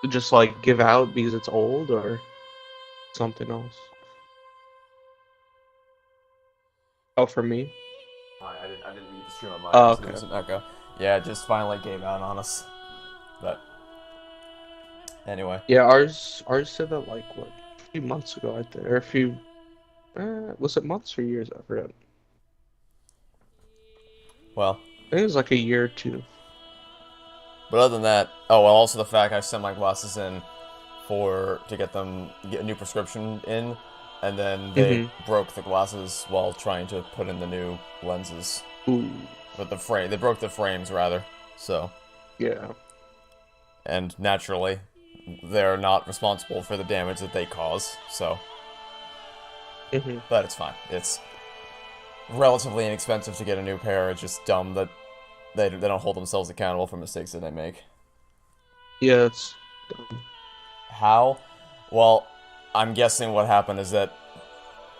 Just like give out because it's old or something else? Oh, for me? I didn't read the stream on mine, Oh, so there okay. was an echo. Yeah, it just finally gave out on us. But anyway, Yeah, ours said that like what, a few months ago, I think, or a few. Was it months or years? I forget. well, I think it was like a year or two. but other than that, oh well, also the fact I sent my glasses in to get a new prescription in, and then they Mm-hmm. broke the glasses while trying to put in the new lenses. Ooh. But they broke the frames rather. So, Yeah. and naturally, they're not responsible for the damage that they cause. So, Mm-hmm. but it's fine. It's relatively inexpensive to get a new pair. It's just dumb that they don't hold themselves accountable for mistakes that they make. Yeah, it's dumb. How? Well, I'm guessing what happened is that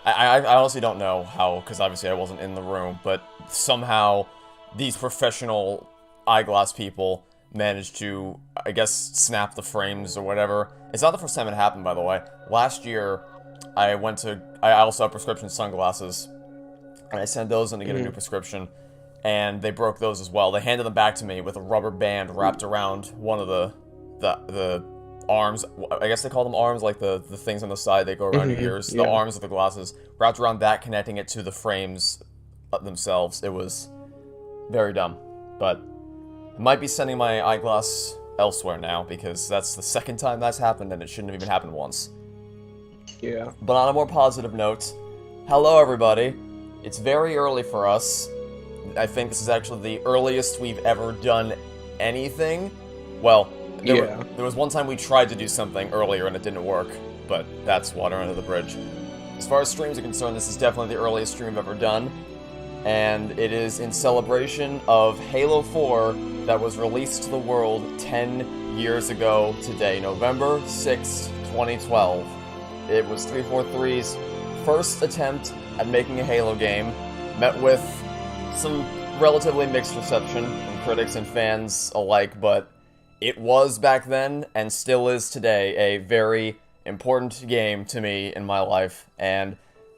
I honestly don't know how, because obviously I wasn't in the room, but somehow these professional eyeglass people managed to, I guess, snap the frames or whatever. It's not the first time it happened, by the way. Last year, I also have prescription sunglasses, and I sent those in to get a new Mm-hmm. prescription, and they broke those as well. They handed them back to me with a rubber band wrapped around one of the arms. I guess they call them arms, like the things on the side that go around your ears. Yeah. The arms of the glasses wrapped around that, connecting it to the frames themselves. It was very dumb, but I might be sending my eyeglass elsewhere now because that's the second time that's happened, and it shouldn't have even happened once. Yeah. But on a more positive note, hello everybody. It's very early for us. I think this is actually the earliest we've ever done anything. Well, there was one time we tried to do something earlier and it didn't work, but that's water under the bridge. As far as streams are concerned, this is definitely the earliest stream I've ever done, and it is in celebration of Halo 4 that was released to the world 10 years ago today, November 6th, 2012. It was 343's first attempt at making a Halo game, met with some relatively mixed reception from critics and fans alike, but it was back then, and still is today, a very important game to me in my life, and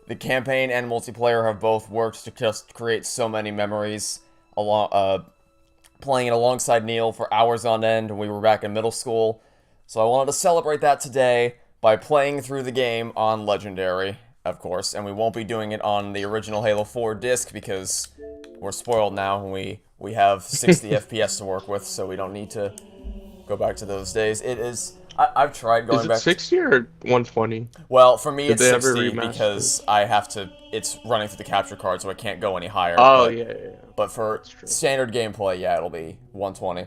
the campaign and multiplayer have both worked to just create so many memories, playing it alongside Neil for hours on end when we were back in middle school, so I wanted to celebrate that today by playing through the game on Legendary, of course, and we won't be doing it on the original Halo 4 disc because we're spoiled now and we have 60 FPS to work with, so we don't need to go back to those days. It is... I've tried going back... Is it 60 or 120? Well, for me it's 60 remastered? because I have to... It's running through the capture card, so I can't go any higher. Oh, but, yeah. But for standard gameplay, yeah, it'll be 120.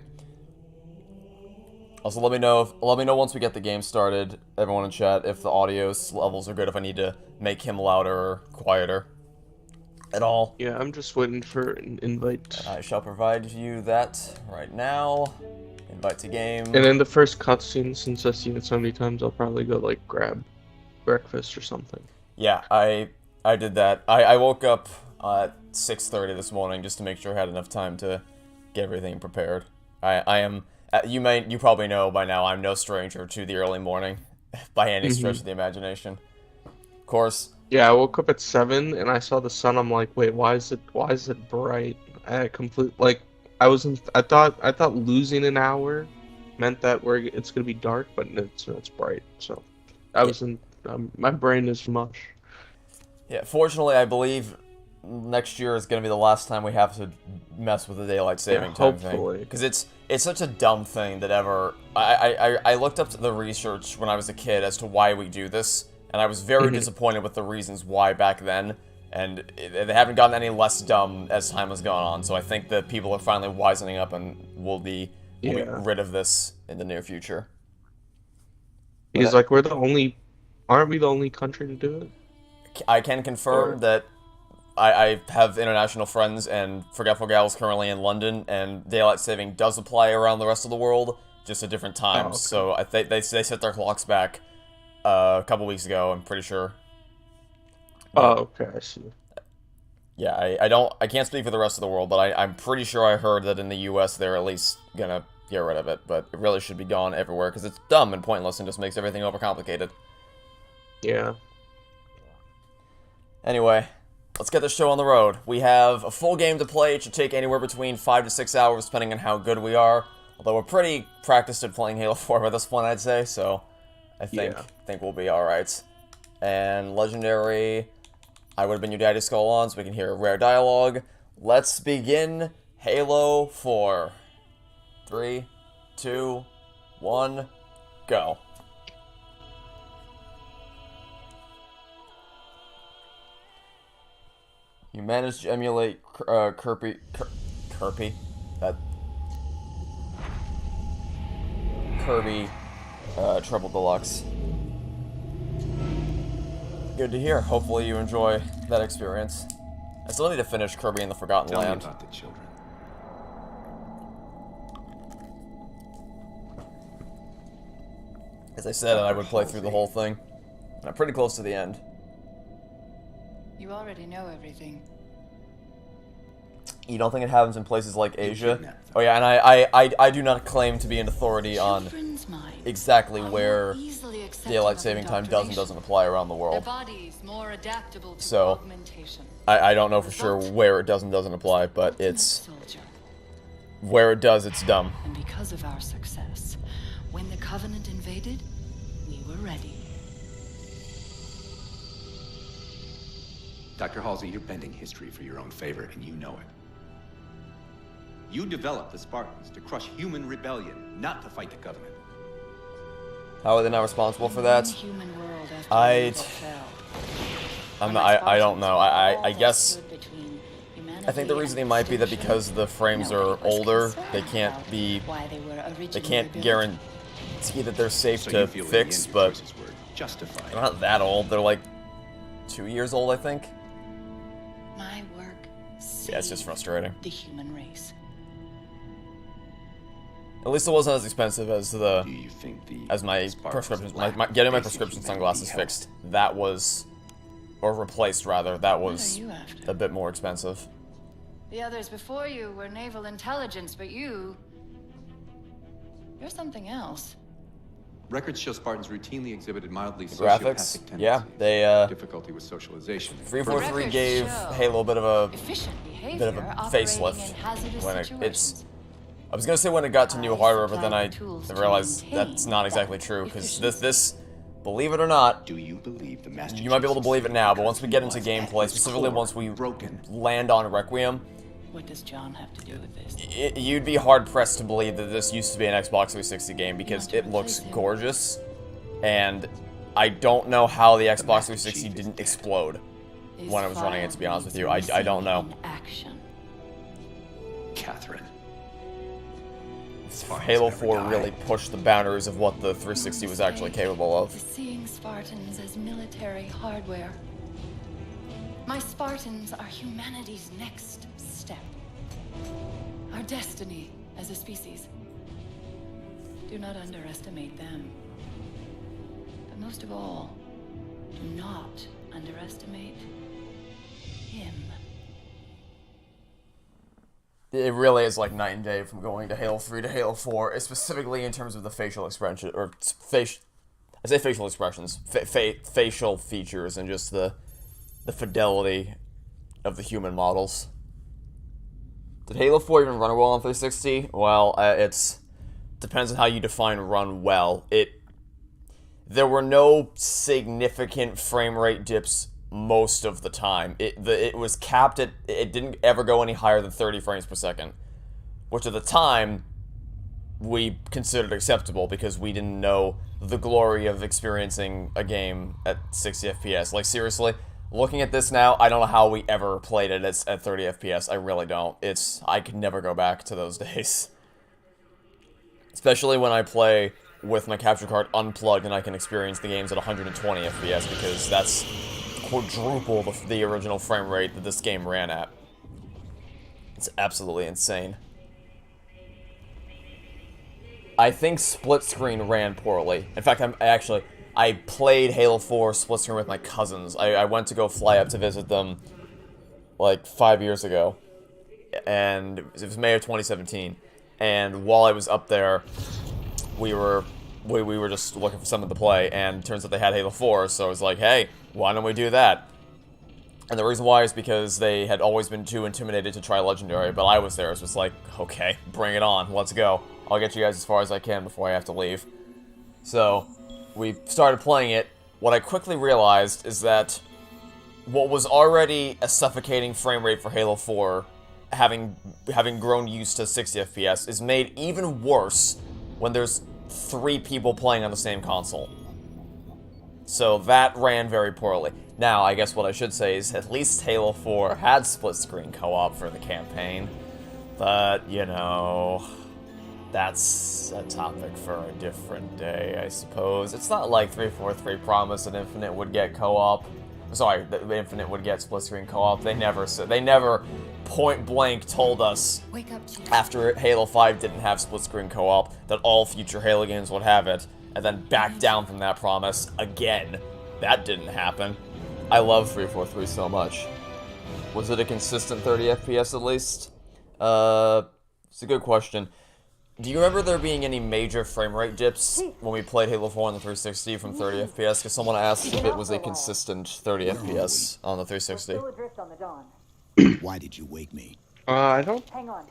Also, let me know once we get the game started, everyone in chat, if the audio levels are good, if I need to make him louder or quieter at all. Yeah, I'm just waiting for an invite. And I shall provide you that right now. Invite to game. And in the first cutscene, since I've seen it so many times, I'll probably go, like, grab breakfast or something. Yeah, I did that. I woke up at 6:30 this morning just to make sure I had enough time to get everything prepared. I am... You probably know by now, I'm no stranger to the early morning, by any stretch of the imagination. Of course. Yeah, I woke up at 7 and I saw the sun. I'm like, wait, why is it bright? I thought losing an hour meant that it's gonna be dark, but it's bright. So my brain is mush. Yeah, fortunately, I believe next year is gonna be the last time we have to mess with the daylight saving time thing. Because it's such a dumb thing that ever... I looked up the research when I was a kid as to why we do this, and I was very disappointed with the reasons why back then, and they haven't gotten any less dumb as time has gone on, so I think that people are finally wisening up and we'll be rid of this in the near future. He's like, aren't we the only country to do it? I can confirm that I have international friends, and Forgetful Gal's currently in London, and daylight saving does apply around the rest of the world, just at different times. So I think they set their clocks back a couple weeks ago, I'm pretty sure. Oh, okay, I see. Yeah, I can't speak for the rest of the world, but I'm pretty sure I heard that in the US they're at least gonna get rid of it, but it really should be gone everywhere, because it's dumb and pointless and just makes everything overcomplicated. Yeah. Anyway, let's get this show on the road. We have a full game to play. It should take anywhere between 5 to 6 hours, depending on how good we are. Although we're pretty practiced at playing Halo 4 by this point, I'd say, so I think we'll be alright. And Legendary, I would have been your daddy's skull on, so we can hear rare dialogue. Let's begin Halo 4. 3, 2, 1, go. You managed to emulate Kirby, Treble Deluxe. Good to hear. Hopefully you enjoy that experience. I still need to finish Kirby in the Forgotten Land. Tell me about the children. As I said, I would play through the whole thing. And I'm pretty close to the end. You already know everything. You don't think it happens in places like Asia? Oh yeah, and I do not claim to be an authority on exactly where daylight saving time does and doesn't apply around the world. So, I don't know for sure where it does and doesn't apply, but it's... where it does, it's dumb. And because of our success, when the Covenant invaded they did, we were ready. Dr. Halsey, you're bending history for your own favor, and you know it. You developed the Spartans to crush human rebellion, not to fight the Covenant. How are they not responsible for that? Human world after I evil fell. I don't know. I guess Stood between I think the humanity reasoning and might be that extinction. because the frames are Nobody was older, concerned they can't about be why they were they originally can't built. guarantee that they're safe So to you feel fix, in the end your but choices were justified. they're not that old. They're like 2 years old, I think. My work Yeah, it's just saved frustrating. the human race. At least it wasn't as expensive as Do you think the my Spartans prescriptions, lacked getting my basic prescription humanity sunglasses help? fixed. That was, or replaced rather. That What was are you after? a bit more expensive. The others before you were naval intelligence, but you're something else. Records show Spartans routinely exhibited mildly Graphics, sociopathic tendencies. yeah, they difficulty with socialization. 343 Records gave show Halo a bit of a Efficient behavior bit of a operating facelift in hazardous when situations. it's. I was gonna say when it got to new I hardware, but then supplied I the tools to realized maintain that's not exactly that true because efficiency. this, believe it or not, Do you believe the Master you might be able to Chief believe it now, but once we get into was at gameplay, his specifically core once we broken? land on Requiem, What does John have to do with this? you'd be hard pressed to believe that this used to be an Xbox 360 game because want to it looks replace him? gorgeous, and I don't know how the Xbox Master 360 Chief is didn't dead. explode These when I was running it. To be honest with you, files I don't know. in action. Catherine. Halo never 4 die. really pushed the boundaries of what the 360 was actually capable of. Is seeing Spartans as military hardware. My Spartans are humanity's next step. Our destiny as a species. Do not underestimate them. But most of all, do not underestimate him. It really is like night and day from going to Halo 3 to Halo 4, specifically in terms of the facial expression, or I say facial expressions, facial features, and just the fidelity of the human models. Did Halo 4 even run well on 360? Well, it's depends on how you define run well. There were no significant frame rate dips most of the time. It was capped at, it didn't ever go any higher than 30 frames per second, which at the time we considered acceptable because we didn't know the glory of experiencing a game at 60 FPS. Like, seriously, looking at this now, I don't know how we ever played it at 30 FPS. I really don't. I could never go back to those days. Especially when I play with my capture card unplugged and I can experience the games at 120 FPS because that's quadruple the original frame rate that this game ran at. It's absolutely insane. I think split screen ran poorly. In fact, I played Halo 4 split screen with my cousins. I went to go fly up to visit them like 5 years ago, and it was May of 2017. And while I was up there, we were just looking for something to play, and it turns out they had Halo 4, so I was like, hey, why don't we do that? And the reason why is because they had always been too intimidated to try Legendary, but I was there, so it's like, okay, bring it on, let's go. I'll get you guys as far as I can before I have to leave. So, we started playing it. What I quickly realized is that what was already a suffocating frame rate for Halo 4, having grown used to 60 FPS, is made even worse when there's 3 people playing on the same console. So that ran very poorly. Now, I guess what I should say is at least Halo 4 had split-screen co-op for the campaign. But, you know, that's a topic for a different day, I suppose. It's not like 343 promised that Infinite would get co-op. Sorry, that Infinite would get split-screen co-op. They never point-blank told us Wake up, Chief. after Halo 5 didn't have split-screen co-op that all future Halo games would have it, and then back down from that promise again. That didn't happen. I love 343 so much. Was it a consistent 30 FPS at least? It's a good question. Do you remember there being any major frame rate dips when we played Halo 4 on the 360 from 30 FPS? Because someone asked if it was a consistent 30 FPS on the 360. Still adrift on the dawn. Why did you wake me? I don't Hang on.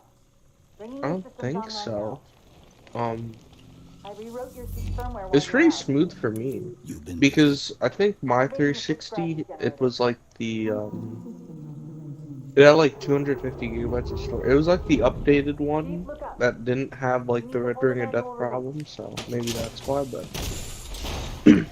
Bringing I your don't systems think online so. It's pretty smooth for me You've been because I think my 360 it was like the it had like 250 gigabytes of storage. It was like the updated one that didn't have like the rendering of death problem, so maybe that's why. But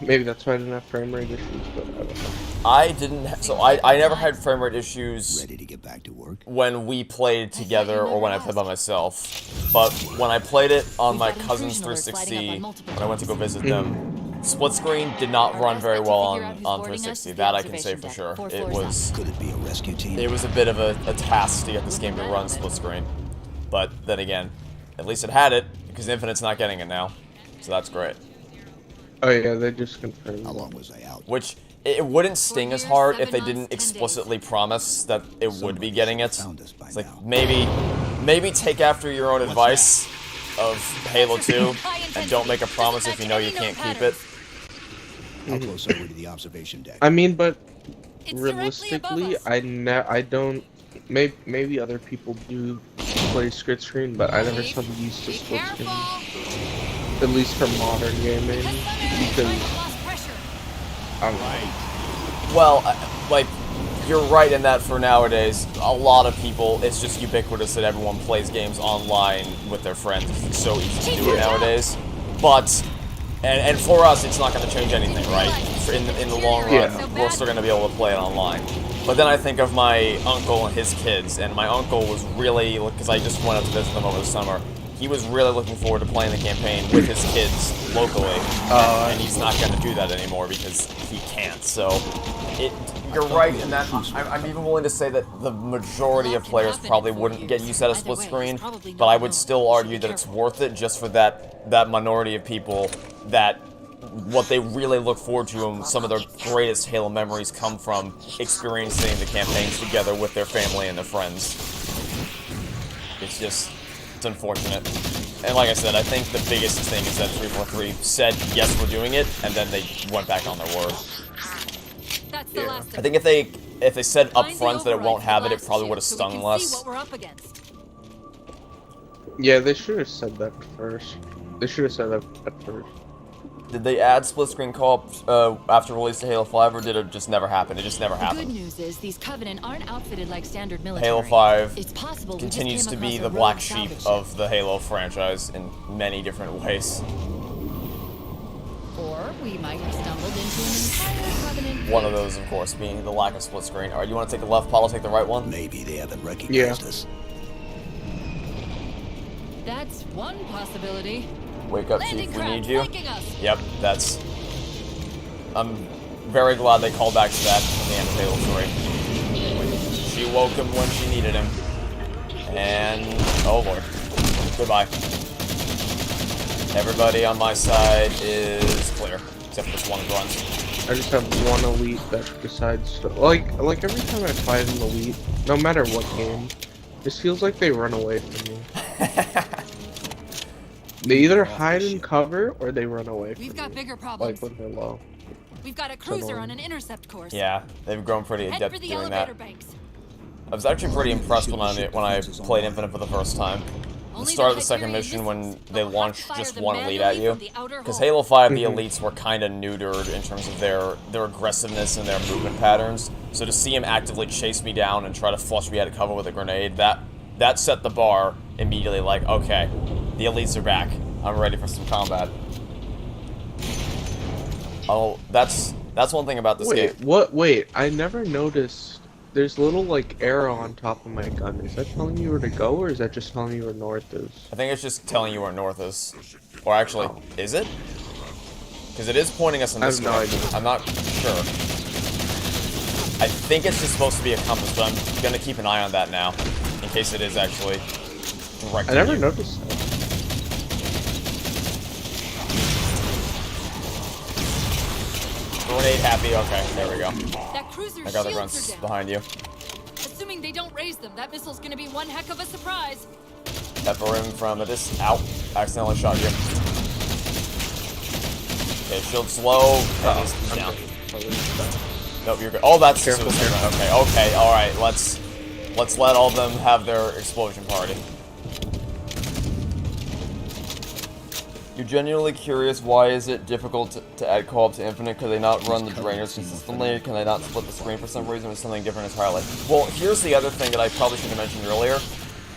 maybe that's why I didn't have frame rate issues. But I don't know. I didn't. I never had frame rate issues ready to get back to work. when we played together or when I played by myself. But when I played it on my cousin's 360, when I went to go visit them, split screen did not run very well on 360. That I can say for sure. It was. Could it be a rescue team? It was a bit of a task to get this game to run split screen. But then again, at least it had it, because Infinite's not getting it now. So that's great. Oh yeah, they just confirmed. How long was I out? Which, it wouldn't sting as hard if they didn't explicitly promise that it would be getting it. It's like, maybe take after your own advice of Halo 2, and don't make a promise if you know you can't keep it. How close are we to the observation deck? I mean, but realistically, I don't. Maybe other people do play split screen, but I never saw them used to split screen. At least for modern gaming, because I'm Well, like, you're right in that for nowadays, a lot of people, it's just ubiquitous that everyone plays games online with their friends. It's so easy to do it nowadays. But, and for us, it's not going to change anything, right? In the long run, Yeah. we're still going to be able to play it online. But then I think of my uncle and his kids, and my uncle was really, because I just went out to visit them over the summer, he was really looking forward to playing the campaign with his kids locally, and he's not going to do that anymore because he can't. So, you're right in that. I'm even willing to say that the majority of players probably wouldn't get used to a split screen, but I would still argue that it's worth it just for that minority of people that what they really look forward to and some of their greatest Halo memories come from experiencing the campaigns together with their family and their friends. It's unfortunate. And like I said, I think the biggest thing is that 343 said, yes, we're doing it, and then they went back on their word. That's the last I think if they said up front that it won't have it, it probably would have stung less. Yeah, they should have said that first. They should have said that at first. Did they add split-screen co-op after release of Halo 5, or did it just never happen? It just never happened. Good news is these Covenant aren't outfitted like standard military. Halo 5 It's possible we continues just to came be across the a black rogue sheep salvage of the Halo franchise in many different ways. ship. Or we might have stumbled into an entire Covenant. One of those, of course, being the lack of split-screen. Alright, you want to take the left, Paul? I'll take the right one? Maybe they haven't recognized us. That's one possibility. Wake up, Landing Chief, we craft need you. flanking us. Yep, that's... I'm very glad they called back to that in the end of Halo 3. She woke him when she needed him. And... oh lord. Goodbye. Everybody on my side is clear. Except for this one grunt. I just have one elite that decides to like every time I fight an elite, no matter what game, it feels like they run away from me. They either hide in cover or they run away from We've got me, bigger problems. like when they're low. We've got a cruiser on an intercept course. Yeah, they've grown pretty Head adept for the doing elevator that. banks. I was actually pretty impressed when I played Infinite for the first time. The start of the second mission when they launched just one elite at you. Because Halo 5, the elites were kind of neutered in terms of their aggressiveness and their movement patterns. So to see him actively chase me down and try to flush me out of cover with a grenade, that set the bar immediately, like, okay, the elites are back. I'm ready for some combat. Oh, that's one thing about this game. Wait, I never noticed. There's a little, like, arrow on top of my gun. Is that telling you where to go, or is that just telling you where north is? I think it's just telling you where north is. Or actually, is it? Because it is pointing us in this direction. I'm not sure. I think it's just supposed to be a compass, but I'm going to keep an eye on that now. In case it is actually directing I never you. noticed that. Grenade happy, okay, there we go. That cruiser's I got the shields grunts are down. behind you. Assuming they don't raise them, that missile's gonna be one heck of a surprise. Pepper him from this. Ow. Accidentally shot you. Okay, shield slow. He's down. Nope, you're good. Oh, that's Careful, okay, alright, let's let all of them have their explosion party. You're genuinely curious, why is it difficult to add co-op to Infinite? Could they not run the drainers consistently? Can they not split the screen for some reason with something different entirely? Well, here's the other thing that I probably should have mentioned earlier.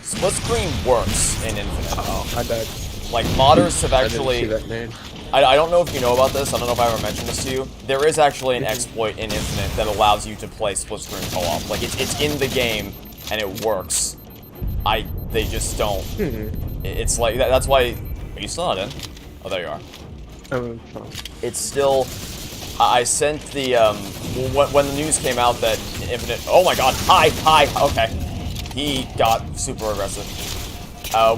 Split screen works in Infinite. Oh, I died. Like, modders have actually... I didn't see that name. I don't know if you know about this, I don't know if I ever mentioned this to you. There is actually an exploit in Infinite that allows you to play split screen co-op. Like, it's in the game, and it works. They just don't. It's like, that's why... Are you still not in? Oh, there you are. It's still... I sent the, when the news came out that Infinite... Oh my god, hi, okay. He got super aggressive.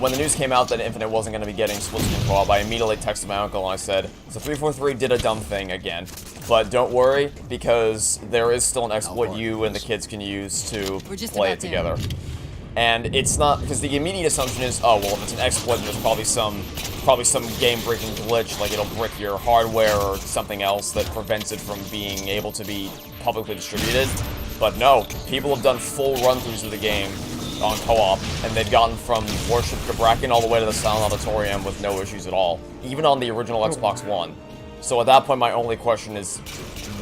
When the news came out that Infinite wasn't going to be getting split screen co-op, I immediately texted my uncle and I said, so 343 did a dumb thing again. But don't worry, because there is still an exploit you and the kids can use to play it together. And it's not, because the immediate assumption is, oh, well, if it's an exploit, there's probably some game-breaking glitch, like it'll brick your hardware or something else that prevents it from being able to be publicly distributed. But no, people have done full run-throughs of the game on co-op, and they've gotten from Worship Gabrakan all the way to the Silent Auditorium with no issues at all, even on the original Xbox One. So at that point, my only question is,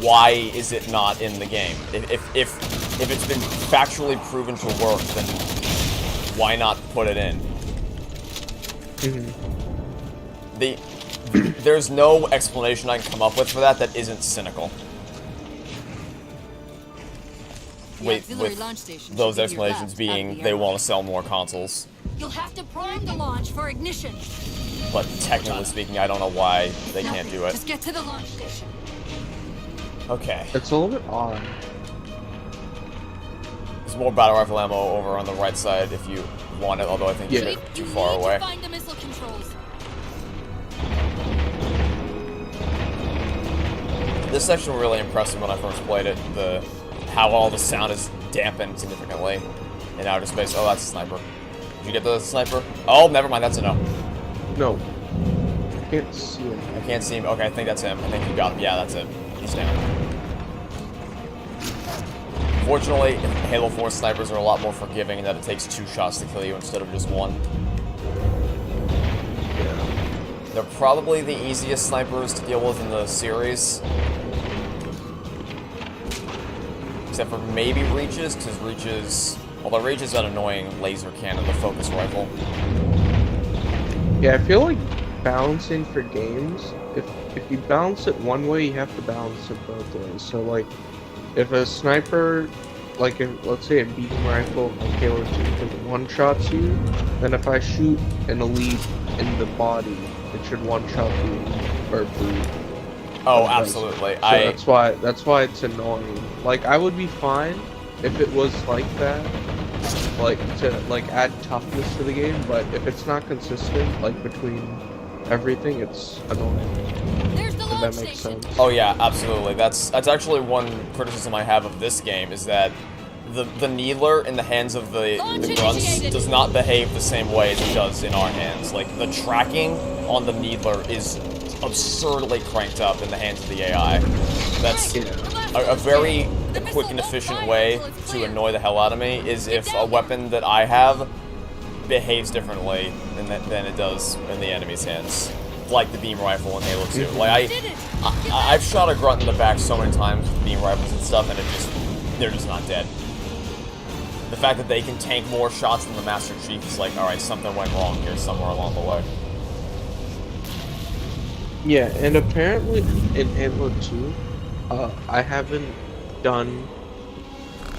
why is it not in the game? If it's been factually proven to work, then why not put it in? There's no explanation I can come up with for that isn't cynical. With those explanations being they want to sell more consoles. You'll have to prime the launch for ignition. But technically speaking, I don't know why they can't do it. Just get to the launch station. Okay. It's a little bit odd. There's more battle rifle ammo over on the right side if you want it, although I think you're too far away. Find the missile controls. This section really impressed me when I first played it. How all the sound is dampened significantly in outer space. Oh, that's a sniper. Did you get the sniper? Oh, never mind, that's a no. No. I can't see him. I can't see him. Okay, I think that's him. I think you got him. Yeah, that's it. He's down. Fortunately, Halo 4 snipers are a lot more forgiving in that it takes 2 shots to kill you instead of just 1. They're probably the easiest snipers to deal with in the series. Except for maybe Reaches, because Reaches... Although Reaches is an annoying laser cannon, the focus rifle. Yeah, I feel like balancing for games, if you balance it one way, you have to balance it both ways. So, like, if a sniper, like, let's say a beam rifle like Halo 2 one-shots you, then if I shoot an elite in the body, it should one-shot the or brute. Oh, absolutely. So that's why it's annoying. Like, I would be fine if it was like that, like, to, like, add toughness to the game, but if it's not consistent, like, between everything, it's annoying. There's the If that makes sense. Oh yeah, absolutely. That's actually one criticism I have of this game, is that the needler in the hands of the grunts does not behave the same way as it does in our hands. Like, the tracking on the needler is absurdly cranked up in the hands of the AI. That's a very quick and efficient way to annoy the hell out of me, is if a weapon that I have behaves differently than it does in the enemy's hands. Like the beam rifle in Halo 2. Like, I've shot a grunt in the back so many times with beam rifles and stuff, and they're just not dead. The fact that they can tank more shots than the Master Chief is like, alright, something went wrong here somewhere along the way. Yeah, and apparently in Halo 2, I haven't done...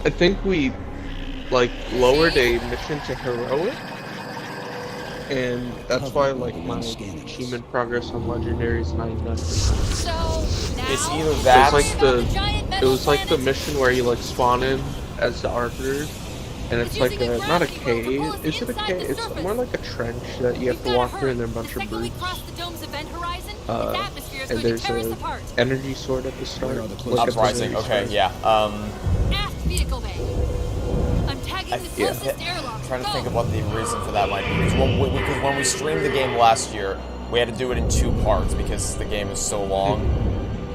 I think we, like, lowered a mission to Heroic, and that's why, like, my achievement progress on Legendary is 99%. It's either that... It was like the mission where you, like, spawn in as the Arbiter, and it's like a, not a cave, is it a cave? It's more like a trench that you have to walk through and there are a bunch of brutes. And there's an energy sword at the start. Uprising, okay, yeah. I'm trying to think of what the reason for that might be. Because when we streamed the game last year, we had to do it in 2 parts because the game is so long.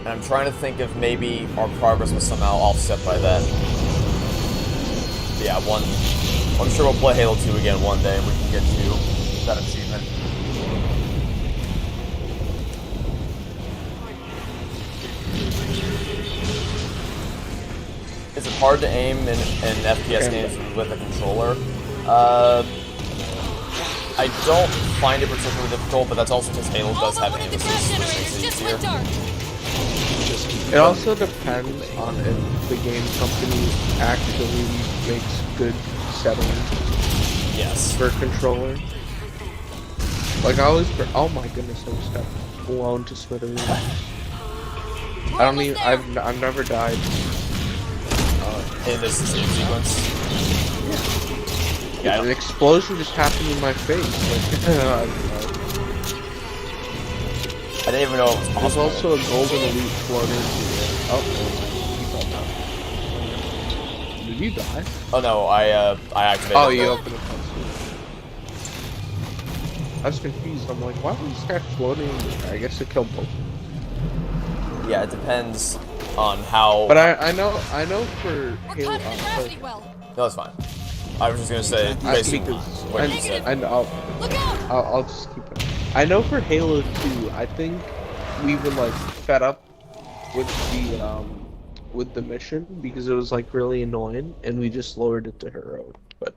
And I'm trying to think if maybe our progress was somehow offset by that. But yeah, I'm sure we'll play Halo 2 again one day and we can get to that achievement. is it hard to aim in FPS games with a controller? I don't find it particularly difficult, but that's also because Halo does have aim assist, which makes it easier. It also depends on if the game company actually makes good settings Yes. for a controller. Like I always, oh my goodness, I just got blown to smithereens. I don't even, I've never died. In this escape sequence. Yeah, An explosion just happened in my face. Like, I didn't even know it was There's possible. also a golden elite floater. Oh, no. Did you die? Oh no, I activated Oh, the- you opened it. I was confused. I'm like, why was this guy floating? I guess it killed both. Yeah, it depends on how... But I know for We're Halo. caught in the gravity well. No, it's fine. I was just gonna say, basically, what you said. And Look out! I'll just keep it. I know for Halo 2, I think we were like fed up with the mission because it was like really annoying, and we just lowered it to heroic. But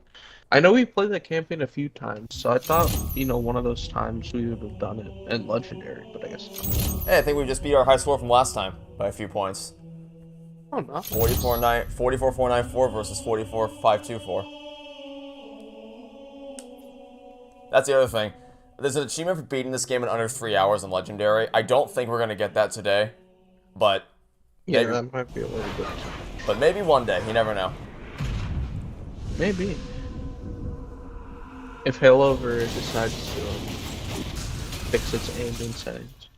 I know we played that campaign a few times, so I thought, you know, one of those times we would have done it in legendary, but I guess not. Hey, I think we just beat our high score from last time by a few points. Oh no. 44,494 versus 44,524. That's the other thing. There's an achievement for beating this game in under 3 hours in Legendary. I don't think we're gonna get that today, but Yeah, maybe, that might be a little bit. but maybe one day. You never know. Maybe. If Halo ever decides to fix its aiming settings.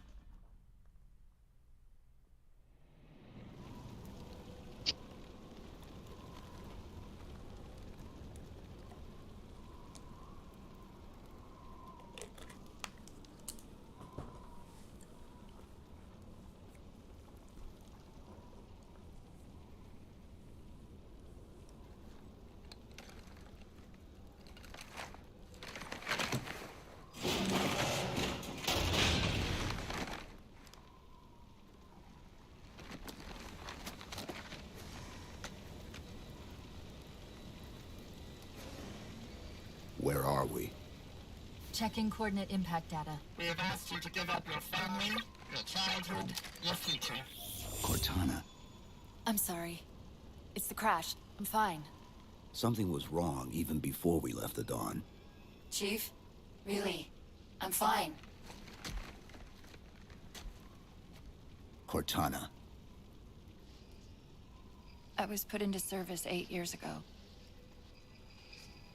Where are we? Checking coordinate impact data. We have asked you to give up your family, your childhood, your future. Cortana, I'm sorry. It's the crash. I'm fine. something was wrong even before we left the Dawn. Chief? Really? I'm fine. Cortana, I was put into service 8 years ago.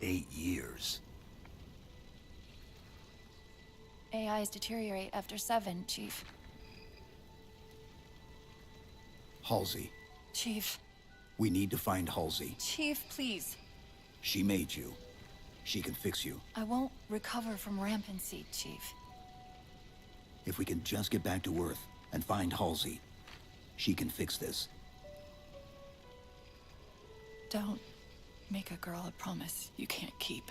8 years. AIs deteriorate after 7, Chief. Halsey, Chief. we need to find Halsey. Chief, please. She made you. She can fix you. I won't recover from rampancy, Chief. If we can just get back to Earth and find Halsey, she can fix this. Don't make a girl a promise you can't keep.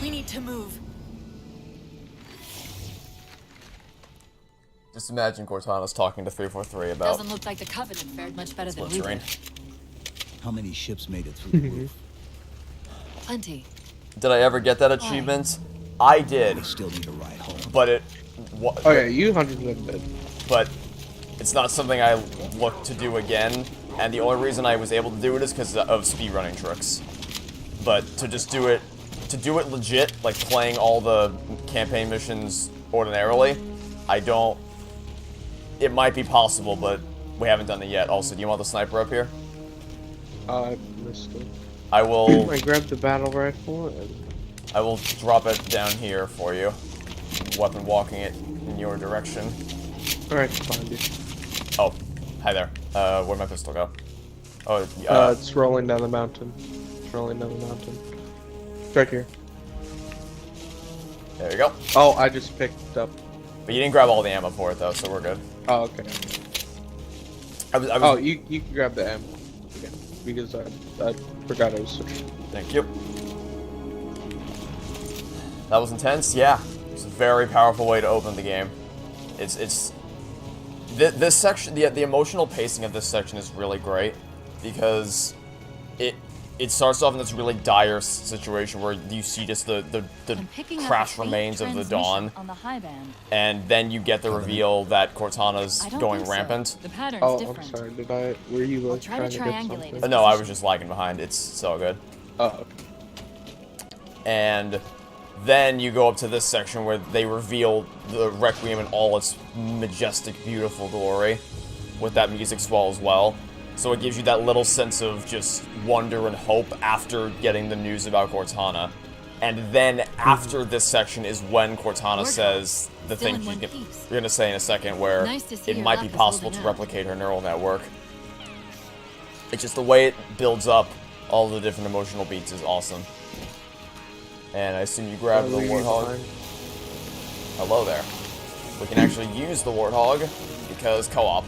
We need to move. Just imagine Cortana's talking to 343 about Doesn't look like the Covenant fared much better than we terrain. did. How many ships made it through the roof? Plenty. Did I ever get that achievement? I did, We still need a ride home. but it... Oh yeah, you 100% did. But it's not something I look to do again, and the only reason I was able to do it is because of speedrunning tricks. But to just do it, legit, like playing all the campaign missions ordinarily, I don't... It might be possible, but we haven't done it yet. Also, do you want the sniper up here? I missed it. I will... I grabbed the battle rifle and... I will drop it down here for you. Weapon walking it in your direction. Alright, find you. Oh, hi there. Where'd my pistol go? Oh, It's rolling down the mountain. It's rolling down the mountain. It's right here. there you go. Oh, I just picked up. But you didn't grab all the ammo for it though, so we're good. Oh, okay. I was Oh, you can grab the ammo again because I forgot I was switching. Thank you. That was intense, yeah. It's a very powerful way to open the game. It's This section, the emotional pacing of this section is really great because it starts off in this really dire situation where you see just the I'm picking up crash a faint remains of the transmission dawn, on the high band. and then you get the reveal that Cortana's I don't going think so. rampant. The pattern's Oh, different. I'm sorry. Did I? Were you I'll like try to trying to get triangulate something? his No, I was just lagging behind. It's so good. Oh, okay. And then you go up to this section where they reveal the Requiem in all its majestic, beautiful glory, with that music swell as well. So it gives you that little sense of just wonder and hope after getting the news about Cortana. And then after this section is when Cortana says the Still thing in you're one piece. going to say in a second, where Nice to see it your might be lap is possible to holding up. replicate her neural network. It's just the way it builds up all the different emotional beats is awesome. And I assume you grabbed the Warthog. Hello there. We can actually use the Warthog because co-op.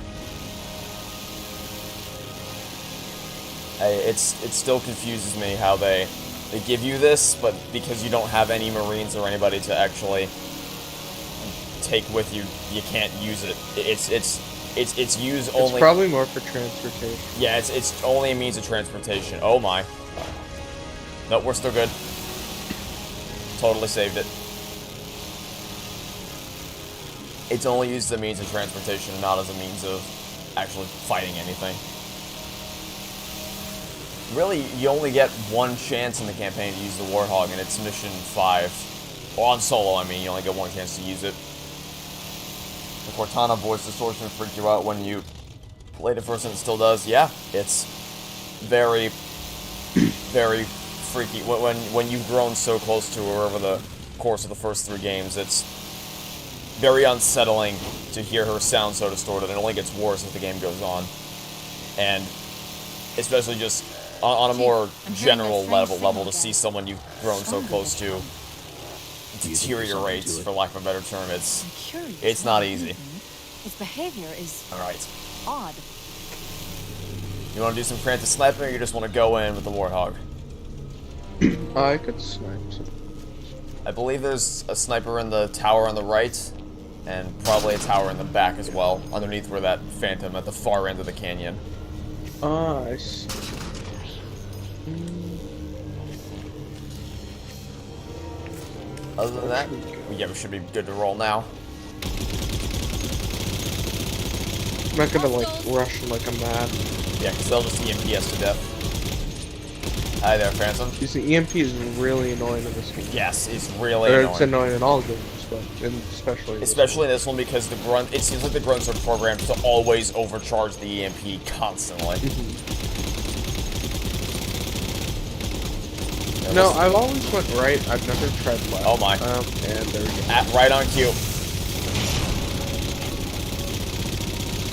It still confuses me how they give you this, but because you don't have any Marines or anybody to actually take with you, you can't use it. It's used only. It's probably more for transportation. Yeah, it's only a means of transportation. Oh my. Nope, we're still good. Totally saved it. It's only used as a means of transportation, not as a means of actually fighting anything. Really, you only get one chance in the campaign to use the Warthog, and it's mission 5. Well, on solo, I mean, you only get one chance to use it. The Cortana voice distortion freaked you out when you played it first, and it still does. Yeah, it's very, very freaky. When you've grown so close to her over the course of the first 3 games, it's very unsettling to hear her sound so distorted. It only gets worse as the game goes on. And especially just on a more general level to see someone you've grown so close to deteriorates, for lack of a better term, it's not easy. Its behavior is Alright. odd. You want to do some frantic sniping, or you just want to go in with the Warthog? I could snipe some. I believe there's a sniper in the tower on the right, and probably a tower in the back as well, underneath where that Phantom at the far end of the canyon. Ah, I see. Other than that, yeah, we should be good to roll now. I'm not gonna like rush like a mad. Yeah, because they'll just EMP us to death. Hi there, Phantom. Because the EMP is really annoying in this game. Yes, it's really Or annoying. it's annoying in all games, but especially Especially in this one, because the grunt. It seems like the grunts are programmed to always overcharge the EMP constantly. No, I've always went right. I've never tried left. Oh my. And there we go. Right on cue.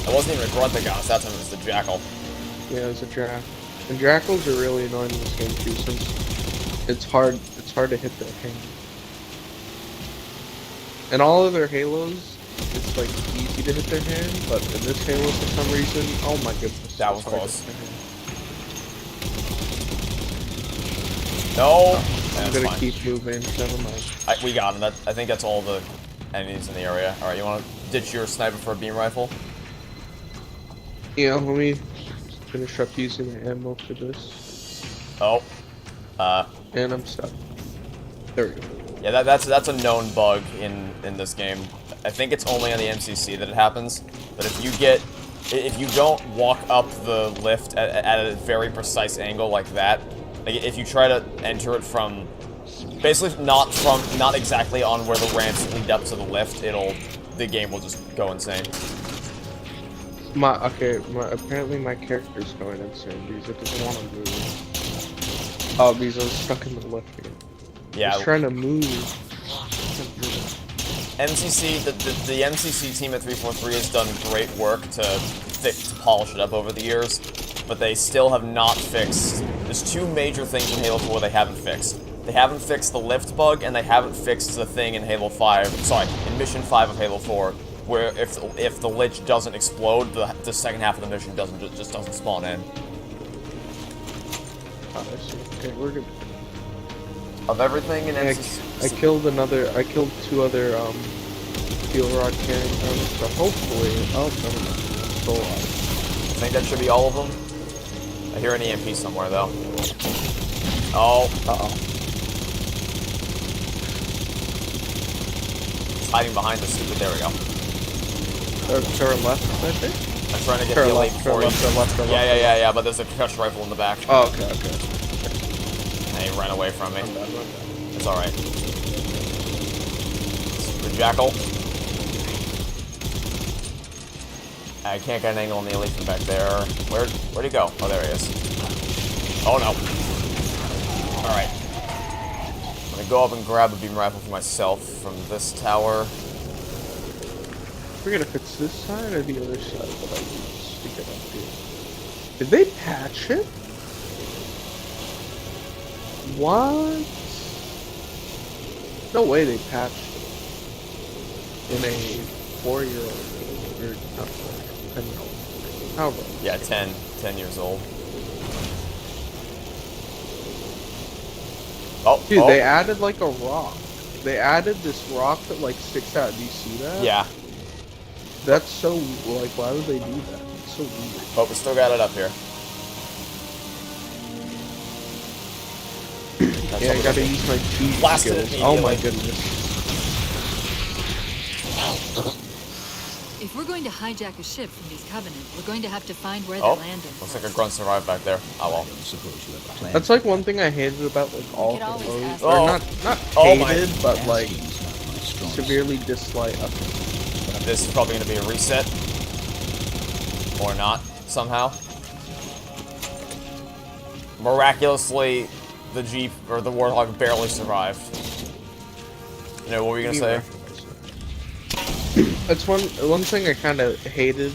It wasn't even a grunt that got us. That time it was the jackal. Yeah, it's a jackal. And jackals are really annoying in this game too, since it's hard to hit their hand. In all of their Halos, it's like easy to hit their hand, but in this Halo for some reason, oh my goodness. That was it's hard to close. hit their hand. No! I'm That's gonna fine. keep moving, never mind. We got him. I think that's all the enemies in the area. Alright, you want to ditch your sniper for a beam rifle? Yeah, let me finish up using the ammo for this. Oh. And I'm stuck. There we go. Yeah, that's a known bug in this game. I think it's only on the MCC that it happens. But if you don't walk up the lift at a very precise angle like that, like if you try to enter it from, basically not exactly on where the ramps lead up to the lift, the game will just go insane. Apparently my character's going insane because it doesn't want to move. Oh, because I was stuck in the lift again. Yeah. I was trying to move. MCC, the MCC team at 343 has done great work to polish it up over the years, but they still have not fixed. There's 2 major things in Halo 4 they haven't fixed. They haven't fixed the lift bug, and they haven't fixed the thing in Halo 5. Sorry, in Mission 5 of Halo 4, where if the Lich doesn't explode, the second half of the mission just doesn't spawn in. Oh, I see. Okay, we're good. Of everything in I MCC, killed 2 other Steel rod carrying them, so hopefully... Oh, never mind. It's still alive. I think that should be all of them. I hear an EMP somewhere, though. Oh. Uh-oh. It's hiding behind the stupid... There we go. To our left, I think? I'm trying to get To our the elite left, to our for you. left, to our left, to our left. Yeah, but there's a concussion rifle in the back. Oh, okay, okay. And he ran away from me. My bad, my bad. It's alright. The jackal. I can't get an angle on the elite from back there. Where'd he go? Oh, there he is. Oh, no. Alright. I'm gonna go up and grab a beam rifle for myself from this tower. We're gonna fix this side or the other side that I used to get up here. Did they patch it? What? No way they patched it. In a 4-year-old game. Or not 4, 10-year-old. However. Yeah, 10 years old. Oh, Dude, oh. they added like a rock. They added this rock that like sticks out. Do you see that? Yeah. That's so, like, why would they do that? It's so weird. But we still got it up here. That's Yeah, what I we're gotta doing. use my two Blast it skills. Oh my immediately. goodness. If we're going to hijack a ship from these Covenant, we're going to have to find where Oh, they're landing. looks like a grunt survived back there. Oh well. Suppose you have a plan. That's like one thing I hated about like all could always Halos. ask- Or Oh. not Oh my- hated, but like Asking's not my strong suit. severely disliked. This is probably gonna be a reset. Or not, somehow. Miraculously, the Jeep, or the Warthog barely survived. You know, what were you gonna say? That's one thing I kind of hated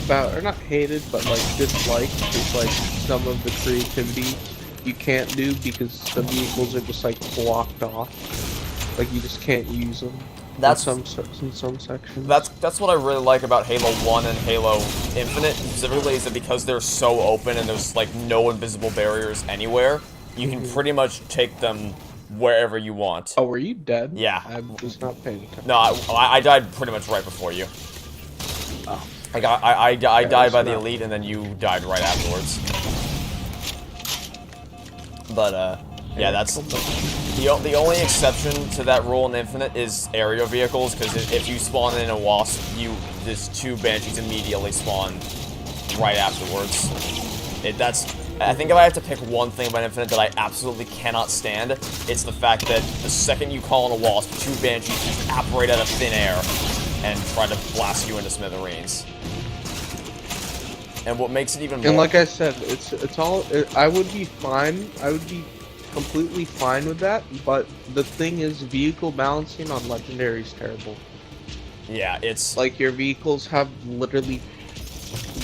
about, or not hated, but like disliked, is like some of the creativity you can't do because the vehicles are just like blocked off. Like you just can't use them. That's- in some sections. That's what I really like about Halo 1 and Halo Infinite, specifically, is that because they're so open and there's like no invisible barriers anywhere, you can pretty much take them wherever you want. Oh, were you dead? Yeah. I was not paying attention. No, I died pretty much right before you. Oh. I died was by the not- elite, and then you died right afterwards. But yeah, that's the only exception to that rule in Infinite is aerial vehicles, because if you spawn in a Wasp, there's 2 Banshees immediately spawn right afterwards. I think if I have to pick one thing about Infinite that I absolutely cannot stand, it's the fact that the second you call in a Wasp, 2 Banshees just apparate out of thin air and try to blast you into smithereens. And what makes it even more... And like I said, I would be fine. I would be completely fine with that. But the thing is, vehicle balancing on Legendary is terrible. Yeah, it's... Like your vehicles have literally,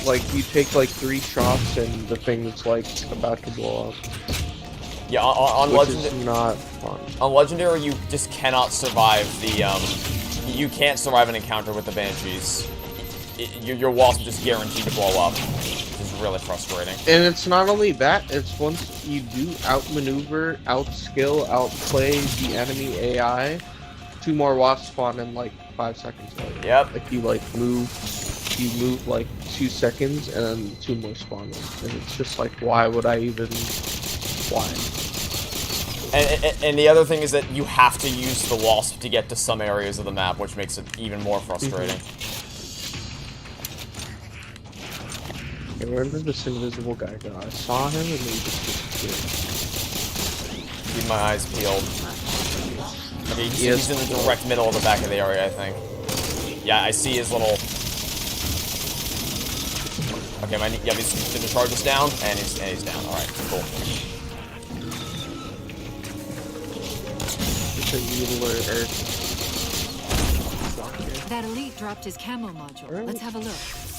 like you take like 3 shots and the thing's like about to blow up. Yeah, on Which Legendary... is not fun. On Legendary, you just cannot survive the, you can't survive an encounter with the Banshees. Your Wasp is just guaranteed to blow up, which is really frustrating. And it's not only that, it's once you do outmaneuver, outskill, outplay the enemy AI, 2 more Wasps spawn in like 5 seconds later. Yep. Like you move like 2 seconds and then 2 more spawn in. And it's just like, why would I even, why? And the other thing is that you have to use the Wasp to get to some areas of the map, which makes it even more frustrating. Okay, where did this invisible guy go? I saw him and then he just disappeared. Keep my eyes peeled. Okay, he's in the direct middle of the back of the area, I think. Yeah, I see his little... Okay, his Cinder Charge is down, and he's down. Alright, cool. It's a needler or... That elite dropped his camo module. Alright. Let's have a look.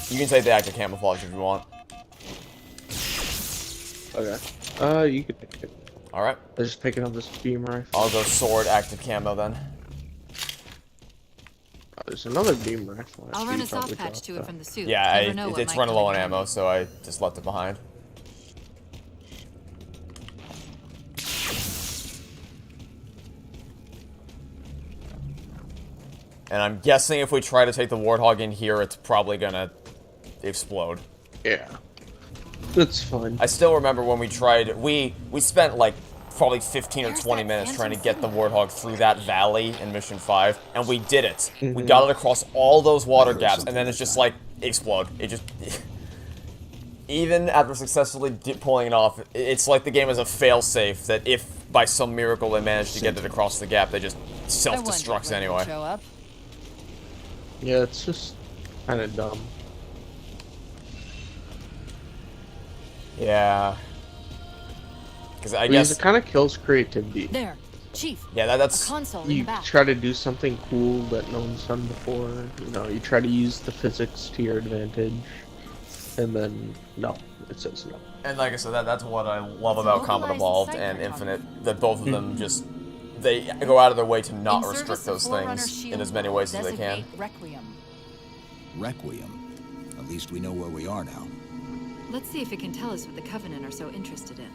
You can take the active camouflage if you want. Okay. You could pick it. Alright. I'm just picking up this beam rifle. I'll go sword active camo then. Oh, there's another beam rifle. I'll Actually, run you a soft probably patch dropped to it that. from the suit. Yeah, Never know what it's might running come low on in ammo, handy. so I just left it behind. And I'm guessing if we try to take the Warthog in here, it's probably gonna explode. Yeah. That's fine. I still remember when we tried, we spent like probably 15 or Where's 20 that minutes trying to phantom get the Warthog through that valley in Mission 5, and we did it. We Mhm. got it across all those water I heard gaps, and then something it's that just time. like, explode. It just... Even after successfully pulling it off, it's like the game is a failsafe that if by some miracle they manage to get it across the gap, they just self-destructs anyway. Show up. Yeah, it's just kind of dumb. Yeah. Because I Because guess... it kind of kills creativity. There, Chief. Yeah, A that's... console in You the back. try to do something cool that no one's done before. You know, you try to use the physics to your advantage, and then no, it says no. And like I said, that's what I love about Combat Evolved and Infinite, that both of them just, they go out of their way to not In restrict service of those Forerunner things in Shield, as many ways as they can. designate Requiem. Requiem. At least we know where we are now. Let's see if it can tell us what the Covenant are so interested in.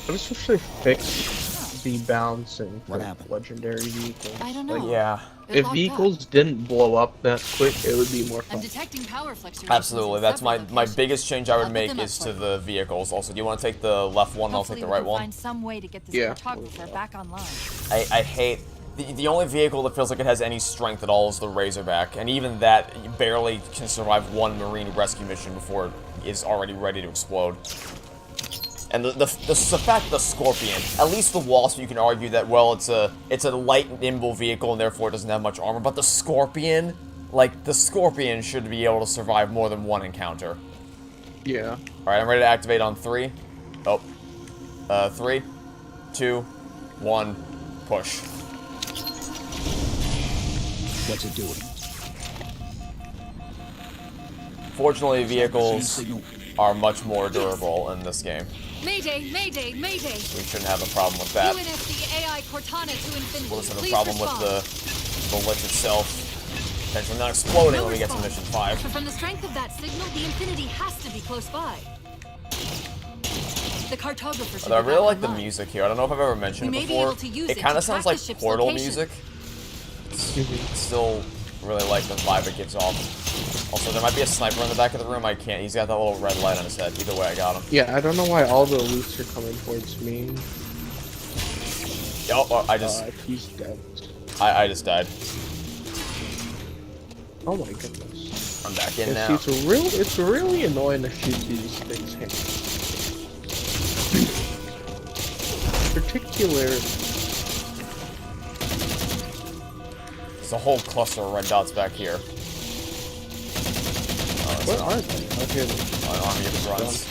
I was especially fixed the balancing for What happened? legendary vehicles. I don't know. Like, Yeah, It if locked vehicles didn't blow up that quick, it would be more up. fun. I'm detecting power fluctuations. absolutely. in That's my several my locations. biggest change I would I'll put make them up is for to you. the vehicles. Also, do you want to take the left one and I'll take Hopefully the we right can one? find some way to get this Yeah. cartographer back online. I hate... The only vehicle that feels like it has any strength at all is the Razorback, and even that barely can survive one Marine rescue mission before it is already ready to explode. And the fact the Scorpion, at least the Wasp, you can argue that, well, it's a light, nimble vehicle and therefore it doesn't have much armor, but the Scorpion, like, the Scorpion should be able to survive more than one encounter. Yeah. Alright, I'm ready to activate on 3. Oh. 3, 2, 1, push. What's it doing? Fortunately, Machine vehicles signal. are much more durable in this game. Mayday, Mayday, Mayday! We shouldn't have a problem with that. UNSC AI Cortana to infinity. We'll just have a Please problem respond. with the lich itself potentially not exploding No when we get to response. mission 5. But from the strength of that signal, the infinity has to be close by. The cartographer should Although I be really back like the online. music here. I don't know if I've ever mentioned We it may be before. able to use It it kind to of sounds track like the ship's Portal location. music. Still really like the vibe it gives off. Also, there might be a sniper in the back of the room. I can't. He's got that little red light on his head. Either way, I got him. Yeah, I don't know why all the loots are coming towards me. Oh, I just He's dead. I just died. Oh my goodness. I'm back in now. It's really annoying to shoot these things hand. Particularly. There's a whole cluster of red dots back here. Where are they? Okay. An army of grunts.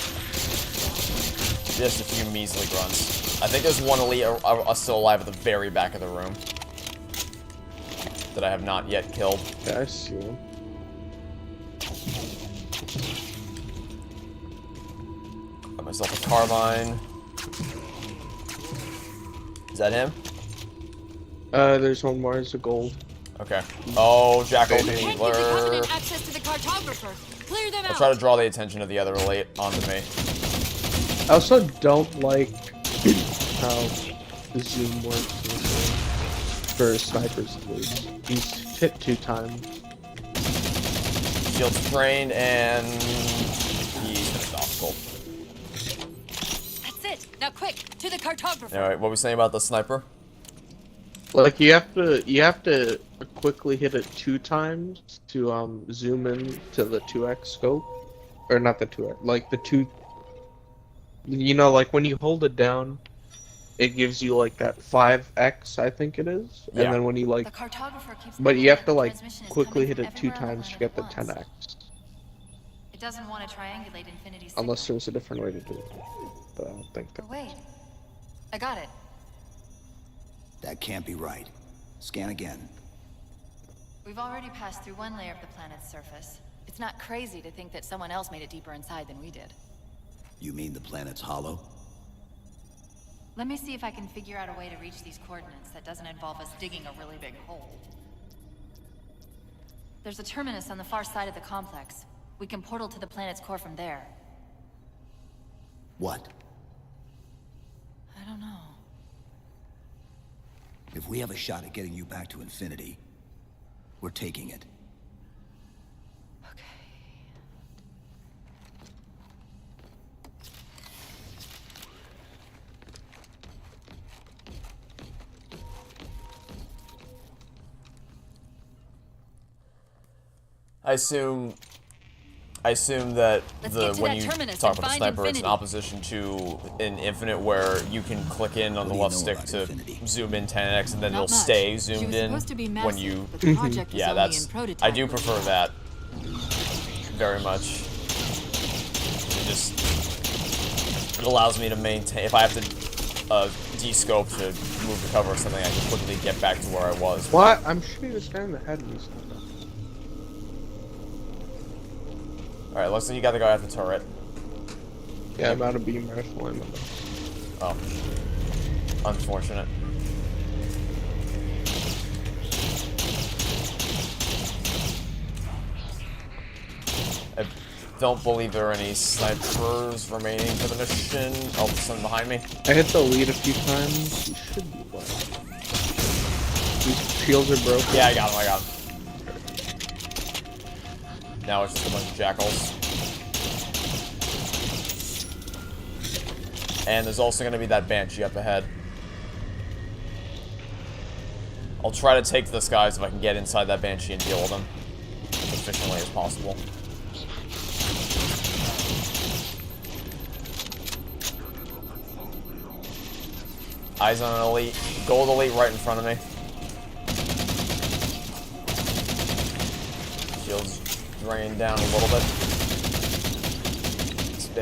Just a few measly grunts. I think there's one elite still alive at the very back of the room that I have not yet killed. Yeah, I see him. Got myself a carbine. Is that him? There's one more. It's a gold. Okay. Oh, Jackal Can't Can't give the Needler. Covenant access to the cartographer. Clear them I'll out. try to draw the attention of the other elite onto me. I also don't like how the zoom works in this game for snipers at least. He's hit 2 times. Shield's trained and he's finished obstacle. That's it. Now quick, to the cartographer. Alright, what were we saying about the sniper? Like you have to quickly hit it 2 times to zoom in to the 2x scope, or not the 2x, like the 2. You know, like when you hold it down, it gives you like that 5x, I think it is, Yeah. and then when you like, The cartographer keeps but you have to telling me like the transmission is quickly coming hit from it 2 everywhere on times to planet get the at once. 10x, It doesn't want to triangulate Infinity's unless signal. there's a different way to do it. But I don't think that. But wait. I got it. That can't be right. Scan again. We've already passed through one layer of the planet's surface. It's not crazy to think that someone else made it deeper inside than we did. You mean the planet's hollow? Let me see if I can figure out a way to reach these coordinates that doesn't involve us digging a really big hole. There's a terminus on the far side of the complex. We can portal to the planet's core from there. What? I don't know. If we have a shot at getting you back to infinity, We're taking it. Okay. I assume that Let's get to when that you terminus talk and about the find sniper, it's in Infinity. opposition to an Infinite, where you can click in on the What do you left know stick about to Infinity? zoom in 10x, and then it'll Not much. stay She zoomed was in supposed to be when massive, you. but the project was Yeah, only that's. in prototype. I do prefer that very much. It allows me to maintain. If I have to de-scope to move the cover or something, I can quickly get back to where I was. What? I'm shooting this guy in the head and he's not. Alright, looks like you got the guy at the turret. Yeah, I'm out of beam rifle ammo. Oh. Unfortunate. I don't believe there are any snipers remaining for the mission. Oh, there's someone behind me. I hit the lead a few times. He should be well. These shields are broken. Yeah, I got him. Now it's just a bunch of jackals. And there's also going to be that banshee up ahead. I'll try to take this guys if I can get inside that banshee and deal with them as efficiently as possible. Eyes on an elite. Gold elite right in front of me. Shield's draining down a little bit.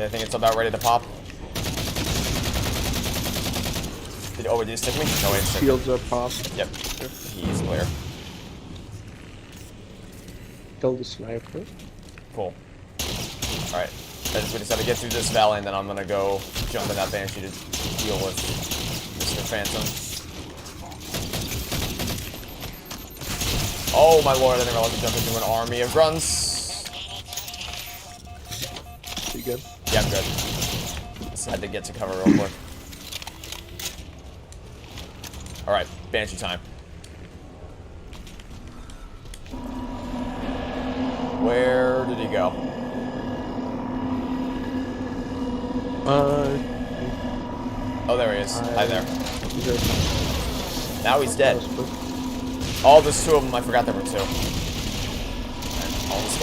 I think it's about ready to pop. Did it stick me? No, it stick me. Shields are popped. Yep. He's clear. Kill the sniper. Cool. Alright. We just have to get through this valley, and then I'm gonna go jump in that banshee to deal with Mr. Phantom. Oh my lord, I didn't realize I jumped into an army of grunts. You good? Yeah, I'm good. Just had to get to cover real quick. Alright, banshee time. Where did he go? Oh, there he is. Hi there. Now he's dead. Oh, there's two of them. I forgot there were two.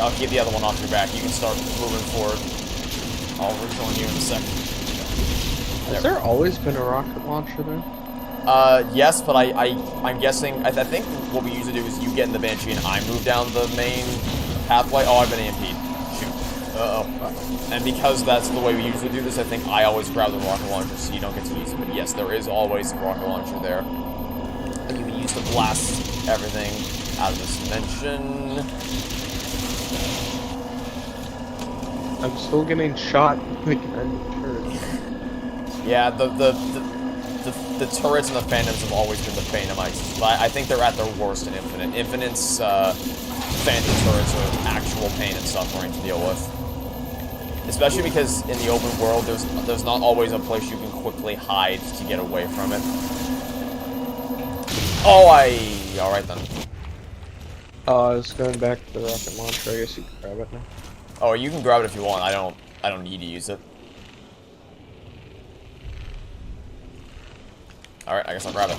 I'll get the other one off your back. You can start moving forward. I'll rejoin you in a second. Has there always been a rocket launcher there? Yes, but I'm guessing. I think what we usually do is you get in the banshee and I move down the main pathway. Oh, I've been EMP'd. Shoot. Uh-oh. And because that's the way we usually do this, I think I always grab the rocket launcher so you don't get to use it. But yes, there is always a rocket launcher there. And you can use to blast everything out of this dimension. I'm still getting shot like an turret. Yeah, the turrets and the phantoms have always been the bane of my existence. But I think they're at their worst in Infinite. Infinite's phantom turrets are actual pain and suffering to deal with. Especially because in the open world, there's not always a place you can quickly hide to get away from it. Oh, alright then. I was going back to the rocket launcher. I guess you can grab it now. Oh, you can grab it if you want. I don't need to use it. Alright, I guess I'll grab it.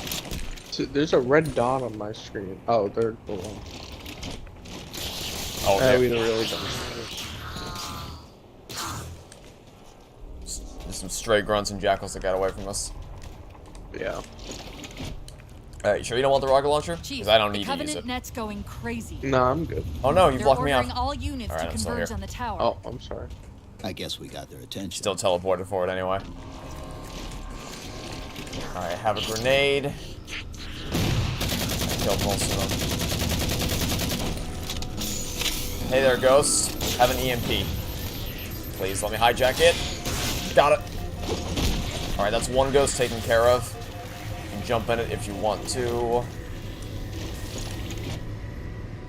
So there's a red dot on my screen. Oh, they're below. Oh, there. We don't really don't. There's some stray grunts and jackals that got away from us. Yeah. Alright, you sure you don't want the rocket launcher? Chief, Because I don't need to use Covenant it. net's going crazy. No, I'm good. Oh no, you They're blocked me ordering off. all units Alright, to I'm still converge here. on the tower. Oh, I'm sorry. I guess we got their attention. Still teleported for it anyway. Alright, have a grenade. I killed most of them. Hey there, ghosts. Have an EMP. Please let me hijack it. Got it. Alright, that's one ghost taken care of. You can jump in it if you want to.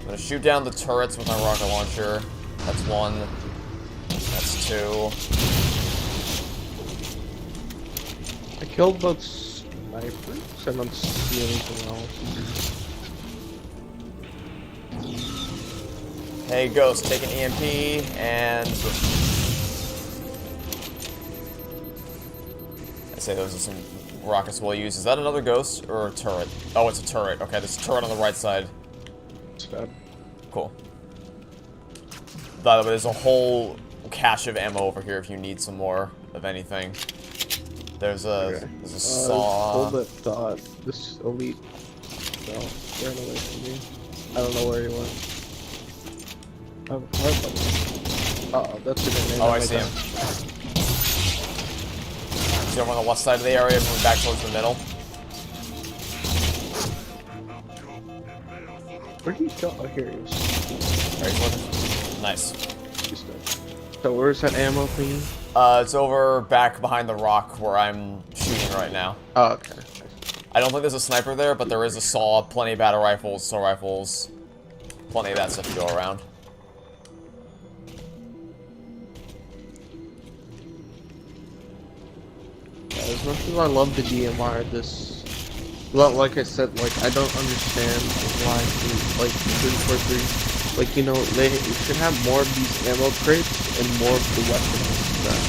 I'm gonna shoot down the turrets with my rocket launcher. That's one. That's two. I killed both snipers. I don't see anything else. Hey, Ghost, take an EMP, and... I'd say those are some rockets we'll use. Is that another Ghost, or a turret? Oh, it's a turret. Okay, there's a turret on the right side. It's bad. Cool. By the way, there's a whole cache of ammo over here if you need some more of anything. There's a saw. Hold that thought. This elite ran away from me. I don't know where he went. Uh-oh, that's a grenade. Oh, I see him. See him on the left side of the area, moving back towards the middle. Where did he go? Oh, here he is. There he's looking. Nice. He's dead. So where's that ammo thingy? It's over back behind the rock where I'm shooting right now. Oh, okay. I don't think there's a sniper there, but there is a saw, plenty of battle rifles, assault rifles, plenty of that stuff to go around. As much as I love the DMR, well, like I said, like, I don't understand why, like, 343, like, you know, they should have more of these ammo crates and more of the weapons that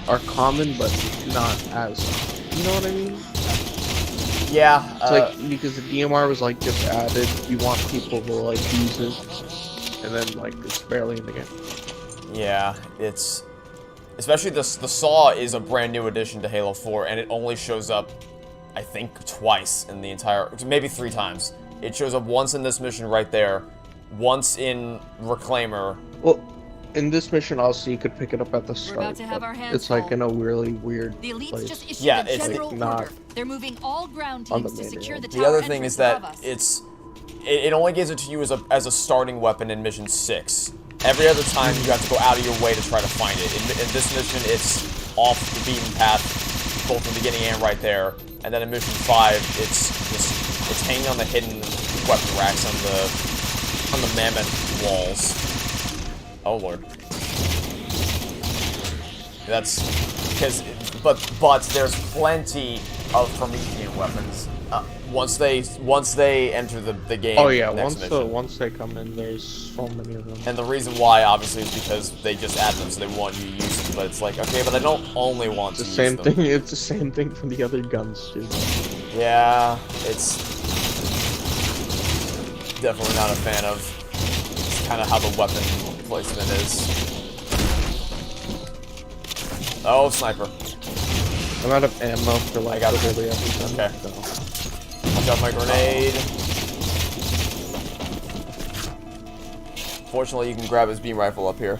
are common, but not as, you know what I mean? Yeah, It's like, because the DMR was, like, just added, you want people to, like, use it, and then, like, it's barely in the game. yeah, it's... Especially the saw is a brand new addition to Halo 4, and it only shows up, I think, twice in the entire... Maybe 3 times. It shows up once in this mission right there, once in Reclaimer. Well, in this mission also you could pick it up at the start. We're about to have our hands It's like full. in a really weird The elites place. just issued Yeah, a it's general not order. They're moving all ground on the teams to main secure road. the The tower other thing entrance is that above us. it only gives it to you as a starting weapon in Mission 6. Every other time you have to go out of your way to try to find it. In this mission, it's off the beaten path, both in the beginning and right there. And then in Mission 5, it's hanging on the hidden weapon racks on the mammoth walls. Oh lord. That's because, but there's plenty of Promethean weapons. Once they enter the game. Oh yeah, next mission. once they come in, there's so many of them. And the reason why, obviously, is because they just add them, so they want you to use them. But it's like, okay, but I don't only want It's to the use same them. thing. It's the same thing for the other guns too. Yeah, it's definitely not a fan of kind of how the weapon placement is. Oh, sniper. I'm out of ammo for like I got it. literally everything. Okay. So. Watch out, my grenade. Fortunately, you can grab his beam rifle up here.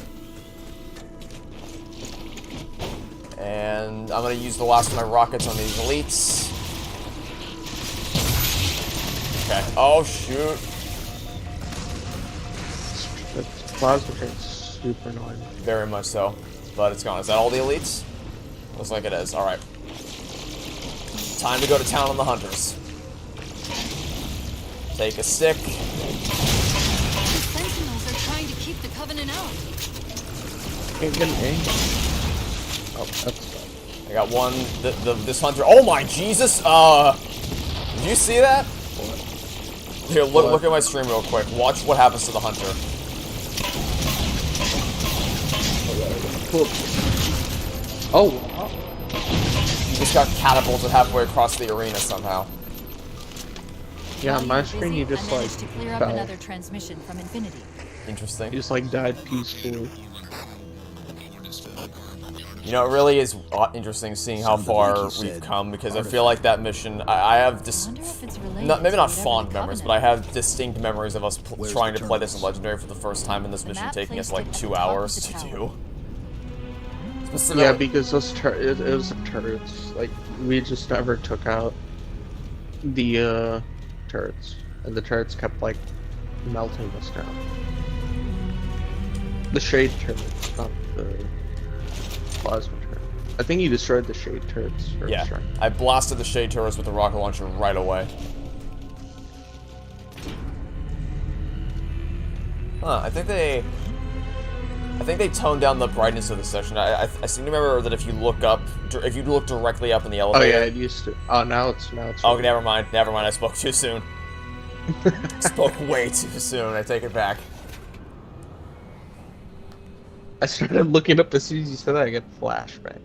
And I'm gonna use the last of my rockets on these elites. Okay. Oh, shoot. It's plasma train's super annoying. Very much so. But it's gone. Is that all the elites? Looks like it is. Alright. Time to go to town on the hunters. Take a stick. The Sentinels are trying to keep the Covenant out. Can't get an angle. Oh, that's bad. I got one. This hunter. Oh my Jesus! Did you see that? Here, look at my stream real quick. Watch what happens to the hunter. Cool. Oh, wow. He just got catapulted halfway across the arena somehow. Yeah, on my While screen you you were just busy, I like managed to clear up fell. another transmission from Infinity. Interesting. You just like died peacefully. You know, it really is interesting seeing how far we've come, because I feel like that mission, I have Wonder if it's related maybe to not whatever fond the memories, but Covenant- I have distinct memories of us trying to play this in Legendary for the first time, and this mission map taking us placed like it at 2 the top of hours the to tower. do. Yeah, Specifically, because those it was the turrets. Like, we just never took out the turrets. And the turrets kept, like, melting us down. The shade turrets, not the plasma turret. I think you destroyed the shade turrets first, yeah, right? I blasted the shade turrets with the rocket launcher right away. Huh, I think they toned down the brightness of the section. I seem to remember that if you look directly up in the Oh elevator. yeah, it used to. Oh, now it's Oh, never mind. I spoke too soon. Spoke way too soon. I take it back. I started looking up as soon as you said that. I get flashback.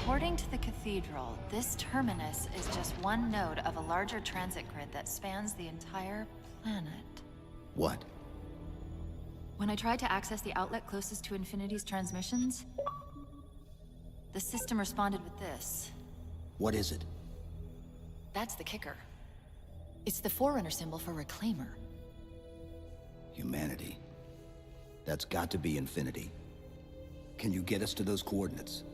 According to the cathedral, this terminus is just one node of a larger transit grid that spans the entire planet. What? When I tried to access the outlet closest to Infinity's transmissions, the system responded with this. What is it? That's the kicker. It's the Forerunner symbol for Reclaimer. Humanity. That's got to be Infinity. Can you get us to those coordinates?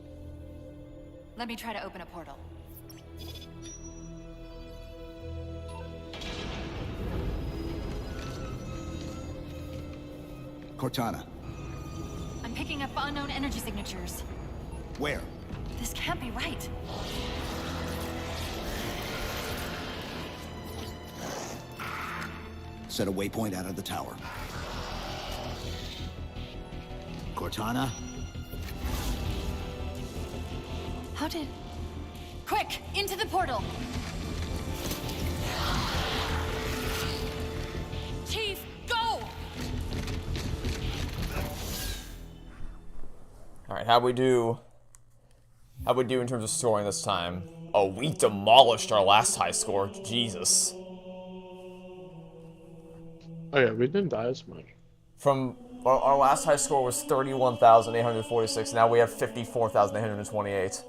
Let me try to open a portal. Cortana. I'm picking up unknown energy signatures. Where? This can't be right. Set a waypoint out of the tower. Cortana? How did... Quick! Into the portal! Chief, go! Alright, how'd we do in terms of scoring this time? Oh, we demolished our last high score. Jesus. Oh yeah, we didn't die as much. From our last high score was 31,846. Now we have 54,828.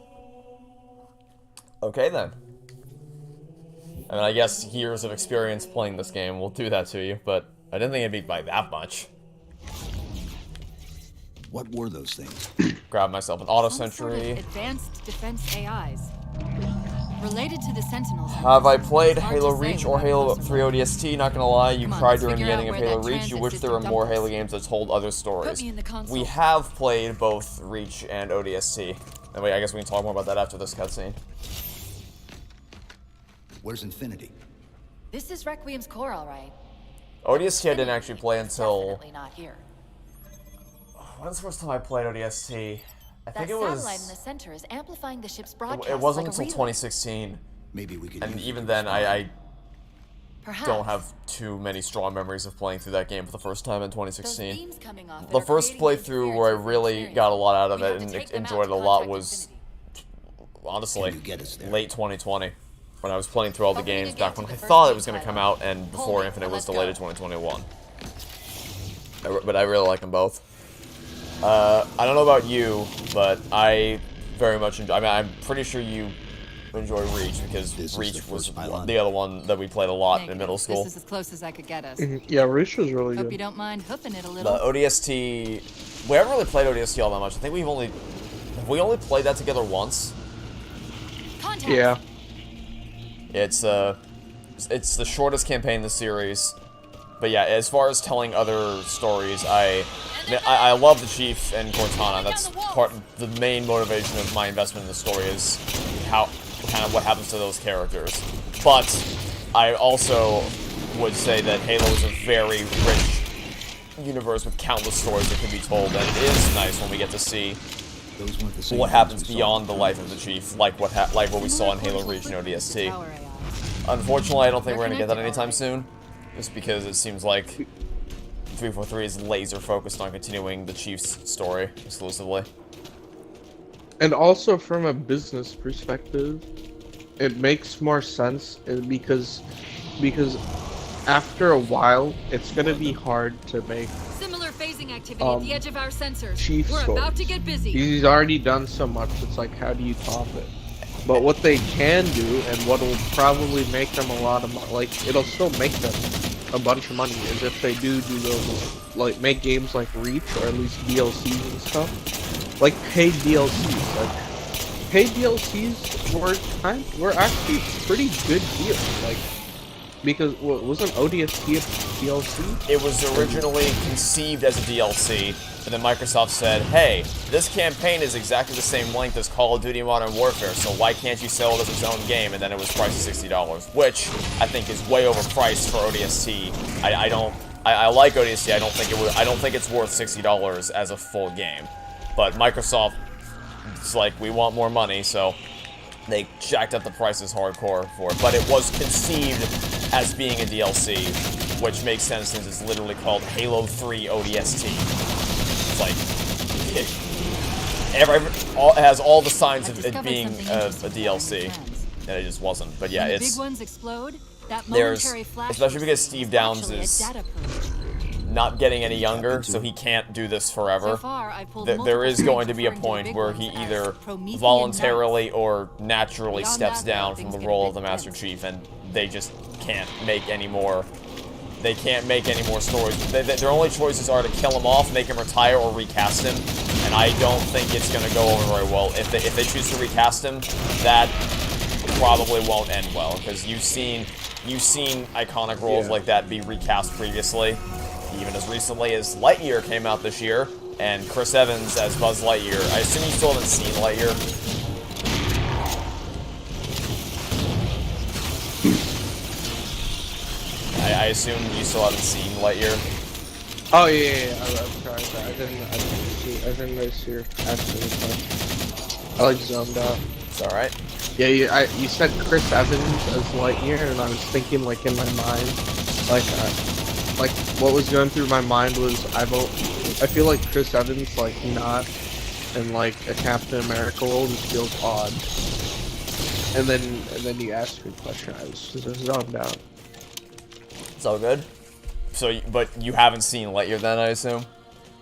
Okay then. And I guess years of experience playing this game will do that to you, but I didn't think it'd be by that much. What were those things? Grab myself an auto Some sort of sentry. advanced defense AIs. Related to the Sentinels. Have I played It's hard Halo to say Reach or without Halo close 3 ODST? Not gonna lie, you Come on, cried let's during the figure ending out of where Halo that Reach. You transit wish there were system more dumped Halo us. games that told other stories. Put me in the console. We have played both Reach and ODST. And wait, I guess we can talk more about that after this cutscene. Where's Infinity? This is Requiem's core, all right. ODST I didn't actually play until... Definitely not here. When's the first time I played ODST? I That think it satellite in the was... center is amplifying the ship's broadcast. It wasn't like a until relay. 2016. Maybe we could And use it even to then, respond. I Perhaps. don't have too many strong memories of playing through that game for the first time in Those 2016. beams coming off it The are first creating playthrough where I interference with the really experience. got a lot out of We it have to and take them out enjoyed it to a lot contact was, Infinity. honestly, Can you get us there? late 2020. When I was playing through all the But we need games to get back to when the I first thought it game was going to come title. out and Hold before it, Infinite and was let's delayed to go. 2021. But I really like them both. I don't know about you, but I very much enjoy. I mean, I'm pretty sure you enjoy Reach because This is Reach the was first pylon. the other one that we played a lot in Negative. middle school. This is as close as I could get us. Yeah, Reach was really Hope you good. don't mind hoofing it a The little. ODST, we haven't really played ODST all that much. I think have we only played that together once? Contact. Yeah. It's the shortest campaign in the series. But yeah, as far as telling other stories, I love the Chief and Cortana. That's the main motivation of my investment in the story is what happens to those characters. But I also would say that Halo is a very rich universe with countless stories that can be told, and it is nice when we get to see Those weren't the same what things happens we saw beyond in the the life of the Chief, like what we saw in Halo Reach and ODST. Tower AIs. Unfortunately, I don't think we're gonna get that They're anytime connected soon, just because it seems like 343 is laser focused on continuing the Chief's story exclusively. And also from a business perspective, it makes more sense because after a while, it's gonna be hard to make Similar phasing activity at the edge of our sensors. Chief We're stories. about to get busy. He's already done so much, it's like, how do you top it? But what they can do, and what will probably make them a lot of money, like, it'll still make them a bunch of money, is if they do those, like, make games like Reach, or at least DLCs and stuff. Like, paid DLCs. Like, paid DLCs were actually pretty good deals. Like, Because wasn't ODST a DLC? It was originally conceived as a DLC, and then Microsoft said, hey, this campaign is exactly the same length as Call of Duty Modern Warfare, so why can't you sell it as its own game? And then it was priced at $60, which I think is way overpriced for ODST. I like ODST. I don't think it's worth $60 as a full game. But Microsoft, it's like, we want more money, so they jacked up the prices hardcore for it. But it was conceived as being a DLC, which makes sense since it's literally called Halo 3 ODST. It's like, it has all the signs of it being a DLC, and it just wasn't. But yeah, When the it's big ones explode, that there's, momentary flash especially because will Steve see Downs actually a is data purge. not getting any younger, so he can't do this forever. So far, I've pulled There is multiple going to be a strings referring to point the big where ones he as either Promethean voluntarily knights. or naturally Beyond steps that, down from things the get a role bit of the Master tense. Chief, and they just can't make any more. They can't make any more stories. Their only choices are to kill him off, make him retire, or recast him. And I don't think it's going to go over very well. If they choose to recast him, that probably won't end well, because you've seen iconic roles like that be recast previously, even as recently as Lightyear came out this year, and Chris Evans as Buzz Lightyear. I assume you still haven't seen Lightyear. I assume you still haven't seen Lightyear. Oh yeah, I'm sorry, but I didn't notice your asking the question. I like zoned out. It's alright. Yeah, you said Chris Evans as Lightyear, and I was thinking like in my mind, like what was going through my mind was I feel like Chris Evans like not in like a Captain America role just feels odd. And then you asked me a question, I was just zoned out. It's all good. So, but you haven't seen Lightyear then, I assume?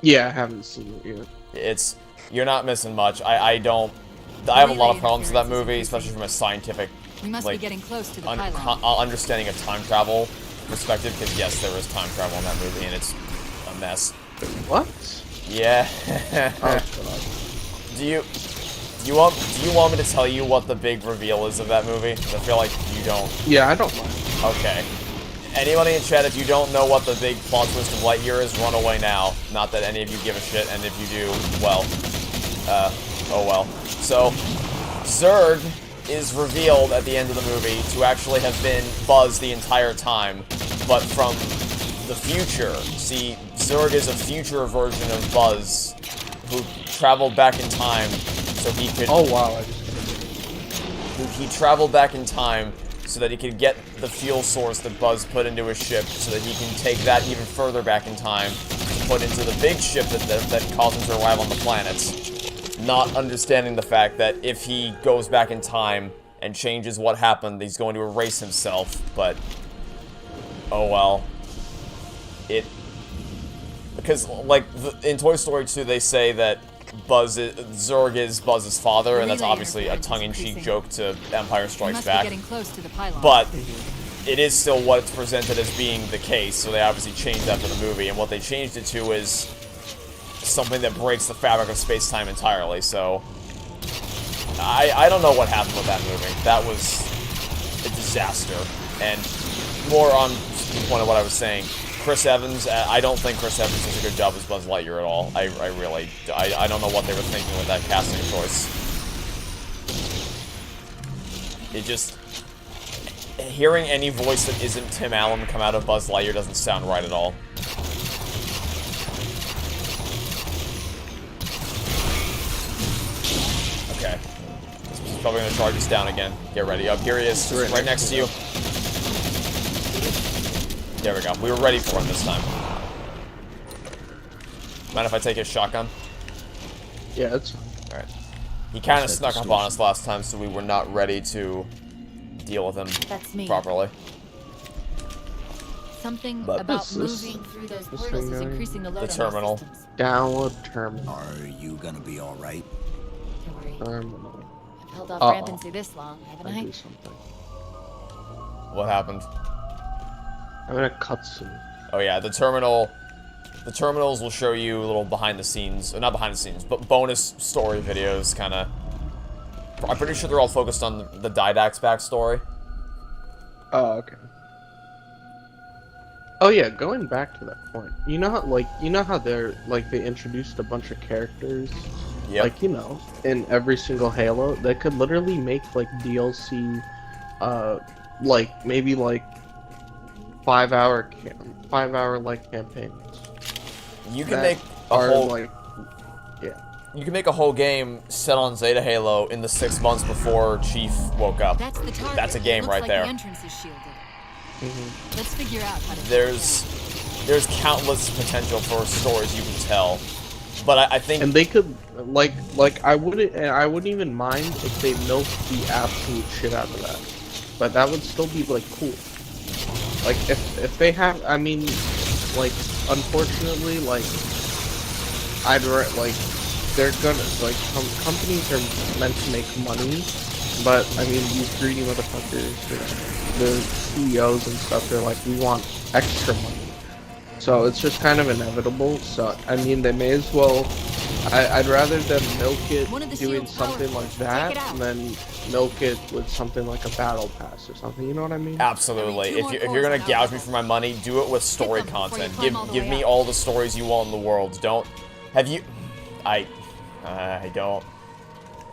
Yeah, I haven't seen it yet. You're not missing much. I have a lot of problems with that movie, especially from a scientific, We must like, be getting close to the pylon. understanding of time travel perspective, because yes, there is time travel in that movie, and it's a mess. What? Yeah. Oh god. Do you want me to tell you what the big reveal is of that movie? 'Cause I feel like you don't. Yeah, I don't mind. Okay. Anybody in chat, if you don't know what the big plot twist of Lightyear is, run away now. Not that any of you give a shit, and if you do, well, oh well. So, Zurg is revealed at the end of the movie to actually have been Buzz the entire time, but from the future. See, Zurg is a future version of Buzz, who traveled back in time so he could... Oh wow, He traveled back in time so that he could get the fuel source that Buzz put into his ship, so that he can take that even further back in time to put into the big ship that caused him to arrive on the planets. Not understanding the fact that if he goes back in time and changes what happened, he's going to erase himself, but... oh well. Because, like, in Toy Story 2, they say that Zurg is Buzz's father, and that's obviously a tongue-in-cheek joke to Empire Strikes Back. Getting close to the pylon. But it is still what it's presented as being the case, so they obviously changed that for the movie, and what they changed it to is something that breaks the fabric of space-time entirely, so... I don't know what happened with that movie. That was a disaster. And more on the point of what I was saying, Chris Evans, I don't think Chris Evans does a good job as Buzz Lightyear at all. I don't know what they were thinking with that casting choice. It just... hearing any voice that isn't Tim Allen come out of Buzz Lightyear doesn't sound right at all. Okay. He's probably gonna charge us down again. Get ready. Up here he is, right next to you. There we go. We were ready for him this time. Mind if I take his shotgun? Yeah, that's fine. Alright. He kind of snuck up on us last time, so we were not ready to deal with him That's me. properly. Something But about this- moving through those portals is thing, increasing the load The on those terminal. systems. Download terminal. Are you gonna be alright? Don't worry. Terminal. I've held off Uh-oh. rampancy this long, haven't I I? do something. What happened? I'm in a cutscene. Oh yeah, the terminals will show you a little behind the scenes, not behind the scenes, but bonus story videos, kind of. I'm pretty sure they're all focused on the Didax backstory. Oh, okay. Oh yeah, going back to that point, you know how they're like they introduced a bunch of characters, Yep. like in every single Halo, they could literally make like DLC, like maybe like 5 hour like campaigns. You can that make a are whole like, yeah. you can make a whole game set on Zeta Halo in the 6 months before Chief woke up. That's the target. That's a game Looks right like there. The entrance is shielded. Let's figure out how to. There's countless potential for stories you can tell, but I think And they could like I wouldn't even mind if they milked the absolute shit out of that, but that would still be like cool. Like if they have, I mean, like unfortunately, like like they're gonna like companies are meant to make money, but I mean these greedy motherfuckers, the CEOs and stuff, they're like, we want extra money. So it's just kind of inevitable. So I mean, they may as well. I'd rather them milk it doing something like that than milk it with something like a battle pass or something. You know what I mean? absolutely. If you're gonna gouge me for my money, do it with story content. Give me all the stories you want in the world. Don't have you? I don't.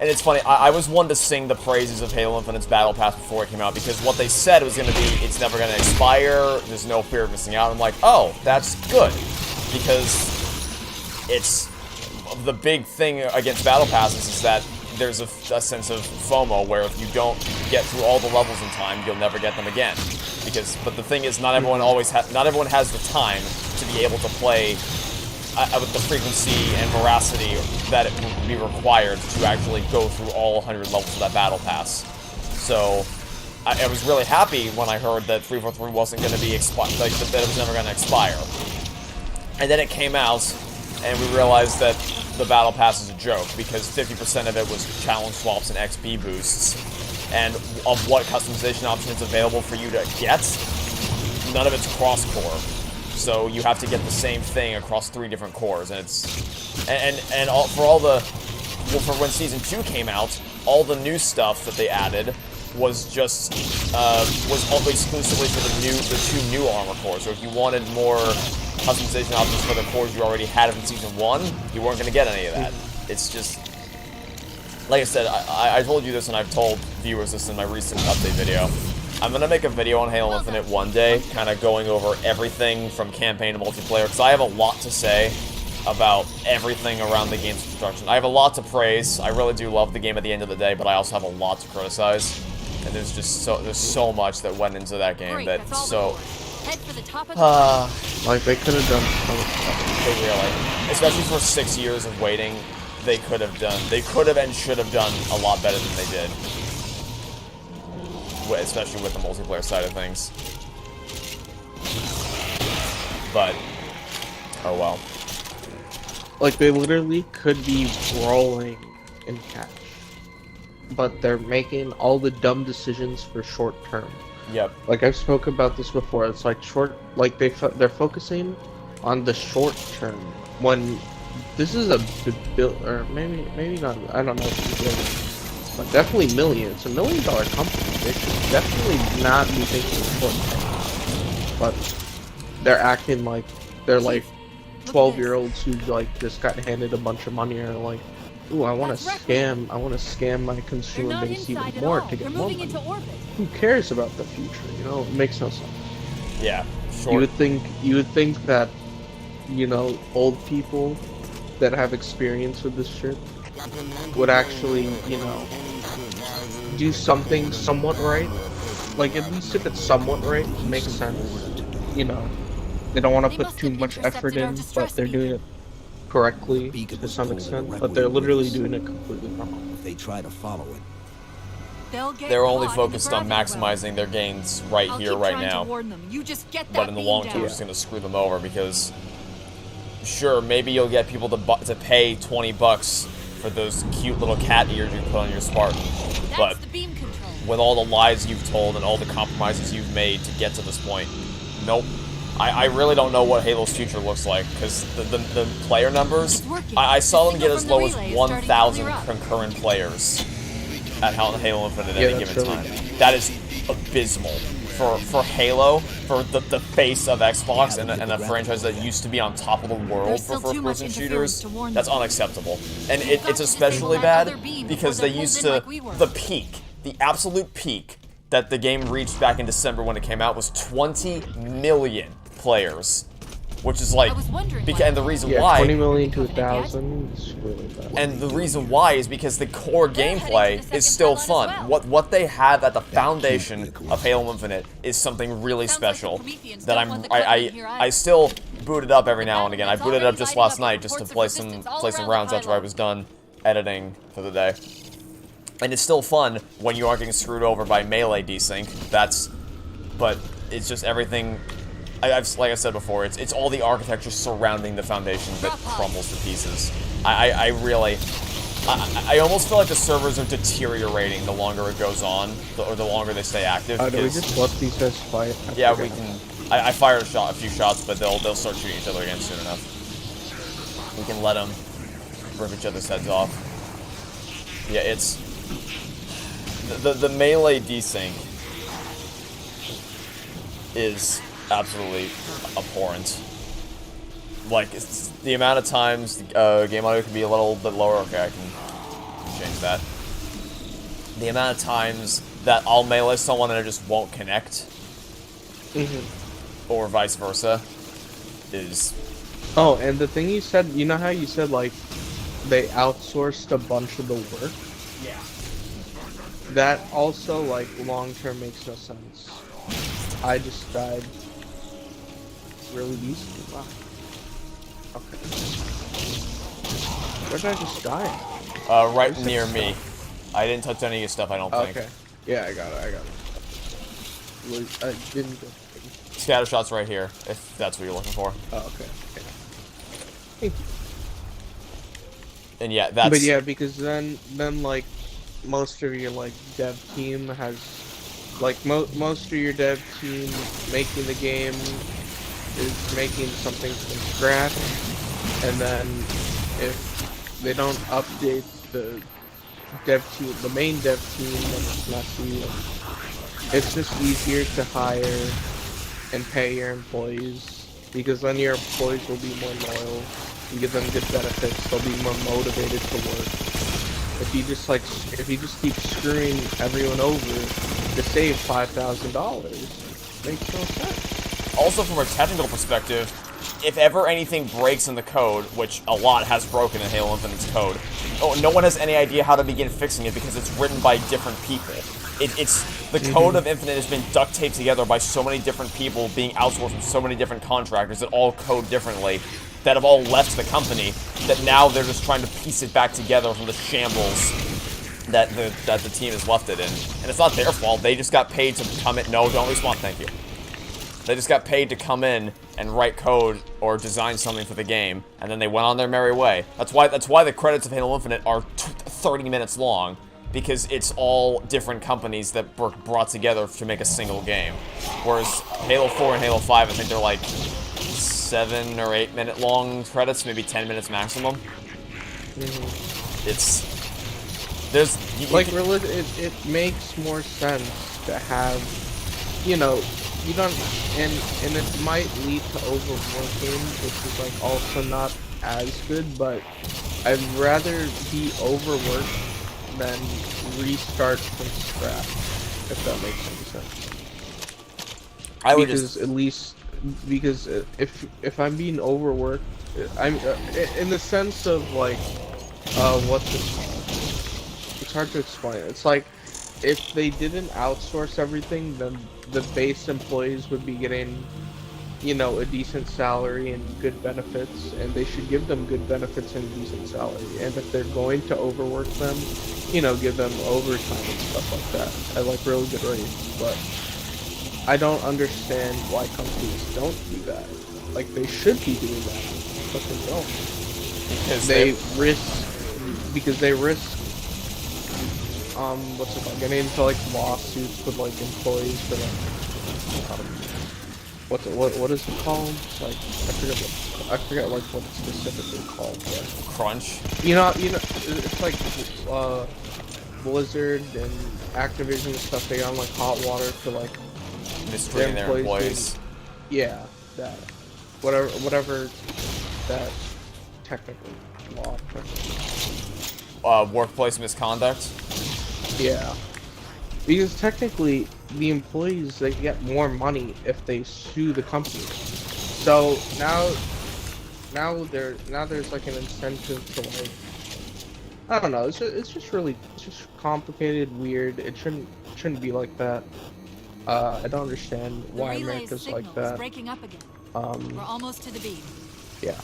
And it's funny, I was one to sing the praises of Halo Infinite's Battle Pass before it came out, because what they said was going to be, it's never going to expire, there's no fear of missing out. I'm like, oh, that's good. Because it's, the big thing against Battle Passes is that there's a sense of FOMO, where if you don't get through all the levels in time, you'll never get them again. But the thing is, not everyone has the time to be able to play with the frequency and veracity that it would be required to actually go through all 100 levels of that battle pass. So I was really happy when I heard that 343 wasn't going to be that it was never going to expire. And then it came out, and we realized that the battle pass is a joke, because 50% of it was challenge swaps and XP boosts, and of what customization options available for you to get, none of it's cross-core. So you have to get the same thing across 3 different cores, and for when Season 2 came out, all the new stuff that they added was just was all exclusively for the 2 new armor cores. So if you wanted more customization options for the cores you already had from Season 1, you weren't going to get any of that. It's just, like I said, I told you this, and I've told viewers this in my recent update video. I'm going to make a video on Halo Infinite one day, kind of going over everything from campaign to multiplayer, because I have a lot to say about everything around the game's construction. I have a lot to praise. I really do love the game at the end of the day, but I also have a lot to criticize. And there's just so much that went into that game that's so... like, they could have done so much better. They really, especially for 6 years of waiting, they could have and should have done a lot better than they did. Especially with the multiplayer side of things. But, oh well. Like, they literally could be rolling in cash, but they're making all the dumb decisions for short term. Yep. Like, I've spoken about this before. It's like they're focusing on the short term when this is a bill, or maybe not. I don't know if it's but definitely million. It's $1 million company. They should definitely not be thinking short term. But they're acting like they're like 12-year-olds who like just got handed a bunch of money and are like, ooh, I want to scam my consumer base even more to get more money. Who cares about the future? You know, it makes no sense. Yeah, sure. You would think that, you know, old people that have experience with this shit would actually, you know, do something somewhat right. Like, at least if it's somewhat right, it makes sense. You know, they don't want to put too much effort in, but they're doing it correctly to some extent, but they're literally doing it completely wrong. If they try to follow it. They're only focused on maximizing their gains right here, right now. But in the long term, it's just going to screw them over, because sure, maybe you'll get people to pay $20 for those cute little cat ears you put on your Spartan, but with all the lies you've told and all the compromises you've made to get to this point, nope. I really don't know what Halo's future looks like, because the player numbers, I saw them get as low as 1,000 concurrent players at Halo Infinite at any given time. That is abysmal for Halo, for the face of Xbox and a franchise that used to be on top of the world There's for still too much first-person interference shooters, to warn that's them. unacceptable. And You've got it's to especially disable that bad other beam because before they they're used pulled in to, like we were. the peak, the absolute peak that the game reached back in December when it came out was 20 million players. Which is like, I was wondering and the why. reason Yeah, why, 20 million to 1,000 is really bad. and the reason why is because the core gameplay is still fun. What they have at the foundation of Halo Infinite is something really Sounds like the special Prometheans that don't want the Covenant here I either. still boot it up every now and again. I Covenant's booted it up already just lighting last up night just to reports of play resistance all some around rounds the after I pylon. was done editing for the day. And it's still fun when you aren't getting screwed over by melee desync. But it's just everything. Like I said before, it's all the architecture surrounding the foundation that crumbles to pieces. I almost feel like the servers are deteriorating the longer it goes on, or the longer they stay active. Do we just let these guys fight? Yeah, we can. I fired a few shots, but they'll start shooting each other again soon enough. We can let them rip each other's heads off. Yeah, it's the melee desync is absolutely abhorrent. Like, it's the amount of times game audio can be a little bit lower. Okay, I can change that. The amount of times that I'll melee someone and it just won't connect, or vice versa, is... Oh, and the thing you said, you know how you said, like, they outsourced a bunch of the work? Yeah. That also, like, long-term makes no sense. I just died really easily. Wow. Okay. Where did I just die? Right near me. I didn't touch any of your stuff, I don't think. Okay. Yeah, I got it. I didn't go. Scatter shots right here, if that's what you're looking for. Oh, okay. Thank you. And yeah, that's... But yeah, because then like, most of your, like, dev team has... Like, most of your dev team making the game is making something from scratch, and then if they don't update the dev team, the main dev team, then it's messy. It's just easier to hire and pay your employees, because then your employees will be more loyal. You give them good benefits, they'll be more motivated to work. If you just keep screwing everyone over to save $5,000, makes no sense. Also, from a technical perspective, if ever anything breaks in the code, which a lot has broken in Halo Infinite's code, no one has any idea how to begin fixing it because it's written by different people. The code of Infinite has been duct taped together by so many different people being outsourced from so many different contractors that all code differently, that have all left the company, that now they're just trying to piece it back together from the shambles that the team has left it in. And it's not their fault, they just got paid to come in. No, don't respond, thank you. They just got paid to come in and write code or design something for the game, and then they went on their merry way. That's why the credits of Halo Infinite are 30 minutes long, because it's all different companies that were brought together to make a single game. Whereas Halo 4 and Halo 5, I think they're like 7 or 8 minute long credits, maybe 10 minutes maximum. It makes more sense to have, you know, you don't, and it might lead to overworking, which is like also not as good, but I'd rather be overworked than restart from scratch, if that makes any sense. Because if I'm being overworked, I'm in the sense of like, it's hard to explain. It's like, if they didn't outsource everything, then the base employees would be getting, you know, a decent salary and good benefits, and they should give them good benefits and a decent salary. And if they're going to overwork them, you know, give them overtime and stuff like that. I like really good rates, but I don't understand why companies don't do that. Like, they should be doing that, but they don't. Because they risk what's it called? Getting into like lawsuits with like employees for like, what is it called? Like, I forget like what it's specifically called. But, crunch. You know, it's like Blizzard and Activision and stuff. They got on like hot water for like mistreating their employees. Yeah, that. Whatever that technical law. Workplace misconduct. Yeah. Because technically, the employees, they get more money if they sue the company. So now there's like an incentive to like, I don't know. It's just really complicated, weird. It shouldn't be like that. I don't understand why America's like that. Breaking up again. We're almost to the beam. Yeah.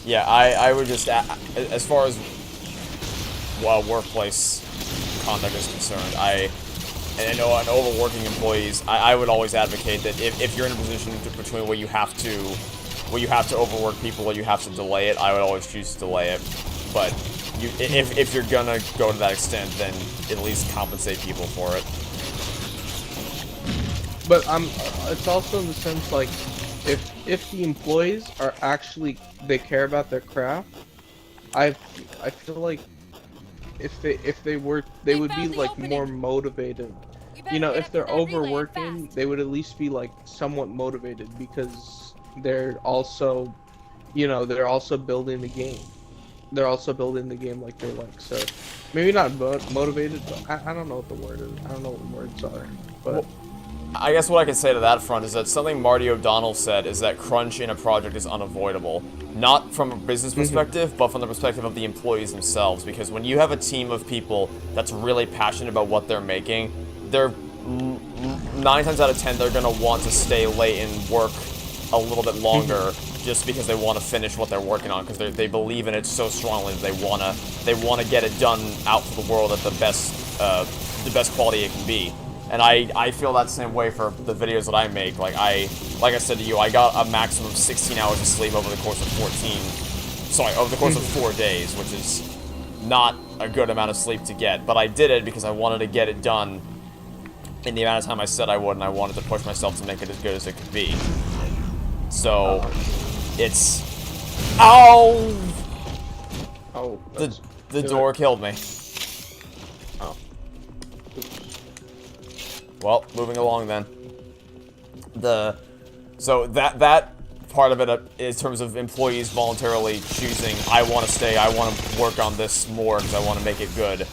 Yeah, I would just, as far as workplace conduct is concerned, I know on overworking employees, I would always advocate that if you're in a position between where you have to overwork people or you have to delay it, I would always choose to delay it. But if you're gonna go to that extent, then at least compensate people for it. But it's also in the sense like, if the employees are actually, they care about their craft, I feel like if they were, they would be like more motivated. You know, if they're overworking, they would at least be like somewhat motivated because they're also, you know, they're also building the game. They're also building the game like they like. So maybe not motivated, but I don't know what the word is. I don't know what words are. But well, I guess what I can say to that front is that something Marty O'Donnell said is that crunch in a project is unavoidable. Not from a business perspective, but from the perspective of the employees themselves. Because when you have a team of people that's really passionate about what they're making, they're 9 times out of 10 they're going to want to stay late and work a little bit longer just because they want to finish what they're working on, because they believe in it so strongly that they want to get it done out for the world at the best quality it can be. And I feel that same way for the videos that I make. Like I said to you, I got a maximum of 16 hours of sleep over the course of 4 days, which is not a good amount of sleep to get. But I did it because I wanted to get it done in the amount of time I said I would, and I wanted to push myself to make it as good as it could be. So, it's... Ow! oh, The door killed me. Oh. Well, moving along then. So that part of it, in terms of employees voluntarily choosing, I want to stay, I want to work on this more because I want to make it good.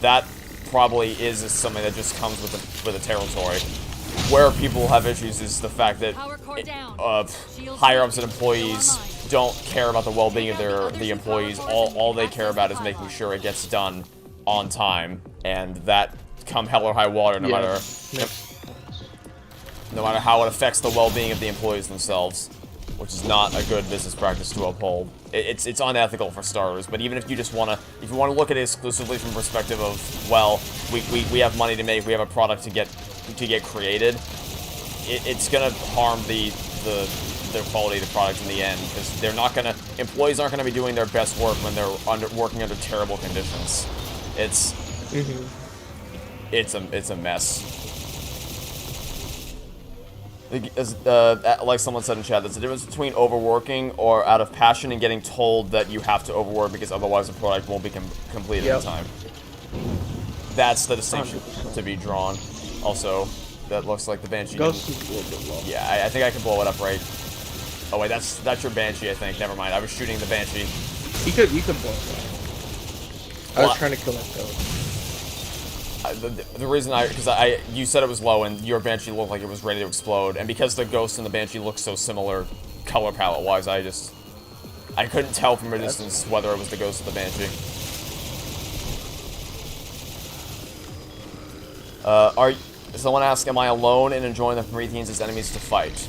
That probably is something that just comes with the territory. Where people have issues is the fact that higher-ups and employees don't care about the well-being of the employees. All they care about is making sure it gets done on time, and that come hell or high water, no matter how it affects the well-being of the employees themselves, which is not a good business practice to uphold. It's unethical for starters. But even if you just if you want to look at it exclusively from the perspective of, well, we have money to make, we have a product to get created, it's gonna harm the quality of the product in the end, because employees aren't gonna be doing their best work when they're working under terrible conditions. It's a mess. Like someone said in chat, there's a difference between overworking or out of passion and getting told that you have to overwork because otherwise the product won't be completed in time. That's the distinction to be drawn. Also, that looks like the Banshee. Ghost is a little bit low. Yeah, I think I can blow it up right. Oh wait, that's your Banshee, I think. Never mind, I was shooting the Banshee. You could blow it up. I was trying to kill that ghost. The reason you said it was low and your Banshee looked like it was ready to explode, and because the Ghost and the Banshee look so similar color palette wise, I couldn't tell from a distance whether it was the Ghost or the Banshee. Someone asked, am I alone in enjoying the Prometheans as enemies to fight?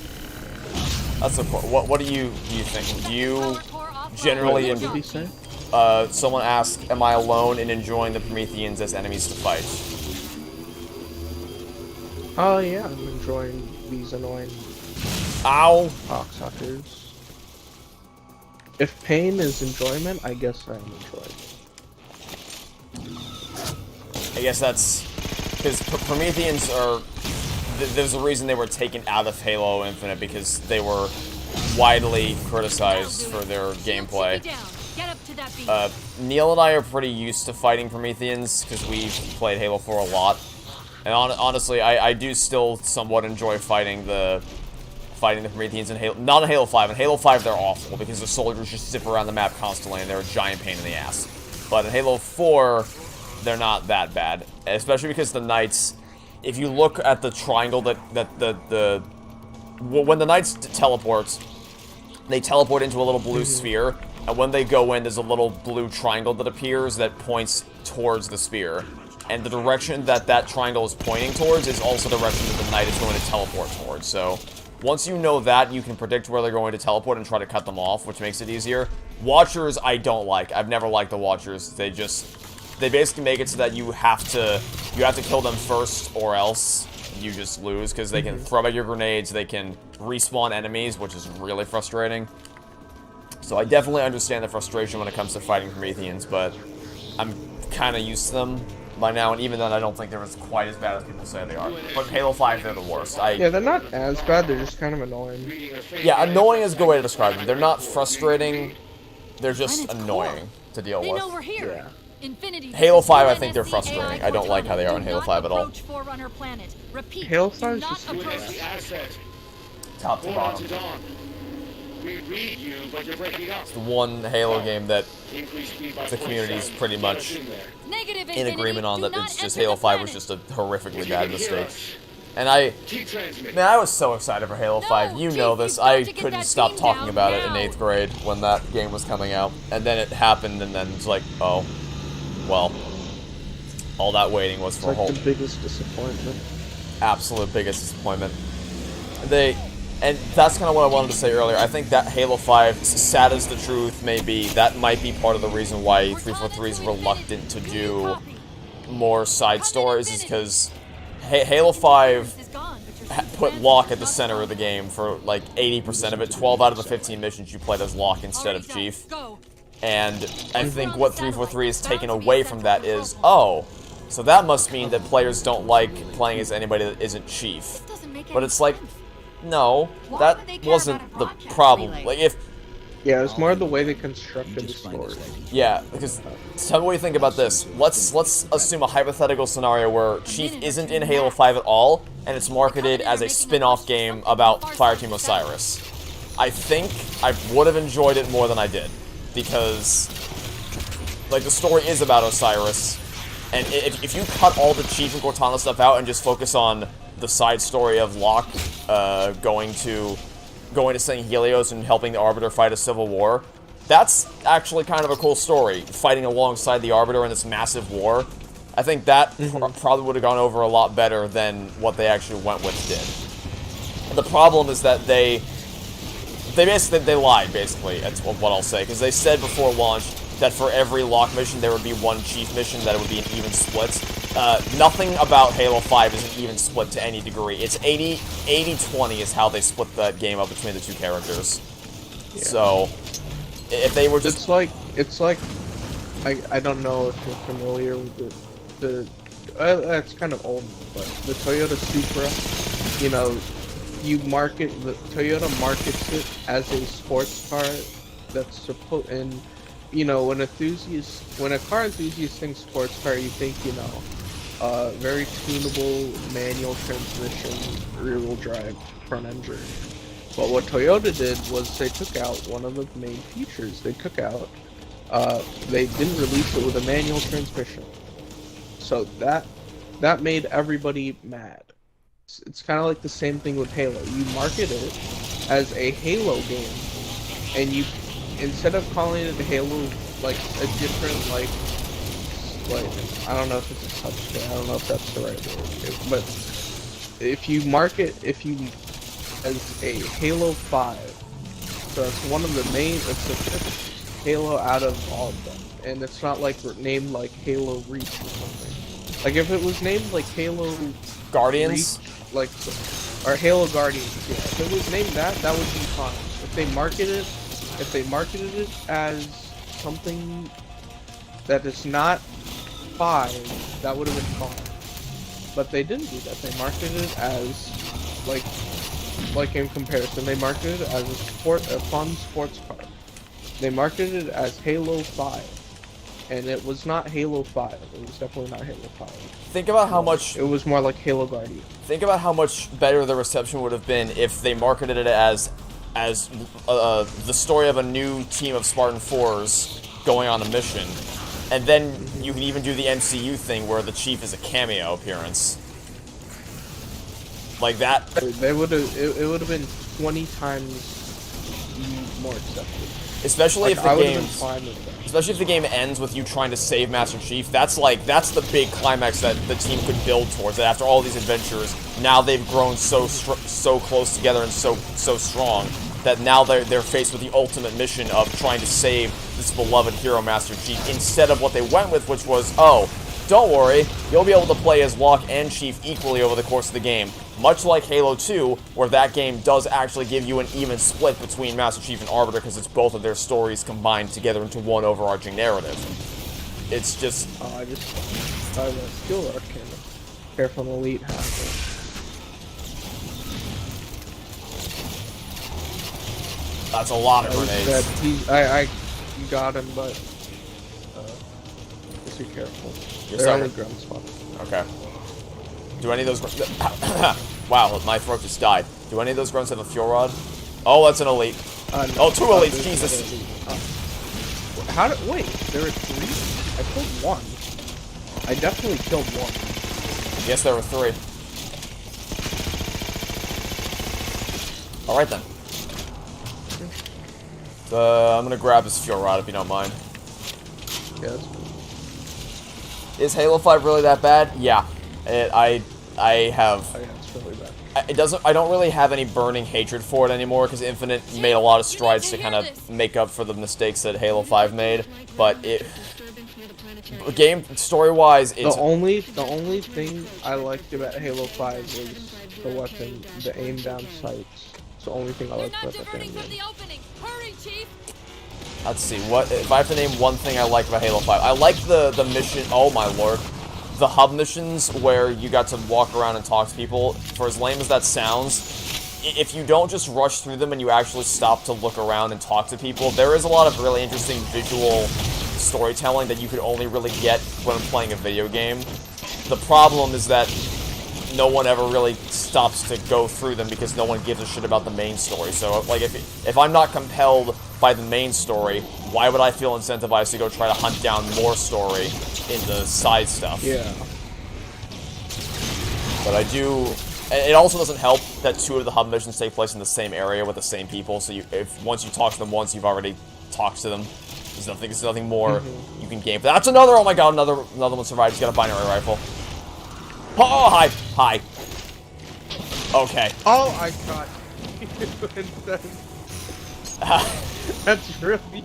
That's a what do you think? Do you generally enjoy? Someone asked, am I alone in enjoying the Prometheans as enemies to fight? Oh yeah, I'm enjoying these annoying cocksuckers. If pain is enjoyment, I guess I'm enjoying. I guess that's because Prometheans are. There's a reason they were taken out of Halo Infinite, because they were widely criticized for their gameplay. Neil and I are pretty used to fighting Prometheans because we've played Halo 4 a lot. And honestly, I do still somewhat enjoy fighting the Prometheans in Halo. Not in Halo 5. In Halo 5, they're awful because the soldiers just zip around the map constantly and they're a giant pain in the ass. But in Halo 4, they're not that bad, especially because the Knights. If you look at the triangle when the Knights teleport, they teleport into a little blue sphere, and when they go in, there's a little blue triangle that appears that points towards the sphere. And the direction that that triangle is pointing towards is also the direction that the Knight is going to teleport towards. So, once you know that, you can predict where they're going to teleport and try to cut them off, which makes it easier. Watchers, I don't like. I've never liked the Watchers. They basically make it so that you have to kill them first, or else you just lose, because they can throw back your grenades, they can respawn enemies, which is really frustrating. So I definitely understand the frustration when it comes to fighting Prometheans, but I'm kind of used to them by now, and even then I don't think they're as quite as bad as people say they are. But Halo 5, they're the worst. Yeah, they're not as bad, they're just kind of annoying. Yeah, annoying is a good way to describe them. They're not frustrating, they're just annoying to deal with. We're here. Yeah. Halo 5, I think they're frustrating. I don't like how they are in Halo 5 at all. Halo 5 is just Top to bottom. We read you, but you're breaking up. It's the one Halo game that the community's pretty much in agreement on, that it's just Halo 5 was just a horrifically bad mistake. And I was so excited for Halo 5. You know this. I couldn't stop talking about it in 8th grade when that game was coming out. And then it happened, and then it's like, oh, well, all that waiting was for a whole... the biggest disappointment. Absolute biggest disappointment. And that's kind of what I wanted to say earlier. I think that Halo 5, sad as the truth may be, that might be part of the reason why 343 is reluctant to do more side stories, is because Halo 5 put Locke at the center of the game for like 80% of it. 12 out of the 15 missions you played as Locke instead of Chief. And I think what 343 has taken away from that is, oh, so that must mean that players don't like playing as anybody that isn't Chief. But it's like, no, that wasn't the problem. Like, yeah, it's more the way they constructed the story. Yeah, because tell me what you think about this. Let's assume a hypothetical scenario where Chief isn't in Halo 5 at all, and it's marketed as a spin-off game about Fireteam Osiris. I think I would have enjoyed it more than I did, because like the story is about Osiris, and if you cut all the Chief and Cortana stuff out and just focus on the side story of Locke going to St. Helios and helping the Arbiter fight a civil war, that's actually kind of a cool story, fighting alongside the Arbiter in this massive war. I think that probably would have gone over a lot better than what they actually went with did. And the problem is that they lied, basically, that's what I'll say, because they said before launch that for every Locke mission there would be one Chief mission, that it would be an even split. Nothing about Halo 5 is an even split to any degree. It's 80-20 is how they split that game up between the two characters. Yeah. So, if they were just... It's like, I don't know if you're familiar with it's kind of old, but the Toyota Supra, you know, Toyota markets it as a sports car that's supposed, and you know, when a car enthusiast thinks sports car, you think, you know, very tunable manual transmission, rear-wheel drive, front engine. But what Toyota did was they took out one of the main features. They didn't release it with a manual transmission. So that made everybody mad. It's kind of like the same thing with Halo. You market it as a Halo game, and you, instead of calling it Halo, like a different, like I don't know if it's a substrate, I don't know if that's the right word, but if you market, as a Halo 5, so it's one of the main, it's the fifth Halo out of all of them, and it's not like named like Halo Reach or something. Like if it was named like Halo Guardians, Reach, like, or Halo Guardians, yeah, if it was named that would be fine. If they marketed it as something that is not 5, that would have been fine. But they didn't do that. They marketed it as like in comparison, they marketed it as a fun sports car. They marketed it as Halo 5. and it was not Halo 5. It was definitely not Halo 5. Think about how much. It was more like Halo Guardian. Think about how much better the reception would have been if they marketed it as the story of a new team of Spartan 4's going on a mission, and then you can even do the MCU thing where the Chief is a cameo appearance. Like that. They would have. It would have been 20 times more accepted. Especially Like, if the I would have game. been fine with that. Especially if the game ends with you trying to save Master Chief, that's the big climax that the team could build towards. That after all these adventures, now they've grown so close together and so strong that now they're faced with the ultimate mission of trying to save this beloved hero, Master Chief, instead of what they went with, which was, oh, don't worry, you'll be able to play as Locke and Chief equally over the course of the game. Much like Halo 2, where that game does actually give you an even split between Master Chief and Arbiter, because it's both of their stories combined together into one overarching narrative. It's just... I just thought the skill arc and Careful Elite has it. That's a lot of I was grenades. dead. I got him, but just be careful. You're They're sorry. only ground spot. Okay. Do any of those... Wow, my throat just died. Do any of those grunts have a fuel rod? Oh, that's an elite. No. Oh, two elites, there's Jesus. another elite. How did... Wait, there were 3? I killed 1. I definitely killed 1. Yes, there were 3. Alright then. I'm gonna grab his fuel rod if you don't mind. Yes. Is Halo 5 really that bad? Yeah. I have... Oh yeah, it's really bad. I don't really have any burning hatred for it anymore, because Infinite made a lot of strides to kind of make up for the mistakes that Halo 5 made, but game story-wise, it's... The only thing I liked about Halo 5 was the weapon, the aim down sights. It's the only thing I liked about that damn game. Let's see, what if I have to name one thing I like about Halo 5? I like the mission, oh my lord. The hub missions where you got to walk around and talk to people. For as lame as that sounds, if you don't just rush through them and you actually stop to look around and talk to people, there is a lot of really interesting visual storytelling that you could only really get when playing a video game. The problem is that no one ever really stops to go through them because no one gives a shit about the main story. So, like, if I'm not compelled by the main story, why would I feel incentivized to go try to hunt down more story in the side stuff? Yeah. But I do... It also doesn't help that 2 of the hub missions take place in the same area with the same people, so once you talk to them once, you've already talked to them. There's nothing more you can gain. But that's another... Oh my god, another one survived. He's got a binary rifle. Oh, hi. Hi. Okay. Oh, I got you. That's really...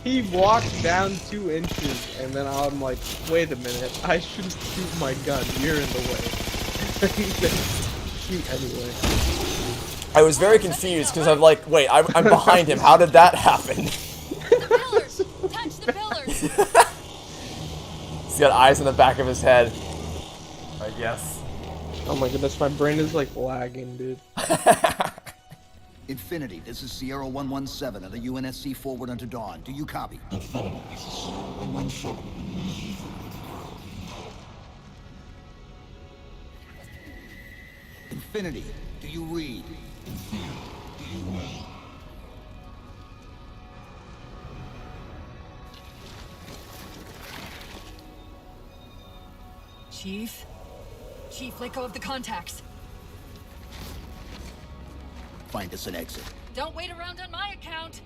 he walked down 2 inches, and then I'm like, wait a minute, I shouldn't shoot my gun, you're in the way. Shoot anyway. I was very confused, because I'm like, wait, I'm behind him, how did that happen? Pillars! Touch the pillars! He's got eyes in the back of his head. I guess. Oh my goodness, my brain is like lagging, dude. Infinity, this is Sierra 117 of the UNSC forward unto dawn. Do you copy? Infinity, this is Sierra 117. Infinity, do you read? Do you read? Chief? Chief, let go of the contacts. Find us an exit. Don't wait around on my account.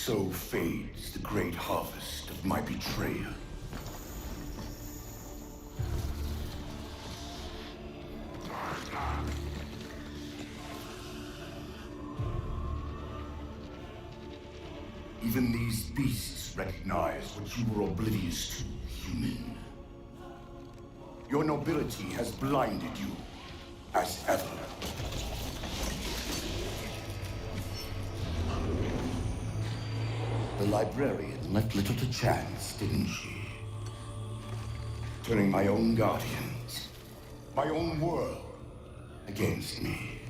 So fades the great harvest of my betrayal. Even these beasts recognize what you were oblivious to, human. Your nobility has blinded you, as ever. The librarian left little to chance, didn't she? Turning my own guardians, my own world, against me.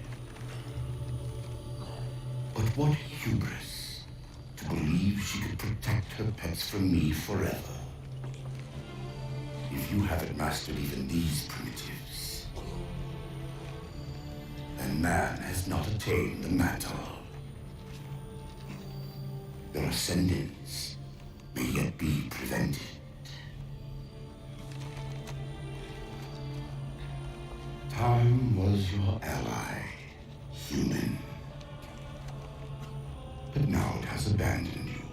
But what hubris to believe she could protect her pets from me forever. If you haven't mastered even these primitives, then man has not attained the mantle. Your ascendance may yet be prevented. Time was your ally, human. But now it has abandoned you.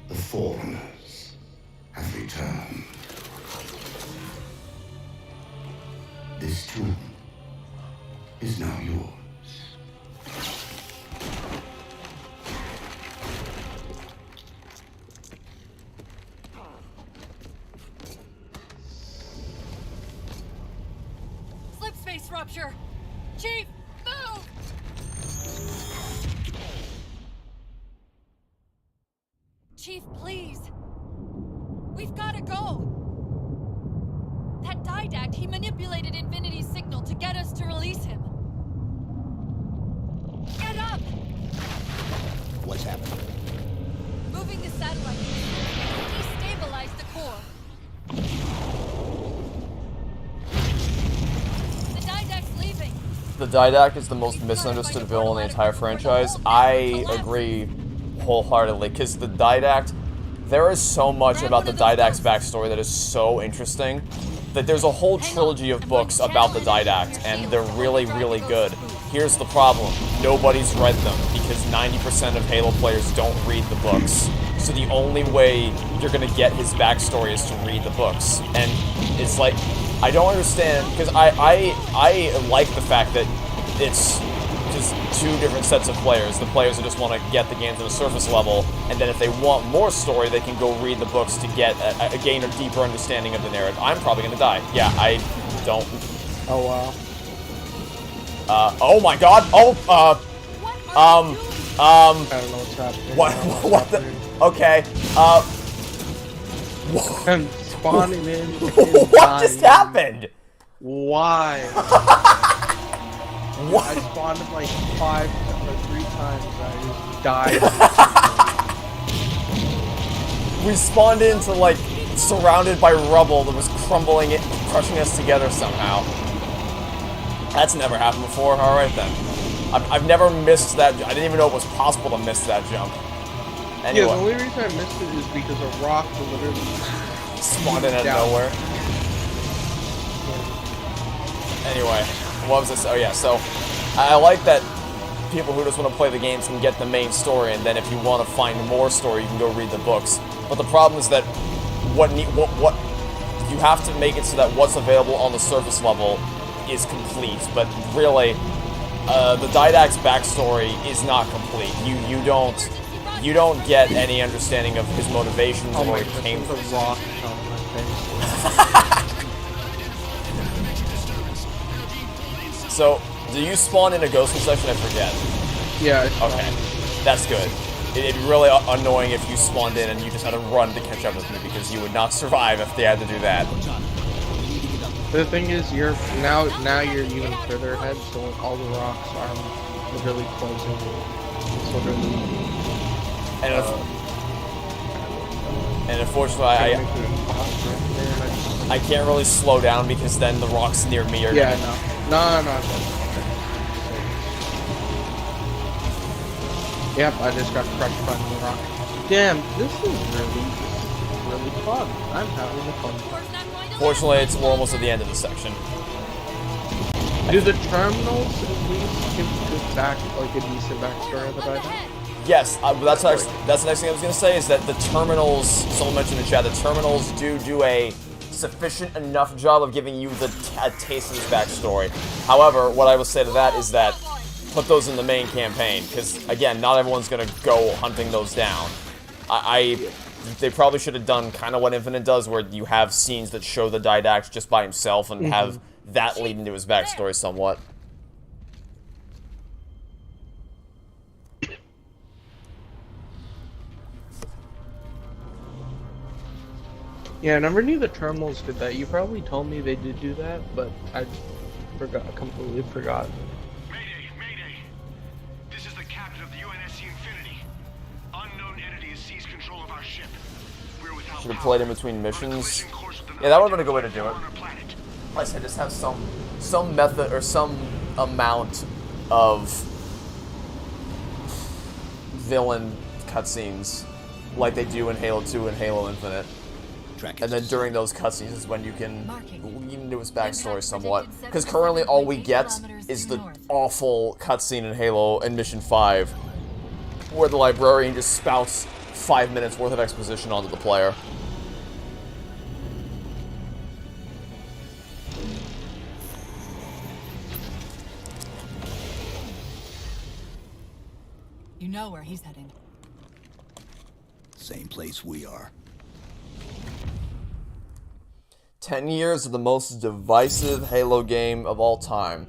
The foreigners have returned. This tomb is now yours. Slip space rupture! Chief, move! Chief, please. We've gotta go. That Didact, he manipulated Infinity's signal to get us to release him. Get up! What's happening? Moving the satellite. Destabilize the core. The Didact's leaving. The Didact is the most misunderstood villain in the entire franchise. I agree wholeheartedly, because the Didact, there is so much about the Didact's backstory that is so interesting, that there's a whole trilogy of books about the Didact, and they're really, really good. Here's the problem. Nobody's read them, because 90% of Halo players don't read the books. So the only way you're gonna get his backstory is to read the books. And it's like, I don't understand, because I like the fact that it's just two different sets of players. The players who just want to get the game to the surface level, and then if they want more story, they can go read the books to get gain a deeper understanding of the narrative. I'm probably gonna die. Yeah, I don't. Oh wow. Oh my God. Oh. I don't know what's happening. What the? Okay. I'm spawning in. What just happened? Why? What? I spawned like 3 times. I just died. We spawned into like surrounded by rubble that was crumbling it, crushing us together somehow. That's never happened before. All right then. I've never missed that. I didn't even know it was possible to miss that jump. Anyway. Yeah, the only reason I missed it is because a rock literally spawned in out of nowhere. Anyway, what was this? Oh yeah, so I like that people who just want to play the games can get the main story, and then if you want to find more story, you can go read the books. But the problem is that what you have to make it so that what's available on the surface level is complete. But really, the Didact's backstory is not complete. You don't get any understanding of his motivations and where he came from. The rock on my face. So, do you spawn in a ghost concession? I forget. Yeah. Okay, that's good. It'd be really annoying if you spawned in and you just had to run to catch up with me, because you would not survive if they had to do that. The thing is, you're now you're even further ahead, so all the rocks are literally closing. It's literally. And unfortunately, I can't really slow down, because then the rocks near me are No. Yep, I just got crushed by the rock. Damn, this is really fun. I'm having a fun. Fortunately, we're almost at the end of the section. Do the terminals please give good like a decent backstory of the Didact? Yes, that's the next thing I was gonna say is that the terminals. Someone mentioned in the chat, the terminals do a sufficient enough job of giving you a taste of this backstory. However, what I will say to that is that put those in the main campaign, because again, not everyone's gonna go hunting those down. They probably should have done kind of what Infinite does, where you have scenes that show the Didact just by himself and have that lead into his backstory somewhat. Yeah, I never knew the terminals did that. You probably told me they did do that, but I completely forgot. Mayday, Mayday! This is the captain of the UNSC Infinity. Unknown entity has seized control of our ship. We're without Should have power. played in between missions. Yeah, that would have been a good way to do it. Like I said, just have some method or some amount of villain cutscenes like they do in Halo 2 and Halo Infinite. And then during those cutscenes is when you can lean into his backstory somewhat. Because currently all we get is the awful cutscene in Halo in Mission 5, where the librarian just spouts 5 minutes worth of exposition onto the player. You know where he's heading. Same place we are. 10 years of the most divisive Halo game of all time.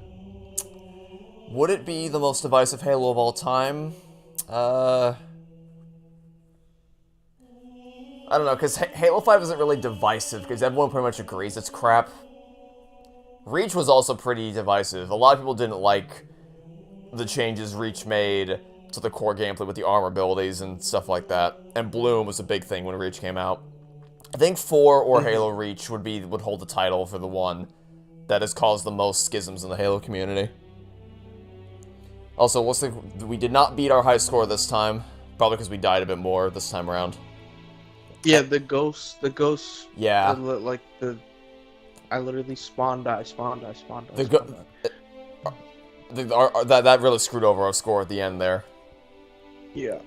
Would it be the most divisive Halo of all time? I don't know, because Halo 5 isn't really divisive, because everyone pretty much agrees it's crap. Reach was also pretty divisive. A lot of people didn't like the changes Reach made to the core gameplay with the armor abilities and stuff like that. And Bloom was a big thing when Reach came out. I think 4 or Halo Reach would hold the title for the one that has caused the most schisms in the Halo community. Also, we did not beat our high score this time, probably because we died a bit more this time around. Yeah, the ghosts. Yeah. I literally spawned, I spawned. That really screwed over our score at the end there. Yeah.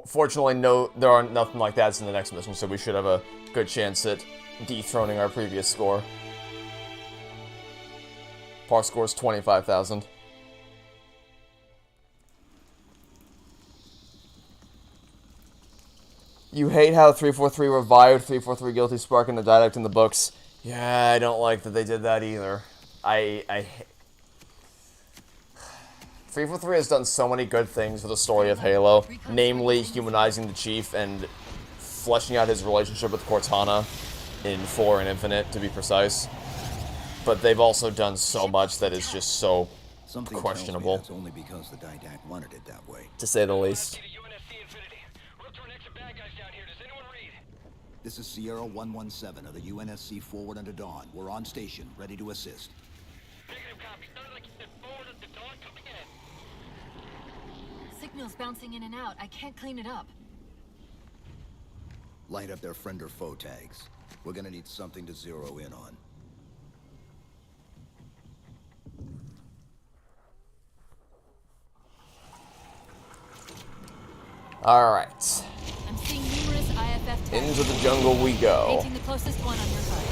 Fortunately, there aren't nothing like that in the next mission, so we should have a good chance at dethroning our previous score. Our score is 25,000. You hate how 343 revived 343 Guilty Spark in the Didact in the books. Yeah, I don't like that they did that either. 343 has done so many good things for the story of Halo, namely humanizing the Chief and fleshing out his relationship with Cortana in 4 and Infinite, to be precise. But they've also done so much that is just so questionable. It's only because the Didact wanted it that way. To say the least. This is Sierra 117 of the UNSC Forward Unto Dawn. We're on station, ready to assist. Negative copy. Sounded like you said forward at the dawn coming in. Signal's bouncing in and out. I can't clean it up. Light up their friend or foe tags. We're gonna need something to zero in on. Alright. I'm seeing numerous IFF tags. Into the jungle we go. Painting the closest one on your HUD.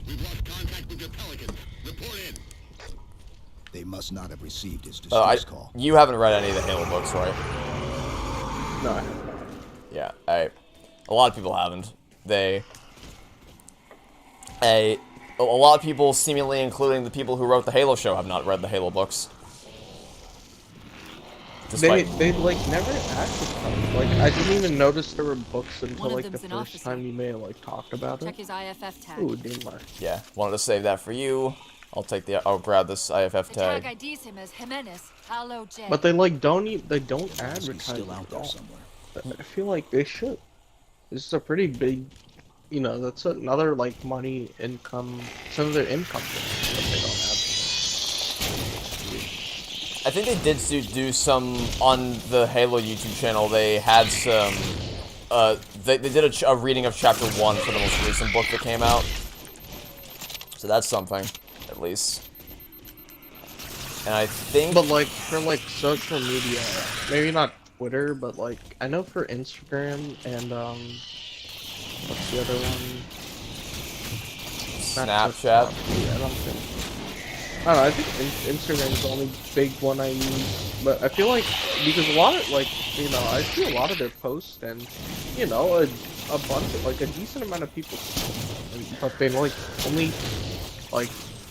We've lost contact with your Pelicans. Report in. They must not have received his distress call. You haven't read any of the Halo books, right? No, I haven't. Yeah, a lot of people haven't. A lot of people, seemingly including the people who wrote the Halo show, have not read the Halo books. They like never acted them. Like I didn't even notice there were books until like the first time you may have like talked about Check it. his IFF tag. Ooh, Neymar. Yeah, wanted to save that for you. I'll grab this IFF The tag tag. IDs him as Jimenez, Halo J. But they like don't advertise Still out it there all. somewhere. I feel like they should. This is a pretty big, that's another like money income. Some of their income that they don't have. I think they did do some on the Halo YouTube channel. They had some. They did a reading of Chapter 1 for the most recent book that came out, So that's something, at least. And I think... But, like, for, like, social media, maybe not Twitter, but, like, I know for Instagram and, what's the other one? Snapchat? Yeah, I don't know, I think Instagram is the only big one I use, but I feel like, because a lot of, like, you know, I see a lot of their posts, and, you know, a bunch of, like, a decent amount of people, but they, like, only, like,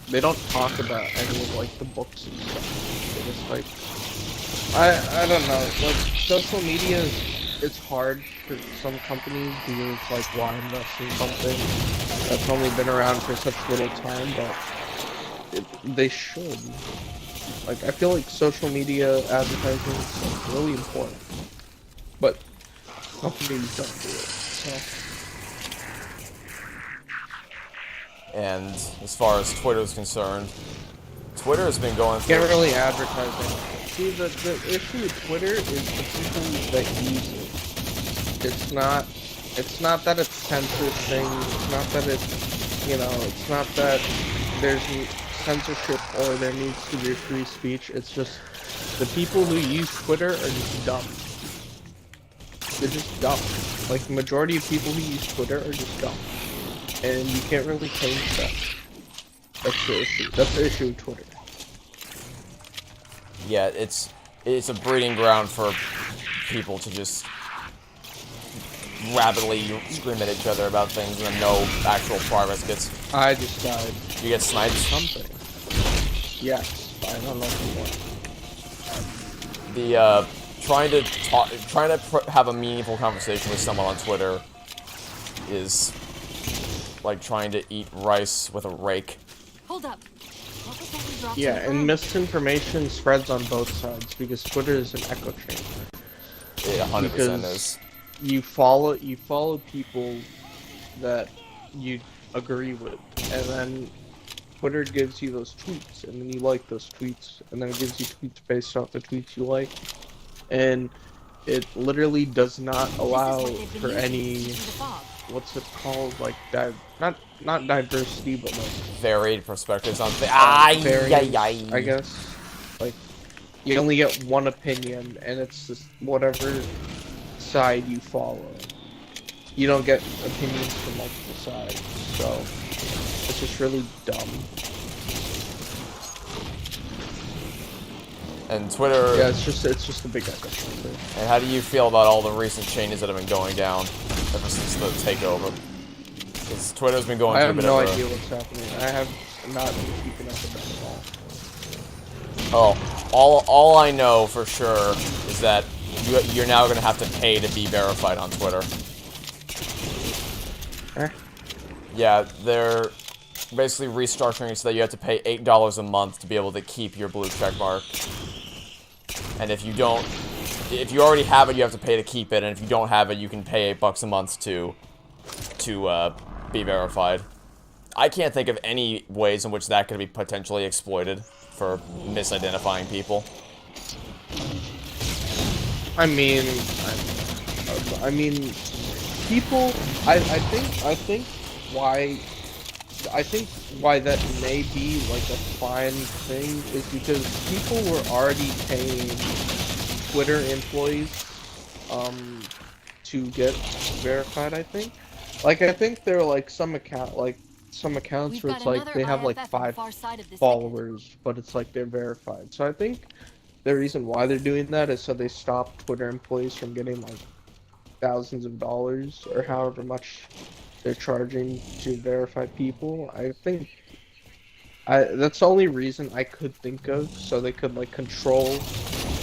they don't talk about any of, like, the books and stuff. They just, like, I don't know, like, social media it's hard for some companies because it's like, why invest in something that's only been around for such little time, but they should. Like, I feel like social media advertising is like, really important, but companies don't do it, so. And as far as Twitter is concerned, Twitter has been going through... Can't really advertise anything. See, the issue with Twitter is the people that use it. It's not that it's censoring, it's not that it's, you know, it's not that there's censorship or there needs to be free speech. It's just the people who use Twitter are just dumb. They're just dumb. Like, the majority of people who use Twitter are just dumb. And you can't really change that. That's the issue. That's the issue with Twitter. Yeah, it's a breeding ground for people to just rapidly scream at each other about things and then no actual progress gets... I just died. You get sniped? Something. Yes, but I don't know what. The, trying to have a meaningful conversation with someone on Twitter is like trying to eat rice with a rake. Hold up. What was that we dropped Yeah, in the and ground? misinformation spreads on both sides because Twitter is an echo chamber. It 100% Because is. you follow people that you agree with, and then Twitter gives you those tweets, and then you like those tweets, and then it gives you tweets based off the tweets you like, and it literally does not allow This is what they've been for using to any, keep the fog. what's it called, like not diversity, but like Varied perspectives on things. variance, I guess. Like, you only get one opinion, and it's just whatever side you follow. You don't get opinions from multiple sides, so it's just really dumb. And Twitter... Yeah, it's just a big echo chamber. And how do you feel about all the recent changes that have been going down ever since the takeover? Because Twitter's been going I through a have bit no of a... idea what's happening. I have not been keeping up with that at all. Oh, all I know for sure is that you're now going to have to pay to be verified on Twitter. Yeah, they're basically restructuring it so that you have to pay $8 a month to be able to keep your blue check mark. And if you already have it, you have to pay to keep it, and if you don't have it, you can pay $8 a month to be verified. I can't think of any ways in which that could be potentially exploited for misidentifying people. I mean, people. I think why that may be like a fine thing is because people were already paying Twitter employees to get verified. I think there are like some accounts We've where got it's like another they have like IFF on the 5 far side of this followers, but it's like they're verified. So I think the reason why they're doing that is so they stop Twitter employees from getting like thousands of dollars or however much they're charging to verify people. I think that's the only reason I could think of, so they could like control,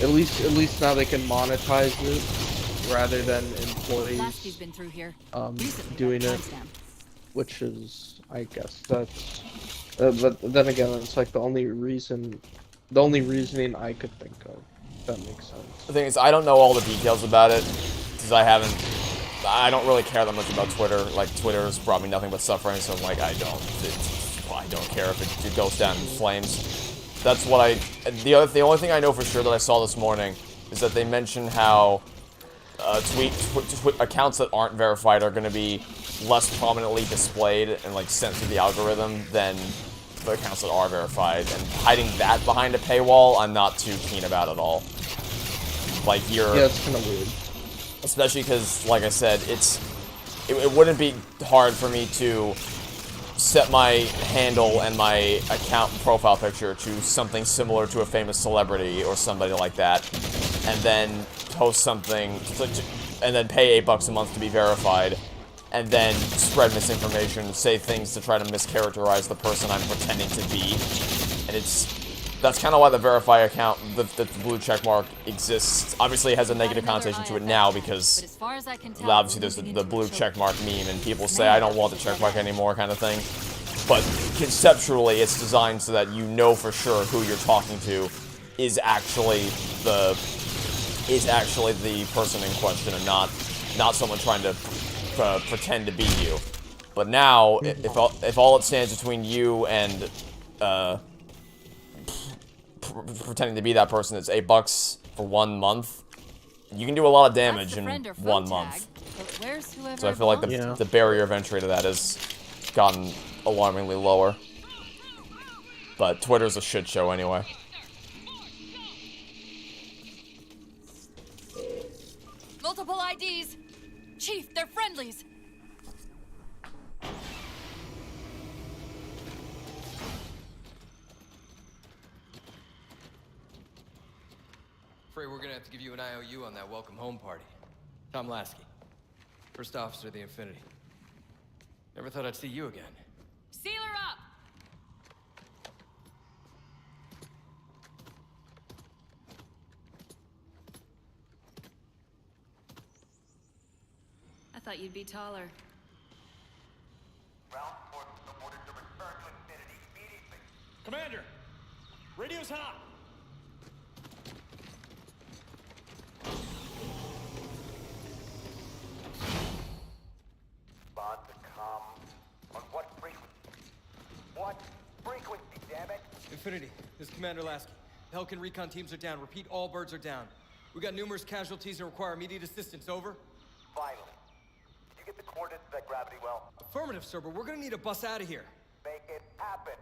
at least now they can monetize it rather than employees Lasky's been through here. Recently doing got it, timestamped. which is, I guess that's but then again, it's like the only reasoning I could think of. If that makes sense. The thing is, I don't know all the details about it, because I don't really care that much about Twitter. Like, Twitter's brought me nothing but suffering, so I'm like, I don't care if it goes down in flames. That's what the only thing I know for sure that I saw this morning is that they mentioned how accounts that aren't verified are going to be less prominently displayed and like sent through the algorithm than the accounts that are verified. And hiding that behind a paywall, I'm not too keen about at all. Like you're... Yeah, it's kind of weird. Especially because, like I said, it wouldn't be hard for me to set my handle and my account profile picture to something similar to a famous celebrity or somebody like that, and then post something, and then pay $8 a month to be verified, and then spread misinformation, say things to try to mischaracterize the person I'm pretending to be. And that's kind of why the verify account, the blue check mark exists. Obviously it has a negative connotation to it now because obviously there's the blue check mark meme and people say I don't want the check mark anymore kind of thing. But conceptually it's designed so that you know for sure who you're talking to is actually the person in question and not someone trying to pretend to be you. But now if all it stands between you and pretending to be that person, it's $8 for 1 month. You can do a lot of damage in 1 month. So I feel like the barrier of entry to that has gotten alarmingly lower. But Twitter's a shit show anyway. Multiple IDs. Chief, they're friendlies. Afraid we're gonna have to give you an IOU on that welcome home party. Tom Lasky, first officer of the Infinity. Never thought I'd see you again. Seal her up! I thought you'd be taller. Ground forces ordered to return to Infinity immediately. Commander! Radio's hot! Bond to come. On what frequency? What frequency, damn it? Infinity, this is Commander Lasky. Pelican recon teams are down. Repeat, all birds are down. We got numerous casualties and require immediate assistance. Over. Finally. Did you get the coordinates of that gravity well? Affirmative, sir, but we're gonna need to bus out of here. Make it happen.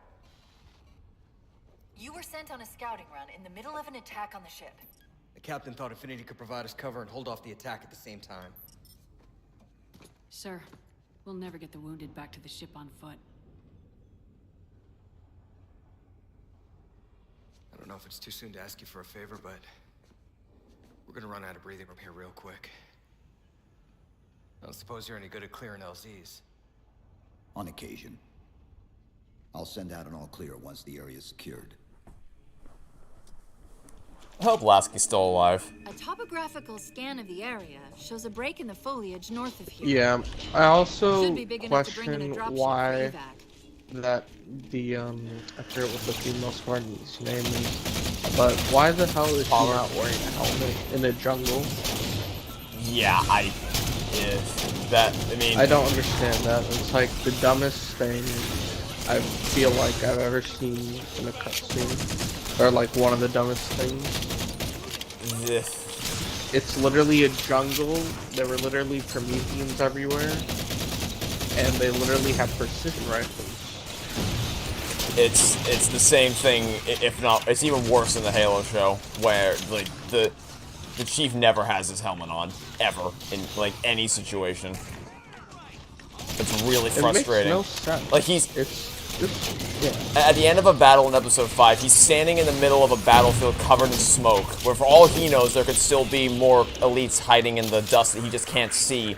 You were sent on a scouting run in the middle of an attack on the ship. The captain thought Infinity could provide us cover and hold off the attack at the same time. Sir, we'll never get the wounded back to the ship on foot. I don't know if it's too soon to ask you for a favor, but we're gonna run out of breathing room here real quick. I don't suppose you're any good at clearing LZs. On occasion. I'll send out an all clear once the area's secured. I hope Lasky's still alive. A topographical scan of the area shows a break in the foliage north of here. Yeah, I also Should be big enough to bring in a question dropship why for evac. that the I forget what the female Spartan's name is, but why the hell is she not wearing a helmet in a jungle? Yeah, I mean... I don't understand that. It's like the dumbest thing I feel like I've ever seen in a cutscene. Or like one of the dumbest things. It's literally a jungle. There were literally Prometheans everywhere. And they literally have precision rifles. It's the same thing, if not, it's even worse in the Halo show, where, like, the Chief never has his helmet on, ever, in, like, any situation. It's really frustrating. It makes no sense. Like, yeah. At the end of a battle in Episode 5, he's standing in the middle of a battlefield covered in smoke, where for all he knows, there could still be more elites hiding in the dust that he just can't see,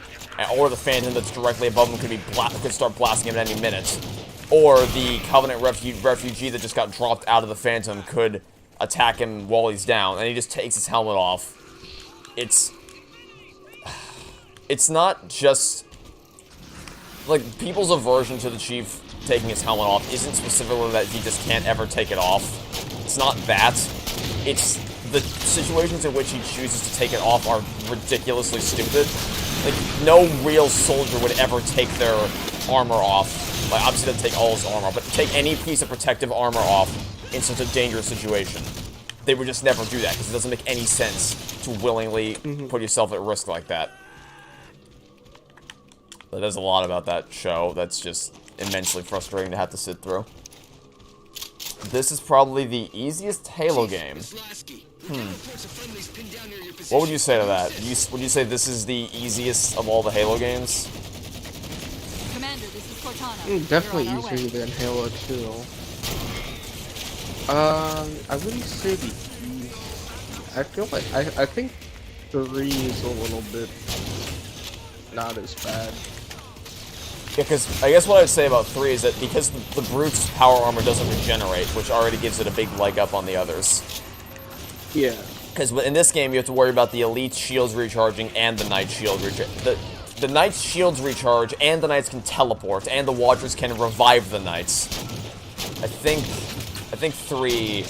or the Phantom that's directly above him could start blasting him at any minute. Or the Covenant refugee that just got dropped out of the Phantom could attack him while he's down, and he just takes his helmet off. It's not just... Like, people's aversion to the Chief taking his helmet off isn't specifically that he just can't ever take it off. It's not that. It's the situations in which he chooses to take it off are ridiculously stupid. Like, no real soldier would ever take their armor off. Like, obviously doesn't take all his armor, but take any piece of protective armor off in such a dangerous situation. They would just never do that, because it doesn't make any sense to willingly put yourself at risk like that. There's a lot about that show that's just immensely frustrating to have to sit through. This is probably the easiest Halo game. What would you say to that? Would you say this is the easiest of all the Halo games? Commander, this is Cortana. Definitely easier than Halo 2. I wouldn't say the easy. I feel like I think 3 is a little bit not as bad. Yeah, because I guess what I'd say about 3 is that because the Brute's power armor doesn't regenerate, which already gives it a big leg up on the others. Yeah. Because in this game, you have to worry about the Elite's shields recharging and the Knight's shield the Knight's shields recharge, and the Knights can teleport, and the Watchers can revive the Knights. I think 3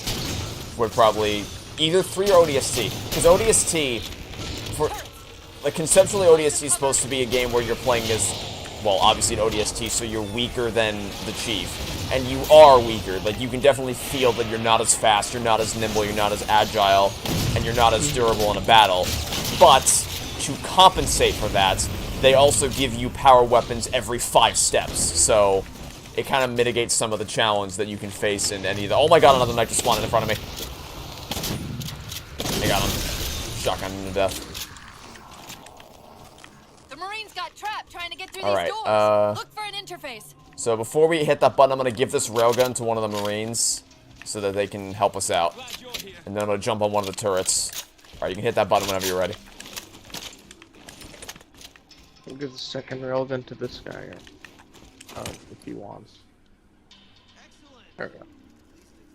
would probably... Either 3 or ODST. Because ODST... Like, conceptually, ODST is supposed to be a game where you're playing as... Well, obviously an ODST, so you're weaker than the Chief. And you are weaker. Like, you can definitely feel that you're not as fast, you're not as nimble, you're not as agile, and you're not as durable in a battle. But, to compensate for that, they also give you power weapons every 5 steps. So, it kind of mitigates some of the challenge that you can face in any of the... Oh my god, another Knight just spawned in front of me. I got him. Shotgun him to death. The Marines got trapped trying to get through All these right, doors. Look for an interface. So before we hit that button, I'm going to give this railgun to one of the Marines so that they can help us out. And then I'm going to jump on one of the turrets. Alright, you can hit that button whenever you're ready. We'll give the second railgun to this guy if he wants. There we go.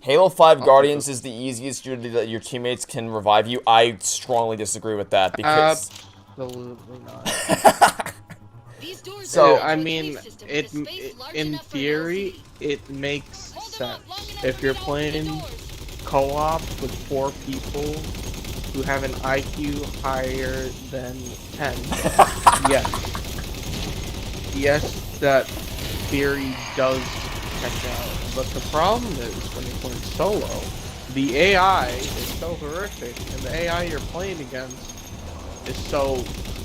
Halo 5 Guardians is the easiest duty that your teammates can revive you. I strongly disagree with that because... Absolutely not. So, I mean, in theory, it makes sense. If you're playing co-op with 4 people who have an IQ higher than 10, yes, that theory does check out. But the problem is, when you're playing solo, the AI is so horrific, and the AI you're playing against is so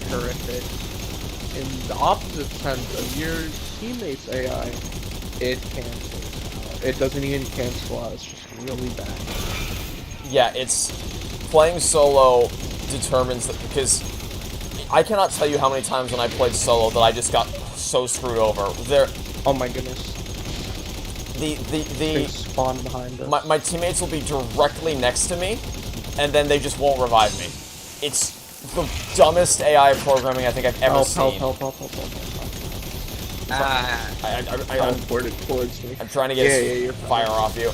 horrific. In the opposite sense of your teammate's AI, it cancels out. It doesn't even cancel out, it's just really bad. Yeah, it's... Playing solo determines that, because I cannot tell you how many times when I played solo that I just got so screwed over. Oh my goodness. They spawn behind us. My teammates will be directly next to me, and then they just won't revive me. It's the dumbest AI programming I think I've ever seen. Help. I'm teleported towards me. I'm trying to get fire off you.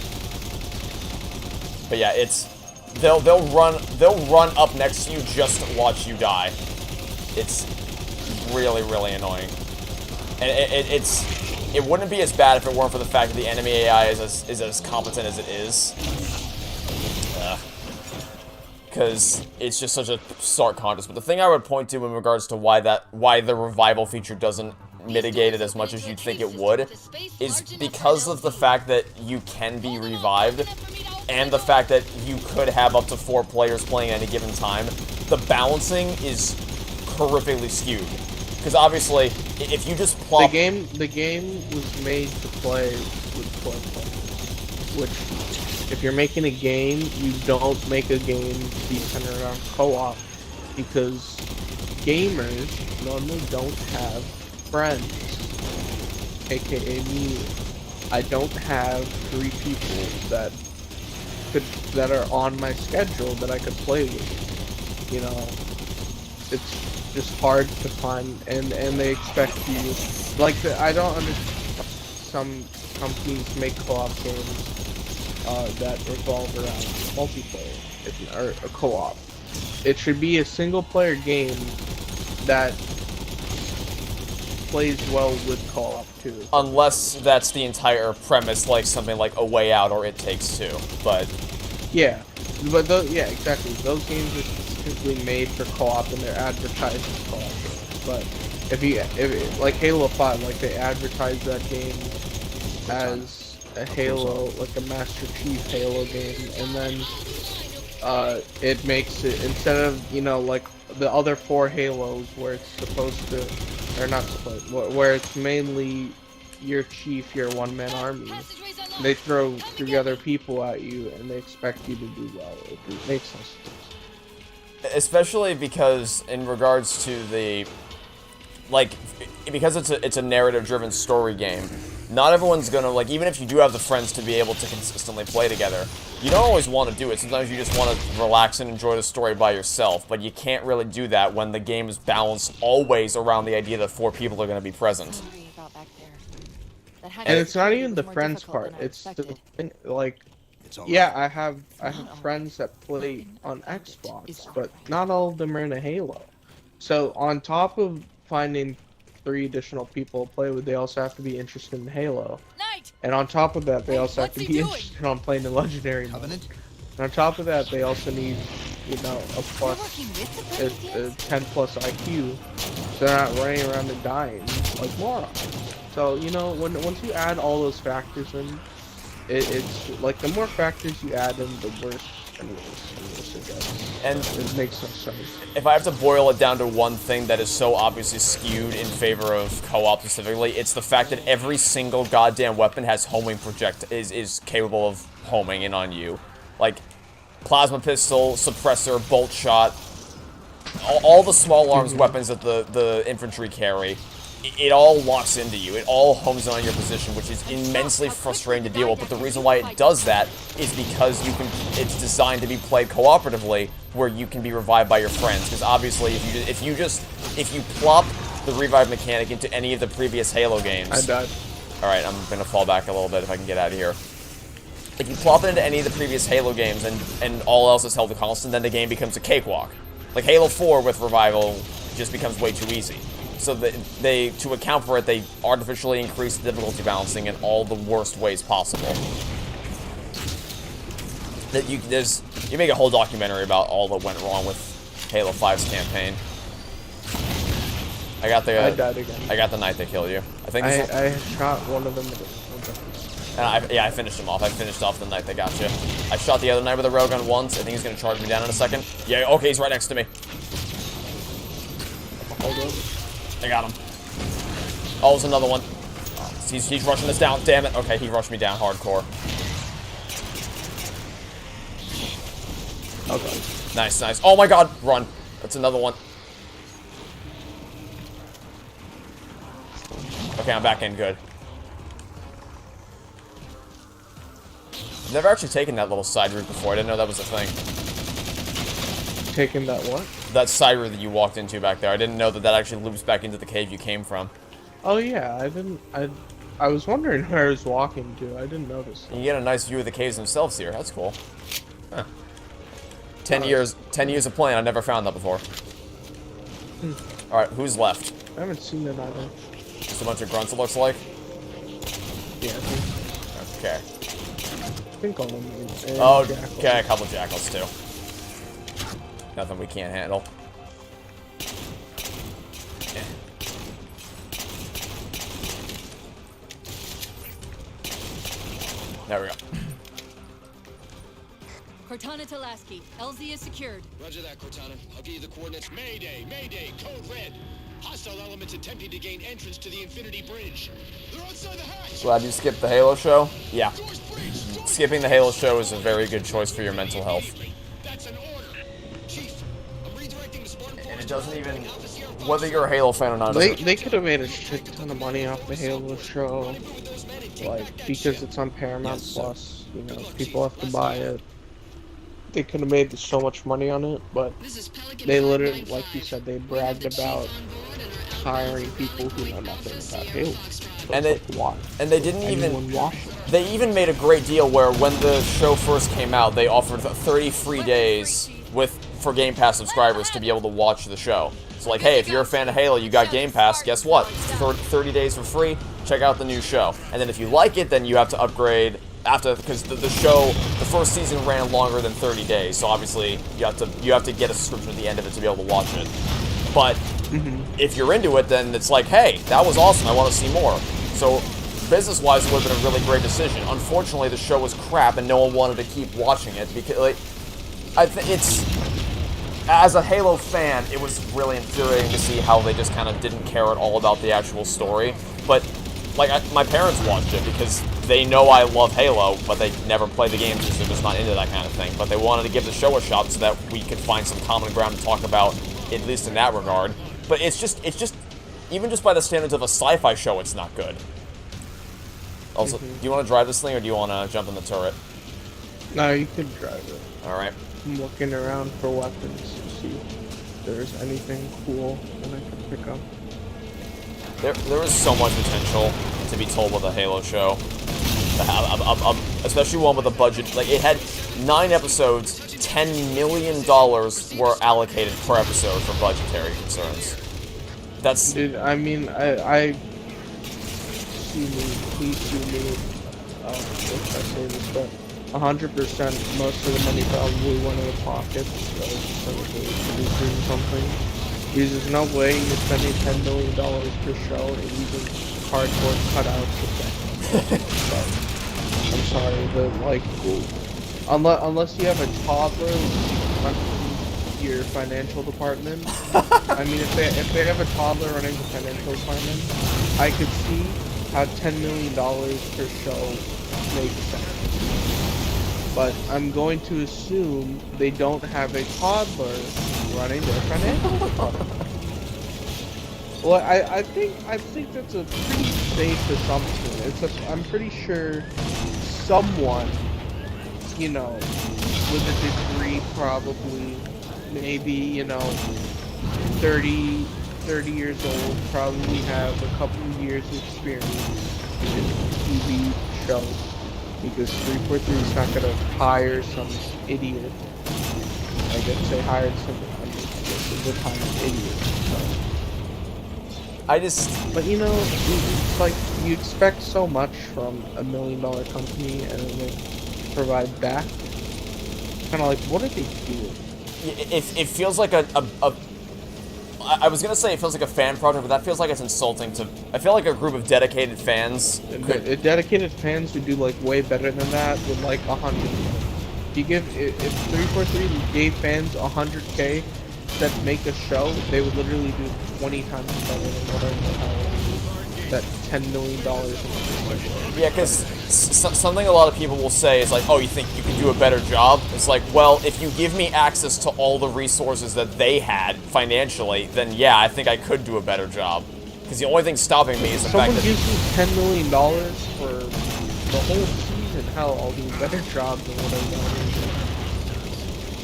But yeah, it's they'll run up next to you just to watch you die. It's really, really annoying. And it wouldn't be as bad if it weren't for the fact that the enemy AI is as competent as it is. Because it's just such a stark contrast. But the thing I would point to in regards to why the revival feature doesn't mitigate it as much as you'd think it would is because of the fact that you can be revived and the fact that you could have up to 4 players playing at any given time. The balancing is horrifically skewed. Because obviously, if you just plop... The game was made to play with 4 players. Which, if you're making a game, you don't make a game be centered around co-op. Because gamers normally don't have friends. AKA me. I don't have 3 people that are on my schedule that I could play with. You know, it's just hard to find, and they expect you, like, I don't understand. Some companies make co-op games that revolve around multiplayer, or a co-op. It should be a single-player game that plays well with co-op too. Unless that's the entire premise, like something like A Way Out or It Takes Two, but... Yeah, but yeah, exactly. Those games are specifically made for co-op and they're advertised as co-op games. But if like Halo 5, like they advertise that game as a Halo, like a Master Chief Halo game, and then it makes it, instead of, you know, like the other 4 Halos where it's supposed to or not split, where it's mainly your chief, your one-man army. They throw 3 other people at you, and they expect you to do well. It makes no sense. Especially because, in regards to the, like, because it's a narrative-driven story game, not everyone's gonna, like, even if you do have the friends to be able to consistently play together, you don't always want to do it. Sometimes you just want to relax and enjoy the story by yourself, but you can't really do that when the game is balanced always around the idea that 4 people are going to be present. And it's not even the friends part. It's the thing, like, yeah, I have friends that play on Xbox, but not all of them are into Halo. So on top of finding 3 additional people to play with, they also have to be interested in Halo. And on top of that, they also have to be interested on playing the Legendary mode. And on top of that, they also need, you know, a 10 plus IQ, so they're not running around and dying like morons. So, you know, once you add all those factors in, it's like the more factors you add in, the worse and worse it gets. And it makes no sense. If I have to boil it down to one thing that is so obviously skewed in favor of co-op specifically, it's the fact that every single goddamn weapon has homing is capable of homing in on you. Like, plasma pistol, suppressor, bolt shot, all the small arms weapons that the infantry carry. It all locks into you. It all homes in on your position, which is immensely frustrating to deal with. But the reason why it does that is because it's designed to be played cooperatively, where you can be revived by your friends. Because obviously, if you plop the revive mechanic into any of the previous Halo games, I died. All right, I'm gonna fall back a little bit if I can get out of here. If you plop it into any of the previous Halo games and all else is held to constant, then the game becomes a cakewalk. Like Halo 4 with revival just becomes way too easy. So to account for it, they artificially increase the difficulty balancing in all the worst ways possible. You make a whole documentary about all that went wrong with Halo 5's campaign. I died again. I got the knight that killed you. I think I shot one of them. And I finished him off. I finished off the knight that got you. I shot the other knight with a railgun once. I think he's gonna charge me down in a second. Yeah, okay, he's right next to me. Hold up. I got him. Oh, there's another one. He's rushing us down. Damn it. Okay, he rushed me down hardcore. Okay. Nice, nice. Oh my god, run. That's another one. Okay, I'm back in. Good. I've never actually taken that little side route before. I didn't know that was a thing. Taking that what? That side route that you walked into back there. I didn't know that actually loops back into the cave you came from. Oh yeah, I was wondering where I was walking to. I didn't notice. You get a nice view of the caves themselves here. That's cool. Huh. 10 years of playing, I never found that before. Alright, who's left? I haven't seen it either. Just a bunch of grunts, it looks like? Yeah, I think. Okay. I think all of them. Oh, okay, a couple of jackals too. Nothing we can't handle. Yeah. There we go. Cortana to Lasky. LZ is secured. Roger that, Cortana. I'll give you the coordinates. Mayday! Mayday! Code red! Hostile elements attempting to gain entrance to the Infinity Bridge. They're outside the hatch! Glad you skipped the Halo show? Yeah. Skipping the Halo show is a very good choice for your mental health. That's an order. Chief, I'm redirecting the Spartan And it doesn't even... Whether you're a Halo fan or not... They could have made a shit ton of money off the Halo show. Like, because it's on Paramount Plus. You know, people have to buy it. They could have made so much money on it, but they literally, like you said, they bragged about hiring people who know nothing about Halo. So and they didn't even watch it. They even made a great deal where when the show first came out, they offered 30 free days for Game Pass subscribers to be able to watch the show. So like, hey, if you're a fan of Halo, you got Game Pass, guess what? 30 days for free, check out the new show. And then if you like it, then you have to upgrade after, because the show, the first season ran longer than 30 days, so obviously you have to get a subscription at the end of it to be able to watch it. But if you're into it, then it's like, hey, that was awesome, I want to see more. So business-wise, it would have been a really great decision. Unfortunately, the show was crap, and no one wanted to keep watching it because, like, as a Halo fan, it was really infuriating to see how they just kind of didn't care at all about the actual story. But, like, my parents watched it because they know I love Halo, but they never play the games because they're just not into that kind of thing. But they wanted to give the show a shot so that we could find some common ground to talk about, at least in that regard. But it's just, even just by the standards of a sci-fi show, it's not good. Also, do you want to drive this thing, or do you want to jump in the turret? No, you can drive it. Alright. I'm looking around for weapons to see if there's anything cool that I can pick up. There is so much potential to be told with a Halo show. Especially one with a budget. Like, it had 9 episodes, $10 million were allocated per episode for budgetary concerns. That's... Dude, I mean, please sue me, if I say this, but 100% most of the money probably went in the pockets of some of the producers or something. Because there's no way you're spending $10 million per show and using cardboard cutouts of that. I'm sorry, but like, unless you have a toddler running your financial department, I mean, if they have a toddler running the financial department, I could see how $10 million per show makes sense. But I'm going to assume they don't have a toddler running their financial department. Well, I think that's a pretty safe assumption. I'm pretty sure someone, you know, with a degree, probably, maybe, you know, 30 years old, probably have a couple of years of experience in TV shows, because 343 is not going to hire some idiot. I guess they hired some, I mean, I guess they would hire an idiot. So. But you know, it's like, you expect so much from a $1 million company, and then they provide that. Kind of like, what are they doing? It feels like I was gonna say it feels like a fan project, but that feels like it's insulting to... I feel like a group of dedicated fans could... Dedicated fans would do, like, way better than that with, like, 100. If 343 gave fans 100K that make a show, they would literally do 20 times better than whatever the hell that $10 million Yeah, because something a lot of people will say is like, oh, you think you can do a better job? It's like, well, if you give me access to all the resources that they had financially, then yeah, I think I could do a better job. Because the only thing stopping me is the fact that... Someone gives me $10 million for the whole season, hell, I'll do a better job than what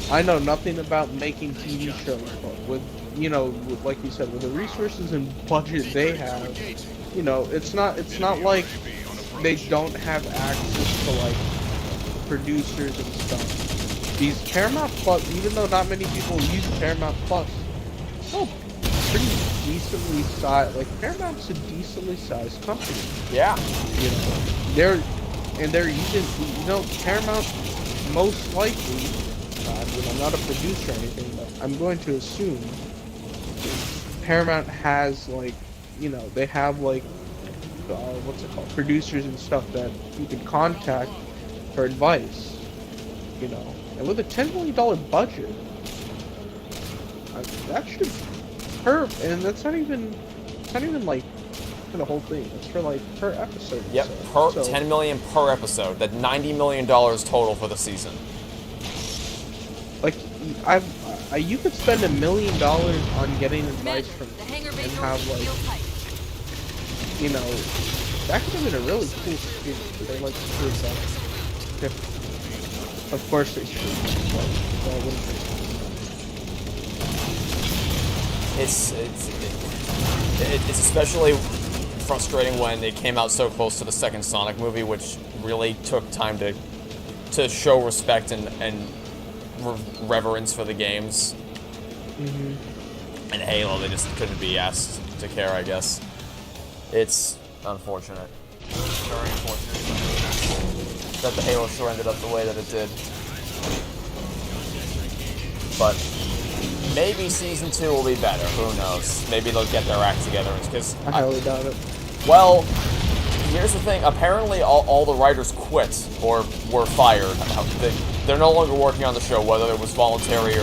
I know nothing about making TV shows, but with, you know, like you said, with the resources and budget they have, you know, it's not like they don't have access to, like, producers and stuff. These Paramount Plus, even though not many people use Paramount Plus, it's still pretty decently sized. Like, Paramount's a decently sized company. Yeah. You know, they're using, you know, Paramount most likely, I mean, I'm not a producer or anything, but I'm going to assume Paramount has, like, you know, they have, like, what's it called, producers and stuff that you can contact for advice, you know, and with a $10 million budget, that should hurt, and that's not even like for the whole thing, it's for, like, per episode. Yep, so, $10 million per episode, that $90 million total for the season. Like, you could spend $1 million on getting advice from them and have, like, you know, that could have been a really cool experience. They like to do that. Of course they should. It's especially frustrating when it came out so close to the second Sonic movie, which really took time to show respect and reverence for the games. And Halo, they just couldn't be asked to care, I guess. It's unfortunate. Very unfortunate that the Halo show ended up the way that it did. But maybe Season 2 will be better, who knows. Maybe they'll get their act together, because... I highly doubt it. Well, here's the thing, apparently all the writers quit, or were fired. They're no longer working on the show, whether it was voluntary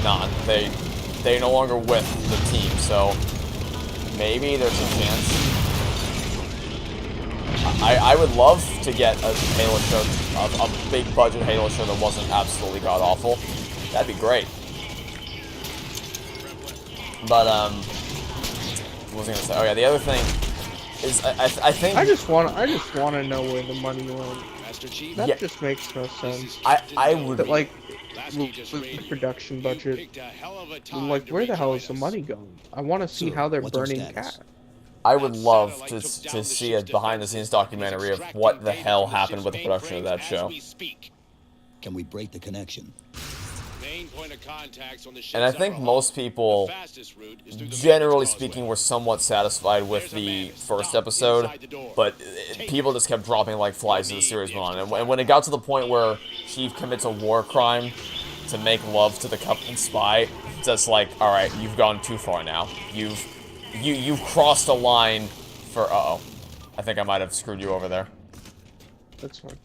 not. They're no longer with the team, so maybe there's a chance. I would love to get a Halo show, a big budget Halo show that wasn't absolutely god awful. That'd be great. But what was I gonna say? Oh yeah, the other thing is I think I just want to know where the money went. That just makes no sense. I would But like with the production budget, like where the hell is the money going? I want to see how they're burning cash. I would love to see a behind-the-scenes documentary of what the hell happened with the production of that show. Can we break the connection? And I think most people, generally speaking, were somewhat satisfied with the first episode, but people just kept dropping like flies as the series went on. And when it got to the point where Chief commits a war crime to make love to the Covenant spy, it's just like, all right, you've gone too far now. You've crossed a line for... Uh-oh. I think I might have screwed you over there. That's fine.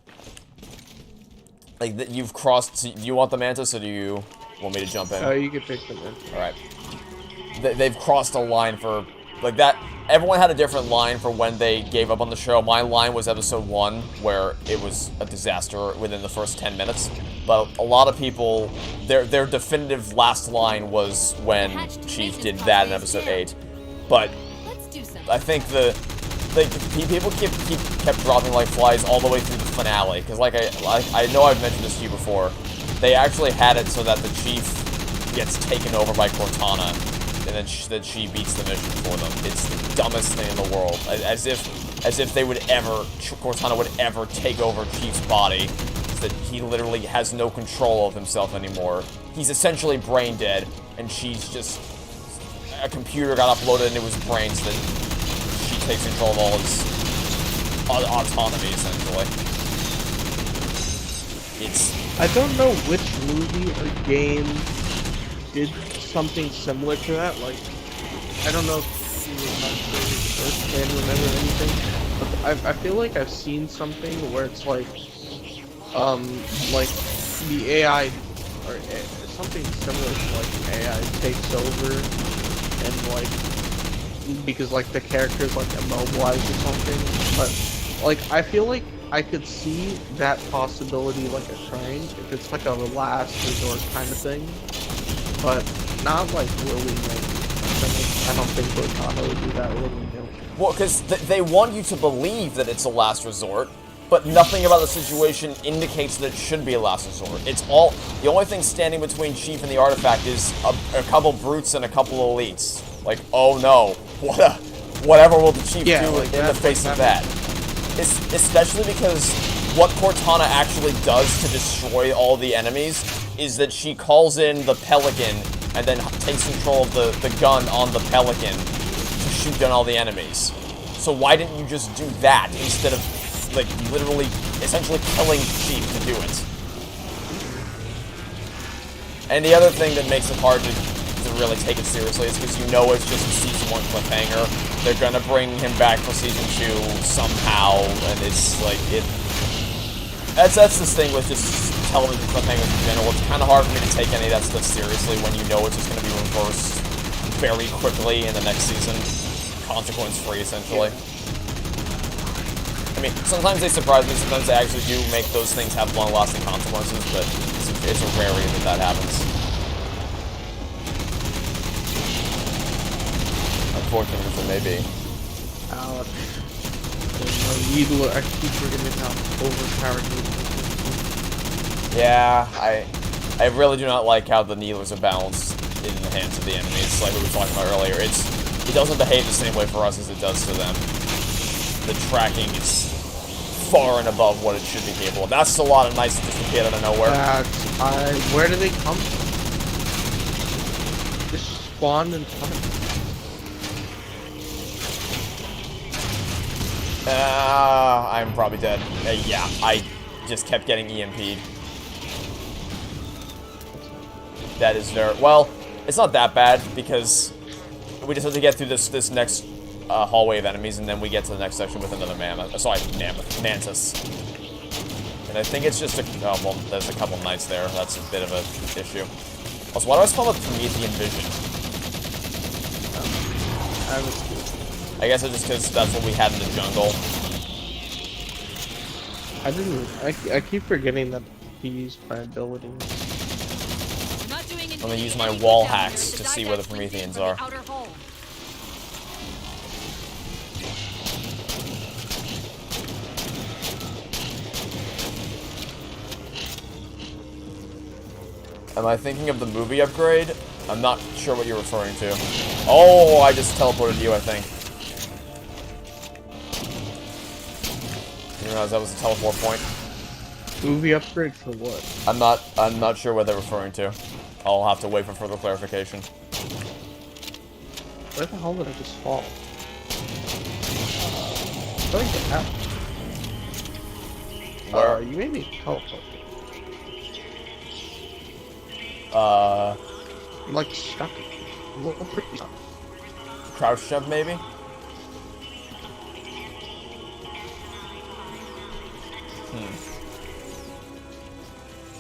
Like, you've crossed... Do you want the Mantis, or do you want me to jump in? Oh, you can take them in. Alright. They've crossed a line for... Like, that... Everyone had a different line for when they gave up on the show. My line was episode 1, where it was a disaster within the first 10 minutes. But a lot of people... Their definitive last line was when Chief did that in episode 8. But I think people kept dropping like flies all the way through the finale, because like I know I've mentioned this to you before, they actually had it so that the Chief gets taken over by Cortana, and then she beats the mission for them. It's the dumbest thing in the world, as if Cortana would ever take over Chief's body, so that he literally has no control of himself anymore. He's essentially brain dead, and she's just... A computer got uploaded into his brain so that she takes control of all his autonomy, essentially. I don't know which movie or game did something similar to that. Like, I don't know if you can remember anything, but I feel like I've seen something where it's like the AI or something similar to like AI takes over. And like, because like the character's like immobilized or something, but like I feel like I could see that possibility like occurring if it's like a last resort kind of thing, but not like willy-nilly. I don't think Cortana would do that willy-nilly. Well, because they want you to believe that it's a last resort, but nothing about the situation indicates that it should be a last resort. It's all... The only thing standing between Chief and the artifact is a couple brutes and a couple elites. Like, oh no, whatever will the Chief do like in the face of that? Especially because what Cortana actually does to destroy all the enemies is that she calls in the Pelican and then takes control of the gun on the Pelican to shoot down all the enemies. So why didn't you just do that instead of... like, literally, essentially killing Chief to do it. And the other thing that makes it hard to really take it seriously is because you know it's just a Season 1 cliffhanger. They're gonna bring him back for Season 2 somehow, and it's like, That's this thing with just television cliffhangers in general. It's kind of hard for me to take any of that stuff seriously when you know it's just gonna be reversed very quickly in the next season. Consequence-free, essentially. I mean, sometimes they surprise me, sometimes they actually do make those things have long-lasting consequences, but it's a rarity that happens. Unfortunately, it may be. Needler, I keep forgetting how overpowered Needler. Yeah, I really do not like how the Needlers are balanced in the hands of the enemy. It's like we were talking about earlier. It doesn't behave the same way for us as it does to them. The tracking is far and above what it should be capable of. That's a lot of nice just appeared out of nowhere. Where do they come from? Just spawned and spawned. I'm probably dead. Yeah, I just kept getting EMP'd. That is very... Well, it's not that bad, because we just have to get through this next hallway of enemies, and then we get to the next section with another Mantis. And I think it's just a... Oh, well, there's a couple knights there. That's a bit of an issue. Also, why do I always call it Promethean Vision? I guess it's just because that's what we had in the jungle. I keep forgetting that he used my abilities. I'm gonna use my wall hacks to see where the Prometheans are. Am I thinking of the movie upgrade? I'm not sure what you're referring to. Oh, I just teleported you, I think. You realize that was a teleport point? Movie upgrade for what? I'm not sure what they're referring to. I'll have to wait for further clarification. Where the hell did I just fall? What did I get out? You made me teleport. I'm like stuck. I'm pretty stuck. Crouch jump, maybe?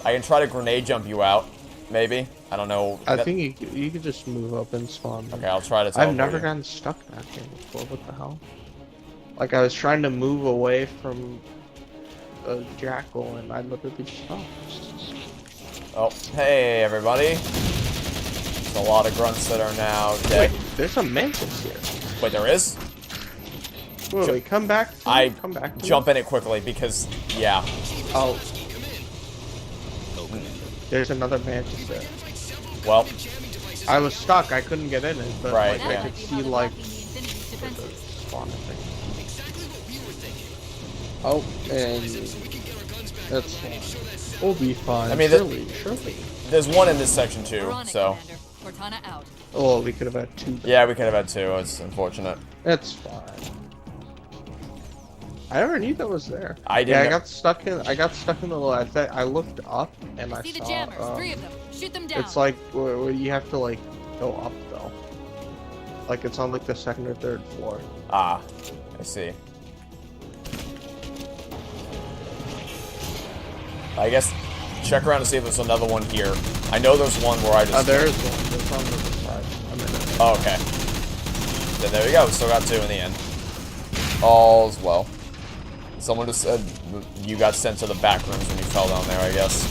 I can try to grenade jump you out, maybe. I don't know. I think you could just move up and spawn. Okay, I'll try to. I've never gotten stuck in that game before. What the hell? Like I was trying to move away from a jackal, and I literally stopped. Oh, hey everybody! There's a lot of grunts that are now dead. Wait, there's a mantis here. Wait, there is? Wait, come back. Come back. Jump in it quickly because, yeah. Oh. There's another mantis there. Well, I was stuck. I couldn't get in it, but right, like, I could see like the spawn thing. Oh, and that's fine. We'll be fine. I mean, surely. There's one in this section too, so. Oh, we could have had two. Yeah, we could have had two. It's unfortunate. It's fine. I never knew that was there. I didn't. Yeah, I got stuck in the little. I looked up and I saw. Jammers, 3 of them. Shoot them down. It's like where you have to like go up though. Like it's on like the 2nd or 3rd floor. Ah, I see. I guess check around to see if there's another one here. I know there's one where I just. There is one. There's on the other side. I'm in it. Oh, okay. Then there we go. We still got 2 in the end. All's well. Someone just said you got sent to the back rooms when you fell down there, I guess.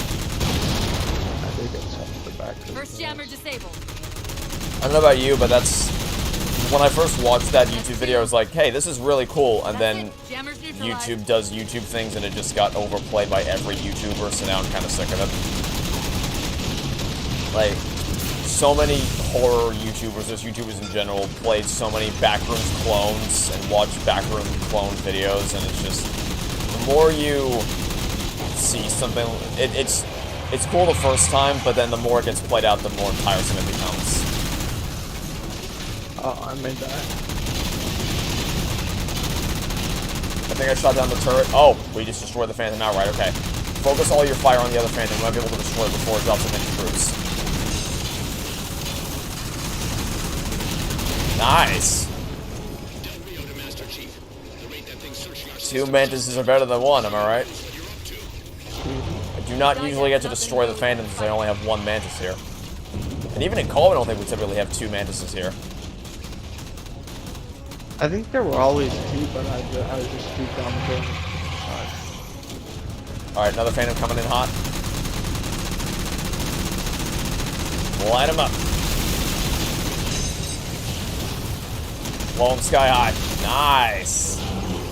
I did get sent to the back rooms. First jammer disabled. I don't know about you, but that's... When I first watched that YouTube video, I was like, hey, this is really cool. And then YouTube does YouTube things, and it just got overplayed by every YouTuber, so now I'm kind of sick of it. Like, so many horror YouTubers, just YouTubers in general, played so many Backrooms clones and watched Backroom clone videos, and it's just... The more you see something... It's cool the first time, but then the more it gets played out, the more tiresome it becomes. Oh, I made that. I think I shot down the turret. Oh, we just destroyed the Phantom outright. Okay. Focus all your fire on the other Phantom. You might be able to destroy it before it drops in any troops. Nice. 2 mantises are better than 1, am I right? I do not usually get to destroy the Phantoms since I only have 1 mantis here. And even in Call, I don't think we typically have 2 mantises here. I think there were always 2, but I was just too dumb to. Alright, another Phantom coming in hot. Light him up. Blow him sky high. Nice.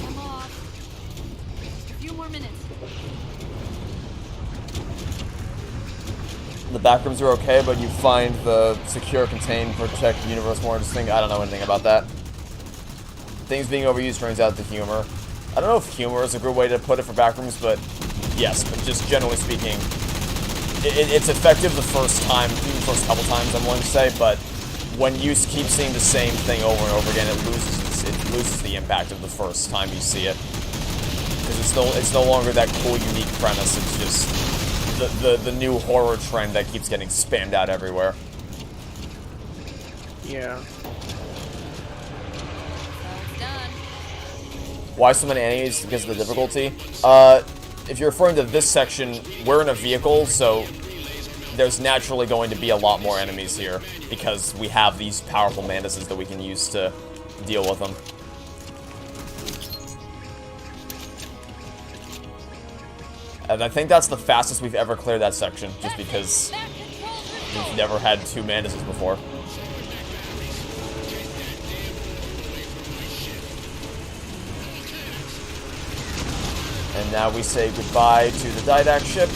Come on. A few more minutes. The backrooms are okay, but you find the secure, contain, protect the universe more interesting. I don't know anything about that. Things being overused turns out the humor. I don't know if humor is a good way to put it for backrooms, but yes, but just generally speaking, it's effective the first time, even the first couple times, I'm willing to say, but when you keep seeing the same thing over and over again, it loses the impact of the first time you see it. Because it's no longer that cool, unique premise, it's just the new horror trend that keeps getting spammed out everywhere. Yeah. Why so many enemies? Because of the difficulty? If you're referring to this section, we're in a vehicle, so there's naturally going to be a lot more enemies here, because we have these powerful mantises that we can use to deal with them. And I think that's the fastest we've ever cleared that section, just because we've never had 2 mantises before. And now we say goodbye to the Didact ship.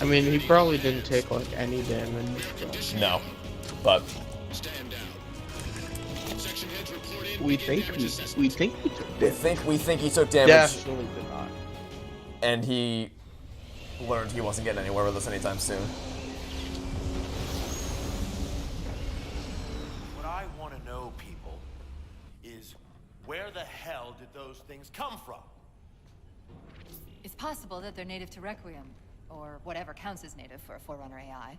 I mean, he probably didn't take like any damage. But... No, but we think he took damage. We think he took damage. Definitely did not. And he learned he wasn't getting anywhere with us anytime soon. What I want to know, people, is where the hell did those things come from? It's possible that they're native to Requiem, or whatever counts as native for a Forerunner AI.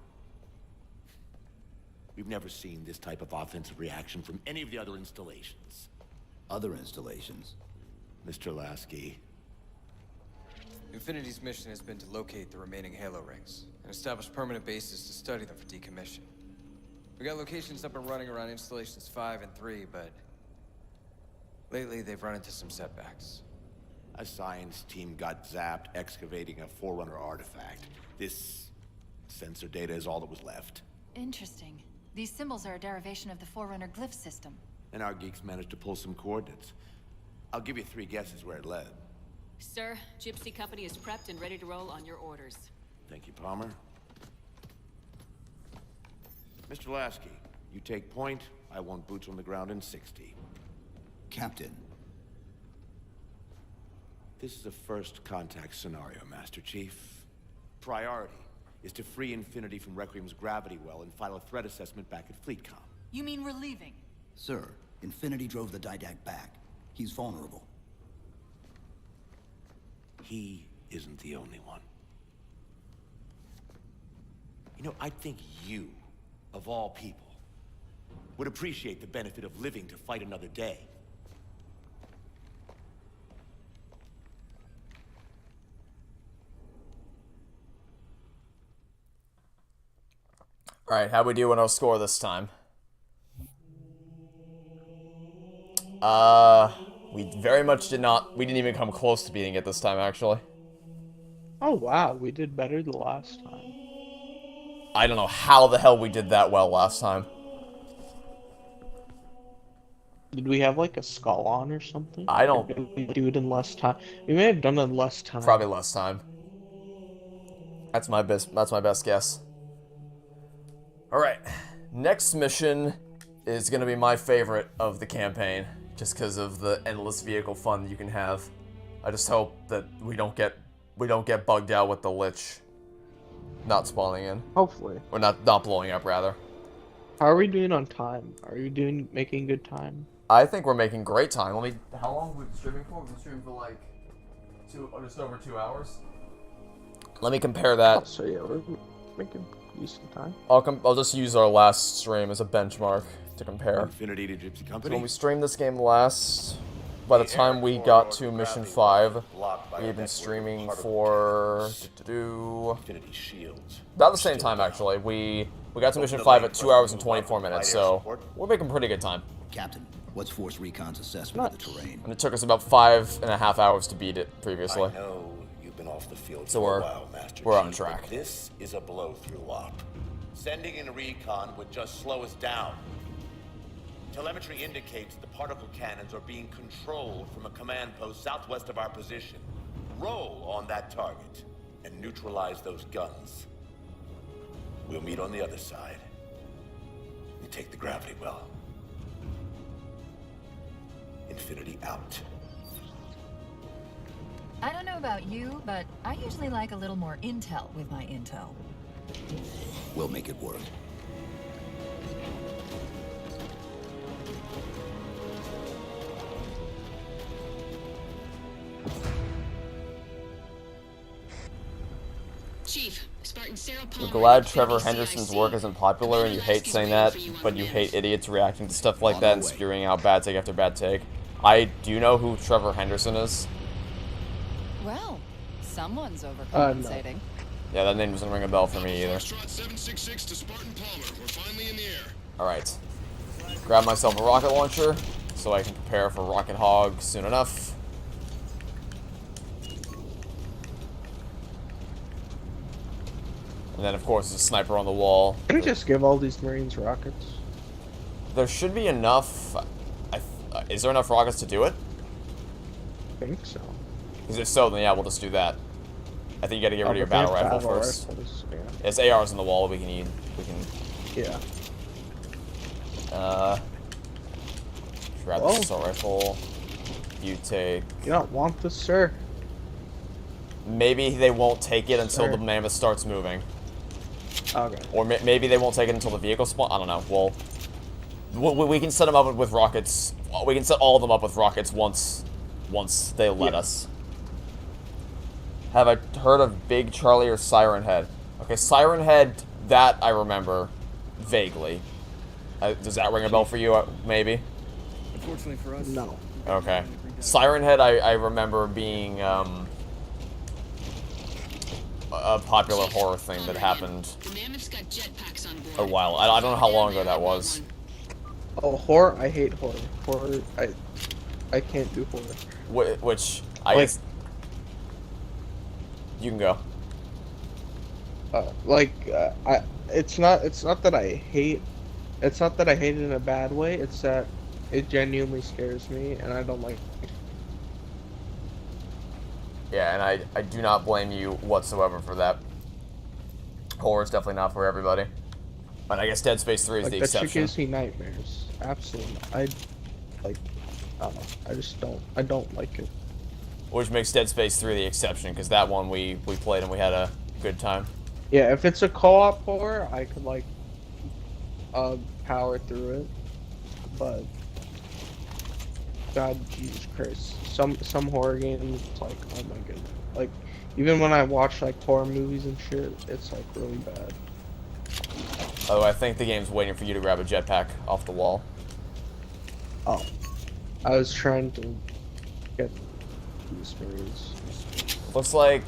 We've never seen this type of offensive reaction from any of the other installations. Other installations? Mr. Lasky. Infinity's mission has been to locate the remaining Halo rings and establish permanent bases to study them for decommission. We got locations up and running around installations 5 and 3, but lately they've run into some setbacks. A science team got zapped excavating a Forerunner artifact. This sensor data is all that was left. Interesting. These symbols are a derivation of the Forerunner glyph system. And our geeks managed to pull some coordinates. I'll give you 3 guesses where it led. Sir, Gypsy Company is prepped and ready to roll on your orders. Thank you, Palmer. Mr. Lasky, you take point. I want boots on the ground in 60. Captain. This is a first contact scenario, Master Chief. Priority is to free Infinity from Requiem's gravity well and file a threat assessment back at FleetCom. You mean we're leaving? Sir, Infinity drove the Didact back. He's vulnerable. He isn't the only one. You know, I think you, of all people, would appreciate the benefit of living to fight another day. Alright, how we do on our score this time? We very much did not, we didn't even come close to beating it this time, actually. Oh wow, we did better the last time. I don't know how the hell we did that well last time. Did we have like a skull on or something? I don't... Or did we do it in less time? We may have done it in less time. Probably less time. That's my best guess. Alright, next mission is gonna be my favorite of the campaign, just because of the endless vehicle fun you can have. I just hope that we don't get bugged out with the Lich not spawning in. Hopefully. Or not blowing up, rather. How are we doing on time? Are you making good time? I think we're making great time. How long have we been streaming for? We've been streaming for like just over 2 hours. Let me compare that. Oh, so yeah, we're making decent time. I'll just use our last stream as a benchmark to compare. Infinity to Gypsy Company. So when we streamed this game last, by the time we got to mission 5, we had been streaming for about the same time actually. We got to mission 5 at 2 hours and 24 minutes, so we're making pretty good time. Captain, what's Force Recon's assessment of the terrain? And it took us about 5.5 hours to beat it previously. I know you've been off the field So for a while, Master we're on Chief, track. but this is a blow-through op. Sending in a recon would just slow us down. Telemetry indicates the particle cannons are being controlled from a command post southwest of our position. Roll on that target and neutralize those guns. We'll meet on the other side. You take the gravity well. Infinity out. I don't know about you, but I usually like a little more intel with my intel. We'll make it work. Chief, Spartan Sarah We're Palmer. glad Trevor Henderson's work isn't popular and you hate saying that, but you hate idiots reacting to stuff like that and spewing out bad take after bad take. Do you know who Trevor Henderson is? Well, someone's No. overcompensating. Yeah, that name doesn't ring a bell for me either. Foxtrot 766 to Spartan Palmer. We're finally in the air. Alright. Grab myself a rocket launcher so I can prepare for Rocket Hog soon enough. And then, of course, there's a sniper on the wall. Can we just give all these Marines rockets? There should be enough... is there enough rockets to do it? I think so. Because if so, then yeah, we'll just do that. I think you gotta get rid of your battle rifle first. Rifles, yeah. There's ARs on the wall we can use. Yeah. Grab the assault rifle. You take... You don't want this, sir? Maybe they won't take it until Sure. the mammoth starts moving. Okay. Or maybe they won't take it until the vehicle spawn. I don't know. Well, we can set them up with rockets. We can set all of them up with rockets once they let us. Have I heard of Big Charlie or Siren Head? Okay, Siren Head, that I remember vaguely. Does that ring a bell for you, maybe? Unfortunately for us, No. Okay. Siren Head, I remember being a popular horror thing that happened a while. I don't know how long ago that was. Oh, horror? I hate horror. Horror, I can't do horror. Which, I guess... You can go. It's not that I hate... It's not that I hate it in a bad way, it's that it genuinely scares me, and I don't like it. Yeah, and I do not blame you whatsoever for that. Horror is definitely not for everybody. But I guess Dead Space 3 is the That shit exception. gives me nightmares. Absolutely. I don't know. I don't like it. Which makes Dead Space 3 the exception, because that one we played and we had a good time. Yeah, if it's a co-op horror, I could power through it. But God, Jesus Christ, some horror games, it's like, oh my goodness. Like, even when I watch horror movies and shit, it's really bad. Oh, I think the game's waiting for you to grab a jetpack off the wall. Oh, I was trying to get these Marines. Looks like...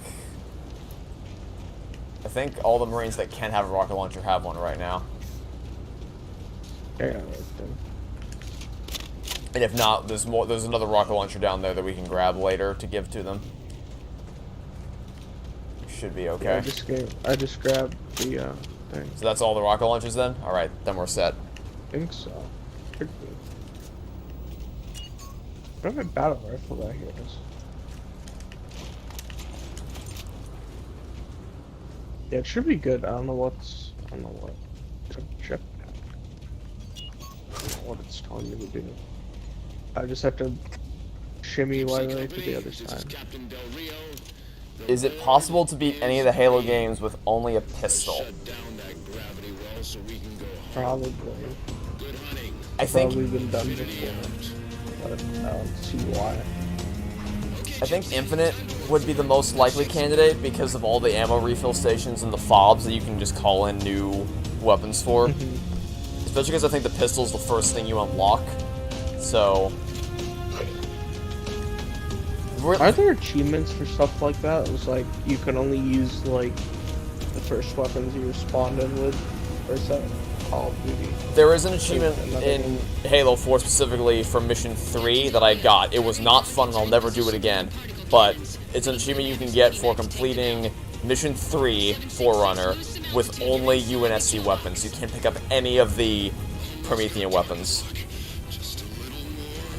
I think all the Marines that can have a rocket launcher have one right now. Yeah, right then. And if not, there's another rocket launcher down there that we can grab later to give to them. Should be okay. Yeah, I just grabbed the thing. So that's all the rocket launchers then? Alright, then we're set. I think so. Could be. I don't have a battle rifle that here is. Yeah, it should be good. I don't know what. It's a jetpack. I don't know what it's telling me to do. I just have to shimmy my way to the other side. Is it possible to beat any of the Halo games with only a pistol? Probably. I think... Probably been done before, but I don't see why. I think Infinite would be the most likely candidate because of all the ammo refill stations and the fobs that you can just call in new weapons for. Especially because I think the pistol's the first thing you unlock. So... Are there achievements for stuff like that? It was like, you can only use, the first weapons you spawned in with? Or is that Call of Duty? There is an achievement in Halo 4 specifically for Mission 3 that I got. It was not fun and I'll never do it again. But it's an achievement you can get for completing Mission 3 Forerunner with only UNSC weapons. You can't pick up any of the Promethean weapons.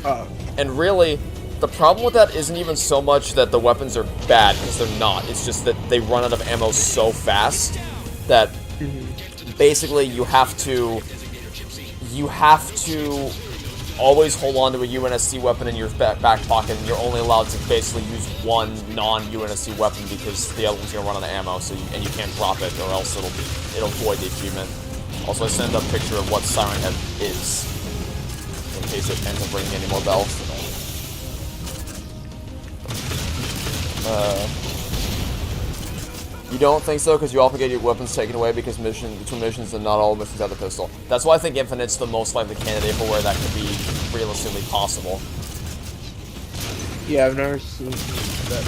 And really... the problem with that isn't even so much that the weapons are bad, because they're not. It's just that they run out of ammo so fast that basically you have to always hold on to a UNSC weapon in your back pocket, and you're only allowed to basically use one non-UNSC weapon because the other one's gonna run out of ammo, and you can't drop it, or else it'll void the achievement. Also, I send a picture of what Siren Head is, in case it ends up ringing any more bells. You don't think so, because you often get your weapons taken away because between missions and not all missions have the pistol. That's why I think Infinite's the most likely candidate for where that could be realistically possible. Yeah, I've never seen that.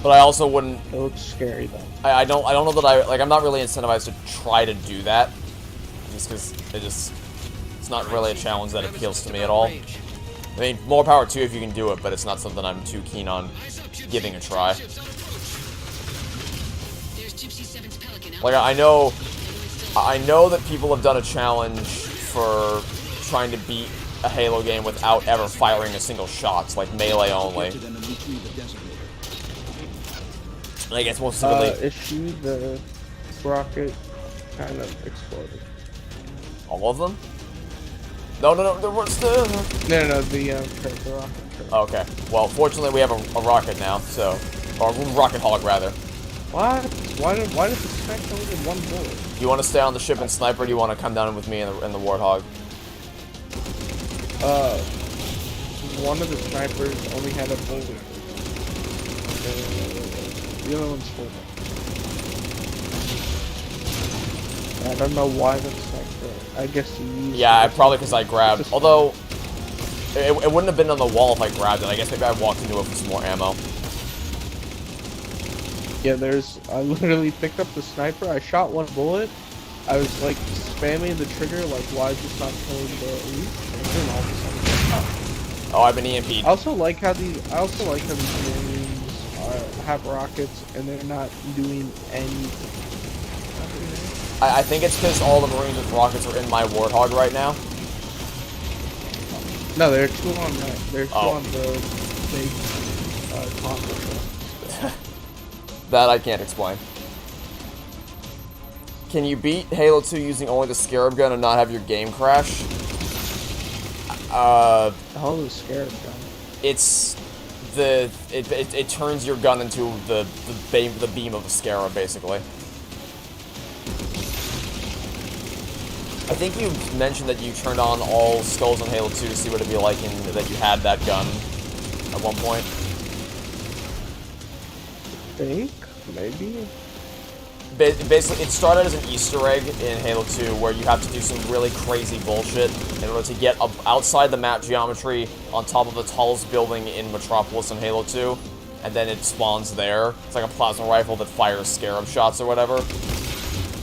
But I also wouldn't. It looks scary though. I don't know that I'm not really incentivized to try to do that, just because it's not really a challenge that appeals to me at all. I mean, more power to you if you can do it, but it's not something I'm too keen on giving a try. Like I know that people have done a challenge for trying to beat a Halo game without ever firing a single shot, it's like melee only. And I guess most specifically, issue the rocket kind of exploded. All of them? No, there was the... No, the rocket. Okay, well, fortunately we have a rocket now, so... Or rocket hog, rather. What? Why did the sniper only get one bullet? Do you want to stay on the ship and sniper, or do you want to come down with me in the Warthog? One of the snipers only had a bullet. The other one's full. I don't know why the sniper. I guess he used. Yeah, probably because I grabbed. Although, it wouldn't have been on the wall if I grabbed it. I guess maybe I walked into it for some more ammo. Yeah, I literally picked up the sniper. I shot one bullet. I was like spamming the trigger, like why is this not killing the elite? And then all of a sudden, oh, I've been EMP'd. I also like how these Marines have rockets and they're not doing anything. I think it's because all the Marines with rockets are in my Warthog right now. No, there are two on that. There's two on the big conference. That I can't explain. Can you beat Halo 2 using only the Scarab gun and not have your game crash? The hell is a Scarab gun? It's it turns your gun into the beam of a Scarab, basically. I think you mentioned that you turned on all skulls in Halo 2 to see what it'd be like, and that you had that gun at one point. I think maybe. Basically, it started as an Easter egg in Halo 2 where you have to do some really crazy bullshit in order to get outside the map geometry on top of the tallest building in Metropolis in Halo 2, and then it spawns there. It's like a plasma rifle that fires Scarab shots or whatever.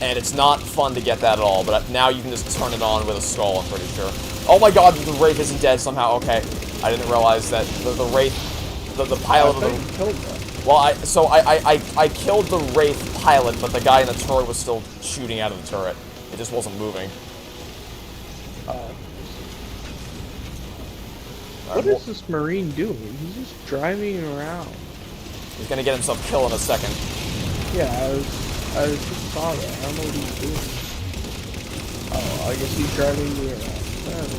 And it's not fun to get that at all, but now you can just turn it on with a skull, I'm pretty sure. Oh my god, the Wraith isn't dead somehow. Okay, I didn't realize that the Wraith, the pilot of the... Well, I killed the Wraith pilot, but the guy in the turret was still shooting out of the turret. It just wasn't moving. What is this Marine doing? He's just driving around. He's gonna get himself killed in a second. Yeah, I just saw that. I don't know what he's doing. Oh, I guess he's driving me around.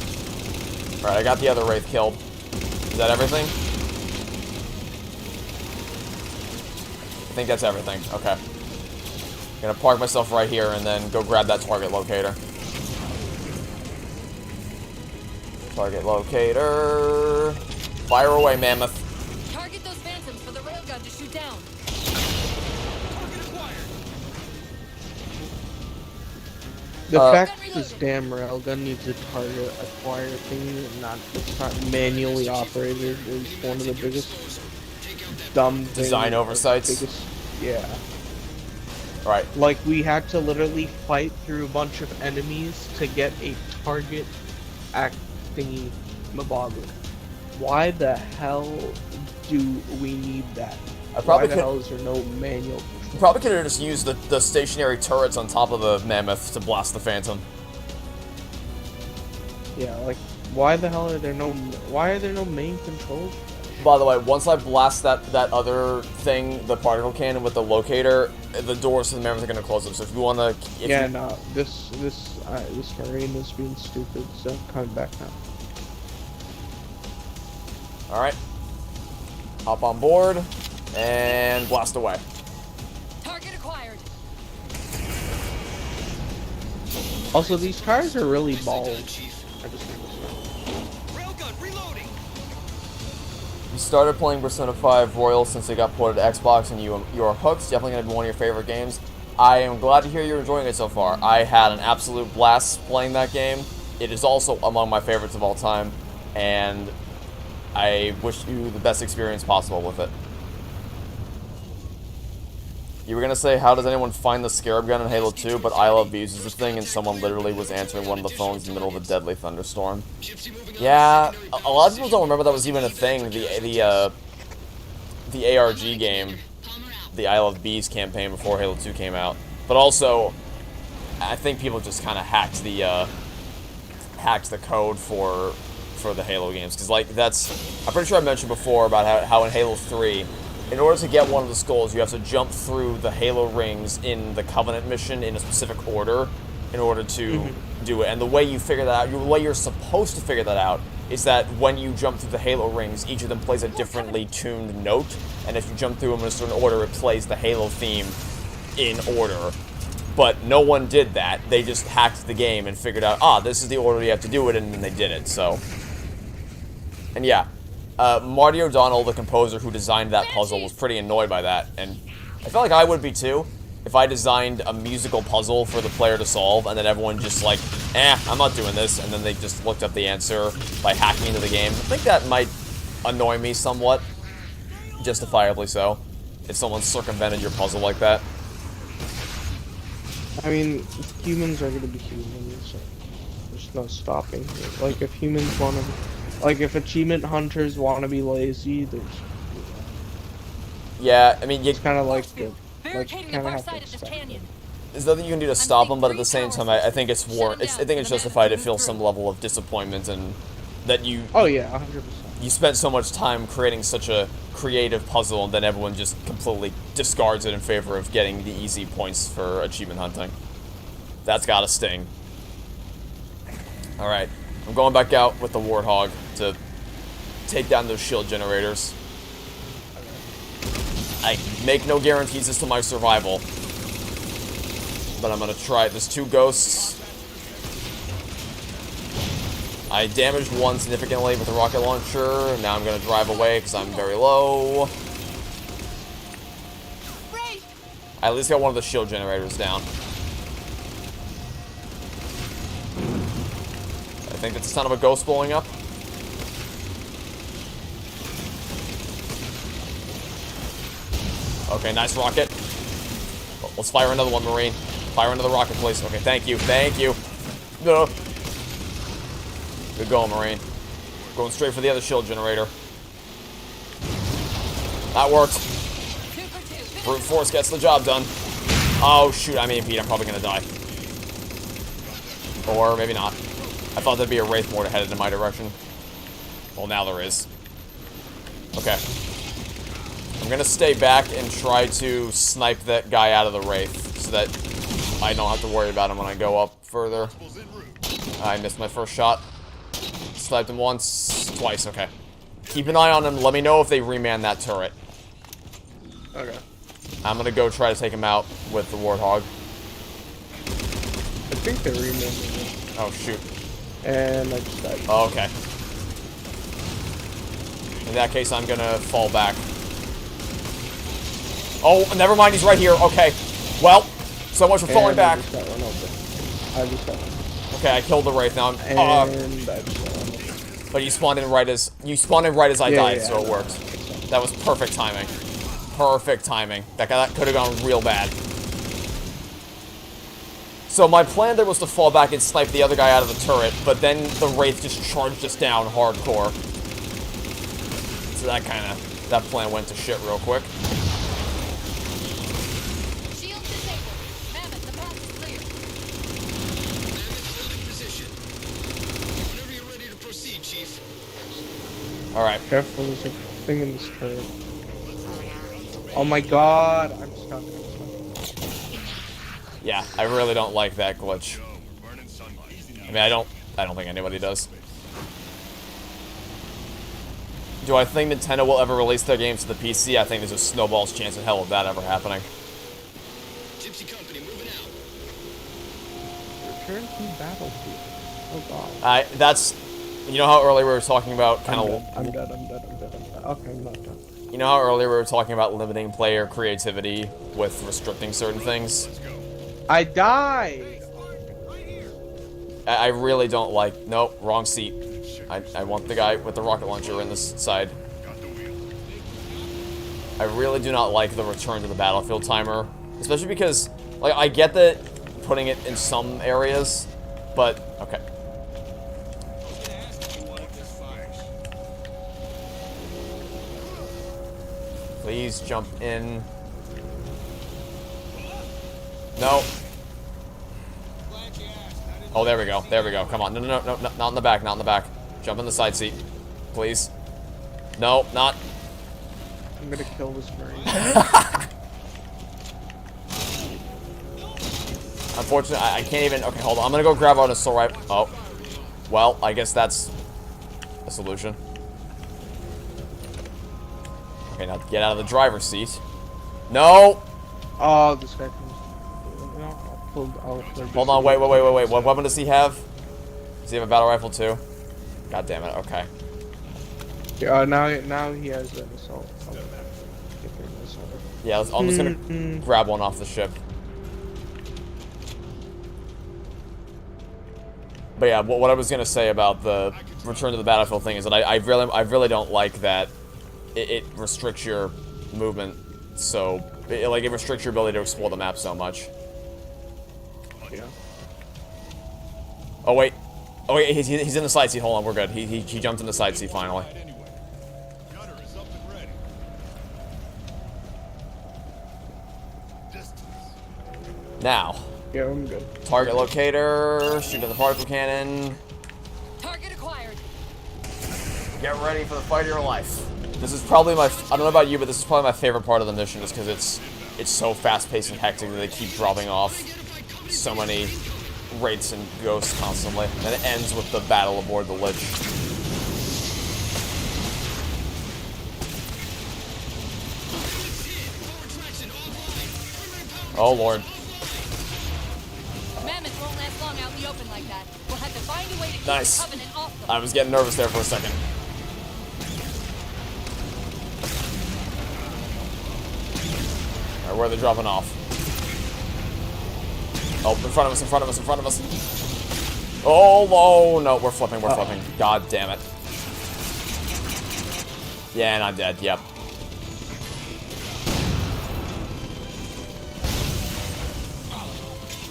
Alright, I got the other Wraith killed. Is that everything? I think that's everything. Okay. I'm gonna park myself right here and then go grab that target locator. Target locator. Fire away, Mammoth. Target those phantoms for the railgun to shoot down. The fact that this damn railgun needs a target acquire thing and it's not manually operated is one of the biggest dumb design oversights. Yeah. Right. Like we had to literally fight through a bunch of enemies to get a target thingy maboggle. Why the hell do we need that? Why the hell is there no manual control? You probably could have just used the stationary turrets on top of the Mammoth to blast the Phantom. Yeah, like why the hell are there no main controls? By the way, once I blast that other thing, the particle cannon with the locator, the doors to the Mammoth are gonna close up. So if you wanna, no, this Marine is being stupid. So coming back now. All right, hop on board and blast away. Target acquired. Also, these cars are really bald. I just Railgun reloading. You started playing Persona 5 Royal since it got ported to Xbox, and you are hooked. It's definitely going to be one of your favorite games. I am glad to hear you're enjoying it so far. I had an absolute blast playing that game. It is also among my favorites of all time, and I wish you the best experience possible with it. You were gonna say, how does anyone find the Scarab gun in Halo 2, but I Love Bees is the thing, and someone literally was answering one of the phones in the middle of a deadly thunderstorm. Yeah, a lot of people don't remember that was even a thing. The ARG game, the I Love Bees campaign before Halo 2 came out. But also, I think people just kind of hacked the code for the Halo games, because like I'm pretty sure I mentioned before about how in Halo 3, in order to get one of the skulls, you have to jump through the Halo rings in the Covenant mission in a specific order in order to do it. And the way you figure that out, the way you're supposed to figure that out, is that when you jump through the Halo rings, each of them plays a differently tuned note, and if you jump through them in a certain order, it plays the Halo theme in order. But no one did that. They just hacked the game and figured out, this is the order you have to do it, and then they did it, so. And yeah, Marty O'Donnell, the composer who designed that puzzle, was pretty annoyed by that, and I felt like I would be too, if I designed a musical puzzle for the player to solve, and then everyone just like, I'm not doing this, and then they just looked up the answer by hacking into the game. I think that might annoy me somewhat, justifiably so, if someone circumvented your puzzle like that. I mean, humans are gonna be humans, so there's no stopping it. Like, if humans want to, like, if achievement hunters want to be lazy, there's... Yeah, I mean, it's kind of like the... Barricading the far side of this canyon. There's nothing you can do to stop them, but at the same time, I think it's I think it's justified to feel some level of disappointment, and that you... Oh yeah, 100%. You spent so much time creating such a creative puzzle, and then everyone just completely discards it in favor of getting the easy points for achievement hunting. That's gotta sting. Alright, I'm going back out with the Warthog to take down those shield generators. I make no guarantees as to my survival, but I'm gonna try it. There's 2 ghosts. I damaged one significantly with the rocket launcher. Now I'm gonna drive away because I'm very low. I at least got one of the shield generators down. I think that's the sound of a ghost blowing up. Okay, nice rocket. Let's fire another one, Marine. Fire another rocket, please. Okay, thank you. Thank you. No. Good going, Marine. Going straight for the other shield generator. That worked. Brute force gets the job done. Oh, shoot, I'm EMP'd. I'm probably gonna die. Or maybe not. I thought there'd be a Wraith mortar headed in my direction. Well, now there is. Okay. I'm gonna stay back and try to snipe that guy out of the Wraith so that I don't have to worry about him when I go up further. I missed my first shot. Sniped him once, twice, okay. Keep an eye on him. Let me know if they reman that turret. Okay. I'm gonna go try to take him out with the Warthog. I think they remanded it. Oh, shoot. And I just died. Oh, okay. In that case, I'm gonna fall back. Oh, never mind, he's right here. Okay. Well, so much for falling back. I just got one open. I just got one. Okay, I killed the Wraith now. And I just got one. But you spawned in right as I died, so it worked. That was perfect timing. Perfect timing. That could have gone real bad. So my plan there was to fall back and snipe the other guy out of the turret, but then the Wraith just charged us down hardcore. So that plan went to shit real quick. Shield disabled. Mammoth, the path is clear. Mammoth holding position. Whenever you're ready to proceed, Chief. Alright. Careful, there's a thing in this turret. Oh my god, I'm stuck. Yeah, I really don't like that glitch. I mean, I don't think anybody does. Do I think Nintendo will ever release their games to the PC? I think there's a snowball's chance in hell of that ever happening. Gypsy Company moving out. Return to Battlefield. Oh god. That's, you know how earlier we were talking about kind of... I'm dead. Okay, I'm not done. You know how earlier we were talking about limiting player creativity with restricting certain things? I died! I really don't like... Nope, wrong seat. I want the guy with the rocket launcher in this side. I really do not like the return to the battlefield timer. Especially because, like, I get that putting it in some areas, but, okay. Please jump in. No. Oh, there we go. There we go. Come on. No, no, no, no, not in the back. Not in the back. Jump in the side seat. Please. No, not. I'm gonna kill this Marine. Unfortunately, I can't even. Okay, hold on. I'm gonna go grab out a assault rifle. Oh. Well, I guess that's a solution. Okay, now get out of the driver's seat. No! Oh, this guy comes. Hold on, wait. What weapon does he have? Does he have a battle rifle too? God damn it, okay. Yeah, now he has an assault. Yeah, I'm just gonna grab one off the ship. But yeah, what I was gonna say about the return to the battlefield thing is that I really don't like that it restricts your movement, so it restricts your ability to explore the map so much. Yeah. Oh wait, he's in the side seat. Hold on, we're good. He jumped in the side seat finally. Now. Yeah, I'm good. Target locator. Shoot at the particle cannon. Target acquired. Get ready for the fight of your life. This is probably my. I don't know about you, but this is probably my favorite part of the mission, just because it's so fast-paced and hectic that they keep dropping off so many wraiths and ghosts constantly. And it ends with the battle aboard the Lich. Oh lord. Mammoth won't last long out in the open like that. We'll have to find a way to keep Nice. the Covenant off them. I was getting nervous there for a second. Alright, where are they dropping off? Oh, in front of us, in front of us, in front of us. Oh, no, we're flipping, we're flipping. God damn it. Yeah, and I'm dead, yep.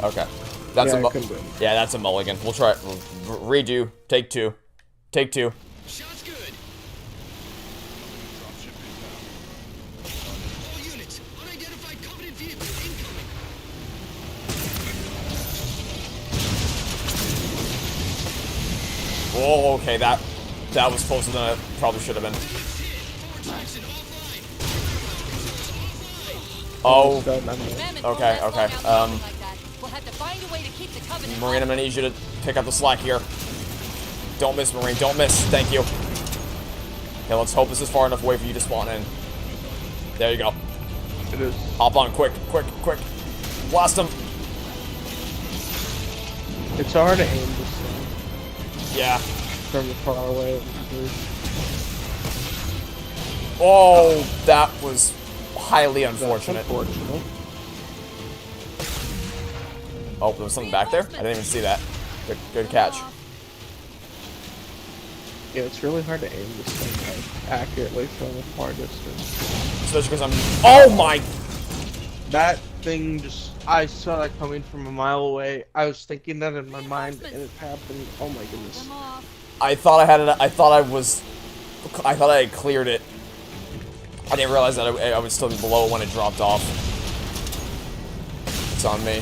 Okay. That's yeah, that's a mulligan. We'll try it. Redo. Take two. Take two. Shot's good. Dropship inbound. All units, unidentified Covenant vehicle incoming. Oh, okay, that was closer than it probably should have been. Oh. Okay, okay. We'll have to find a way to keep the Covenant. Marine, I'm gonna need you to pick up the slack here. Don't miss, Marine. Don't miss. Thank you. Okay, let's hope this is far enough away for you to spawn in. There you go. It is. Hop on, quick, quick, quick. Blast him. It's hard to aim this thing. Yeah. From the far away. Oh, that was highly unfortunate. Oh, there was something back there? I didn't even see that. Good catch. Yeah, it's really hard to aim this thing like, accurately from a far distance. Especially because I'm. Oh my! That thing just. I saw that coming from a mile away. I was thinking that in my mind, and it happened. Oh my goodness. I thought I had it. I thought I had cleared it. I didn't realize that I would still be below when it dropped off. It's on me.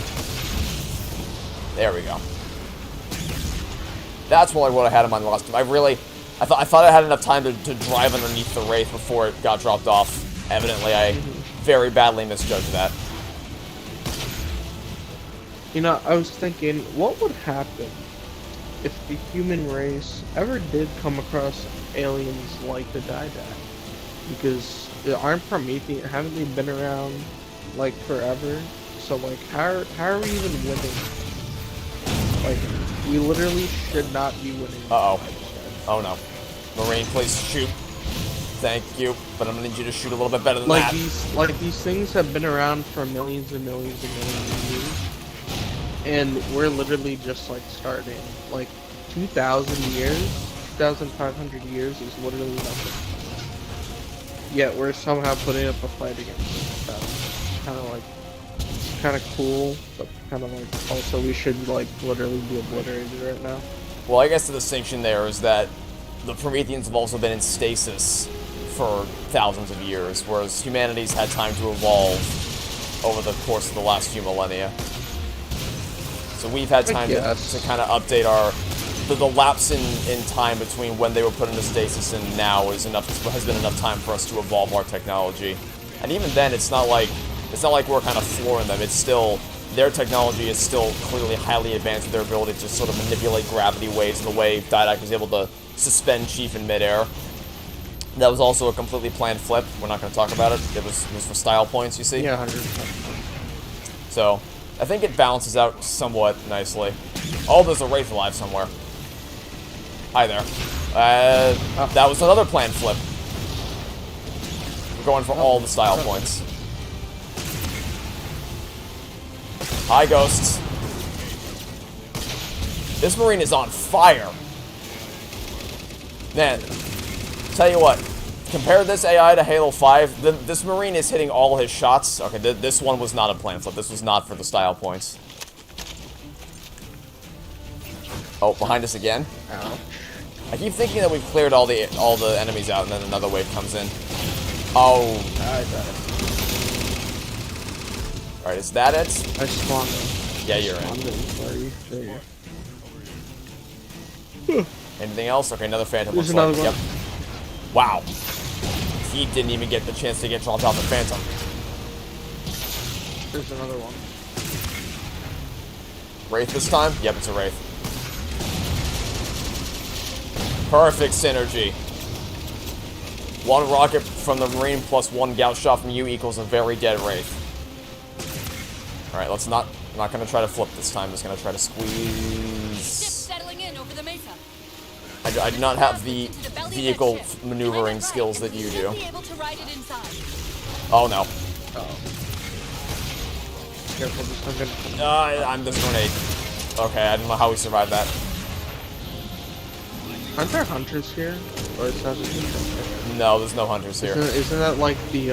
There we go. That's what I had in mind the last time. I thought I had enough time to drive underneath the Wraith before it got dropped off. Evidently, I very badly misjudged that. You know, I was thinking, what would happen if the human race ever did come across aliens like the Didact? Because aren't Promethean, haven't they been around like forever? So like, how are we even winning? Like, we literally should not be winning. Uh-oh. Oh no. Marine, please shoot. Thank you, but I'm gonna need you to shoot a little bit better than that. These things have been around for millions and millions and millions of years. And we're literally just like starting. Like, 2,000 years? 2,500 years is literally nothing. Yet we're somehow putting up a fight against them. Kind of like, kind of cool, but kind of like also we should like literally be obliterated right now. Well, I guess the distinction there is that the Prometheans have also been in stasis for thousands of years, whereas humanity's had time to evolve over the course of the last few millennia. So we've had time to kind of update our... The lapse in time between when they were put into stasis and now has been enough time for us to evolve our technology. And even then, it's not like we're kind of flooring them. It's still... Their technology is still clearly highly advanced with their ability to sort of manipulate gravity waves the way Didact was able to suspend Chief in midair. That was also a completely planned flip. We're not going to talk about it. It was for style points, you see? Yeah, 100%. So, I think it balances out somewhat nicely. Oh, there's a Wraith alive somewhere. Hi there. That was another planned flip. We're going for all the style points. Hi, ghosts. This Marine is on fire. Man, tell you what. Compare this AI to Halo 5. This Marine is hitting all his shots. Okay, this one was not a planned flip. This was not for the style points. Oh, behind us again. Ow. I keep thinking that we've cleared all the enemies out, and then another wave comes in. Oh. Alright, is that it? I spawned in. Yeah, you're in. Anything else? Okay, another Phantom. There's another one. Yep. Wow. He didn't even get the chance to get on top of Phantom. There's another one. Wraith this time? Yep, it's a Wraith. Perfect synergy. One rocket from the Marine plus one gout shot from you equals a very dead Wraith. Alright, let's not... I'm not gonna try to flip this time. I'm just gonna try to squeeze... Settling in over the mesa. I do not have the vehicle maneuvering skills that you do. Oh no. Careful, this one's gonna... I'm this grenade. Okay, I don't know how we survived that. Aren't there hunters here? Or is that just... No, there's no hunters here. Isn't that like the,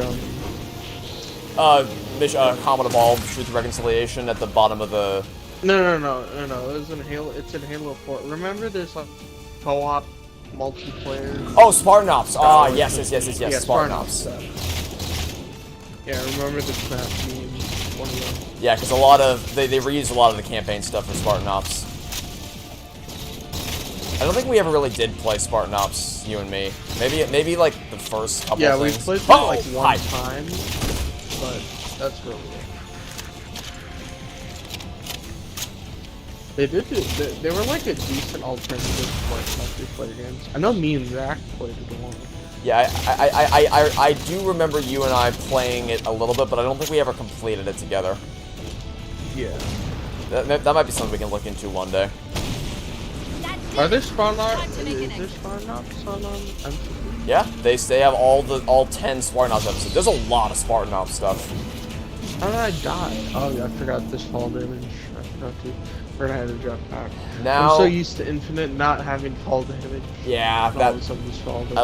Comet Evolved, Truth and Reconciliation at the bottom of the... No. It's in Halo 4. Remember there's like co-op multiplayer? Oh, Spartan Ops! Ah, yes, Spartan Ops. Yeah, remember the map being one of them. Yeah, because a lot of... They reused a lot of the campaign stuff for Spartan Ops. I don't think we ever really did play Spartan Ops, you and me. Maybe like the first couple yeah, things. Yeah, we played it like one time, but that's really it. They were like a decent alternative to like multiplayer games. I know me and Zach played it alone. Yeah, I do remember you and I playing it a little bit, but I don't think we ever completed it together. Yeah. That might be something we can look into one day. Are there Spartan Ops? Is there Spartan Ops on MCP? Yeah, they have all 10 Spartan Ops episodes. There's a lot of Spartan Ops stuff. How did I die? Oh yeah, I forgot this fall damage. I forgot to. We're gonna have to drop back. Now, I'm so used to Infinite not having fall damage. Yeah, I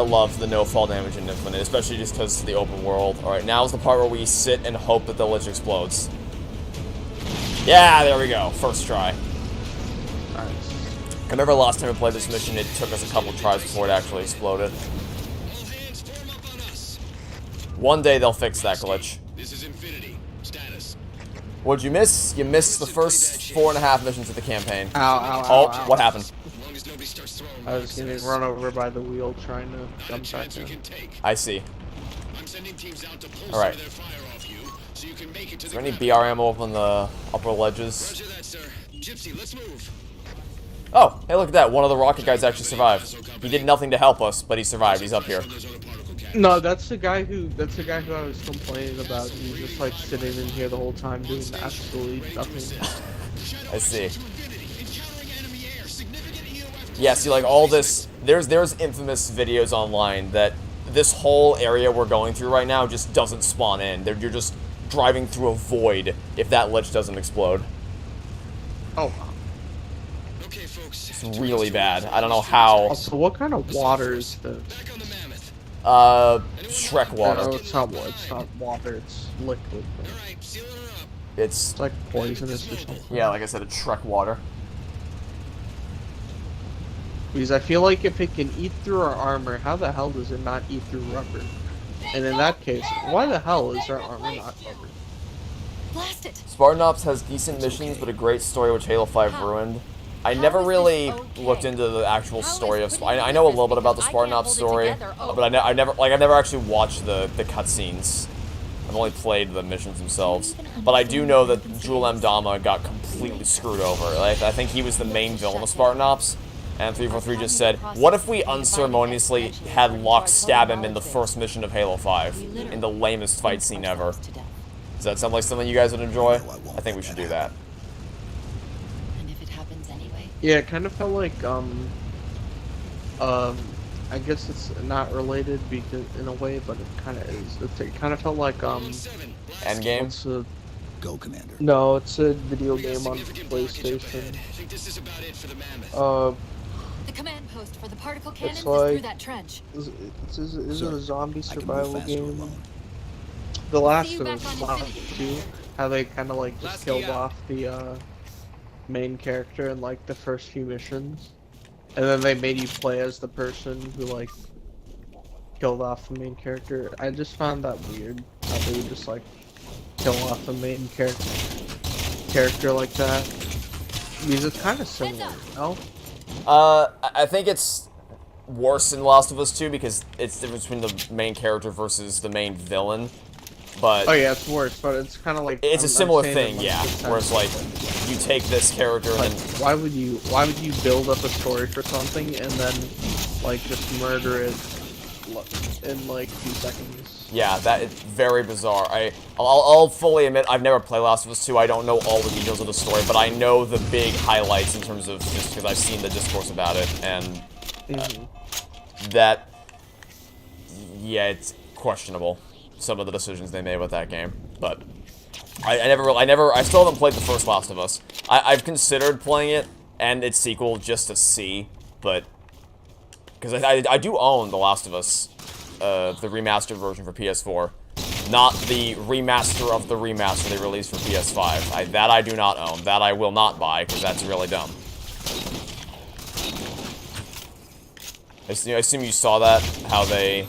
love the no fall damage in Infinite, especially just because it's the open world. Alright, now's the part where we sit and hope that the lich explodes. Yeah, there we go. First try. Nice. I remember last time we played this mission, it took us a couple tries before it actually exploded. One day they'll fix that glitch. This is Infinity. Status. What'd you miss? You missed the first 4.5 missions of the campaign. Ow. What happened? I was getting run over by the wheel trying to jump back in. I see. Alright. Is there any BR ammo up on the upper ledges? Oh, hey, look at that. One of the rocket guys actually survived. He did nothing to help us, but he survived. He's up here. No, that's the guy who I was complaining about. He's just like sitting in here the whole time doing absolutely nothing. I see. Yeah, see, like all this, there's infamous videos online that this whole area we're going through right now just doesn't spawn in. You're just driving through a void if that lich doesn't explode. Oh. It's really bad. I don't know how. Also, what kind of water is this? Shrek No, water. it's not water, it's liquid. It's like poisonous or something. Yeah, like I said, it's Shrek water. Because I feel like if it can eat through our armor, how the hell does it not eat through rubber? And in that case, why the hell is our armor not covered? Blast it! Spartan Ops has decent missions, but a great story which Halo 5 ruined. I never really looked into the actual story of I know a little bit about the Spartan Ops story, but I've never actually watched the cutscenes. I've only played the missions themselves. But I do know that Jul M. Dama got completely screwed over. Like, I think he was the main villain of Spartan Ops, and 343 just said, what if we unceremoniously had Locke stab him in the first mission of Halo 5, in the lamest fight scene ever? Does that sound like something you guys would enjoy? I think we should do that. Yeah, it kind of felt like, I guess it's not related because in a way, but it kind of is. It kind of felt like, Endgame? Go, Commander. No, it's a video game on PlayStation. The command post for the particle cannons It's is through like, that trench. is it a zombie survival game? The Last of Us 2, how they kind of like just killed off the main character in like the first few missions, and then they made you play as the person who like killed off the main character. I just found that weird how they would just like kill off the main character like that, because it's kind of similar, no? I think it's worse in Last of Us 2 because it's the difference between the main character versus the main villain. But oh yeah, it's worse, but it's kind of like it's a similar thing, yeah. Where it's like you take this character and like, then why would you build up a story for something and then like just murder it in like 2 seconds? Yeah, that is very bizarre. I'll fully admit I've never played Last of Us 2. I don't know all the details of the story, but I know the big highlights in terms of just because I've seen the discourse about it, and that yeah, it's questionable. Some of the decisions they made with that game, but I still haven't played the first Last of Us. I've considered playing it and its sequel just to see, but because I do own the Last of Us, the remastered version for PS4, not the remaster of the remaster they released for PS5. That I do not own. That I will not buy because that's really dumb. I assume you saw that, how they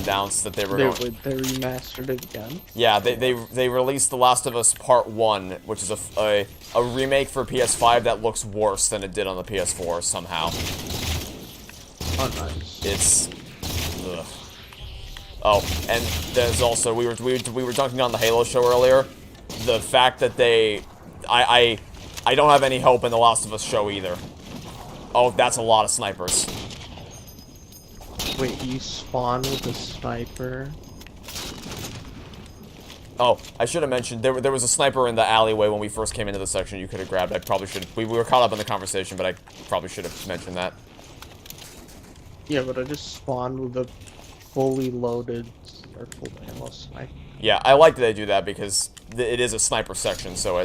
announced that they remastered it again. Yeah, they released The Last of Us Part 1, which is a remake for PS5 that looks worse than it did on the PS4 somehow. Oh, nice. It's ugh. Oh, and there's also we were dunking on the Halo show earlier. The fact that I don't have any hope in the Last of Us show either. Oh, that's a lot of snipers. Wait, you spawn with a sniper? Oh, I should have mentioned, there was a sniper in the alleyway when we first came into the section you could have grabbed. I probably should have. We were caught up in the conversation, but I probably should have mentioned that. Yeah, but I just spawned with a fully loaded or full ammo sniper. Yeah, I like that they do that because it is a sniper section, so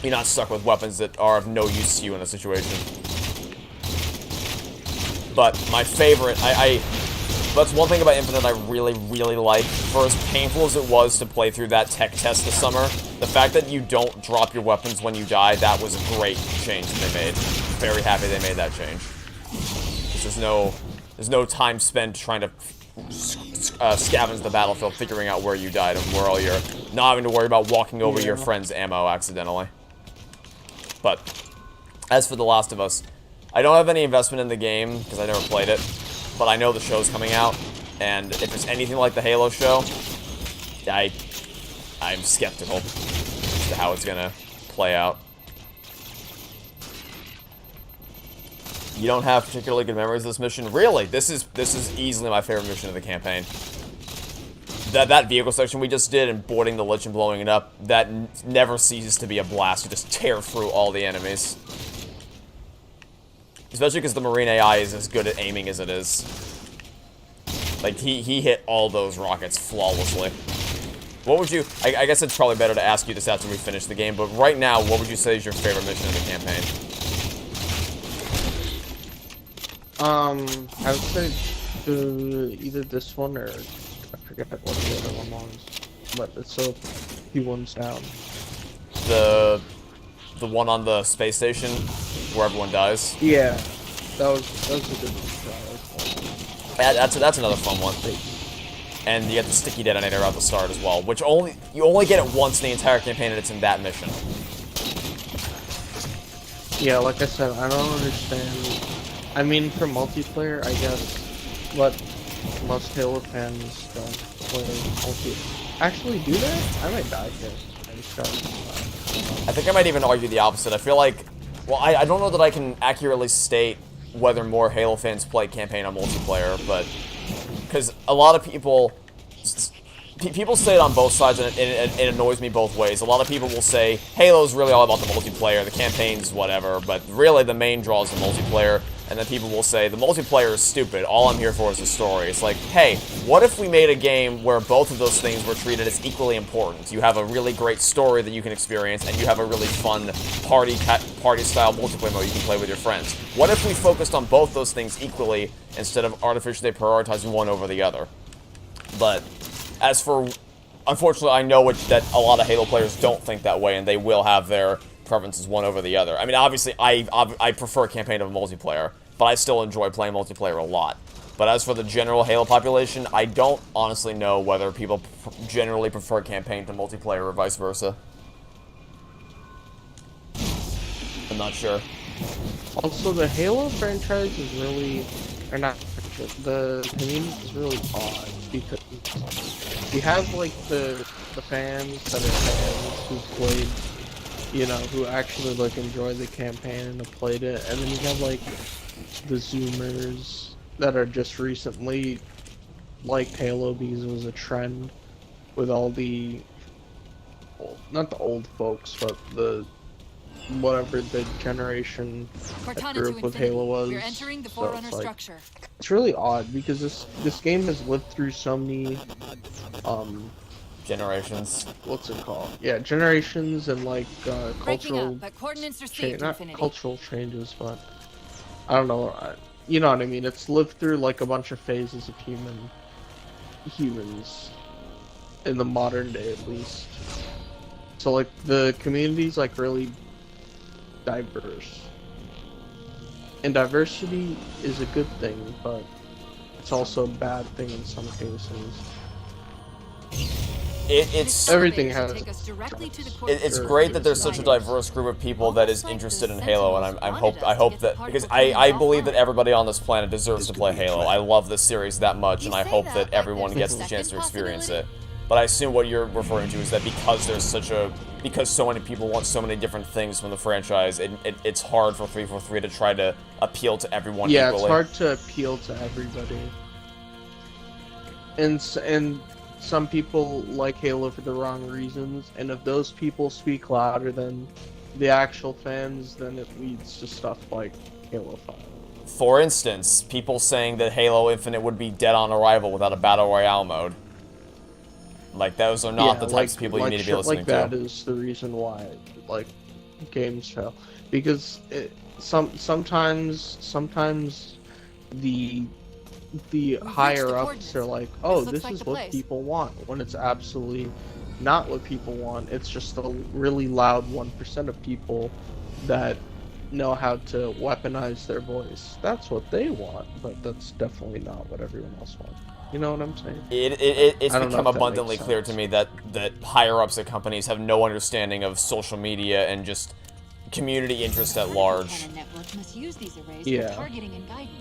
you're not stuck with weapons that are of no use to you in a situation. But my favorite, that's one thing about Infinite I really, really like. For as painful as it was to play through that tech test this summer, the fact that you don't drop your weapons when you die, that was a great change that they made. Very happy they made that change. Because there's no time spent trying to scavenge the battlefield, figuring out where you died and where all your, not having to worry about walking over your friend's ammo accidentally. But as for The Last of Us, I don't have any investment in the game because I never played it, but I know the show's coming out, and if it's anything like the Halo show, I'm skeptical as to how it's gonna play out. You don't have particularly good memories of this mission? Really? This is easily my favorite mission of the campaign. That vehicle section we just did and boarding the lich and blowing it up, that never ceases to be a blast. You just tear through all the enemies. Especially because the Marine AI is as good at aiming as it is. Like, he hit all those rockets flawlessly. What would you... I guess it's probably better to ask you this after we finish the game, but right now, what would you say is your favorite mission in the campaign? I would say either this one or I forget what the other one was, but it's so few ones down. The one on the space station where everyone dies. Yeah, that was a good one. That's another fun one. And you get the sticky detonator at the start as well, which you only get it once in the entire campaign, and it's in that mission. Yeah, like I said, I don't understand. I mean, for multiplayer, I guess what most Halo fans don't play multiplayer. Actually, do they? I might die here. I think I might even argue the opposite. I feel like, well, I don't know that I can accurately state whether more Halo fans play campaign or multiplayer, but because a lot of people say it on both sides, and it annoys me both ways. A lot of people will say Halo's really all about the multiplayer, the campaign's whatever, but really the main draw is the multiplayer. And then people will say, the multiplayer is stupid, all I'm here for is the story. It's like, hey, what if we made a game where both of those things were treated as equally important? You have a really great story that you can experience, and you have a really fun party-style multiplayer mode you can play with your friends. What if we focused on both those things equally, instead of artificially prioritizing one over the other? But, as for... Unfortunately, I know that a lot of Halo players don't think that way, and they will have their preferences one over the other. I mean, obviously, I prefer campaign over multiplayer, but I still enjoy playing multiplayer a lot. But as for the general Halo population, I don't honestly know whether people generally prefer campaign to multiplayer or vice versa. I'm not sure. Also, the Halo franchise is really, or not, the community is really odd, because you have, like, the fans that are fans who played, you know, who actually, like, enjoy the campaign and have played it, and then you have, like, the Zoomers that are just recently liked Halo because it was a trend with all the, not the old folks, but the, whatever the generation that grew up with Halo was. We're entering the So Forerunner it's, like, structure. it's really odd, because this game has lived through so many, generations. What's it called? Yeah, generations and, like, cultural... But coordinates received, not Infinity. cultural changes, but... I don't know, you know what I mean? It's lived through, like, a bunch of phases of humans. In the modern day, at least. So, like, the community's, like, really diverse. And diversity is a good thing, but it's also a bad thing in some cases. It's everything has. It's great that there's such a diverse group of people that is interested in Halo, and I hope that, because I believe that everybody on this planet deserves to play Halo. I love this series that much, and I hope that everyone gets the chance to experience it. But I assume what you're referring to is that because so many people want so many different things from the franchise, it's hard for 343 to try to appeal to everyone equally. Yeah, it's hard to appeal to everybody. And some people like Halo for the wrong reasons, and if those people speak louder than the actual fans, then it leads to stuff like Halo 5. For instance, people saying that Halo Infinite would be dead on arrival without a Battle Royale mode. Like, those are not the types of people you need to be listening to. Like that is the reason why, like, games fail. Because sometimes the higher ups are like, oh, this is what people want, when it's absolutely not what people want. It's just a really loud 1% of people that know how to weaponize their voice. That's what they want, but that's definitely not what everyone else wants. You know what I'm saying? It's become abundantly clear to me that higher-ups at companies have no understanding of social media and just community interest at large. Yeah.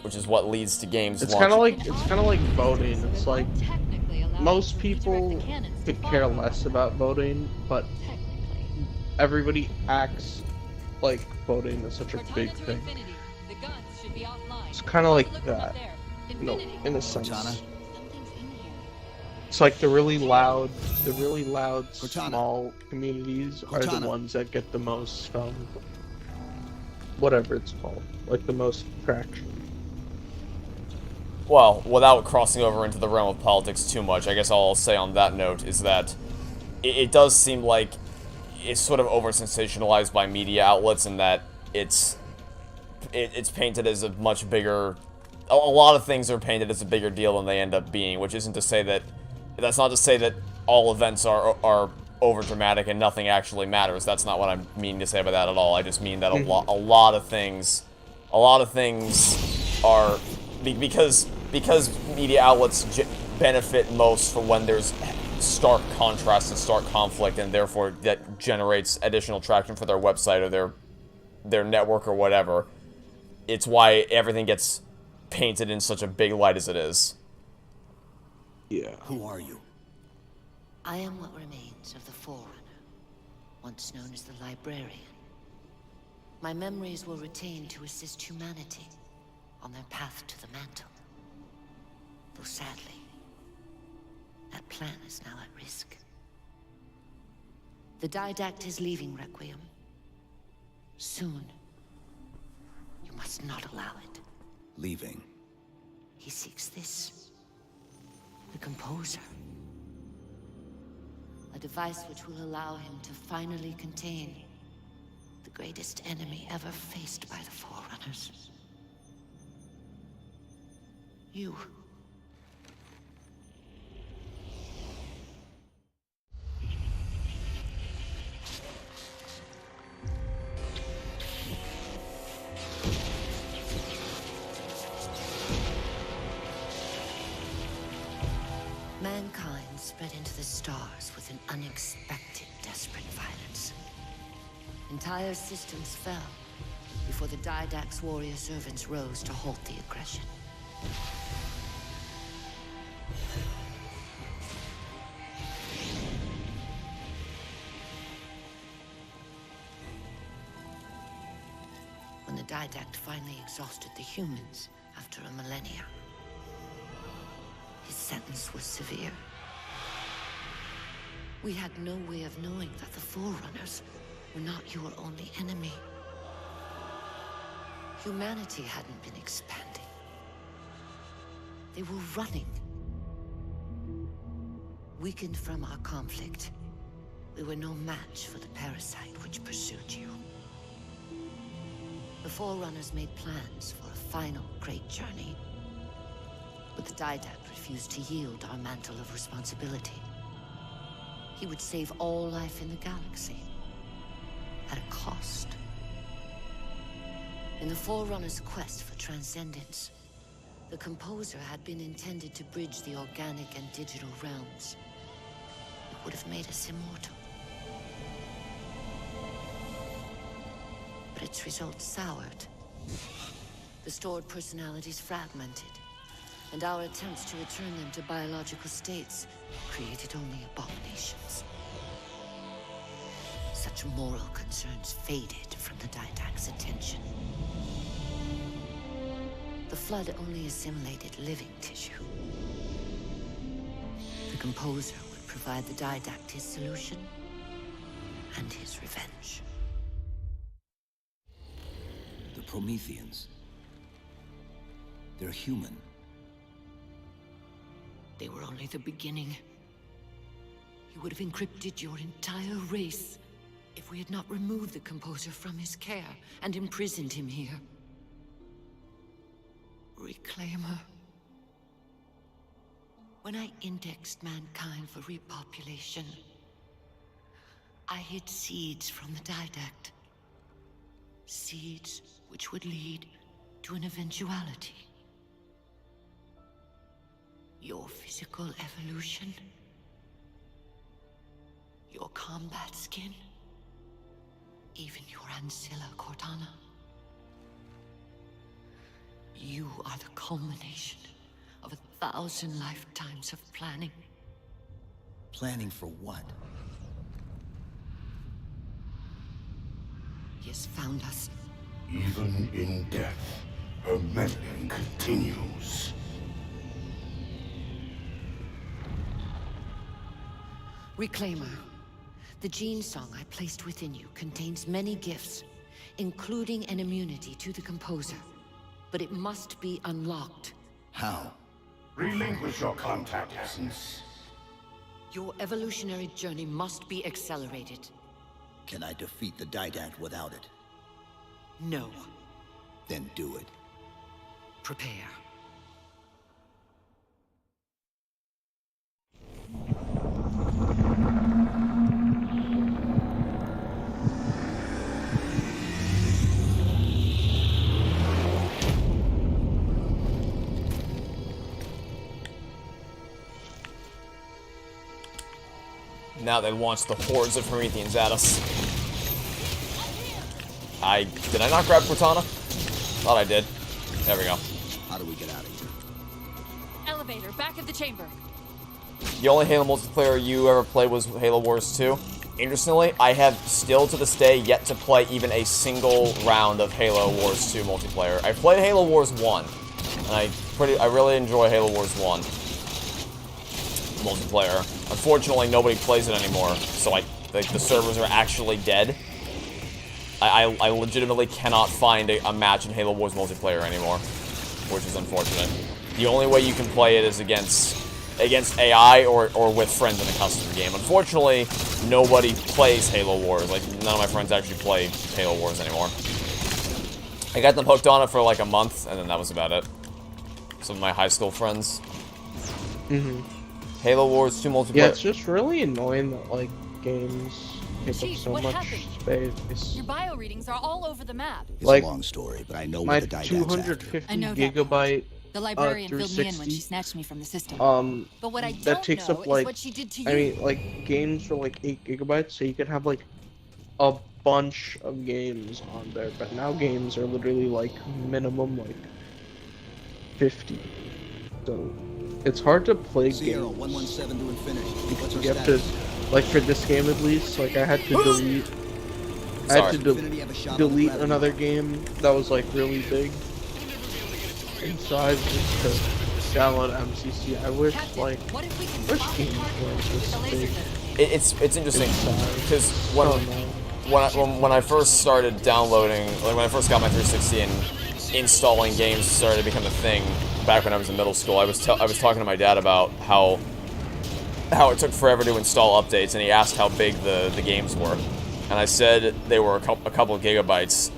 Which is what leads to games. It's kind of like voting. It's like most people could care less about voting, but everybody acts like voting is such a big thing. It's kind of like that, you know, in a sense. It's like the really loud, small communities are the ones that get the most, whatever it's called, like the most traction. Well, without crossing over into the realm of politics too much, I guess all I'll say on that note is that it does seem like it's sort of over-sensationalized by media outlets, in that it's painted as a much bigger a lot of things are painted as a bigger deal than they end up being, which isn't to say that, that's not to say that all events are over dramatic and nothing actually matters. That's not what I mean to say by that at all. I just mean that a lot of things are, because media outlets benefit most from when there's stark contrast and stark conflict, and therefore that generates additional traction for their website or their network or whatever. It's why everything gets painted in such a big light as it is. Yeah. Who are you? I am what remains of the Forerunner, once known as the Librarian. My memories were retained to assist humanity on their path to the mantle. Though sadly, that plan is now at risk. The Didact is leaving Requiem. Soon. You must not allow it. Leaving. He seeks this. The Composer. A device which will allow him to finally contain the greatest enemy ever faced by the Forerunners. You. Mankind spread into the stars with an unexpected, desperate violence. Entire systems fell before the Didact's warrior servants rose to halt the aggression. When the Didact finally exhausted the humans after a millennia, his sentence was severe. We had no way of knowing that the Forerunners were not your only enemy. Humanity hadn't been expanding. They were running. Weakened from our conflict, we were no match for the parasite which pursued you. The Forerunners made plans for a final great journey. But the Didact refused to yield our mantle of responsibility. He would save all life in the galaxy, at a cost. In the Forerunner's quest for transcendence, the Composer had been intended to bridge the organic and digital realms. It would have made us immortal. But its results soured. The stored personalities fragmented, and our attempts to return them to biological states created only abominations. Such moral concerns faded from the Didact's attention. The Flood only assimilated living tissue. The Composer would provide the Didact his solution and his revenge. The Prometheans. They're human. They were only the beginning. He would have encrypted your entire race if we had not removed the Composer from his care and imprisoned him here. Reclaimer. When I indexed mankind for repopulation, I hid seeds from the Didact. Seeds which would lead to an eventuality. Your physical evolution, your combat skin, even your ancilla Cortana. You are the culmination of 1,000 lifetimes of planning. Planning for what? He has found us. Even in death, her meddling continues. Reclaimer. The gene song I placed within you contains many gifts, including an immunity to the Composer. But it must be unlocked. How? Relinquish your contact essence. Your evolutionary journey must be accelerated. Can I defeat the Didact without it? No. Then do it. Prepare. Now they launch the hordes of Prometheans at us. Did I not grab Cortana? Thought I did. There we go. How do we get out of here? Elevator, back of the chamber. The only Halo multiplayer you ever played was Halo Wars 2. Interestingly, I have still to this day yet to play even a single round of Halo Wars 2 multiplayer. I played Halo Wars 1, and I really enjoy Halo Wars 1 multiplayer. Unfortunately, nobody plays it anymore, so the servers are actually dead. I legitimately cannot find a match in Halo Wars multiplayer anymore, which is unfortunate. The only way you can play it is against AI or with friends in a custom game. Unfortunately, nobody plays Halo Wars. Like, none of my friends actually play Halo Wars anymore. I got them hooked on it for like a month, and then that was about it. Some of my high school friends. Halo Wars 2 multiplayer. Yeah, it's just really annoying that, like, games take up so much space. Your bio readings are all over the map. It's a long story, but I know what the my Didact's 250 I know that. gigabyte The librarian filled me in when 360, she snatched me from the system. But what I that don't takes know up is like, what she did to you. I mean, like, games are like 8 gigabytes, so you could have like a bunch of games on there, but now games are literally like minimum like 50. So it's hard to play Sierra, games 117 to infinity. What's our you have to, status? like, for this game at least, like, I had to delete delete another game that was like really big, and so I just to download MCC. I wish like games weren't this big. It's interesting because when I first started downloading, like when I first got my 360 and installing games started to become a thing back when I was in middle school, I was talking to my dad about how it took forever to install updates, and he asked how big the games were, and I said they were a couple of gigabytes,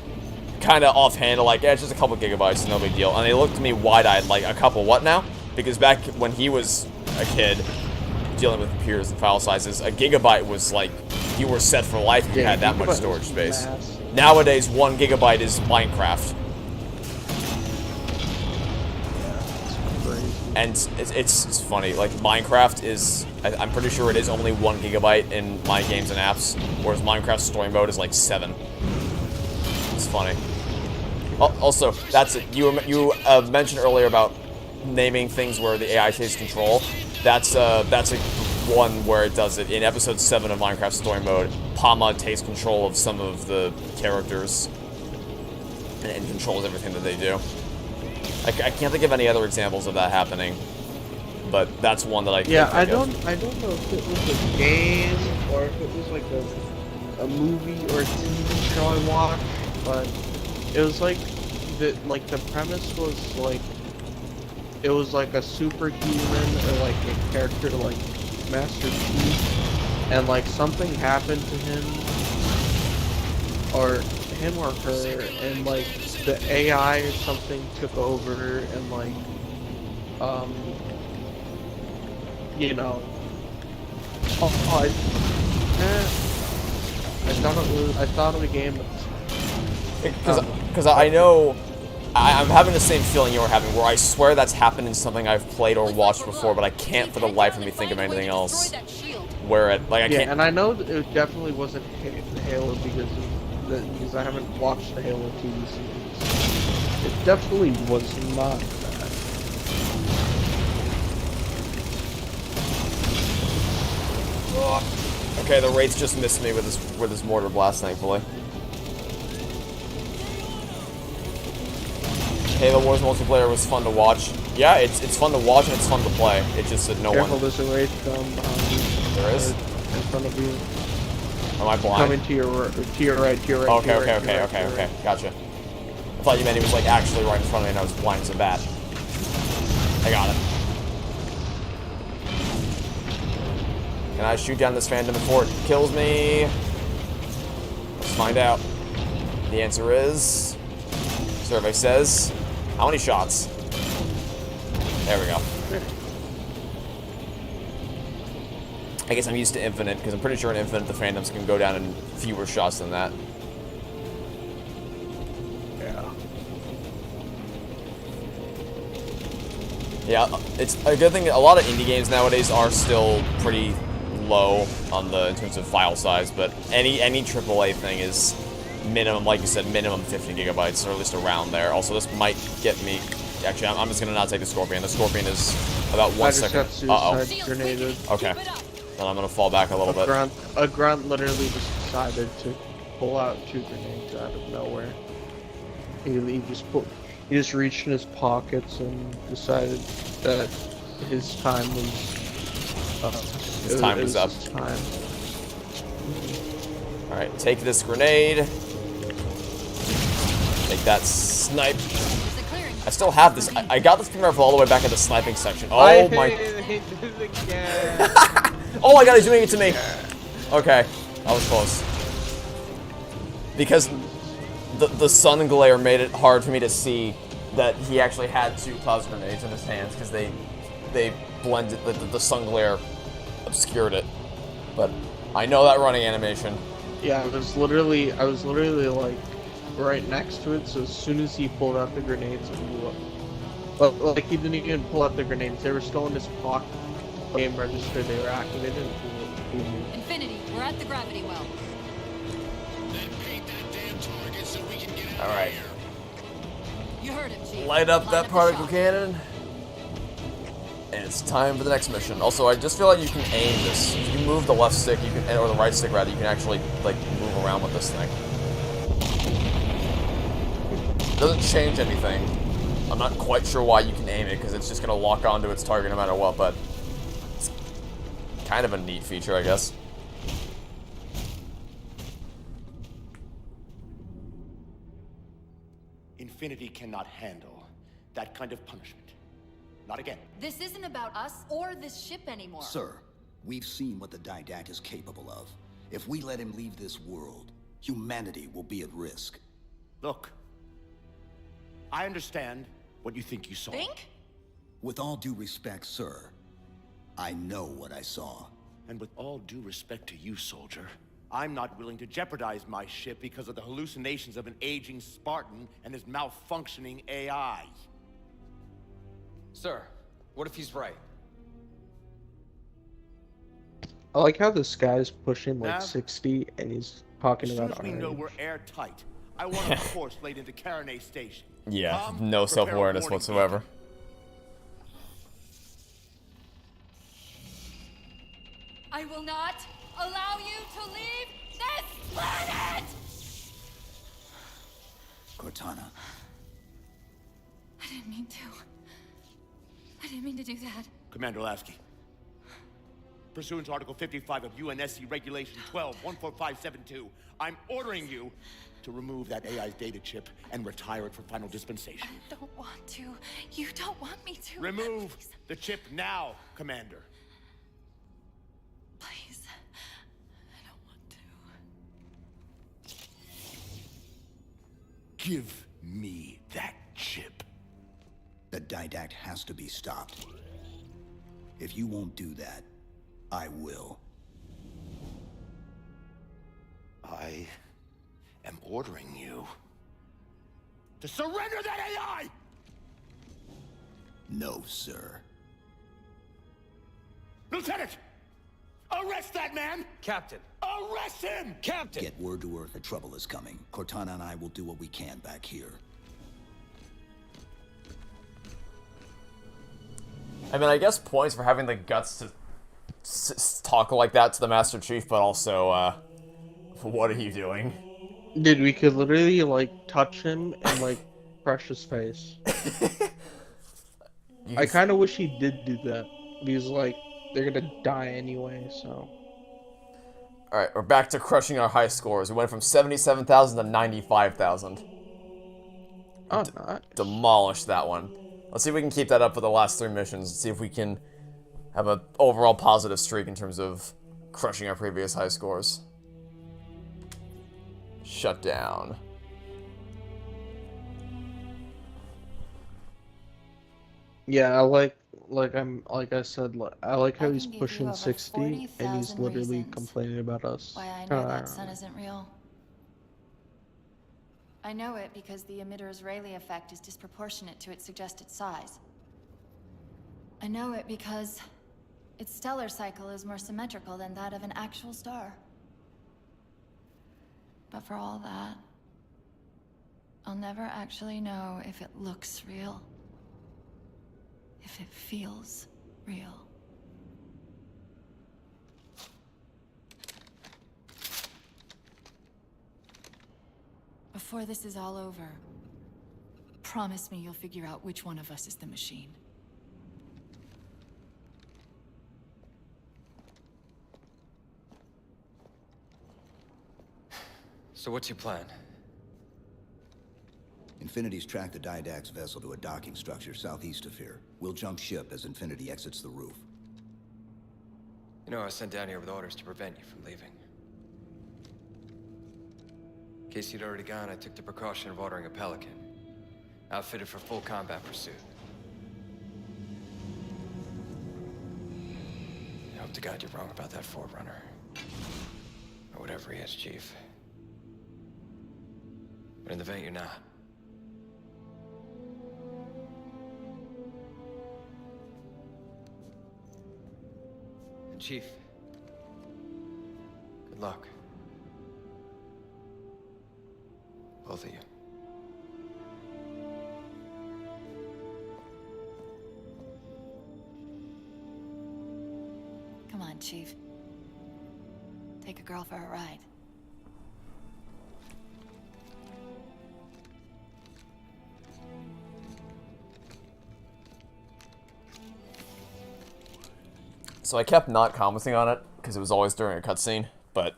kind of offhand, like, yeah, it's just a couple of gigabytes, no big deal. And they looked at me wide-eyed, like, a couple what now? Because back when he was a kid dealing with computers and file sizes, a gigabyte was like, you were set for life if you had that much storage space. Nowadays, 1 gigabyte is Minecraft. And it's funny, like, Minecraft is, I'm pretty sure it is only 1 gigabyte in my games and apps, whereas Minecraft story mode is like 7. It's funny. Also, that's it. You mentioned earlier about naming things where the AI takes control. That's a one where it does it. In episode 7 of Minecraft story mode, Pama takes control of some of the characters and controls everything that they do. I can't think of any other examples of that happening, but that's one that I can think of. I don't know if it was a game or if it was like a movie or a TV show I watched, but it was like the premise was like it was like a superhuman or like a character like Master Chief, and like something happened to him or her, and like the AI or something took over, and like you know, I thought of the game. Because I know, I'm having the same feeling you're having, where I swear that's happened in something I've played or watched before, but I can't for the life of me think of anything else. Where it, like, I can't. And I know that it definitely wasn't Halo because I haven't watched the Halo TV series. It definitely was not that. Okay, the Wraith just missed me with his mortar blast, thankfully. Halo Wars multiplayer was fun to watch. Yeah, it's fun to watch and it's fun to play. It's just that no one. Careful, there's a Wraith behind you. There is? In front of you. Am I blind? Coming to your right. Okay. Gotcha. I thought you meant he was like actually right in front of me and I was blind as a bat. I got it. Can I shoot down this phantom before it kills me? Let's find out. The answer is... Survey says... How many shots? There we go. I guess I'm used to Infinite, because I'm pretty sure in Infinite the Phantoms can go down in fewer shots than that. Yeah, it's a good thing that a lot of indie games nowadays are still pretty low on the in terms of file size, but any AAA thing is minimum, like you said, minimum 50 gigabytes, or at least around there. Also, this might get me. Actually, I'm just gonna not take the Scorpion. The Scorpion is about 1 second. Suicide grenaded. Okay. Then I'm gonna fall back a little bit. A grunt literally just decided to pull out 2 grenades out of nowhere. He just reached in his pockets and decided that his time was his time was up. Alright, take this grenade. Take that snipe. I still have this. I got this camera all the way back at the sniping section. Oh my. Oh my god, he's doing it to me. Okay, that was close. Because the sun glare made it hard for me to see that he actually had 2 plasma grenades in his hands because they blended, the sun glare obscured it. But I know that running animation. Yeah, I was literally like right next to it, so as soon as he pulled out the grenades, it blew up. But like he didn't even pull out the grenades; they were still in his pocket. Game register, they were activated. And Infinity, we're at the gravity well. Then paint that damn target so we can get out All right. of here. You heard him, Chief. Light up that particle cannon. And it's time for the next mission. Also, I just feel like you can aim this. If you move the left stick, you can, or the right stick rather, you can actually like move around with this thing. It doesn't change anything. I'm not quite sure why you can aim it, because it's just gonna lock onto its target no matter what, but it's kind of a neat feature, I guess. Infinity cannot handle that kind of punishment. Not again. This isn't about us or this ship anymore. Sir, we've seen what the Didact is capable of. If we let him leave this world, humanity will be at risk. Look, I understand what you think you saw. Think? With all due respect, sir, I know what I saw. And with all due respect to you, soldier, I'm not willing to jeopardize my ship because of the hallucinations of an aging Spartan and his malfunctioning AI. Sir, what if he's right? I like how this guy's pushing like Now, 60 and he's talking as soon about as we know orange. we're airtight, I want a course laid into Carenay Station. Yeah, Tom, no prepare a self-awareness warning whatsoever. I will not allow you to leave this planet! Cortana. I didn't mean to. I didn't mean to do that. Commander Lasky, pursuant to Article 55 of UNSC Regulation 12-14572, I'm ordering you to remove that AI's data chip and retire it for final dispensation. I don't want to. You don't want me to. Remove Please. the chip now, Commander. Please. I don't want to. Give me that chip. The Didact has to be stopped. If you won't do that, I will. I am ordering you to surrender that AI! No, sir. Lieutenant! Arrest that man! Captain! Arrest him! Captain! Get word to Earth that trouble is coming. Cortana and I will do what we can back here. I mean, I guess points for having the guts to talk like that to the Master Chief, but also, what are you doing? Dude, we could literally like touch him and like crush his face. I kind of wish he did do that because like they're gonna die anyway. So. All right, we're back to crushing our high scores. We went from 77,000 to 95,000. Oh, nice. Demolish that one. Let's see if we can keep that up for the last 3 missions. See if we can have an overall positive streak in terms of crushing our previous high scores. Shut down. Yeah, I like I said, I like how he's pushing 60 and he's literally complaining about us. Why I know that sun isn't real. I know it because the emitter's Rayleigh effect is disproportionate to its suggested size. I know it because Its stellar cycle is more symmetrical than that of an actual star. But for all that, I'll never actually know if it looks real. If it feels real. Before this is all over, promise me you'll figure out which one of us is the machine. So what's your plan? Infinity's tracked the Didact's vessel to a docking structure southeast of here. We'll jump ship as Infinity exits the roof. You know, I was sent down here with orders to prevent you from leaving. In case you'd already gone, I took the precaution of ordering a Pelican. Outfitted for full combat pursuit. I hope to God you're wrong about that Forerunner. Or whatever he is, Chief. But in the event you're not. And Chief, good luck. Both of you. Come on, Chief. Take a girl for a ride. So I kept not commenting on it because it was always during a cutscene, but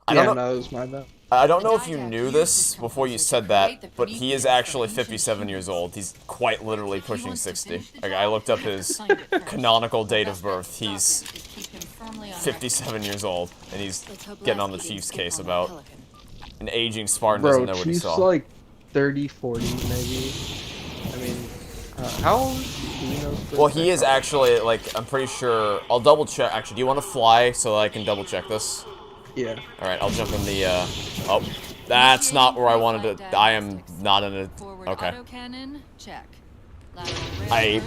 I don't know. No, it was my bad. I don't know if you knew this before you said that, but he is actually 57 years old. He's quite literally pushing 60. Like, I looked up his canonical date of birth. He's 57 years old, and he's getting on the Chief's case about an aging Spartan doesn't know what he saw. Chief's like 30, 40 maybe. I mean, how old is he? Do you know? Well, he is actually, like, I'm pretty sure... I'll double check. Actually, do you want to fly so that I can double check this? Yeah. Alright, I'll jump in the, Oh, that's not where I wanted to... I am not in a... Okay. I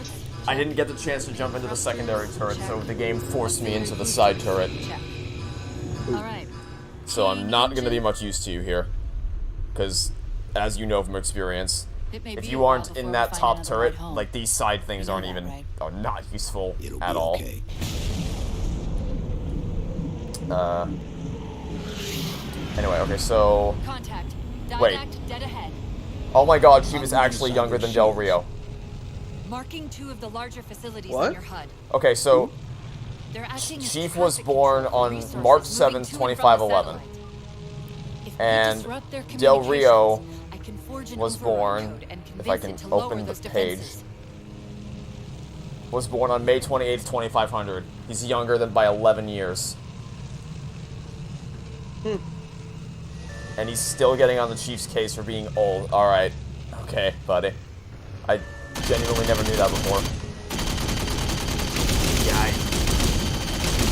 didn't get the chance to jump into the secondary turret, so the game forced me into the side turret. So I'm not going to be much use to you here. Because, as you know from experience, if you aren't in that top turret, like, these side things aren't even... are not useful at all. Anyway, okay, so... Wait. Oh my god, she was actually younger than Del Rio. Marking 2 of the larger facilities What? in your HUD. Okay, so... Chief was born on March 7th, 2511. And Del Rio was born, if I can open the page, was born on May 28th, 2500. He's younger than by 11 years. And he's still getting on the Chief's case for being old. Alright. Okay, buddy. I genuinely never knew that before. Yeah,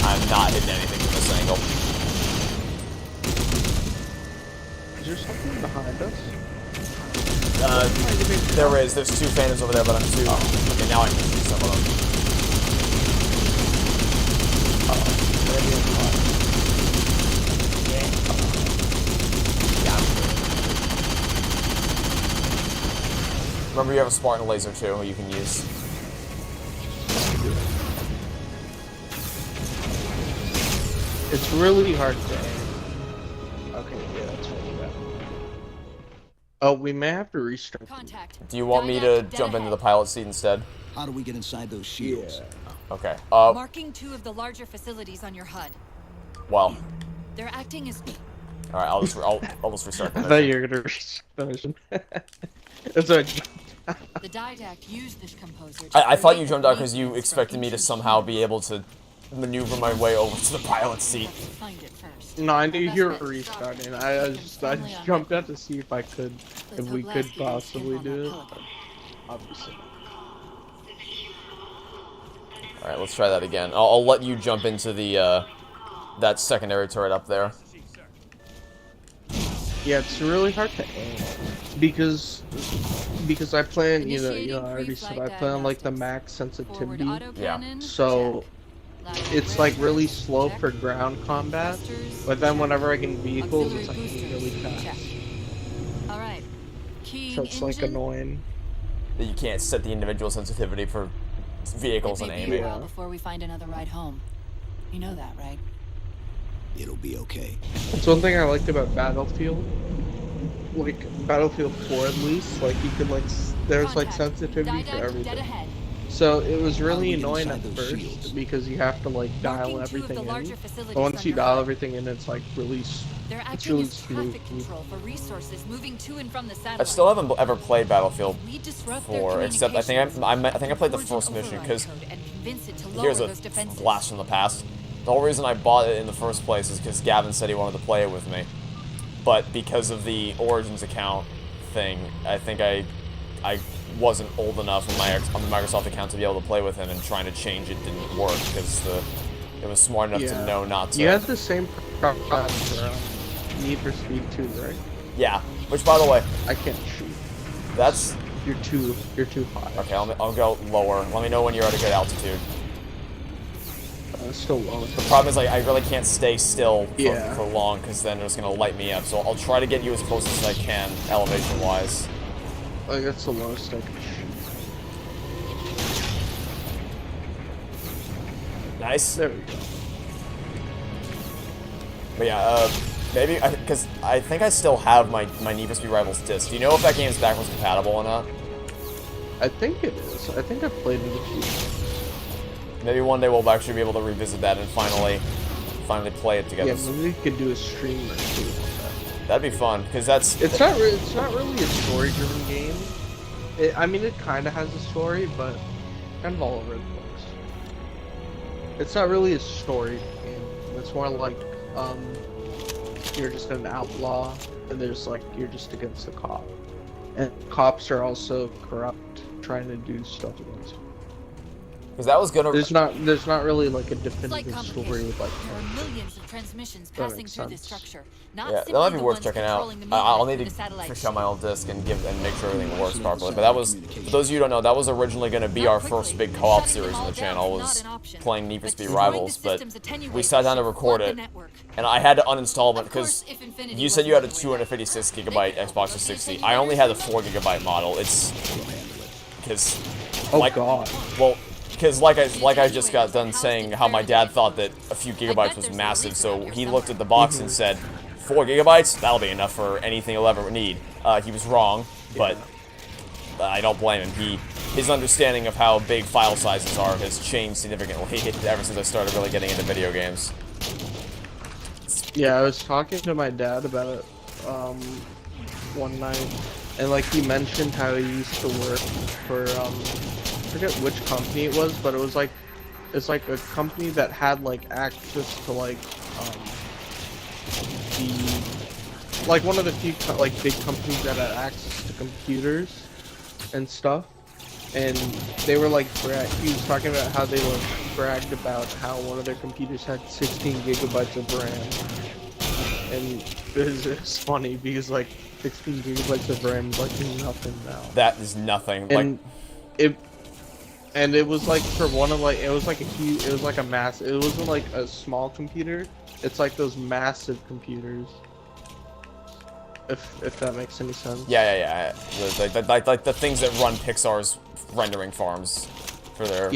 I'm not hitting anything from this angle. Is there something behind us? There is. There's 2 phantoms over there, but I'm too... Okay, now I can see some of them. Remember, you have a Spartan laser too, you can use. It's really hard to aim. Okay, yeah, that's really bad. Oh, we may have to restart. Do you want me to jump into the pilot seat instead? How do we get inside those shields? Yeah. Okay. Marking 2 of the larger facilities on your HUD. Well. They're acting as... Alright, I'll just restart the I thought you were gonna finish him. That's right. The Didact used this composer. I thought you jumped out because you expected me to somehow be able to maneuver my way over to the pilot seat. No, I knew you were restarting. I just jumped out to see if we could possibly do it. Obviously. Alright, let's try that again. I'll let you jump into the, that secondary turret up there. Yeah, it's really hard to aim. Because I plan, I already said I plan like the max sensitivity. Yeah. So it's like really slow for ground combat, but then whenever I get in vehicles, it's like really fast. All right. Keying So it's like engine. annoying. That you can't set the individual sensitivity for vehicles and It may be aiming. a while before we find another ride home. You know that, right? It'll be okay. That's one thing I liked about Battlefield. Like Battlefield 4 at least, like you could like there's like sensitivity for everything. So it was really annoying at first because you have to like dial everything in. But once you dial everything in, it's like really They're it's acting really as smooth. traffic control for resources moving to and from the satellite. I still haven't ever played Battlefield We disrupt their 4, except I think I played the first communications. mission because And convince it to here's lower a those defenses. blast from the past. The whole reason I bought it in the first place is because Gavin said he wanted to play it with me. But because of the Origins account thing, I think I wasn't old enough on my Microsoft account to be able to play with him, and trying to change it didn't work because it was smart enough to know not to. You had the same problem for Need for Speed 2, right? Yeah. Which, by the way, I can't shoot. That's you're too high. Okay, I'll go lower. Let me know when you're at a good altitude. Still low. The problem is, like, I really can't stay still Yeah. for long, because then it's gonna light me up. So I'll try to get you as close as I can, elevation-wise. Like that's the lowest I can shoot. Nice. There we go. But yeah, maybe because I think I still have my Need for Speed Rivals disc. Do you know if that game's backwards compatible or not? I think it is. I think I've played it a few times. Maybe one day we'll actually be able to revisit that and finally play it together. Yeah, maybe we could do a stream or two on that. That'd be fun, because that's... It's not really a story-driven game. I mean, it kind of has a story, but kind of all over the place. It's not really a story game. It's more like, you're just an outlaw, and there's like, you're just against the cop. And cops are also corrupt, trying to do stuff against you. Because that was gonna... There's not really like a definitive story with like... There are millions of transmissions passing through this structure. Not Yeah, that simply might be the worth ones checking out. controlling the I'll movement need of to the satellite fish out my old disc and make sure everything works properly. But that was, for those of you who don't know, that was originally going to be our first big co-op series on the channel, was playing Need for Speed Rivals, but we sat down to record it, and I had to uninstall it because you said you had a 256 gigabyte Xbox 360. I only had the 4 gigabyte model. It's because because like I just got done saying how my dad thought that a few gigabytes was massive, so he looked at the box and said, 4 gigabytes? That'll be enough for anything you'll ever need. He was wrong, but I don't blame him. His understanding of how big file sizes are has changed significantly ever since I started really getting into video games. Yeah, I was talking to my dad about it one night, and like he mentioned how he used to work for I forget which company it was, but it's like a company that had like access to like one of the few like big companies that had access to computers and stuff, and they were like he was talking about how they like bragged about how one of their computers had 16 gigabytes of RAM, and it's funny because like 16 gigabytes of RAM is like nothing now. That is nothing. And it was like for one of like, it was like a mass, it wasn't like a small computer, it's like those massive computers. If that makes any sense. Yeah. Like the things that run Pixar's rendering farms for their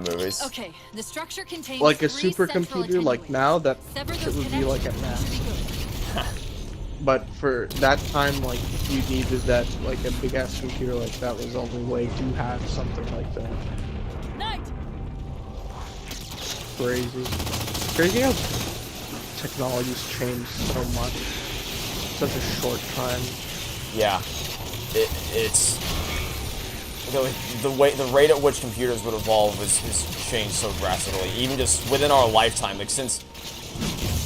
movies. Okay, the structure contains like a 3 supercomputer, like now that shit would be like a mass. But for that time, like you needed that, like a big ass computer like that was the only way to have something like that. Night. Crazy how technology's changed so much in such a short time. Yeah, it's the rate at which computers would evolve has changed so drastically, even just within our lifetime. Like since.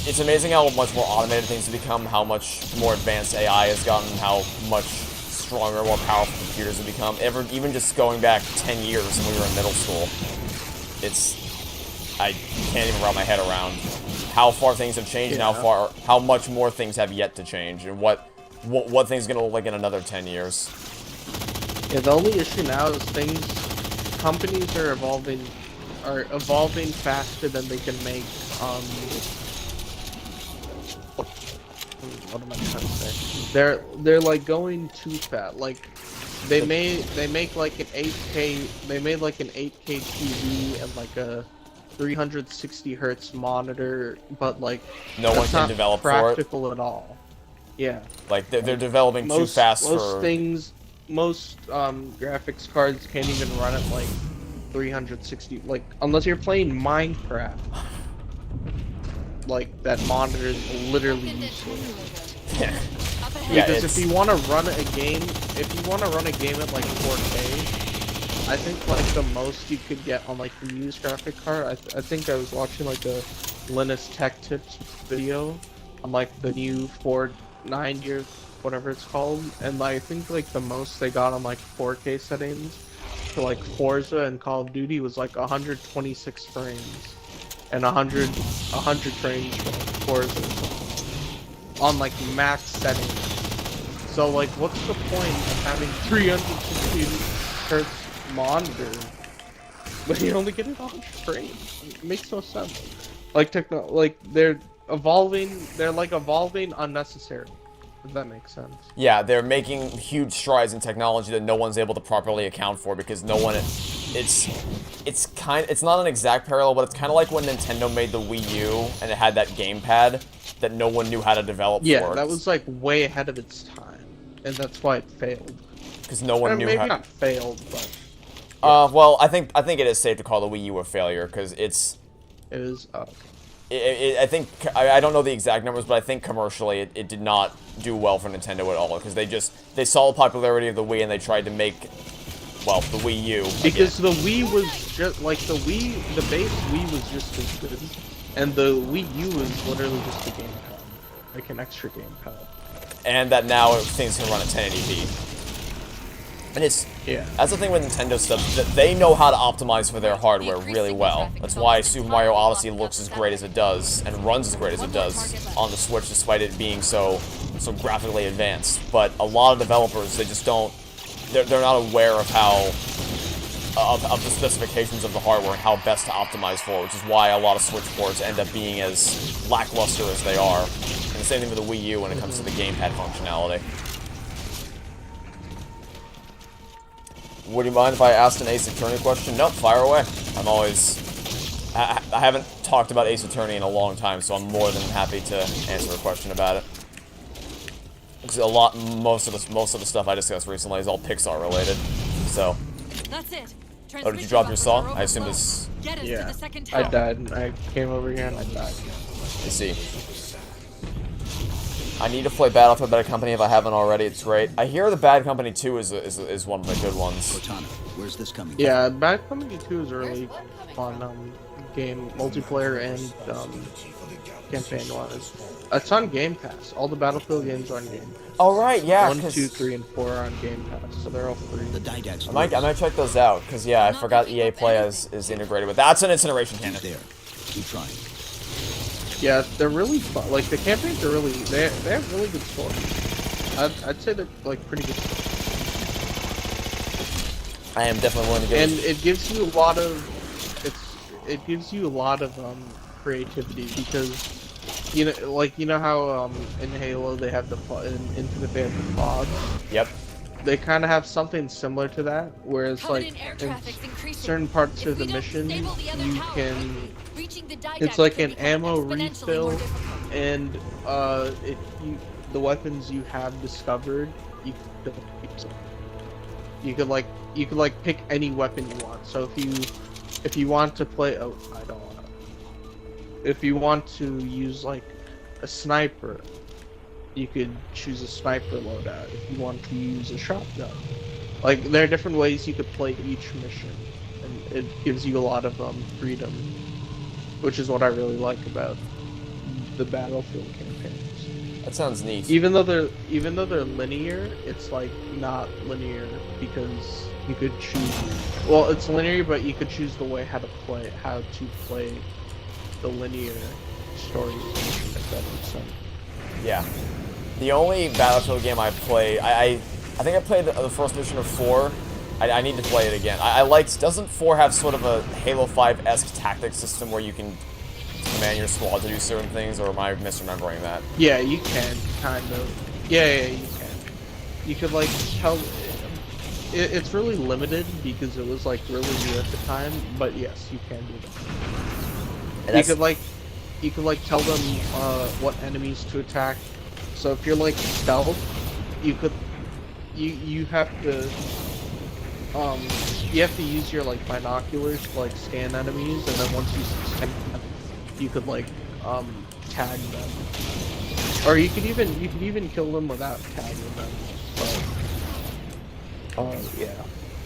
It's amazing how much more automated things have become, how much more advanced AI has gotten, how much stronger, more powerful computers have become. Even just going back 10 years when we were in middle school, I can't even wrap my head around how far things have changed and how much more things have yet to change, and what things are gonna look like in another 10 years. Yeah, the only issue now is companies are evolving are evolving faster than they can make what am I trying to say? They're like going too fast. Like they make like an 8K, they made like an 8K TV and like a 360 hertz monitor, but like no one can develop for it. Practical at all. Yeah. Like they're developing too fast for most graphics cards can't even run at like 360, like unless you're playing Minecraft. Like that monitor is literally useless. Because if you want to run a game, at like 4K, I think like the most you could get on like the used graphic card. I think I was watching like a Linus Tech Tips video on like the new 490 or whatever it's called, and I think like the most they got on like 4K settings for like Forza and Call of Duty was like 126 frames, and 100 frames for Forza on like max settings. So like, what's the point of having 360 hertz monitor but you only get it 100 frames? It makes no sense. Like they're evolving unnecessarily. If that makes sense. Yeah, they're making huge strides in technology that no one's able to properly account for because no one. It's not an exact parallel, but it's kind of like when Nintendo made the Wii U and it had that gamepad that no one knew how to develop for. Yeah, that was like way ahead of its time, and that's why it failed. Because no one knew how. Maybe not failed, but. Yeah. Well, I think it is safe to call the Wii U a failure because it's. It is. I think, I don't know the exact numbers, but I think commercially it did not do well for Nintendo at all, because they saw the popularity of the Wii and they tried to make, well, the Wii U. Because the Wii was just, like, the base Wii was just as good, and the Wii U was literally just a gamepad, like an extra gamepad. And that now things can run at 1080p. And that's the thing with Nintendo stuff, that they know how to optimize for their hardware really well. That's why Super Mario Odyssey looks as great as it does, and runs as great as it does on the Switch, despite it being so graphically advanced. But a lot of developers, they just don't, they're not aware of how, of the specifications of the hardware and how best to optimize for, which is why a lot of Switch ports end up being as lackluster as they are. And the same thing with the Wii U when it comes to the gamepad functionality. Would you mind if I asked an Ace Attorney question? Nope, fire away. I'm always... I haven't talked about Ace Attorney in a long time, so I'm more than happy to answer a question about it. Because most of the stuff I discussed recently is all Pixar related, so... That's it. Oh, did you drop your saw? I assume this... Yeah, I died, and I came over here and I died. I see. I need to play Battlefield Bad Company if I haven't already. It's great. I hear the Bad Company 2 is one of the good ones. Where's this coming? Yeah, Bad Company 2 is a really fun game, multiplayer and campaign-wise. It's on Game Pass. All the Battlefield games are on Game Pass. Oh right, yeah. 1, 2, 3, and 4 are on Game Pass, so they're all free. The I might check those out because yeah, I forgot EA Play is integrated with. That's an incineration cannon. There. Keep trying. Yeah, they're really fun. Like, the campaigns are really... They have really good stories. I'd say they're, like, pretty good stories. I am definitely willing to go. And it gives you a lot of... It gives you a lot of, creativity, because... You know how, in Halo they have in Infinite they have the pods? Yep. They kind of have something similar to that, whereas, like, in certain parts of the mission, you can... It's like an ammo refill, and the weapons you have discovered, you could pick any weapon you want. So if you want to play, if you want to use like a sniper, you could choose a sniper loadout. If you want to use a shotgun, like there are different ways you could play each mission, and it gives you a lot of freedom. Which is what I really like about the Battlefield campaigns. That sounds neat. Even though they're linear, it's like not linear because you could choose. Well, it's linear, but you could choose the way how to play the linear story. If that makes sense. Yeah. The only Battlefield game I played, I think I played the first mission of 4, I need to play it again. I liked... Doesn't 4 have sort of a Halo 5-esque tactics system where you can command your squad to do certain things, or am I misremembering that? Yeah, you can, kind of. Yeah, you can. You could, like, tell... It's really limited because it was, like, really new at the time, but yes, you can do that. You could, like, tell them, what enemies to attack. So if you're, like, stealth, you could... You have to... you have to use your, like, binoculars to, like, scan enemies, and then once you scan them, you could, like, tag them. Or you could even kill them without tagging them. But, yeah.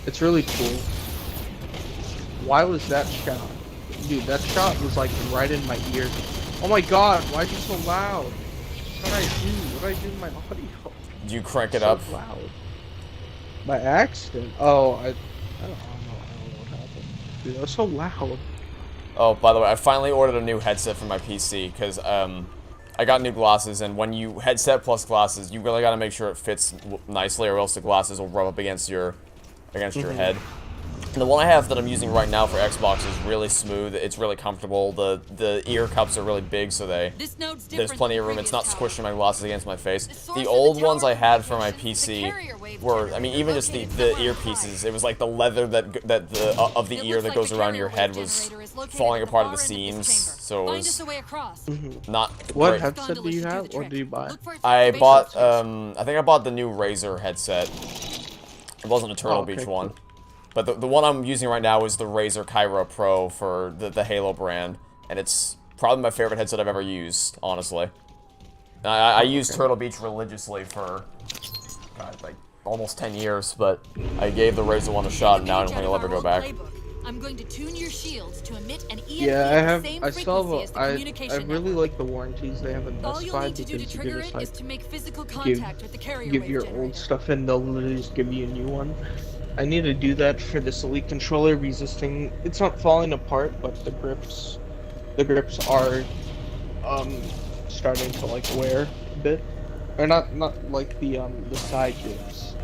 It's really cool. Why was that shot? Dude, that shot was, like, right in my ear. Oh my god, why is it so loud? What did I do? What did I do to my audio? Did you crank it up? Loud. By accident. Oh, I don't know what happened. Dude, that was so loud. Oh, by the way, I finally ordered a new headset for my PC, because, I got new glasses, and when you headset plus glasses, you really gotta make sure it fits nicely, or else the glasses will rub up against your head. And the one I have that I'm using right now for Xbox is really smooth. It's really comfortable. The ear cups are really big, so there's plenty of room. It's not squishing my glasses against my face. The old ones I had for my PC were, I mean, even just the earpieces. It was like the leather of the ear that goes around your head was falling apart at the seams. So it was not. What great. headset do you have? What did you buy? I bought. I think I bought the new Razer headset. It wasn't a Turtle Beach one. But the one I'm using right now is the Razer Kyra Pro for the Halo brand, and it's probably my favorite headset I've ever used, honestly. I used Turtle Beach religiously for, God, like, almost 10 years, but I gave the Razer one a shot, and now I don't think I'll ever go back. I'm going to tune your shields to emit an EMP Yeah, I really like the warranties they have in Best Buy because you can just, like, give your old stuff and they'll literally just give you a new one. I need to do that for this Elite controller resisting. It's not falling apart, but the grips are starting to, like, wear a bit, or not like the side grips,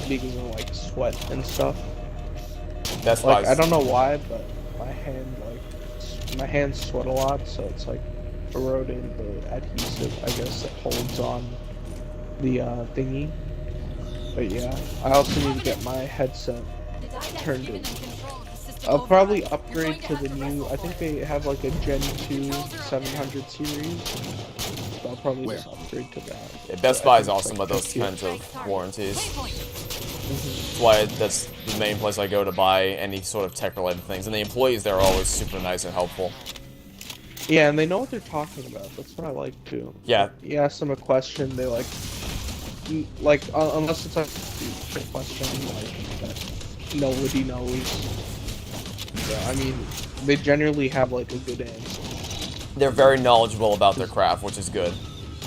because of, like, sweat and stuff. That's like, nice. I don't know why, but my hands sweat a lot, so it's like eroding the adhesive, I guess, that holds on the thingy. But yeah, I also need to get my headset turned in. I'll probably upgrade to the new, I think they have like a Gen 2 700 series. So I'll probably just upgrade to that. Yeah, Best Buy is awesome with those kinds of warranties. That's why that's the main place I go to buy any sort of tech-related things. And the employees there are always super nice and helpful. Yeah, and they know what they're talking about. That's what I like too. Yeah. You ask them a question, they like unless it's a question like that nobody knows. Yeah, I mean, they generally have like a good answer. They're very knowledgeable about their craft, which is good.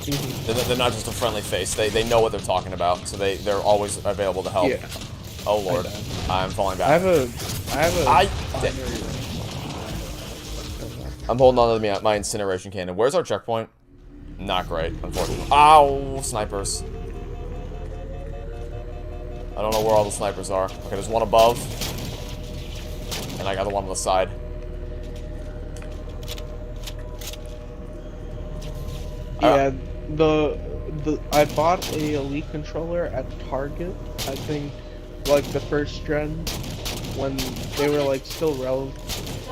They're not just a friendly face. They know what they're talking about, so they're always available to help. Yeah. Oh lord, I'm falling back. I have a I'm holding on to my incineration cannon. Where's our checkpoint? Not great, unfortunately. Ow, snipers. I don't know where all the snipers are. Okay, there's one above. And I got the one on the side. Yeah, I bought a Elite controller at Target, I think, like the first gen, when they were like still relevant.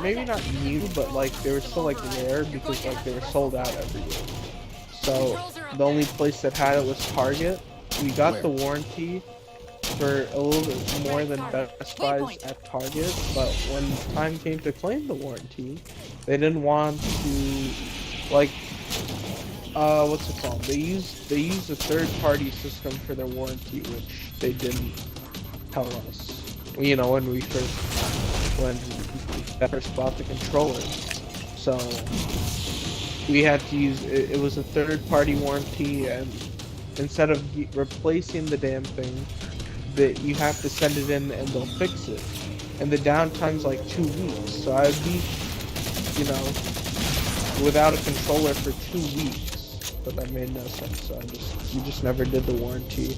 Maybe not new, but like they were still like rare because like they were sold out every year. So the only place that had it was Target. We got the warranty for a little bit more than Best Buy's at Target, but when time came to claim the warranty, they didn't want to, like, what's it called? They used a third-party system for their warranty, which they didn't tell us. You know, when we first bought the controller, so we had to use it was a third-party warranty, and instead of replacing the damn thing, that you have to send it in and they'll fix it, and the downtime's like 2 weeks. So I'd be, you know, without a controller for 2 weeks, but that made no sense. So we just never did the warranty.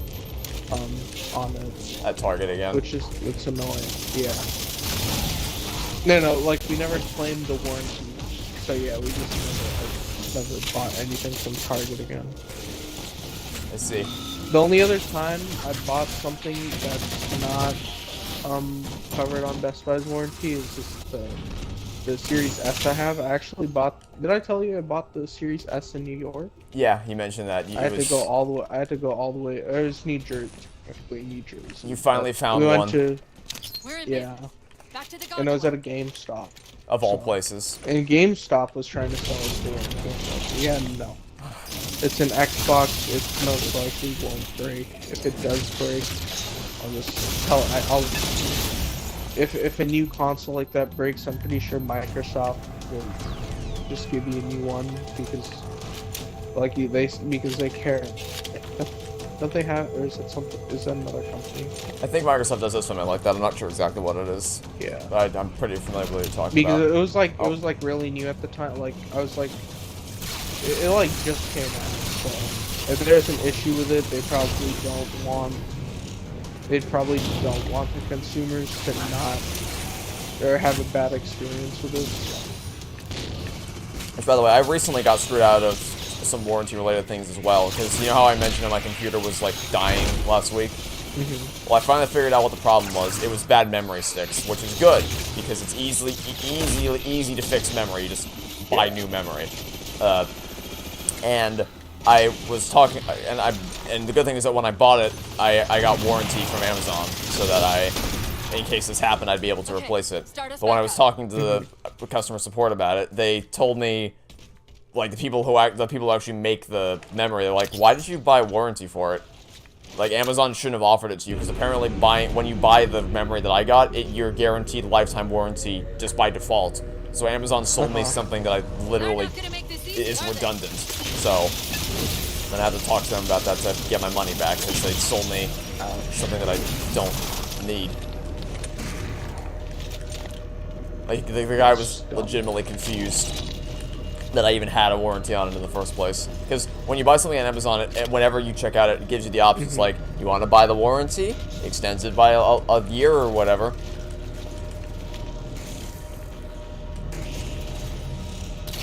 on it. At Target again. Which is, it's annoying. Yeah. No, like, we never claimed the warranty. So yeah, we just never bought anything from Target again. I see. The only other time I bought something that's not covered on Best Buy's warranty is just the Series S I have. I actually bought. Did I tell you I bought the Series S in New York? Yeah, you mentioned that. I had to go all the way. I had to go all the way. It was New Jersey. New Jersey. You finally found we went one. To, We're in yeah. Back to the And I was at a GameStop. Of all places. And GameStop was trying to sell it to me. Yeah, no. It's an Xbox. It most likely won't break. If it does break, I'll just tell. I'll. If a new console like that breaks, I'm pretty sure Microsoft will just give you a new one because, like because they care. Don't they have, or is it something? Is that another company? I think Microsoft does something like that. I'm not sure exactly what it is. Yeah. But I'm pretty familiar with what you're talking Because about. it was like it was like really new at the time. Like I was like, it like just came out. So if there's an issue with it, they probably don't want. They probably don't want the consumers to not or have a bad experience with it. Which, by the way, I recently got screwed out of some warranty-related things as well, because you know how I mentioned that my computer was like dying last week? Well, I finally figured out what the problem was. It was bad memory sticks, which is good because it's easy to fix memory. You just buy new memory. And I was talking, and the good thing is that when I bought it, I got warranty from Amazon, so that in case this happened, I'd be able to replace it. But when I was talking to the customer support about it, they told me, like, the people who actually make the memory, they're like, why did you buy warranty for it? Like, Amazon shouldn't have offered it to you, because apparently when you buy the memory that I got, you're guaranteed lifetime warranty just by default. So Amazon sold me something that I literally is redundant. So then I have to talk to them about that to get my money back, because they sold me something that I don't need. Like, the guy was legitimately confused that I even had a warranty on it in the first place. Because when you buy something on Amazon, whenever you check out it gives you the options like, you want to buy the warranty, extends it by a year or whatever.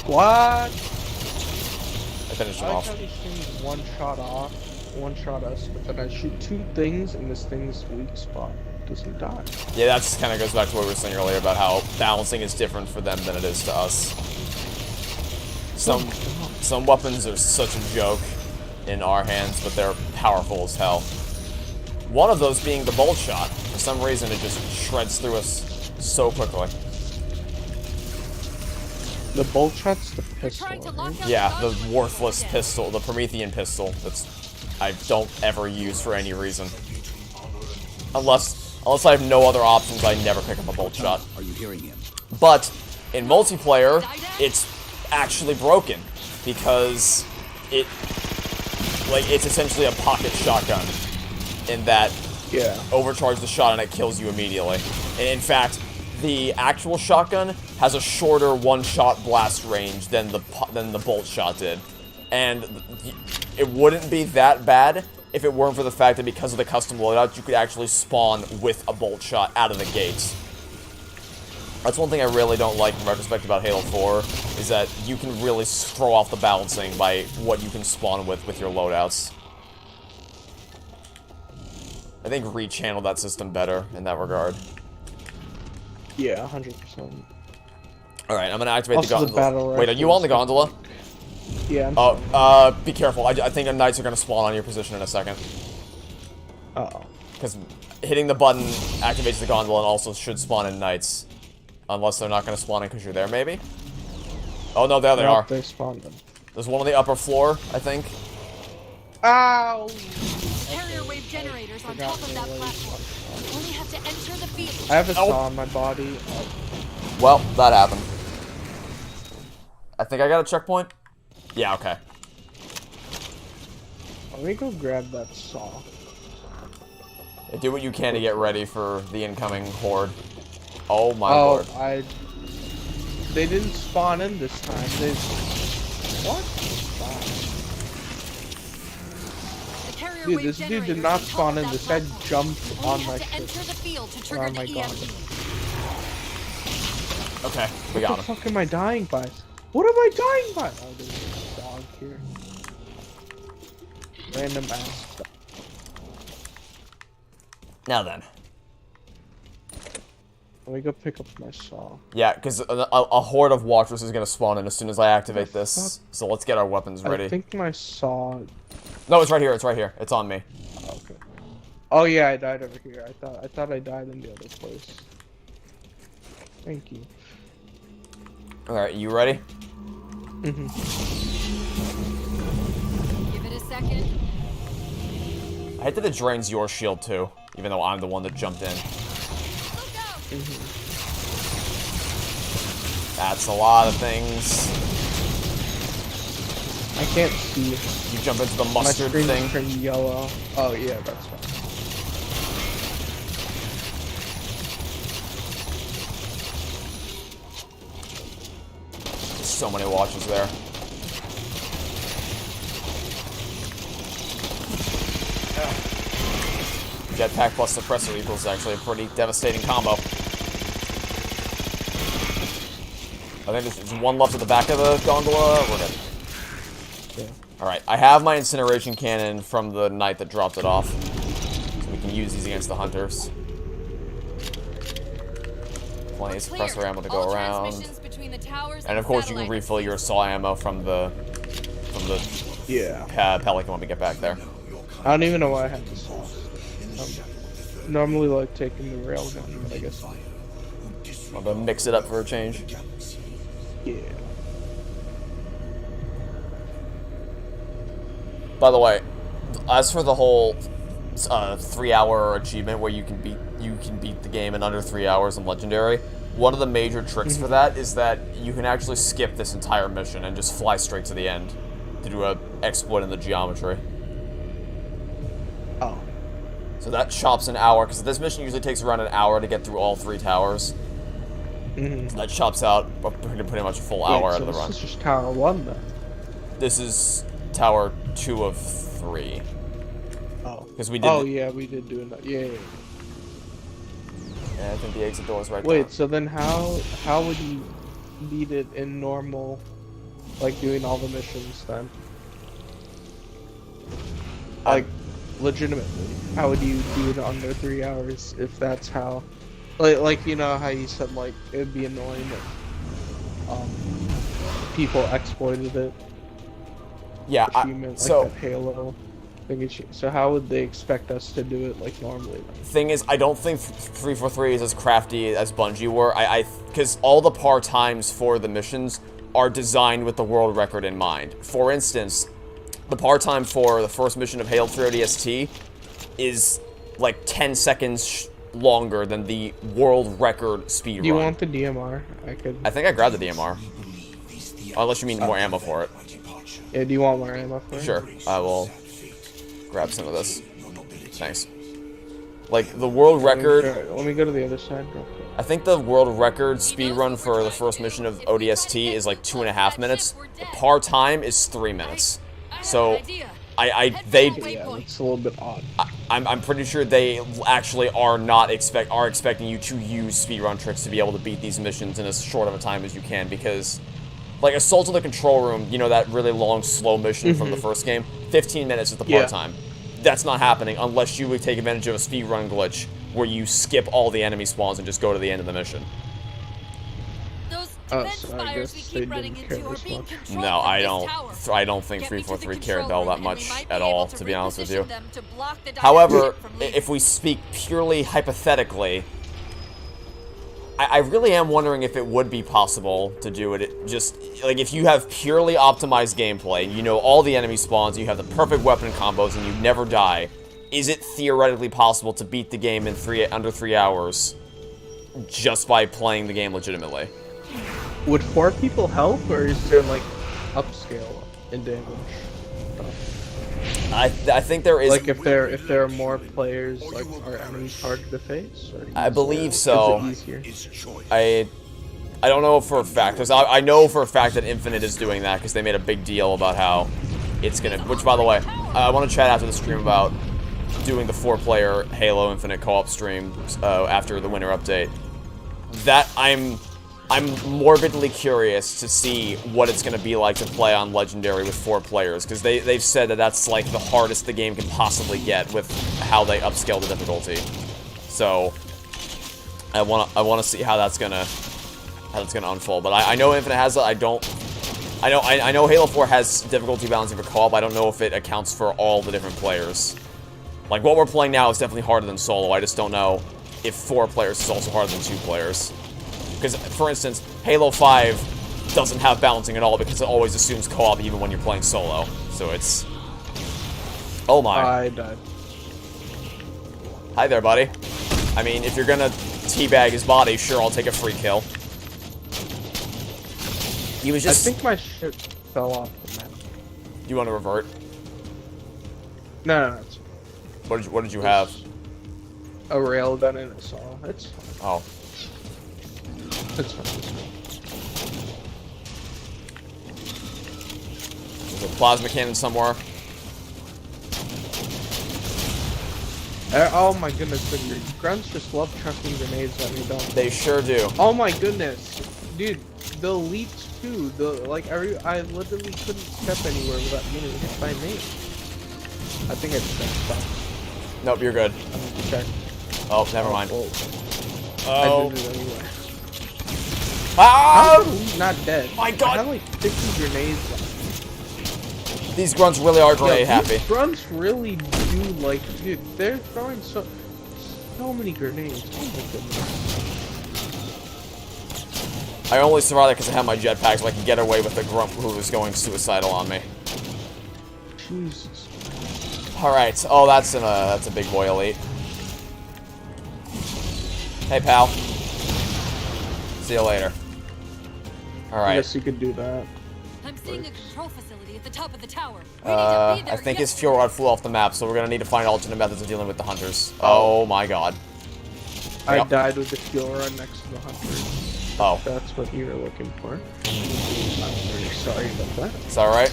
What? I finished him I like off. how these things one shot us, but then I shoot two things and this thing's weak spot doesn't die. Yeah, that kind of goes back to what we were saying earlier about how balancing is different for them than it is to us. Some weapons are such a joke in our hands, but they're powerful as hell. One of those being the bolt shot. For some reason, it just shreds through us so quickly. The bolt shot's the pistol, right? Yeah, the worthless pistol, the Promethean pistol. I don't ever use for any reason. Unless I have no other options, I never pick up a bolt shot. Are you hearing him? But in multiplayer, it's actually broken because it's essentially a pocket shotgun in that overcharge the shot and it kills you immediately. And in fact, the actual shotgun has a shorter one-shot blast range than the bolt shot did, and it wouldn't be that bad if it weren't for the fact that because of the custom loadout, you could actually spawn with a bolt shot out of the gates. That's one thing I really don't like in retrospect about Halo 4, is that you can really throw off the balancing by what you can spawn with your loadouts. I think Reach handled that system better in that regard. Yeah, 100%. Alright, I'm gonna activate Also the gondola. battle Wait, are you on the gondola? Yeah. Oh, be careful. I think knights are gonna spawn on your position in a second. Uh-oh. Because hitting the button activates the gondola and also should spawn in knights. Unless they're not gonna spawn in because you're there, maybe? Oh no, there they are. They spawned them. There's one on the upper floor, I think. Ow! Carrier wave generators on top of that platform. You only have to enter the field. I have a saw on my body. Well, that happened. I think I got a checkpoint. Yeah, okay. Let me go grab that saw. Yeah, do what you can to get ready for the incoming horde. Oh my lord. They didn't spawn in this time. What? Dude, this dude did not spawn in. This guy jumped on my to ship. enter the field to Oh trigger my the god. EMP. Okay, we What got the him. fuck am I dying by? What am I dying by? Oh, there's a dog here. Random ass dog. Now then. Let me go pick up my saw. Yeah, because a horde of Watchers is going to spawn in as soon as I activate this. So let's get our weapons ready. I think my saw... No, it's right here. It's right here. It's on me. Oh, okay. Oh yeah, I died over here. I thought I died in the other place. Thank you. Alright, you ready? Mm-hmm. Give it a second. I hate that it drains your shield too, even though I'm the one that jumped in. That's a lot of things. I can't see. You jump into the mustard my thing. Turned yellow. Oh yeah, that's fine. There's so many Watchers there. Jetpack plus suppressor equals actually a pretty devastating combo. I think there's one left at the back of the gondola. We're good. Yeah. Alright, I have my incineration cannon from the knight that dropped it off. So we can use these against the hunters. Plenty of suppressor ammo to go around. And of course you can refill your saw ammo from the Pelican when we get back there. I don't even know why I have this saw. Normally like taking the railgun, but I guess not. I'm gonna mix it up for a change. Yeah. By the way, as for the whole 3-hour achievement where you can beat the game in under 3 hours in Legendary, one of the major tricks for that is that you can actually skip this entire mission and just fly straight to the end to do a exploit in the geometry. Oh. So that chops an hour, because this mission usually takes around an hour to get through all 3 towers. So that chops out pretty much a full hour out of the run. This is just Tower 1 then. This is Tower 2 of 3. Oh. Because we did. Oh yeah, we did do it. Yeah. Yeah, I think the exit door is right there. Wait, so then how would you beat it in normal, like doing all the missions then? Like, legitimately, how would you do it under 3 hours if that's how? Like you know how you said like it'd be annoying if people exploited it. Yeah, like that Halo thing. So how would they expect us to do it like normally? Thing is, I don't think 343 is as crafty as Bungie were. Because all the par times for the missions are designed with the world record in mind. For instance, the par time for the first mission of Halo 3 ODST is like 10 seconds longer than the world record speed run. Do you want the DMR? I think I grabbed the DMR. Unless you mean more ammo for it. Yeah, do you want more ammo for it? Sure, I will grab some of this. Thanks. Like, the world record... Let me go to the other side real quick. I think the world record speed run for the first mission of ODST is like 2.5 minutes. The par time is 3 minutes. So, Yeah, it's a little bit odd. I'm pretty sure they actually are expecting you to use speedrun tricks to be able to beat these missions in as short of a time as you can, because like Assault on the Control Room, you know, that really long slow mission from the first game, 15 minutes is the par time. That's not happening unless you would take advantage of a speedrun glitch where you skip all the enemy spawns and just go to the end of the mission. So I guess they didn't care as much. No, I don't think 343 cared all that much at all, to be honest with you. However, if we speak purely hypothetically, I really am wondering if it would be possible to do it. Just like if you have purely optimized gameplay, and you know all the enemy spawns, you have the perfect weapon combos, and you never die, is it theoretically possible to beat the game in under 3 hours just by playing the game legitimately? Would 4 people help, or is there like upscale in damage? I think there is. Like if there are more players, like are enemies harder to face? Or I believe so. Is it easier? I don't know for a fact, because I know for a fact that Infinite is doing that, because they made a big deal about how it's gonna. Which, by the way, I want to chat after the stream about doing the 4-player Halo Infinite co-op stream after the winter update. That I'm morbidly curious to see what it's going to be like to play on Legendary with 4 players, because they've said that that's like the hardest the game can possibly get with how they upscale the difficulty. So I want to see how that's gonna unfold. But I know Infinite has that. I know Halo 4 has difficulty balancing for co-op. I don't know if it accounts for all the different players. Like, what we're playing now is definitely harder than solo. I just don't know if 4 players is also harder than 2 players. Because, for instance, Halo 5 doesn't have balancing at all because it always assumes co-op even when you're playing solo. So it's... Oh my. I died. Hi there, buddy. I mean, if you're gonna teabag his body, sure, I'll take a free kill. He was just... I think my shit fell off the map. You want to revert? No, it's... What did you have? A railgun and a saw. It's fine. Oh. It's fine. There's a plasma cannon somewhere. Oh my goodness, the grunts just love chucking grenades at me, don't they? They sure do. Oh my goodness. Dude, the elites too. I literally couldn't step anywhere without getting hit by me. I think I just got stuck. Nope, you're good. I'm gonna check. Oh, never mind. Oh. Oh. I did it anyway. Ah! How is not dead? My God! I have like 50 grenades left. These grunts really are grenade happy. These grunts really do like, dude. They're throwing so many grenades. Oh my goodness. I only survived that because I had my jetpack, so I could get away with the grunt who was going suicidal on me. Jesus. All right. Oh, that's a big boy elite. Hey, pal. See you later. All right. I guess you could do that. I'm seeing a control facility at the top of the tower. I think his fuel rod flew off the map, so we're gonna need to find alternate methods of dealing with the hunters. Oh my God. I died with the fuel rod next to the hunters. Oh. That's what you were looking for. I'm really sorry about that. It's alright.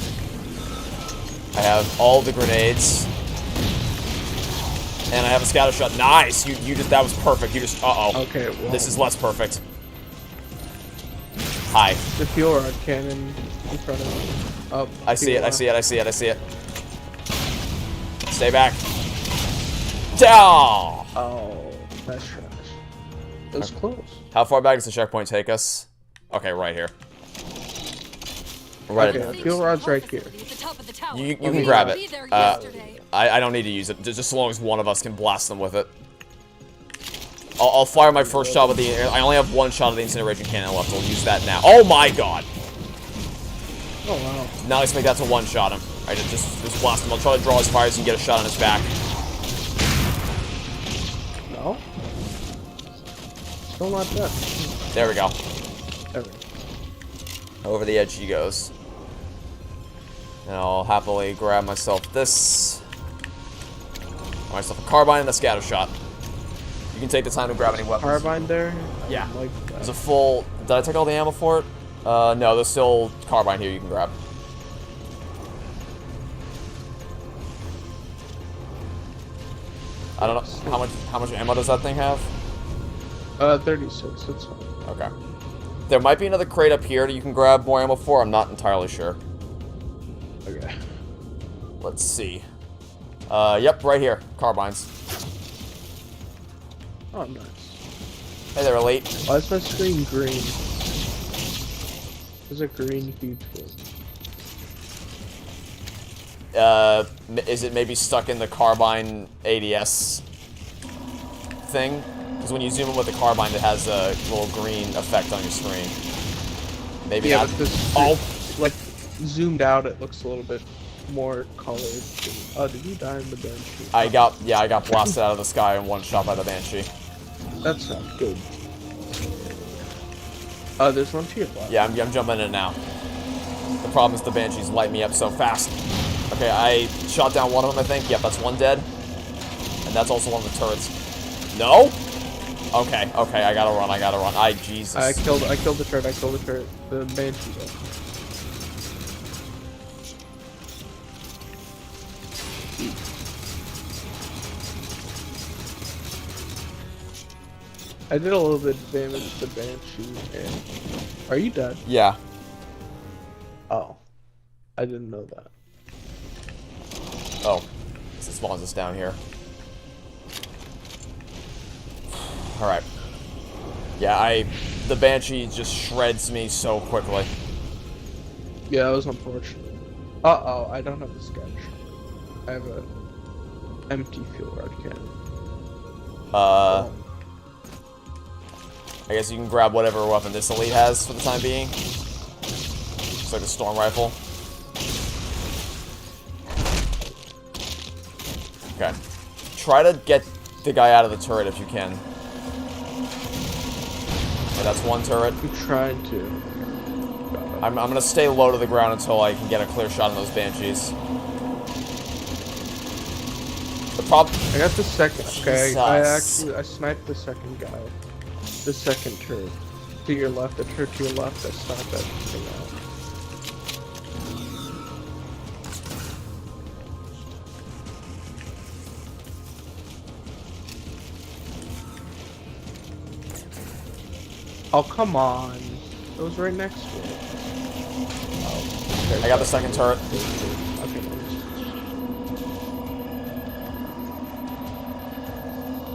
I have all the grenades. And I have a scatter shot. Nice! You just, that was perfect. You just, uh-oh. Okay, well. This is less perfect. Hi. The fuel rod cannon in front of me. Oh, I see it, I see it, I see it, I see it. Stay back. Down! Oh, that's trash. It was close. How far back does the checkpoint take us? Okay, right here. Right. Okay, the fuel rod's right here. You can grab it. I don't need to use it, just as long as one of us can blast them with it. I'll fire my first shot with the... I only have one shot of the incineration cannon left. I'll use that now. Oh my God! Oh wow. Now let's make that to one-shot him. Alright, just blast him. I'll try to draw his fire so you can get a shot on his back. No? Still not dead. There we go. There we go. Over the edge he goes. And I'll happily grab myself this. Grab myself a carbine and a scatter shot. You can take the time to grab any weapons. Carbine there? Yeah. Like that. There's a full... Did I take all the ammo for it? No, there's still carbine here you can grab. I don't know how much ammo does that thing have? 36. That's fine. Okay. There might be another crate up here that you can grab more ammo for. I'm not entirely sure. Okay. Let's see. Yep, right here. Carbines. Oh, nice. Hey there, elite. Why is my screen green? There's a green huge thing. Is it maybe stuck in the carbine ADS thing? Because when you zoom in with the carbine, it has a little green effect on your screen. Maybe yeah, not. But this, oh! Like, zoomed out, it looks a little bit more colored. Oh, did you die in the Banshee? I got blasted out of the sky in one shot by the Banshee. That's not good. Oh, there's one to your left. Yeah, I'm jumping in now. The problem is the Banshees light me up so fast. Okay, I shot down one of them, I think. Yep, that's one dead. And that's also one of the turrets. No? Okay, I gotta run. Jesus. I killed the turret, the Banshee though. I did a little bit of damage to Banshee. And... Are you dead? Yeah. Oh. I didn't know that. Oh. It spawns us down here. Alright. Yeah, the Banshee just shreds me so quickly. Yeah, that was unfortunate. Uh-oh, I don't have a sketch. I have a empty fuel rod cannon. I guess you can grab whatever weapon this elite has for the time being. It's like a storm rifle. Okay. Try to get the guy out of the turret if you can. Okay, that's one turret. I'm trying to. I'm gonna stay low to the ground until I can get a clear shot on those Banshees. The problem... I got the second. Okay, Jesus. I sniped the second guy. The second turret. To your left, the turret to your left, I sniped that thing out. Oh, come on. It was right next to it. Oh, okay, I got the second turret. Okay,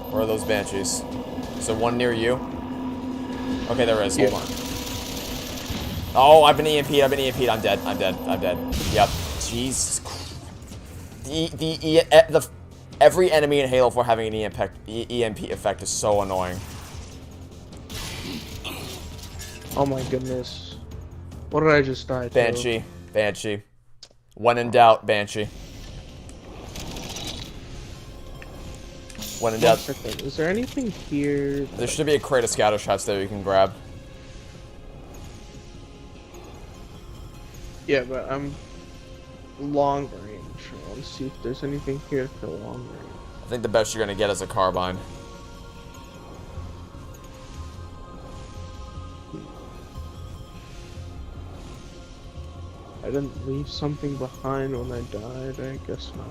Where are those Banshees? Is there one near you? Okay, there is. Hold on. Oh, I've been EMP'd. I've been EMP'd. I'm dead. I'm dead. I'm dead. Yep. Jesus Christ. Every enemy in Halo 4 having an EMP effect is so annoying. Oh my goodness. What did I just die to? Banshee. Banshee. When in doubt, Banshee. When in doubt. Is there anything here? There should be a crate of scatter shots that you can grab. Yeah, but I'm long range. I want to see if there's anything here for long range. I think the best you're going to get is a carbine. I didn't leave something behind when I died. I guess not.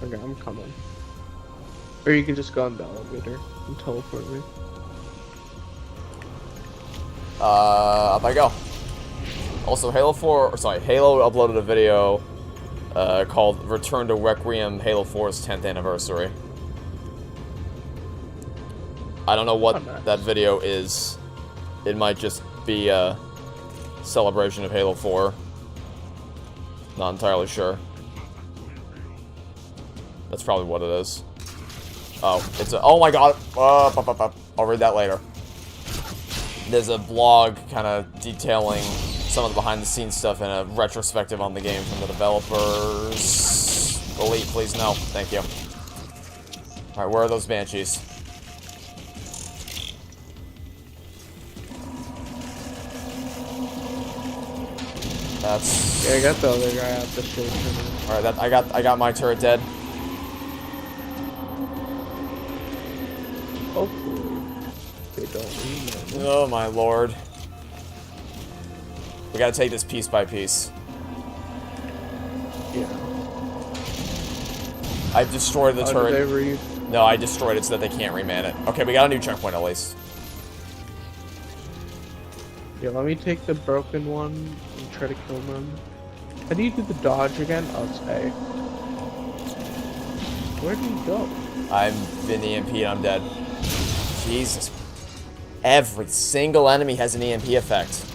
Okay, I'm coming. Or you can just go on the elevator and teleport me. Up I go. Also, Halo uploaded a video called Return to Requiem Halo 4's 10th anniversary. I don't know what that video is. It might just be a celebration of Halo 4. Not entirely sure. That's probably what it is. Oh, it's a... Oh my god! I'll read that later. There's a blog kind of detailing some of the behind-the-scenes stuff and a retrospective on the game from the developers. Elite, please, no. Thank you. Alright, where are those Banshees? That's... Yeah, I got the other guy out the station. Alright, I got my turret dead. Hopefully they don't need me. Oh my lord. We gotta take this piece by piece. Yeah. I've destroyed the turret. Did they read? No, I destroyed it so that they can't reman it. Okay, we got a new checkpoint at least. Yeah, let me take the broken one and try to kill them. How do you do the dodge again? Oh, it's A. Where do you go? I'm been EMP and I'm dead. Jesus. Every single enemy has an EMP effect.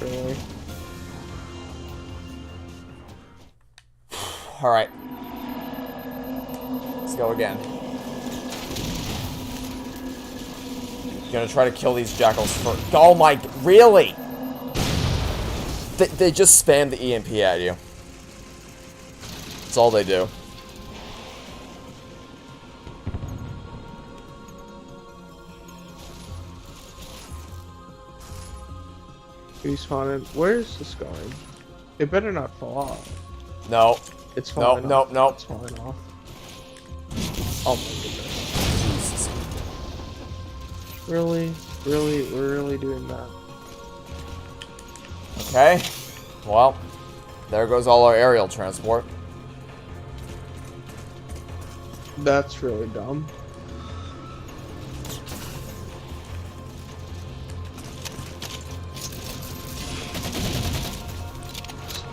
Really? Alright. Let's go again. Gonna try to kill these jackals first. Oh my... Really? They just spam the EMP at you. That's all they do. Respawning. Where's this going? It better not fall off. No. It's falling no, off. no. It's falling off. Oh my goodness. Jesus. Really? Really? We're really doing that? Okay. Well, there goes all our aerial transport. That's really dumb.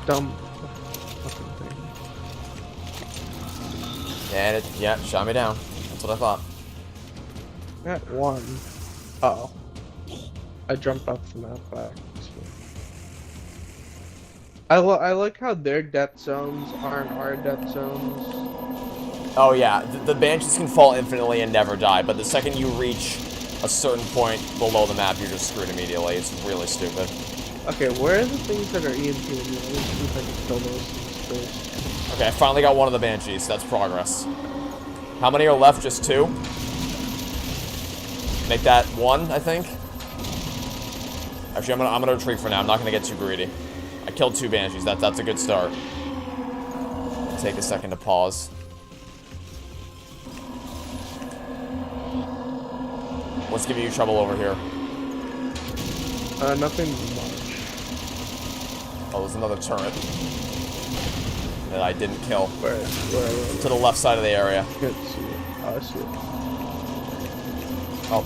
Dumb fucking thing. And it, yeah, shot me down. That's what I thought. Got one. Uh oh. I jumped up from that back. I like how their death zones aren't our death zones. Oh yeah, the Banshees can fall infinitely and never die, but the second you reach a certain point below the map, you're just screwed immediately. It's really stupid. Okay, where are the things that are EMP? Let's see if I can kill those things first. Okay, I finally got one of the Banshees. That's progress. How many are left? Just 2? Make that 1, I think. Actually, I'm gonna retreat for now. I'm not gonna get too greedy. I killed 2 Banshees. That's a good start. Take a second to pause. What's giving you trouble over here? Nothing much. Oh, there's another turret that I didn't kill. Where? To the left side of the area. Can't see it. Oh, I see it. Oh,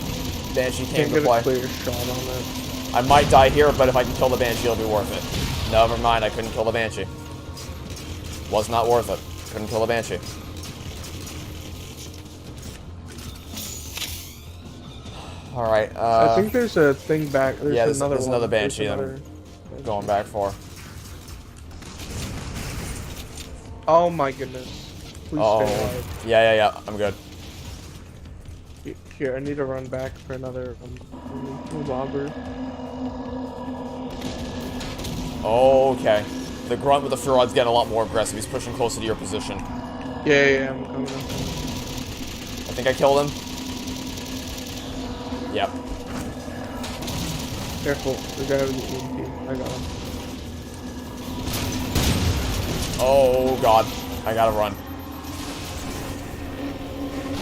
Banshee came Can't to get play. a clear shot on it. I might die here, but if I can kill the Banshee, it'll be worth it. Never mind, I couldn't kill the Banshee. Was not worth it. Couldn't kill the Banshee. Alright, I think there's a thing back. There's another Banshee I'm going back for. Oh my goodness. Please stay alive. Yeah, I'm good. Here, I need to run back for another robber. Okay. The grunt with the Furod's getting a lot more aggressive. He's pushing closer to your position. Yeah, I'm coming. I think I killed him. Yep. Careful, the guy with the EMP. I got him. Oh god, I gotta run.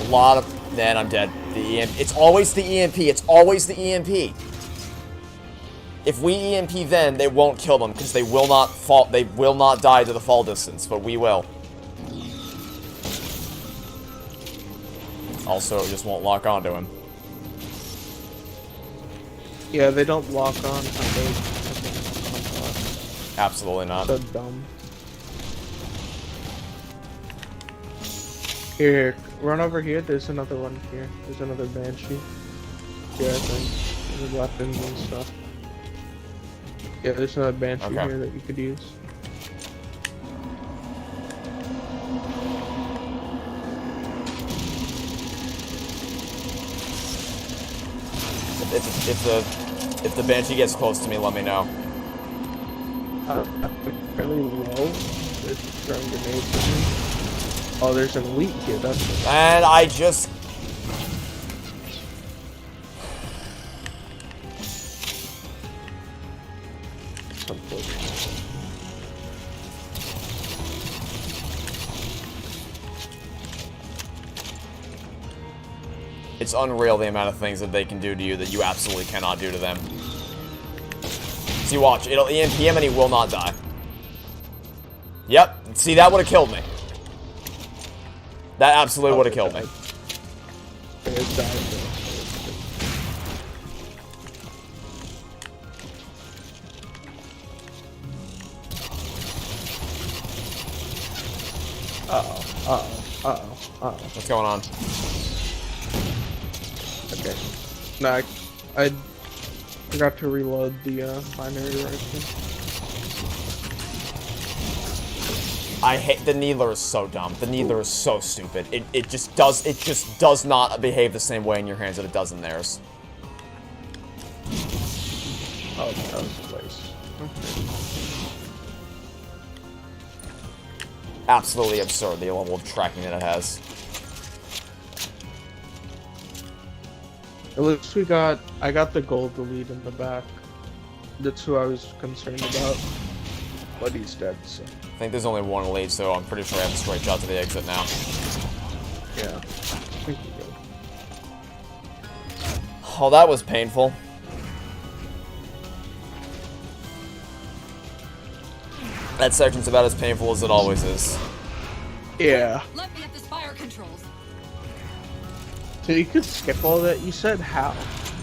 A lot of... Man, I'm dead. The EMP. It's always the EMP. It's always the EMP. If we EMP then, they won't kill them because they will not fall. They will not die to the fall distance, but we will. Also, it just won't lock onto him. Yeah, they don't lock on. Absolutely not. So dumb. Here, run over here. There's another one here. There's another Banshee. Yeah, I think. There's weapons and stuff. Yeah, there's another Banshee here that you could use. If the Banshee gets close to me, let me know. Fairly low. There's throwing grenades at me. Oh, there's an elite here. That's it. And I just... It's unreal the amount of things that they can do to you that you absolutely cannot do to them. See, watch. It'll EMP him and he will not die. Yep. See, that would have killed me. That absolutely would have killed me. Uh-oh. What's going on? Okay. No, I forgot to reload the binary rifle. I hate the Needler is so dumb. The Needler is so stupid. It just does not behave the same way in your hands that it does in theirs. Oh, that was the place. Okay. Absolutely absurd, the level of tracking that it has. At least I got the gold elite in the back. That's who I was concerned about. But he's dead, so. I think there's only one elite, so I'm pretty sure I have a straight shot to the exit now. Yeah. I think we go. Oh, that was painful. That section's about as painful as it always is. Yeah. Let me at the fire controls. So you could skip all that. You said how?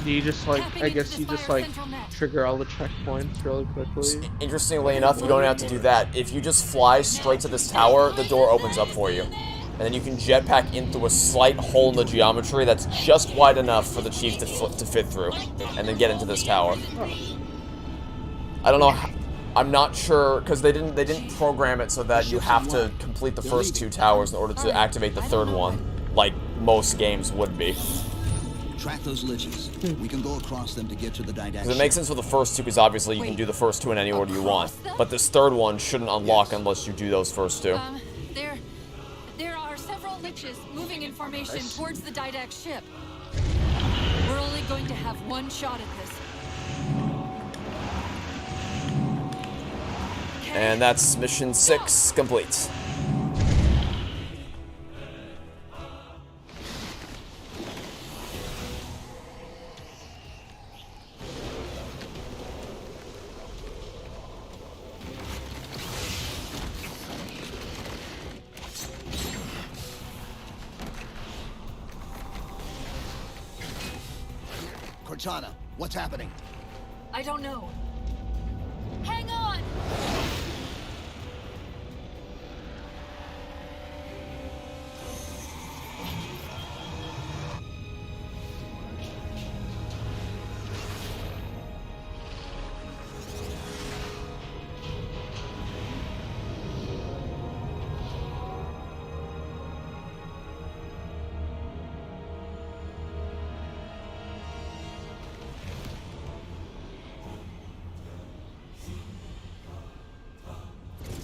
Do you just like? Tapping I into guess this you just fire like central net. trigger all the checkpoints really quickly. Interestingly enough, you don't have to do that. If you just fly straight to this tower, the door opens up for you. And then you can jetpack in through a slight hole in the geometry that's just wide enough for the chief to fit through. And then get into this tower. I don't know how, I'm not sure, because they didn't program it so that you have to complete the first 2 towers in order to activate the 3rd one, like most games would be. Track those liches. We can go across them to get to the didactic. Because it makes sense for the first 2, because obviously you can do the first 2 in any order you want. But this 3rd one shouldn't unlock unless you do those first 2. There are several liches moving in formation towards the didact ship. We're only going to have one shot at this. And that's mission 6 complete. Cortana, what's happening? I don't know. Hang on!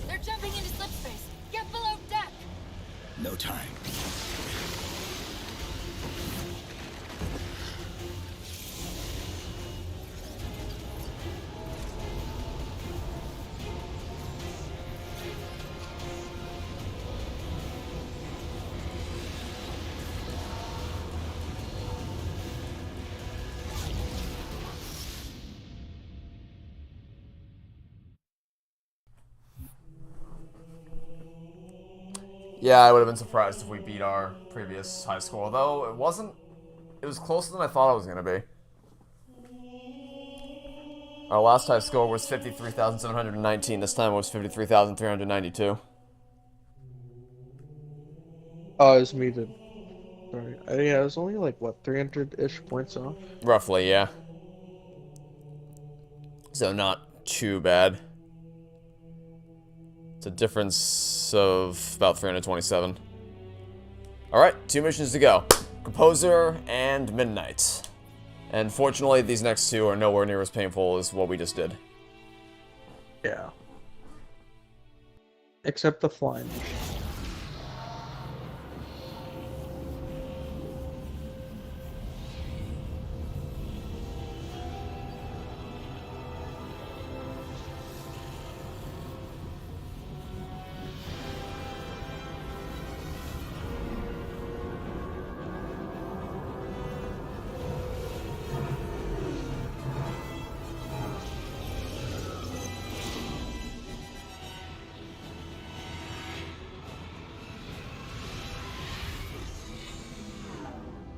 They're jumping into slip space. Get below deck. No time. Yeah, I would have been surprised if we beat our previous high score, although it wasn't. It was closer than I thought it was going to be. Our last high score was 53,719. This time it was 53,392. Oh, it's muted. Sorry. Yeah, it was only like, what, 300-ish points off? Roughly, yeah. So not too bad. It's a difference of about 327. Alright, 2 missions to go. Composer and Midnight. And fortunately, these next 2 are nowhere near as painful as what we just did. Yeah. Except the flying.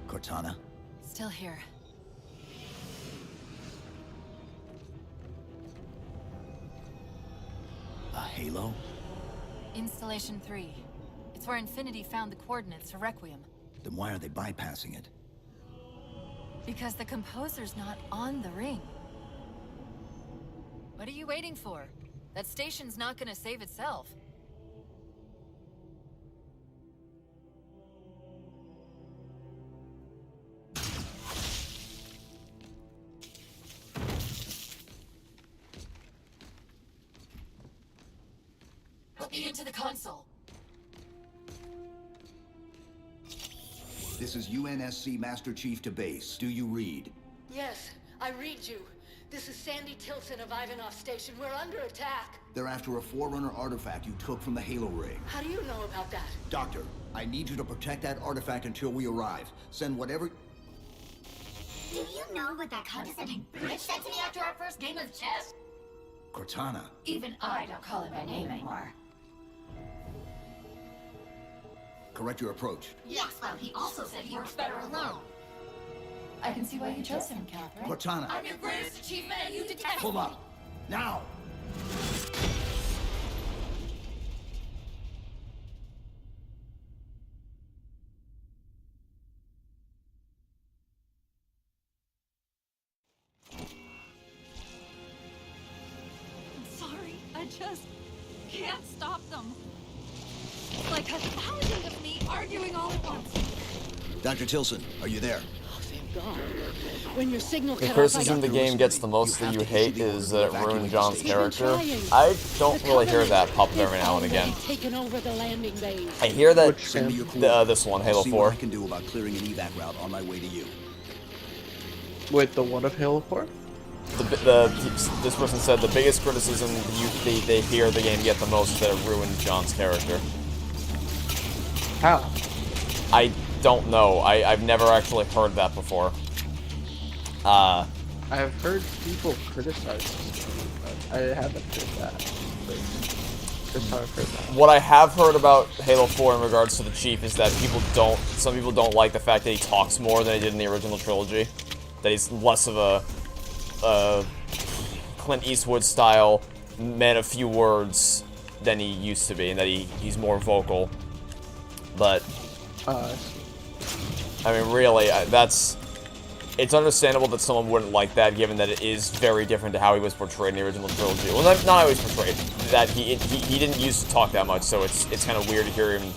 Cortana? Still here. A halo? Installation 3. It's where Infinity found the coordinates for Requiem. Then why are they bypassing it? Because the composer's not on the ring. What are you waiting for? That station's not gonna save itself. Put me into the console. This is UNSC Master Chief to base. Do you read? Yes, I read you. This is Sandy Tilson of Ivanov Station. We're under attack. They're after a Forerunner artifact you took from the Halo ring. How do you know about that? Doctor, I need you to protect that artifact until we arrive. Send whatever... Do you know what that condescending bitch said to me after our first game of chess? Cortana. Even I don't call him by name anymore. Correct your approach. Yes, well, he also said he works better alone. I can see why you chose him, Catherine. Cortana. I'm your greatest achievement and you detest Pull me. up. Now! I'm sorry. I just can't stop them. It's like 1,000 of me arguing all at once. Dr. Tilson, are you there? When your signal The criticism the game gets the most that you hate is that it ruined John's character. I don't really hear that pop up every now and again. Taken over the landing base. I hear that this one, I'll Halo see 4. what I can do about clearing an evac route on my way to you. Wait, the one of Halo 4? This person said the biggest criticism they hear the game get the most is that it ruined John's character. How? I don't know. I've never actually heard that before. I've heard people criticize this game, but I haven't heard that. That's how I've heard that. What I have heard about Halo 4 in regards to the Chief is that some people don't like the fact that he talks more than he did in the original trilogy. That he's less of a Clint Eastwood style man of few words than he used to be, and that he's more vocal. But I mean, really, it's understandable that someone wouldn't like that, given that it is very different to how he was portrayed in the original trilogy. Well, not how he was portrayed. That he didn't used to talk that much, so it's kind of weird to hear him.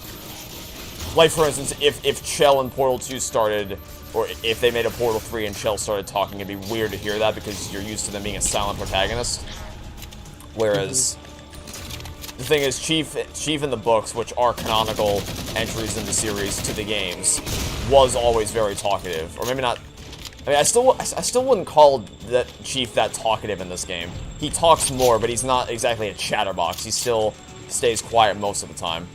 Like, for instance, if Chell and Portal 2 started, or if they made a Portal 3 and Chell started talking, it'd be weird to hear that because you're used to them being a silent protagonist. Whereas, the thing is, Chief in the books, which are canonical entries in the series to the games, was always very talkative. Or maybe not. I mean, I still wouldn't call that Chief that talkative in this game. He talks more, but he's not exactly a chatterbox. He still stays quiet most of the time.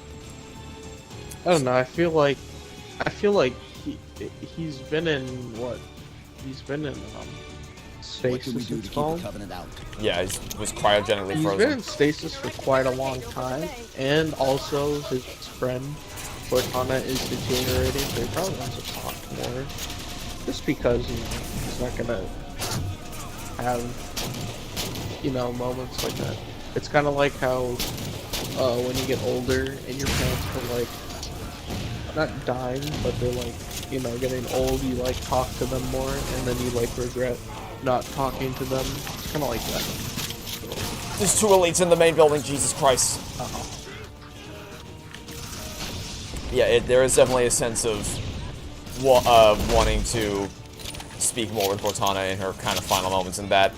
I don't know. I feel like he's been in what? He's been in stasis. It's called. Yeah, he was cryogenically frozen. He's been in stasis for quite a long time, and also his friend Cortana is deteriorating, so he probably wants to talk more. Just because he's not gonna have moments like that. It's kind of like how when you get older and your parents are like not dying, but they're like getting old. You like talk to them more, and then you like regret not talking to them. It's kind of like that. There's two elites in the main building. Jesus Christ. Yeah, there is definitely a sense of wanting to speak more with Cortana in her kind of final moments, and that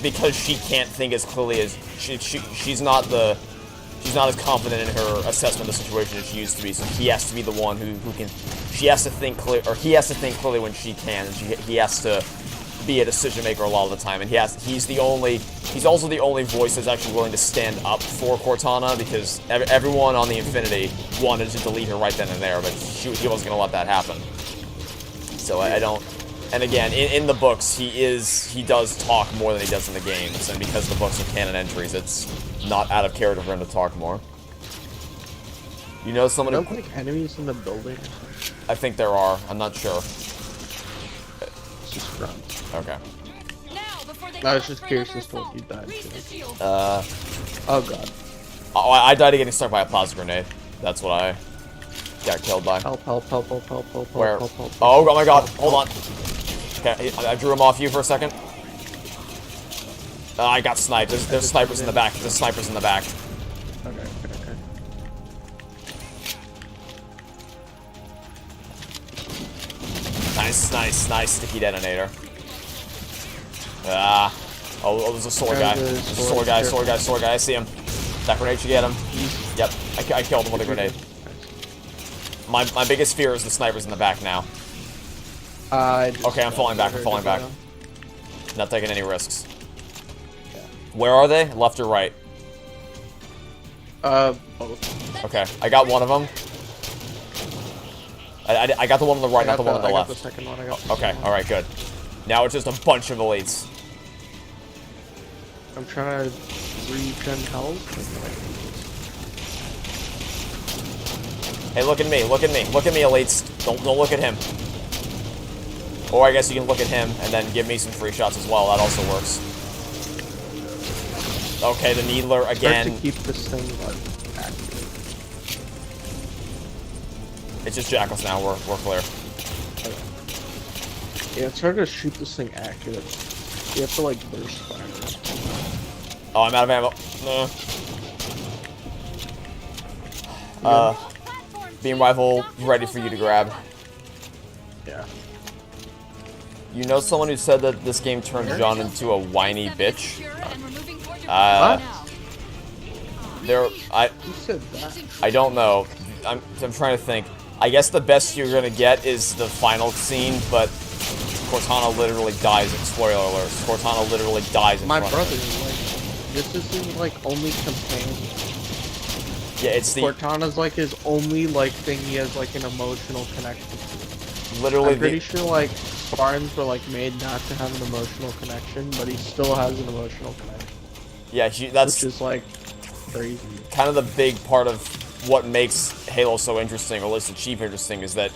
because she can't think as clearly as she's not as confident in her assessment of the situation as she used to be. So he has to be the one who can. She has to think clear, or he has to think clearly when she can, and he has to be a decision maker a lot of the time. And he's also the only voice that's actually willing to stand up for Cortana, because everyone on the Infinity wanted to delete her right then and there, but he wasn't going to let that happen. So I don't. And again, in the books, he does talk more than he does in the games, and because the books are canon entries, it's not out of character for him to talk more. You know someone who... like enemies in the building or something? I think there are. I'm not sure. It's just front. Okay. I was just curious as to what you died to. Oh god. Oh, I died to getting struck by a plasma grenade. That's what I got killed by. Help. Where? Help. Oh my god, hold on. Okay, I drew him off you for a second. I got sniped. There's snipers in the back. There's snipers in the back. Okay. Nice sticky detonator. Oh, there's a sword guy. Sword guy. I see him. That grenade should get him. Yep, I killed him with a grenade. My biggest fear is the snipers in the back now. Okay, I'm falling back. Not taking any risks. Where are they? Left or right? Both. Okay, I got one of them. I got the one on the right, not the one on the left. I got the second one. Okay, alright, good. Now it's just a bunch of elites. I'm trying to regen health. Hey, look at me, look at me, look at me, elites. Don't look at him. Or I guess you can look at him and then give me some free shots as well. That also works. Okay, the Needler again. Hard to keep this thing like active. It's just Jackals now. We're clear. Okay. Yeah, it's hard to shoot this thing accurate. You have to like burst fire. Oh, I'm out of ammo. Beam rifle ready for you to grab. Yeah. You know someone who said that this game turns John into a whiny bitch? Who said that? I don't know. I'm trying to think. I guess the best you're gonna get is the final scene, but Cortana literally dies. Spoiler alert. Cortana literally dies in front of brother, like, this is his, like, only companion. Yeah, it's the... Cortana's, like, his only, like, thing he has, like, an emotional connection to. Literally I'm pretty sure, like, Spartans were, like, made not to have an emotional connection, but he still has an emotional connection. Yeah, that's... Which is, like, crazy. Kind of the big part of what makes Halo so interesting, or at least the Chief interesting, is that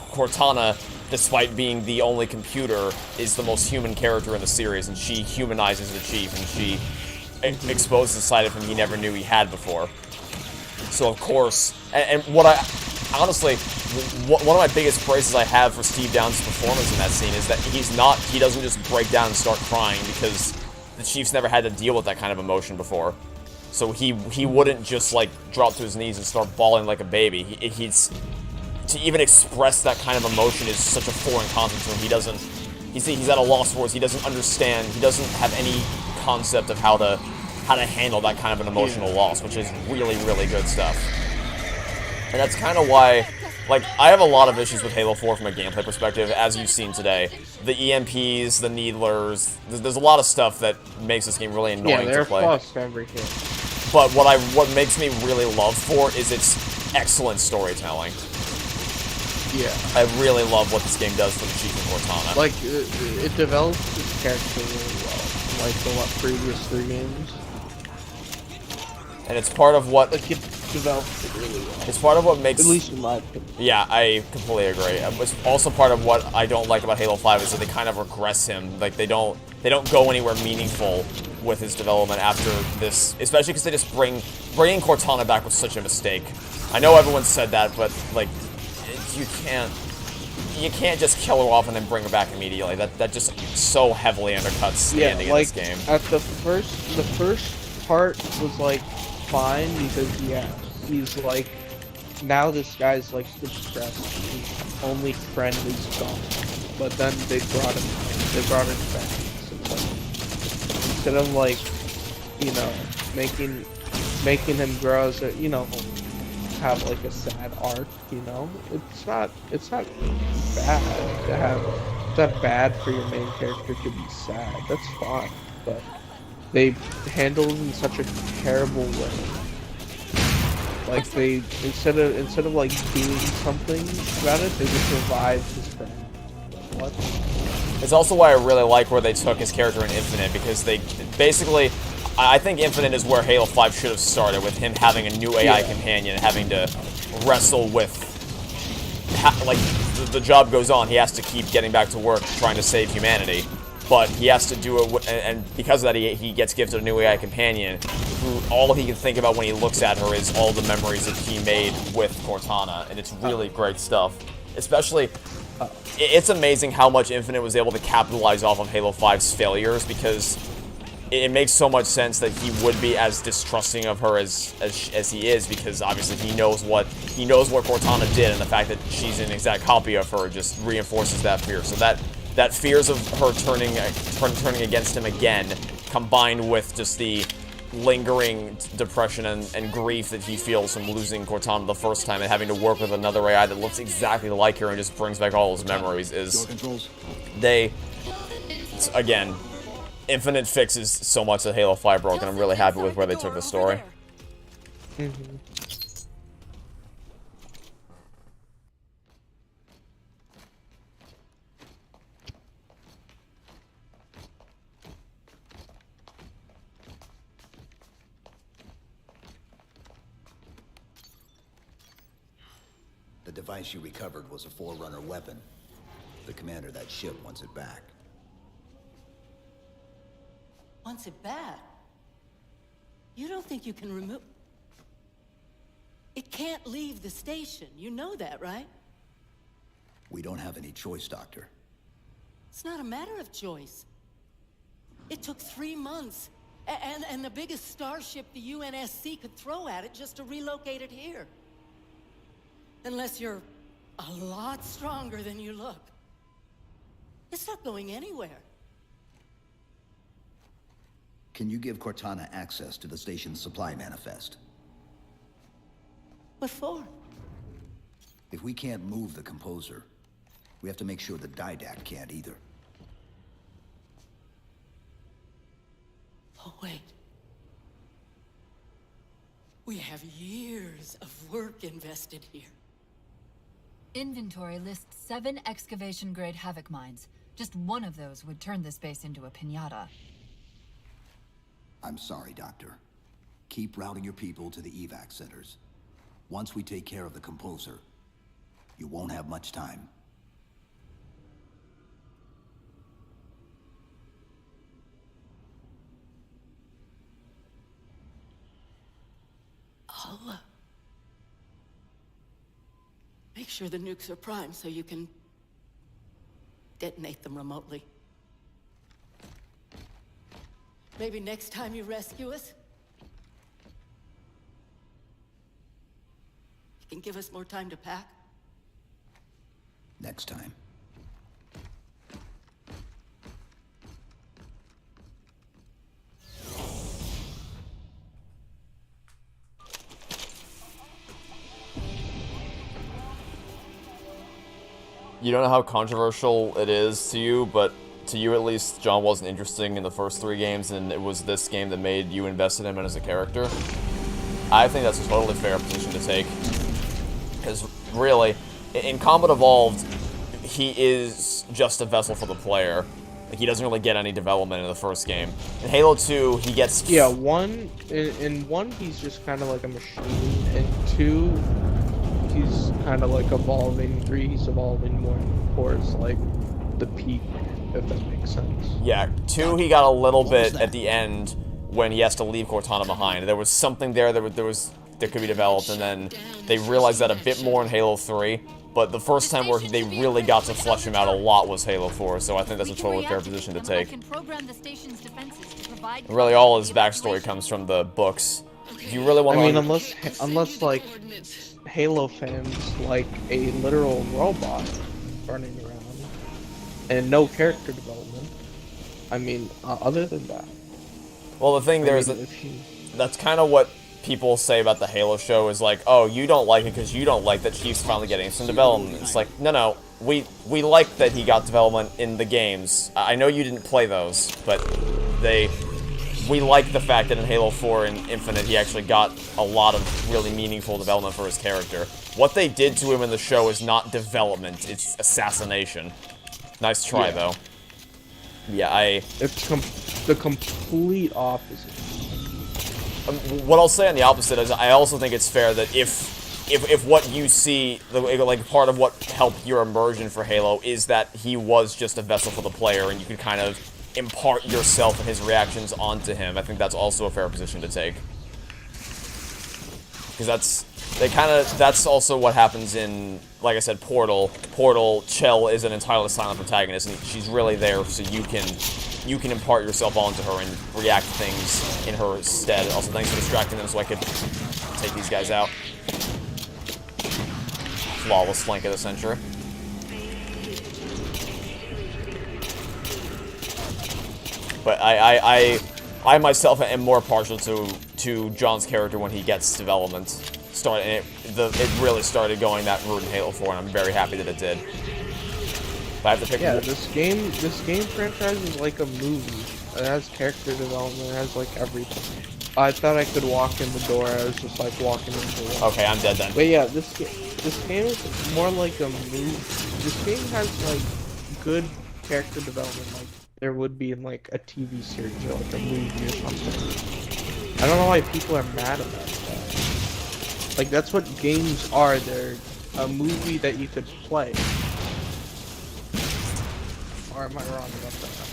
Cortana, despite being the only computer, is the most human character in the series, and she humanizes the Chief, and she exposes a side of him he never knew he had before. So of course, and what I, honestly, one of my biggest praises I have for Steve Downes' performance in that scene is that he doesn't just break down and start crying, because the Chief's never had to deal with that kind of emotion before. So he wouldn't just, like, drop to his knees and start bawling like a baby. To even express that kind of emotion is such a foreign concept to him. He's at a loss for words. He doesn't understand. He doesn't have any concept of how to handle that kind of an emotional loss, which is really, really good stuff. And that's kind of why, like, I have a lot of issues with Halo 4 from a gameplay perspective, as you've seen today. The EMPs, the Needlers, there's a lot of stuff that makes this game really annoying to play. Yeah, they're plus everything. But what makes me really love 4 is its excellent storytelling. Yeah. I really love what this game does for the Chief and Cortana. Like, it develops this character really well, like the previous 3 games. And it's part of what... Like, it develops it really well. It's part of what makes... At least in my opinion. Yeah, I completely agree. It's also part of what I don't like about Halo 5 is that they kind of regress him. Like, they don't go anywhere meaningful with his development after this, especially because they just bringing Cortana back was such a mistake. I know everyone said that, but, like, you can't just kill her off and then bring her back immediately. That just so heavily undercuts the ending of this game. At the first part was like fine because he's like, now this guy's like depressed. His only friend is gone. But then they brought him back. So it's like, instead of like, you know, making him grow as a, you know, have like a sad arc, you know, it's not bad to have. It's not bad for your main character to be sad. That's fine, but they handled it in such a terrible way. Like they instead of like doing something about it, they just revived his friend. What? It's also why I really like where they took his character in Infinite, because they basically, I think Infinite is where Halo 5 should have started, with him having a new AI companion and having to wrestle with, like, the job goes on. He has to keep getting back to work, trying to save humanity. But he has to do it, and because of that, he gets gifted a new AI companion, who all he can think about when he looks at her is all the memories that he made with Cortana, and it's really great stuff. Especially, it's amazing how much Infinite was able to capitalize off of Halo 5's failures, because it makes so much sense that he would be as distrusting of her as he is, because obviously he knows what Cortana did, and the fact that she's an exact copy of her just reinforces that fear. So that fears of her turning against him again, combined with just the lingering depression and grief that he feels from losing Cortana the first time and having to work with another AI that looks exactly like her and just brings back all his memories, is again, Infinite fixes so much that Halo 5 broke, and I'm really happy with where they took the story. The device you recovered was a Forerunner weapon. The commander of that ship wants it back. Wants it back? You don't think you can remove... It can't leave the station. You know that, right? We don't have any choice, Doctor. It's not a matter of choice. It took 3 months. And the biggest starship the UNSC could throw at it just to relocate it here. Unless you're a lot stronger than you look. It's not going anywhere. Can you give Cortana access to the station's supply manifest? What for? If we can't move the composer, we have to make sure the Didact can't either. Oh, wait. We have years of work invested here. Inventory lists 7 excavation-grade Havoc mines. Just one of those would turn this base into a piñata. I'm sorry, Doctor. Keep routing your people to the evac centers. Once we take care of the composer, you won't have much time. I'll make sure the nukes are primed so you can detonate them remotely. Maybe next time you rescue us, you can give us more time to pack. Next time. You don't know how controversial it is to you, but to you at least, John wasn't interesting in the first 3 games, and it was this game that made you invest in him as a character. I think that's a totally fair position to take. Because, really, in Combat Evolved, he is just a vessel for the player. Like, he doesn't really get any development in the first game. In Halo 2, he gets... Yeah, in 1, he's just kind of like a machine. In 2, he's kind of like evolving. 3, he's evolving more towards, like, the peak, if that makes sense. Yeah, 2, he got a little bit at the end when he has to leave Cortana behind. There was something there that could be developed, and then they realized that a bit more in Halo 3. But the first time where they really got to flesh him out a lot was Halo 4, so I think that's a totally fair position to take. Really, all his backstory comes from the books. If you really want to... I mean, unless like, Halo fans like a literal robot running around and no character development. I mean, other than that. Well, the thing there is that that's kind of what people say about the Halo show is like, oh, you don't like it because you don't like that Chief's finally getting some development. It's like, no, we like that he got development in the games. I know you didn't play those, but we like the fact that in Halo 4 and Infinite he actually got a lot of really meaningful development for his character. What they did to him in the show is not development, it's assassination. Nice try, though. Yeah, It's the complete opposite. What I'll say on the opposite is I also think it's fair that if what you see, like part of what helped your immersion for Halo is that he was just a vessel for the player and you could kind of impart yourself and his reactions onto him, I think that's also a fair position to take. Because that's also what happens in, like I said, Portal. Chell is an entirely silent protagonist, and she's really there so you can impart yourself onto her and react to things in her stead. Also, thanks for distracting them so I could take these guys out. Flawless flank of the century. But I myself am more partial to John's character when he gets development. It really started going that route in Halo 4, and I'm very happy that it did. But I have to pick. Yeah, this game franchise is like a movie. It has character development. It has like everything. I thought I could walk in the door. I was just like walking into it. Okay, I'm dead then. But yeah, this game is more like a movie. This game has like good character development, like there would be in like a TV series or like a movie or something. I don't know why people are mad about that. Like that's what games are. a movie that you could play. Or am I wrong about that?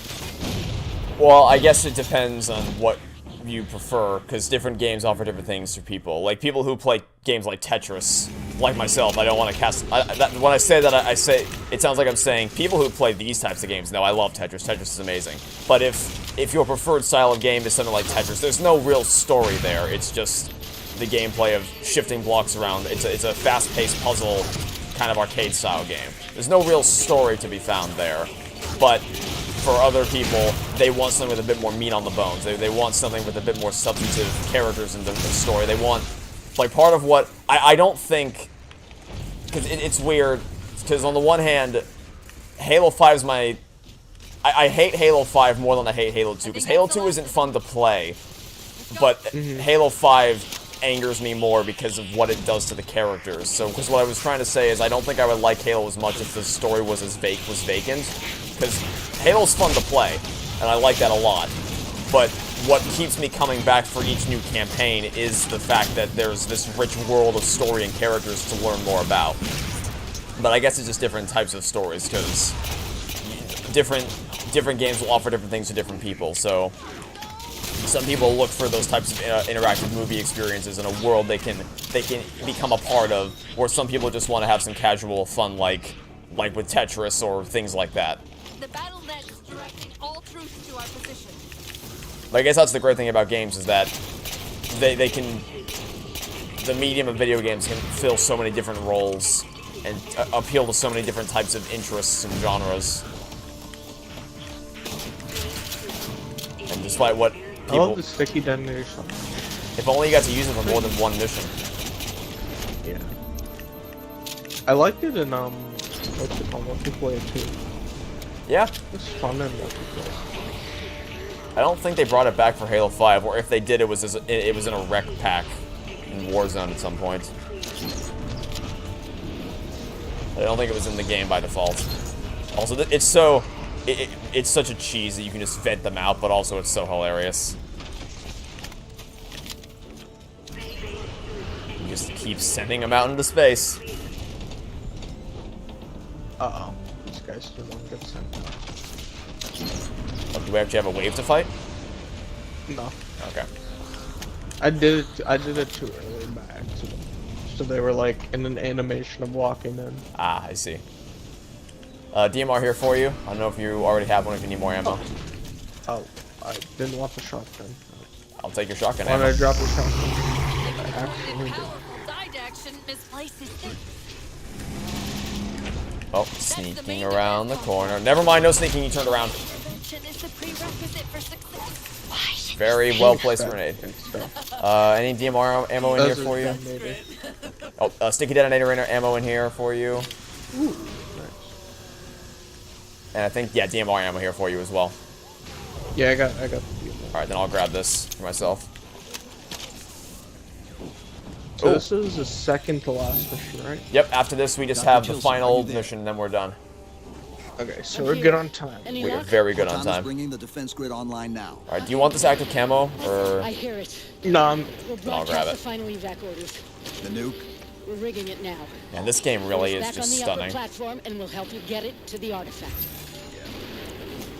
Well, I guess it depends on what you prefer, because different games offer different things to people. Like, people who play games like Tetris, like myself, I don't want to cast... when I say that, I say... It sounds like I'm saying, people who play these types of games, no, I love Tetris. Tetris is amazing. But if your preferred style of game is something like Tetris, there's no real story there. It's just the gameplay of shifting blocks around. It's a fast-paced puzzle, kind of arcade-style game. There's no real story to be found there. But for other people, they want something with a bit more meat on the bones. They want something with a bit more substantive characters in the story. They want, like, part of what... I don't think... Because it's weird, because on the one hand, Halo 5 is my... I hate Halo 5 more than I hate Halo 2, because Halo 2 isn't fun to play, but Halo 5 angers me more because of what it does to the characters. So, because what I was trying to say is I don't think I would like Halo as much if the story was as vacant, because Halo's fun to play, and I like that a lot, but what keeps me coming back for each new campaign is the fact that there's this rich world of story and characters to learn more about. But I guess it's just different types of stories, because different games will offer different things to different people, so some people look for those types of interactive movie experiences in a world they can become a part of, or some people just want to have some casual fun like with Tetris or things like that. The battle net is directing all troops to our position. But I guess that's the great thing about games, is that they can... The medium of video games can fill so many different roles and appeal to so many different types of interests and genres. And despite what people... I love the sticky detonation. If only you got to use it for more than one mission. Yeah. I liked it in, what's it called? Multiplayer too. Yeah. It's fun in multiplayer. I don't think they brought it back for Halo 5, or if they did, it was in a rec pack in Warzone at some point. I don't think it was in the game by default. Also, it's such a cheese that you can just vent them out, but also it's so hilarious. You just keep sending them out into space. Uh-oh. This guy's still on good sent out. Oh, do we actually have a wave to fight? No. Okay. I did it too early by accident. So they were like in an animation of walking in. Ah, I see. DMR here for you. I don't know if you already have one, if you need more ammo. Oh, I didn't want the shotgun. I'll take your shotgun Why ammo. did I drop the shotgun? I actually did. Oh, sneaking around the corner. Never mind, no sneaking, you turned around. Very well placed grenade. Any DMR ammo in here for you? Oh, sticky detonator ammo in here for you. Ooh, nice. And I think, yeah, DMR ammo here for you as well. Yeah, I got the DMR. Alright, then I'll grab this for myself. So this is the second to last mission, right? Yep, after this we just have the final mission, and then we're done. Okay, so we're good on time. We are very good on time. Bringing the defense grid online now. Alright, do you want this active camo, or...? I hear it. No, I'll grab it. Final evac orders. The nuke? We're rigging it now. And this game really is just stunning. Back on the upper platform, and we'll help you get it to the artifact.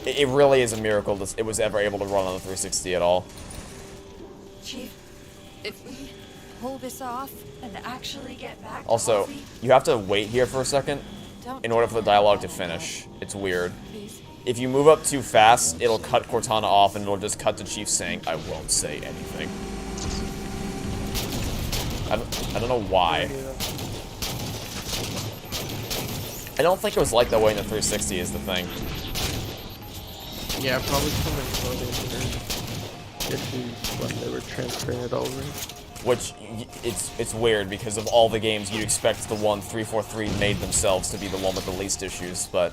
It really is a miracle that it was ever able to run on the 360 at all. Chief, if we pull this off and actually get back to Also, Halsey, you have to wait here for a second in order for the dialogue to finish. It's weird. If you move up too fast, it'll cut Cortana off and it'll just cut to Chief saying, "I won't say anything." I don't know why. I don't think it was like that way in the 360 is the thing. yeah, probably some encoding issues when they were transferring it over. Which, it's weird because of all the games you'd expect the one 343 made themselves to be the one with the least issues, but...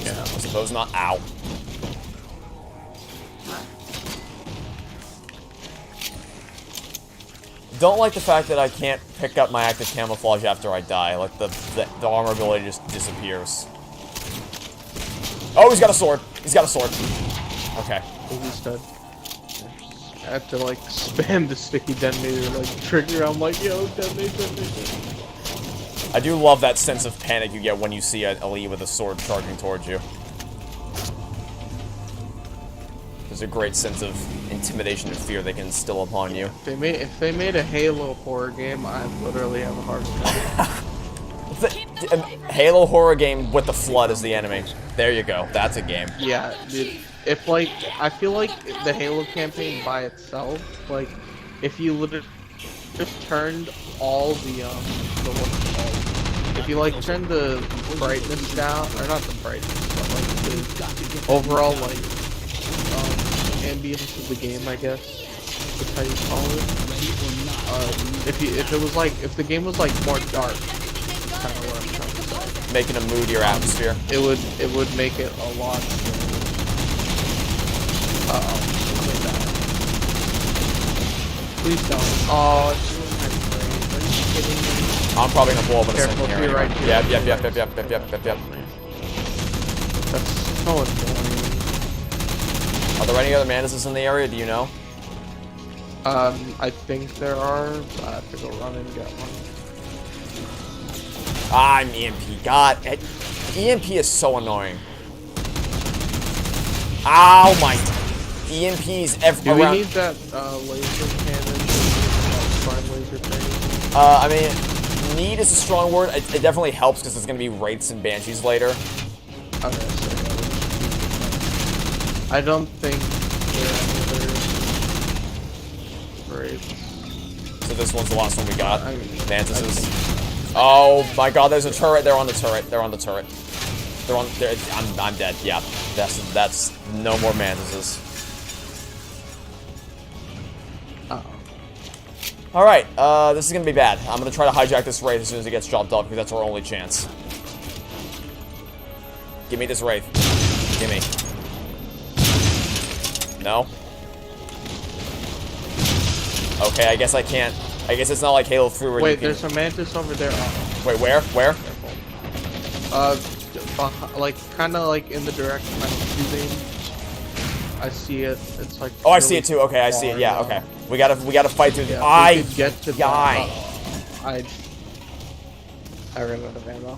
yeah, I suppose not. Ow. Don't like the fact that I can't pick up my active camouflage after I die. Like, the armor ability just disappears. Oh, he's got a sword. He's got a sword. Okay. He's dead. I had to like spam the sticky detonator like trigger. I'm like, yo, detonate. I do love that sense of panic you get when you see an elite with a sword charging towards you. There's a great sense of intimidation and fear they can instill upon you. If they made a Halo horror game, I'd literally have a heart attack. Halo horror game with the Flood as the enemy. There you go. That's a game. Yeah, dude. If like, I feel like the Halo campaign by itself, like, if you literally just turned all the what's it called? If you like turn the brightness down, or not the brightness, but like the overall like ambience of the game, I guess that's how you call it. If it was like, if the game was like more dark, kind of what I'm trying to say. Making a moodier atmosphere. It would make it a lot. Please don't. Oh, it's ruined my brain. Are you kidding me? I'm probably gonna blow up in a second Careful, here. to your Anyway. right, to your Yep. That's so annoying. Are there any other mantises in the area? Do you know? I think there are, but I have to go run and get one. I'm EMP. God, EMP is so annoying. Ow, my EMPs Do we around. need that laser cannon? Prime laser thing? I mean, need is a strong word. It definitely helps because there's gonna be wraiths and banshees later. Okay, so yeah, I don't think there are any other wraiths. So this one's the last one we got. Mantises. Oh my God! There's a turret. They're on the turret. They're on the turret. They're on. I'm dead. Yeah. That's no more mantises. All right. This is gonna be bad. I'm gonna try to hijack this wraith as soon as it gets dropped off because that's our only chance. Give me this wraith. Give me. No. Okay. I guess I can't. I guess it's not like Halo 3 where Wait, you can... there's a mantis over there. Wait, where? Where? Like kind of like in the direction I'm shooting. I see it. It's like. Oh, I see it too. Okay, I see it. Yeah. Okay. We gotta fight through. Yeah, I get to die. I ran out of ammo.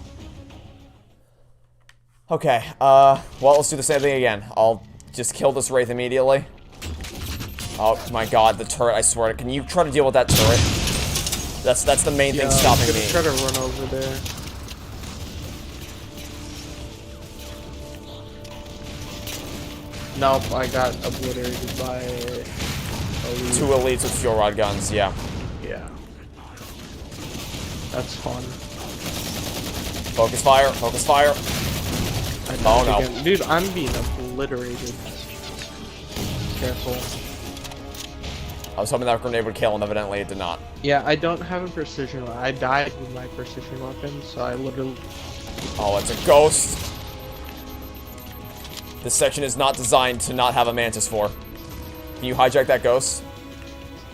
Okay. Well, let's do the same thing again. I'll just kill this wraith immediately. Oh my God, the turret! I swear. Can you try to deal with that turret? That's the main thing stopping me. Try to run over there. Nope, I got obliterated by elite. 2 elites with fuel rod guns. Yeah. Yeah. That's fun. Focus fire. Focus fire. Oh no. Again. Dude, I'm being obliterated. Careful. I was hoping that grenade would kill, and evidently it did not. Yeah, I don't have a precision weapon. I died with my precision weapon, so I literally... Oh, it's a ghost. This section is not designed to not have a mantis for. Can you hijack that ghost?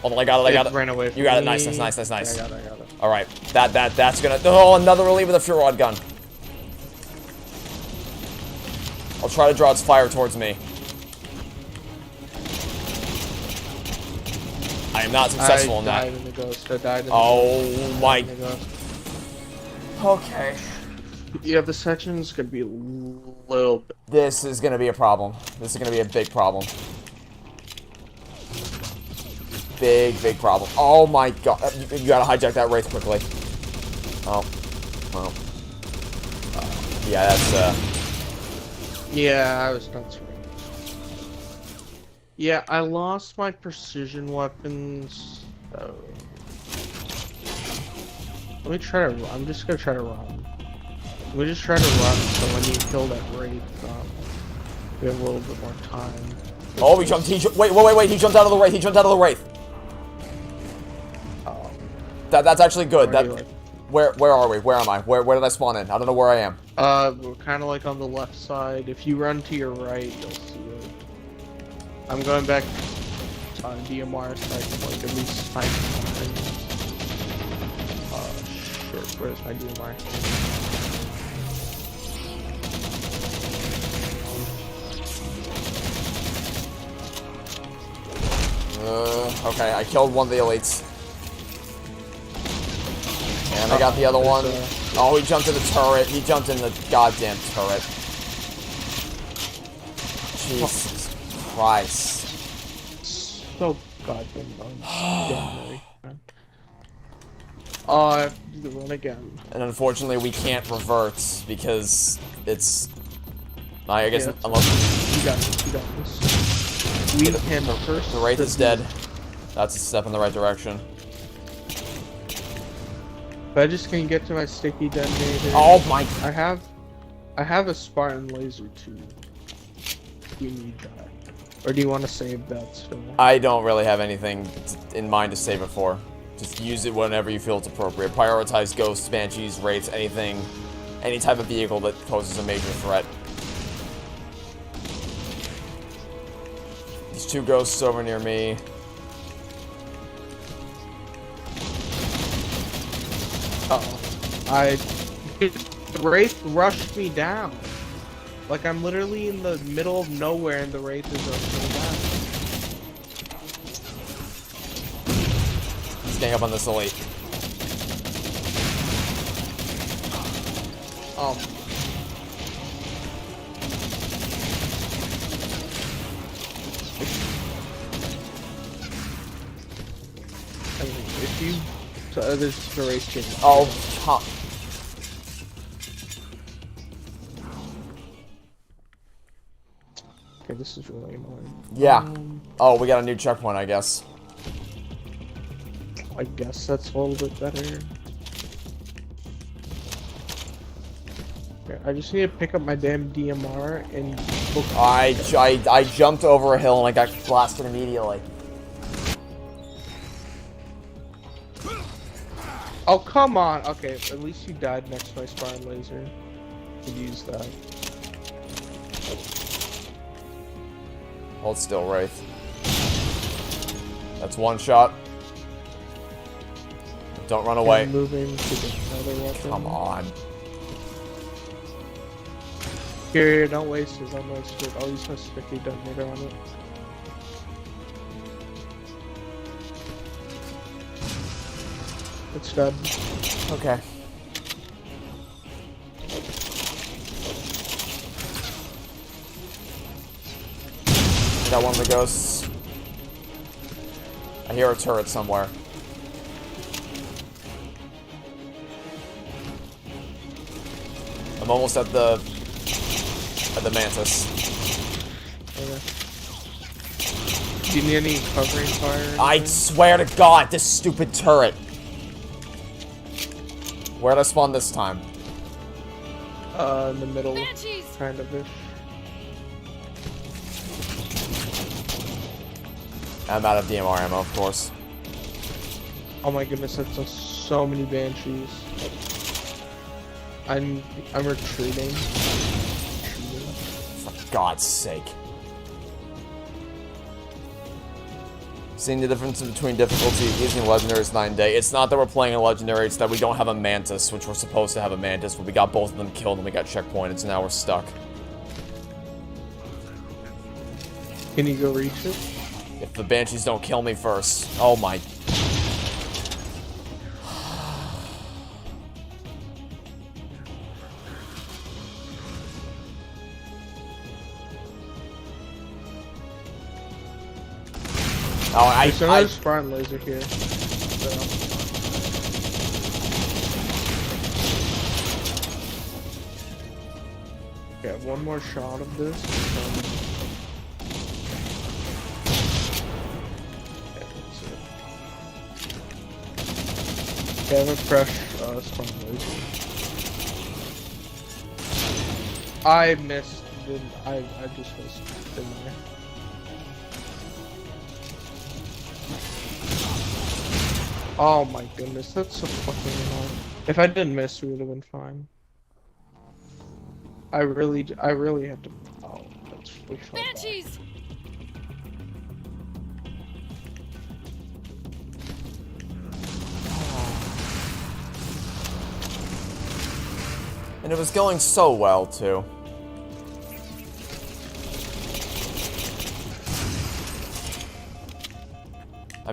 Oh, I got it, I got it. Ran away from you got it, me. nice. I got it. Alright, that's gonna... Oh, another relief with a fuel rod gun. I'll try to draw its fire towards me. I am not successful in that. I died in the ghost. I died in the oh my... Okay. Yeah, the section's gonna be a little bit... This is gonna be a problem. This is gonna be a big problem. Big problem. Oh my God. You gotta hijack that wraith quickly. Oh. Well. Yeah, that's, Yeah, I was not swinging. Yeah, I lost my precision weapons. So... Let me try to... I'm just gonna try to run. We just try to run, so when you kill that wraith, we have a little bit more time. Oh, he jumped. Wait. He jumped out of the wraith. He jumped out of the wraith. Oh. That's actually good. Where are we? Where am I? Where did I spawn in? I don't know where I am. We're kind of like on the left side. If you run to your right, you'll see it. I'm going back on DMR so I can like at least find something. Shit, where's my DMR? Okay, I killed one of the elites. And I got the other one. Oh, he jumped in the turret. He jumped in the goddamn turret. Jesus Christ. So goddamn dumb. Oh, I have to run again. And unfortunately, we can't revert because it's. I guess Yeah, unless you got this. We can first. the Wraith is dead. That's a step in the right direction. But I just can't get to my sticky detonator. Oh my! I have a Spartan laser too. Do you need that, or do you want to save that still? I don't really have anything in mind to save it for. Just use it whenever you feel it's appropriate. Prioritize ghosts, banshees, wraiths, anything, any type of vehicle that poses a major threat. There's 2 ghosts over near me. The Wraith rushed me down. Like I'm literally in the middle of nowhere and the Wraith is rushing me down. Staying up on this elite. If you... So there's the race change. Oh, huh. Okay, this is really annoying. Yeah. Oh, we got a new checkpoint, I guess. I guess that's a little bit better. Okay, I just need to pick up my damn DMR and book. I jumped over a hill and I got blasted immediately. Oh, come on! Okay, at least you died next to my Spartan laser. Could use that. Hold still, Wraith. That's 1 shot. Don't run away. I'm moving to get another weapon. Come on. Here, don't waste it, don't waste it. I'll use my sticky detonator on it. It's dead. Okay. I got one of the ghosts. I hear a turret somewhere. I'm almost at the mantis. Okay. Do you need any covering fire? I swear to God, this stupid turret. Where'd I spawn this time? In the middle, kind of ish. I'm out of DMR ammo, of course. Oh my goodness, that's so many banshees. I'm retreating. For God's sake. Seeing the difference between difficulty using legendaries 9-day. It's not that we're playing a legendary, it's that we don't have a mantis, which we're supposed to have a mantis, but we got both of them killed and we got checkpointed, so now we're stuck. Can you go reach it? If the banshees don't kill me first. Oh my. Oh, There's another Spartan laser here. So. Okay, I have one more shot of this. Okay, I have a fresh Spartan laser. I missed. I just missed, didn't I? Oh my goodness, that's so fucking annoying. If I didn't miss, we would have been fine. I really had to. Oh, that's really fun. Banshees! And it was going so well, too.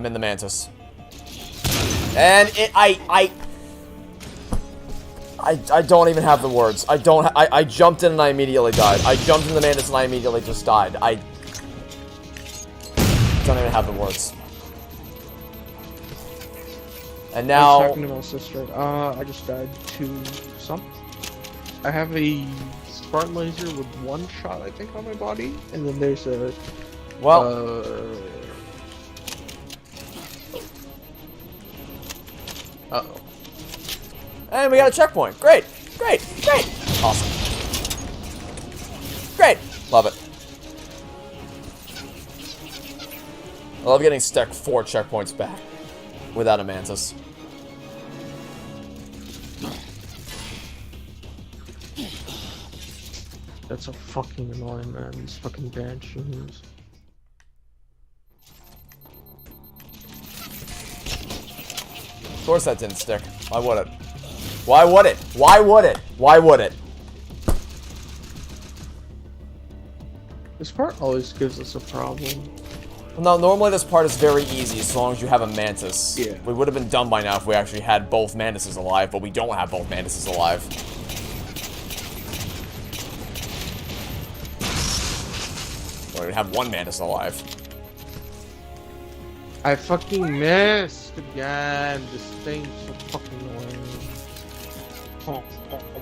I'm in the Mantis. And I don't even have the words. I jumped in and I immediately died. I jumped in the Mantis and I immediately just died. I don't even have the words. And now... I was talking to my sister. I just died to something. I have a Spartan laser with one shot, I think, on my body. And then there's a... Well... Uh-oh. And we got a checkpoint. Great. Great. Great. Awesome. Great. Love it. I love getting stuck 4 checkpoints back without a Mantis. That's so fucking annoying, man. These fucking banshees. Of course that didn't stick. Why would it? Why would it? Why would it? Why would it? This part always gives us a problem. No, normally this part is very easy as long as you have a Mantis. Yeah. We would have been done by now if we actually had both Mantises alive, but we don't have both Mantises alive. Well, we have one Mantis alive. I fucking missed again. This thing's so fucking annoying. Oh, oh, oh.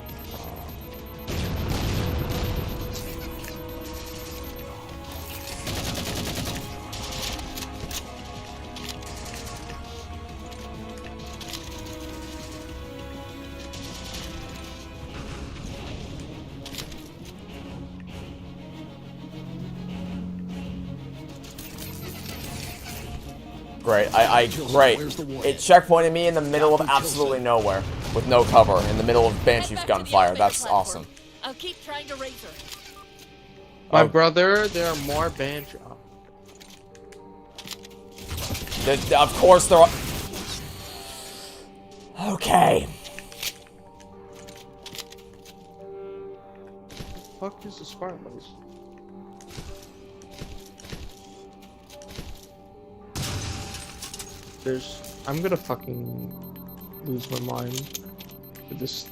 Great, great. It checkpointed me in the middle of absolutely nowhere, with no cover, in the middle of Banshee's gunfire. That's awesome. I'll keep trying to raise her. My brother, there are more Banshee. Of course there are. Okay. What the fuck is the Spartan laser? I'm gonna fucking lose my mind with this.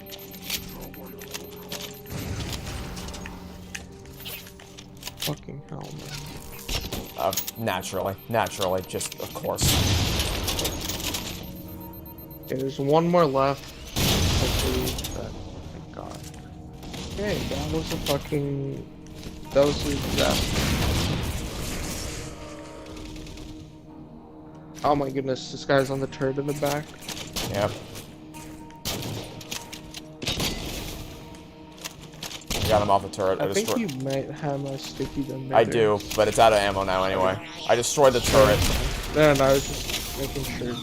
Fucking hell, man. Naturally, just of course. Okay, there's one more left. Hopefully, thank God. Okay, that was a fucking. That was a disaster. Oh my goodness, this guy's on the turret in the back. Yep. Got him off the turret. I think you might have my sticky gun. I do, but it's out of ammo now anyway. I destroyed the turret. No, I was just making sure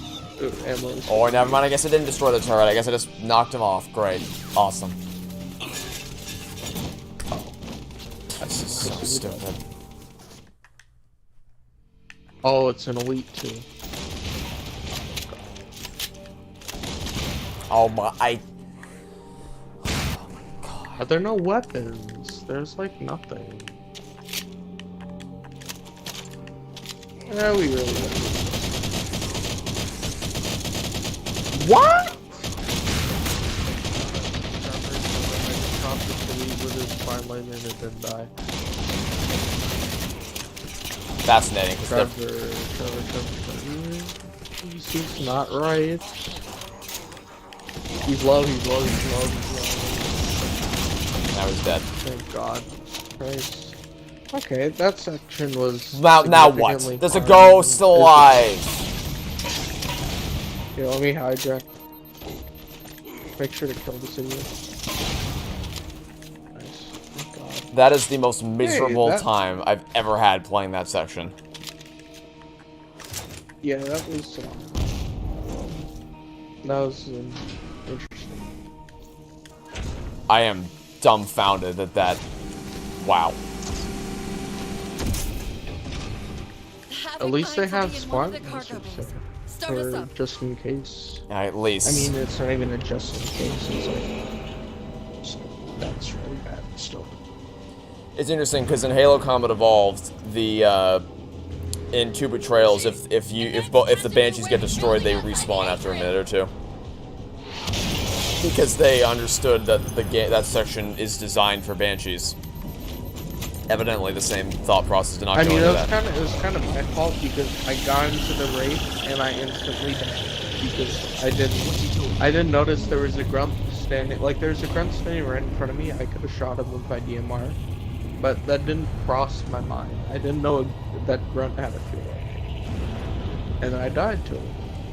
ammo is... Oh, never mind. I guess I didn't destroy the turret. I guess I just knocked him off. Great. Awesome. Oh. That's just so stupid. Oh, it's an elite too. Oh my, Are there no weapons? There's like nothing. Yeah, we really don't. What? Fascinating. Trevor. He's not right. He's low. Now he's dead. Thank God. Christ. Okay, that section was. Now what? There's a ghost still alive. Here, let me hijack. Make sure to kill this idiot. Nice. Thank God. That is the most miserable time I've ever had playing that section. Yeah, that was interesting. I am dumbfounded at that. Wow. At least they have Spartan for just in case. Yeah, at least. I mean, it's not even a just in case. It's like that's really bad still. It's interesting because in Halo Combat Evolved, the in Two Betrayals, if the Banshees get destroyed, they respawn after a minute or two. Because they understood that that section is designed for Banshees. Evidently, the same thought process did not go into that. It was kind of my fault because I got into the race and I instantly died because I didn't notice there was a grunt standing. Like there's a grunt standing right in front of me. I could have shot him with my DMR, but that didn't cross my mind. I didn't know that grunt had a fuel, and I died to it.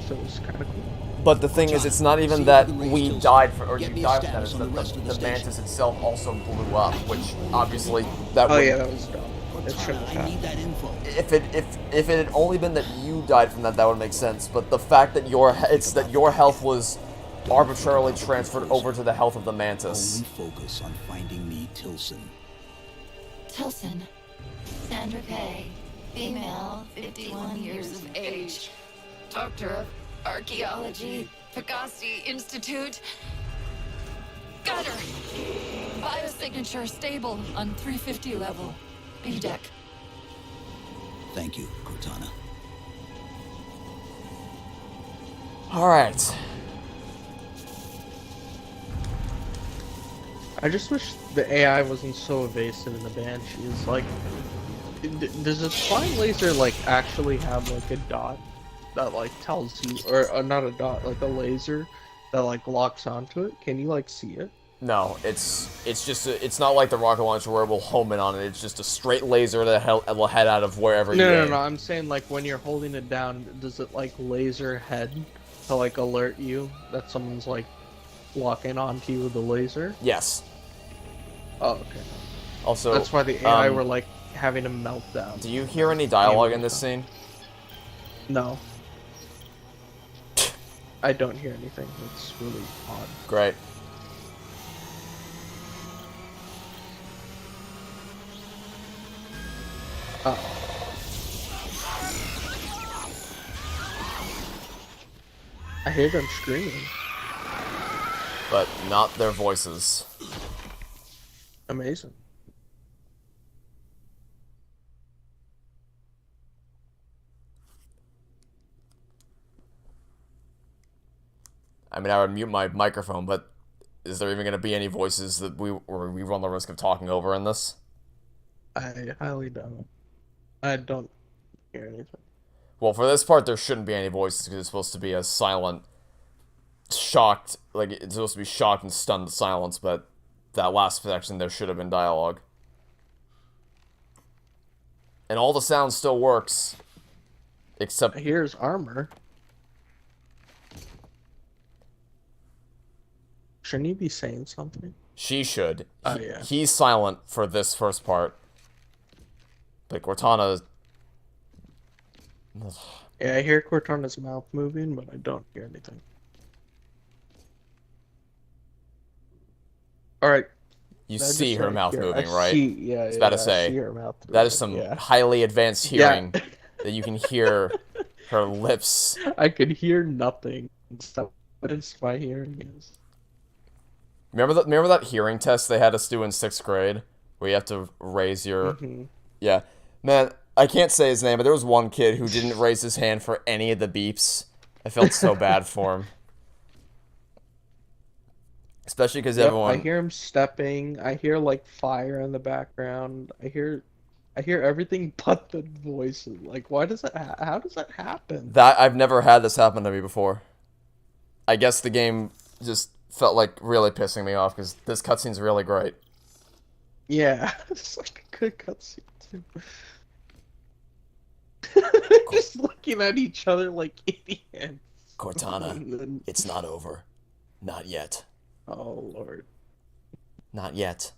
So it was kind of cool. But the thing is, it's not even that we died for, or you died for that, it's that the Mantis itself also blew up, which obviously that would... Oh yeah, that was dumb. It shouldn't have happened. If it had only been that you died from that, that would make sense. But the fact that your health was arbitrarily transferred over to the health of the Mantis. Only focus on finding me Tilson. Tilson. Sandra Kay. Female, 51 years of age. Doctor of Archaeology, Pegasi Institute. Got her! Biosignature stable on 350 level. B deck. Thank you, Cortana. Alright. I just wish the AI wasn't so evasive in the Banshees. Like, does a flying laser, like, actually have, like, a dot that, like, tells you, or not a dot, like a laser that, like, locks onto it? Can you, like, see it? No, it's just it's not like the rocket launcher where it will home in on it. It's just a straight laser that will head out of wherever you aim. No. I'm saying, like, when you're holding it down, does it, like, laser head to, like, alert you that someone's, like, locking onto you with a laser? Yes. Oh, okay. Also, that's why the AI were, like, having a meltdown. Do you hear any dialogue in this scene? No. I don't hear anything. It's really odd. Great. I hear them screaming. But not their voices. Amazing. I mean, I would mute my microphone, but is there even going to be any voices that we run the risk of talking over in this? I highly doubt it. I don't hear anything. Well, for this part, there shouldn't be any voices because it's supposed to be a silent, shocked, like it's supposed to be shocked and stunned silence. But that last section, there should have been dialogue, and all the sound still works, except here's armor. Shouldn't he be saying something? She should. Oh, yeah. He's silent for this first part. But Cortana... Yeah, I hear Cortana's mouth moving, but I don't hear anything. Alright. You see her mouth moving, right? Yeah, I was about to say, see her mouth moving, that is some highly advanced hearing that you can hear her lips. I could hear nothing. So what is my hearing is? Remember that hearing test they had us do in 6th grade? Where you have to raise your... Mm-hmm. Yeah. Man, I can't say his name, but there was one kid who didn't raise his hand for any of the beeps. I felt so bad for him. Especially because everyone... I hear him stepping. I hear, like, fire in the background. I hear everything but the voices. Like, why does that... How does that happen? I've never had this happen to me before. I guess the game just felt like really pissing me off because this cutscene's really great. Yeah, it's like a good cutscene too. Just looking at each other like idiots. Cortana, it's not over. Not yet. Oh, Lord. Not yet.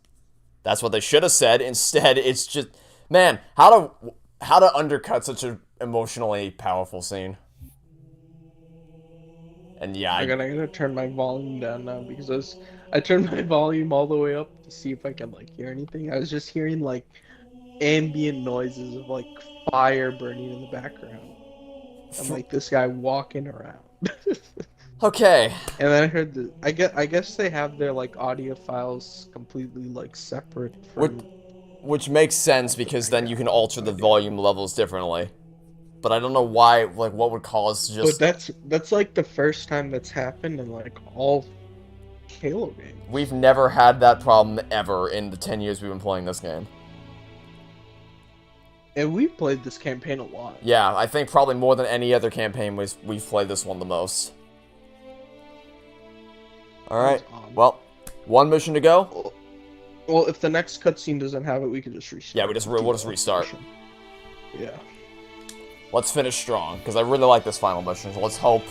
That's what they should have said. Instead, it's just... Man, how to undercut such an emotionally powerful scene. And yeah, I gotta turn my volume down now because I turned my volume all the way up to see if I can like hear anything. I was just hearing like ambient noises of like fire burning in the background. And like this guy walking around. Okay. And then I heard I guess they have their like audio files completely like separate from... Which makes sense because then you can alter the volume levels differently. but I don't know why. Like, what would cause just? But that's like the first time that's happened in like all Halo games. We've never had that problem ever in the 10 years we've been playing this game. And we've played this campaign a lot. Yeah, I think probably more than any other campaign we've played this one the most. Alright, well, one mission to go. Well, if the next cutscene doesn't have it, we can just restart. Yeah, we'll just restart. Yeah. Let's finish strong, because I really like this final mission, so let's hope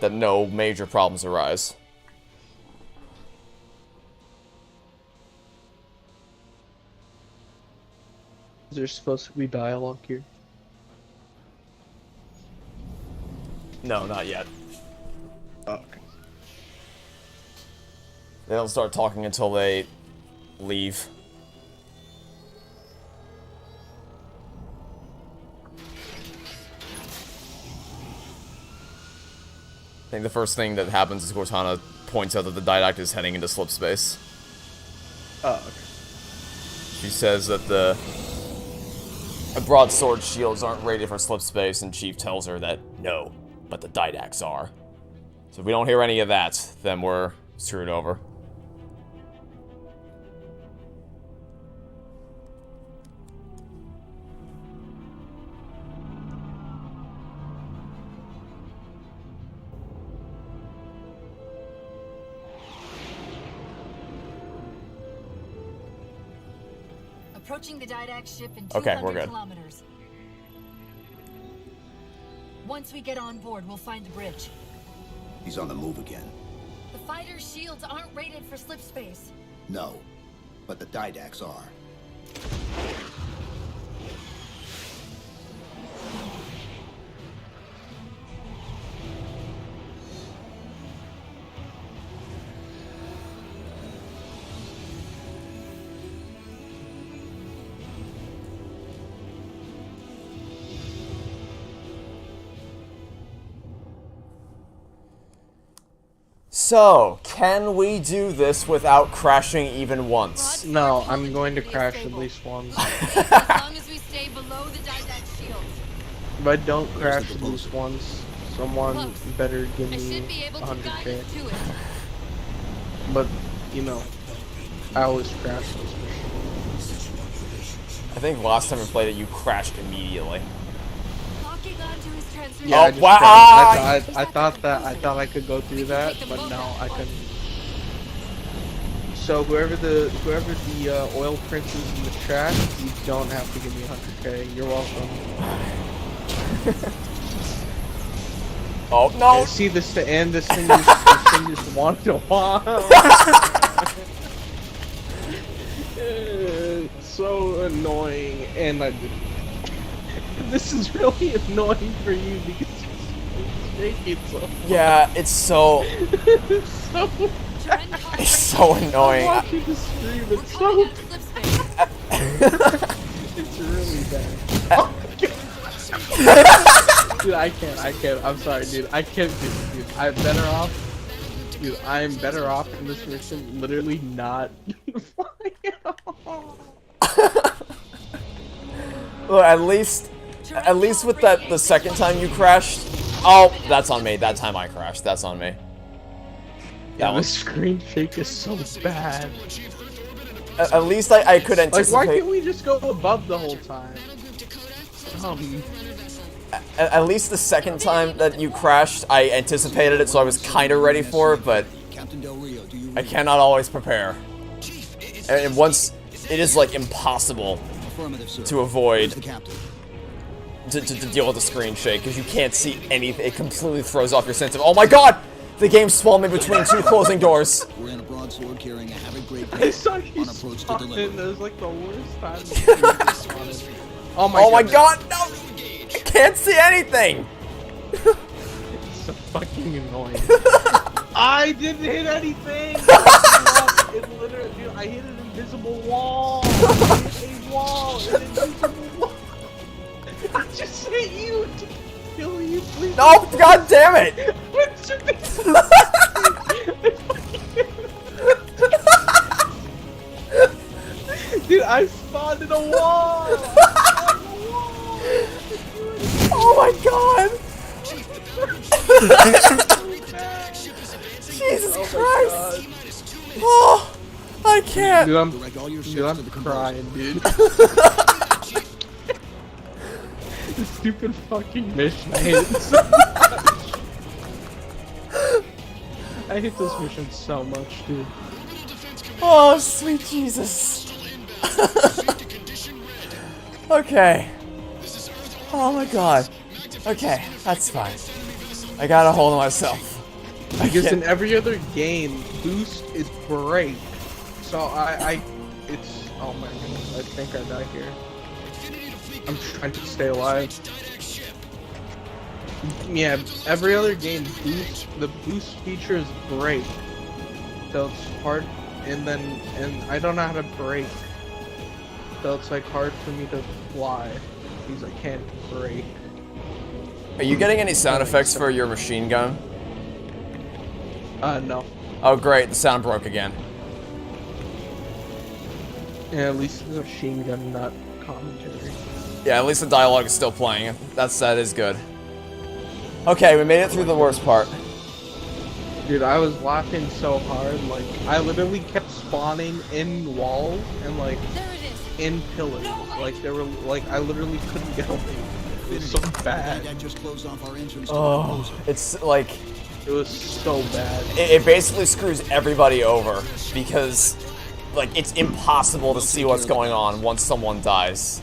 that no major problems arise. Is there supposed to be dialogue here? No, not yet. Oh, okay. They don't start talking until they leave. I think the first thing that happens is Cortana points out that the Didact is heading into slip space. Oh, okay. She says that the broadsword shields aren't rated for slip space, and Chief tells her that no, but the Didacts are. So if we don't hear any of that, then we're screwed over. Approaching the Didact ship in 200 Okay, we're good. kilometers. Once we get on board, we'll find the bridge. He's on the move again. The fighter's shields aren't rated for slip space. No, but the Didacts are. So, can we do this without crashing even once? No, I'm going to crash at least once. As long as we stay below the Didact shields. If I don't crash at least once, someone better give I me should be able to guide 100k. us to it. But, you know, I always crash those missions. I think last time we played it, you crashed immediately. Locking onto his transmission. Yeah, I just crashed. I thought I could go through that, but no, I couldn't. So whoever the oil prince is in the chat, you don't have to give me 100k. You're welcome. Oh no! Yeah, see this to end. This thing just wanted to walk. It's so annoying, and I didn't. This is really annoying for you because you're shaking so much. Yeah, it's so. It's so annoying. I'm watching the stream. It's so. It's really bad. Oh my God. Dude, I can't. I'm sorry, dude. I can't do it, dude. I'm better off. Dude, I'm better off in this mission literally not flying at all. Look, at least with the second time you crashed. Oh, that's on me. That time I crashed. That's on me. Yeah, the screen shake is so bad. At least I could anticipate. Like, why can't we just go above the whole time? At least the second time that you crashed, I anticipated it, so I was kind of ready for it, but I cannot always prepare. And once it is like impossible to avoid to deal with the screen shake because you can't see anything. It completely throws off your sense of, oh my God, the game spawned me between two closing doors. We're in a broadsword carrying a heavy grade I saw you on approach to deliver. it was like the worst time. Oh my God, no! I can't see anything! It's so fucking annoying. I didn't hit anything! It literally, dude, I hit an invisible wall! I hit a wall! An invisible wall! I just hit you to kill you, please! No, God damn it! Dude, I spawned in a wall! Oh Oh my god! Jesus Christ! Oh, I can't. Dude, I'm crying, dude. This stupid fucking mission. I hate it so much. I hate this mission so much, dude. Oh, sweet Jesus. Okay. Oh my god. Okay, that's fine. I gotta hold myself. Because in every other game, boost is break. So it's, oh my goodness, I think I die here. I'm trying to stay alive. Yeah, every other game, the boost feature is break. So it's hard, and I don't know how to break. So it's like hard for me to fly, because I can't break. Are you getting any sound effects for your machine gun? No. Oh great, the sound broke again. Yeah, at least it's a machine gun, not commentary. Yeah, at least the dialogue is still playing. That is good. Okay, we made it through the worst part. Dude, I was laughing so hard, like, I literally kept spawning in walls and, like, in pillars. Like, they were, like, I literally couldn't get away. It was so bad. Oh, it's like... It was so bad. It basically screws everybody over, because, like, it's impossible to see what's going on once someone dies.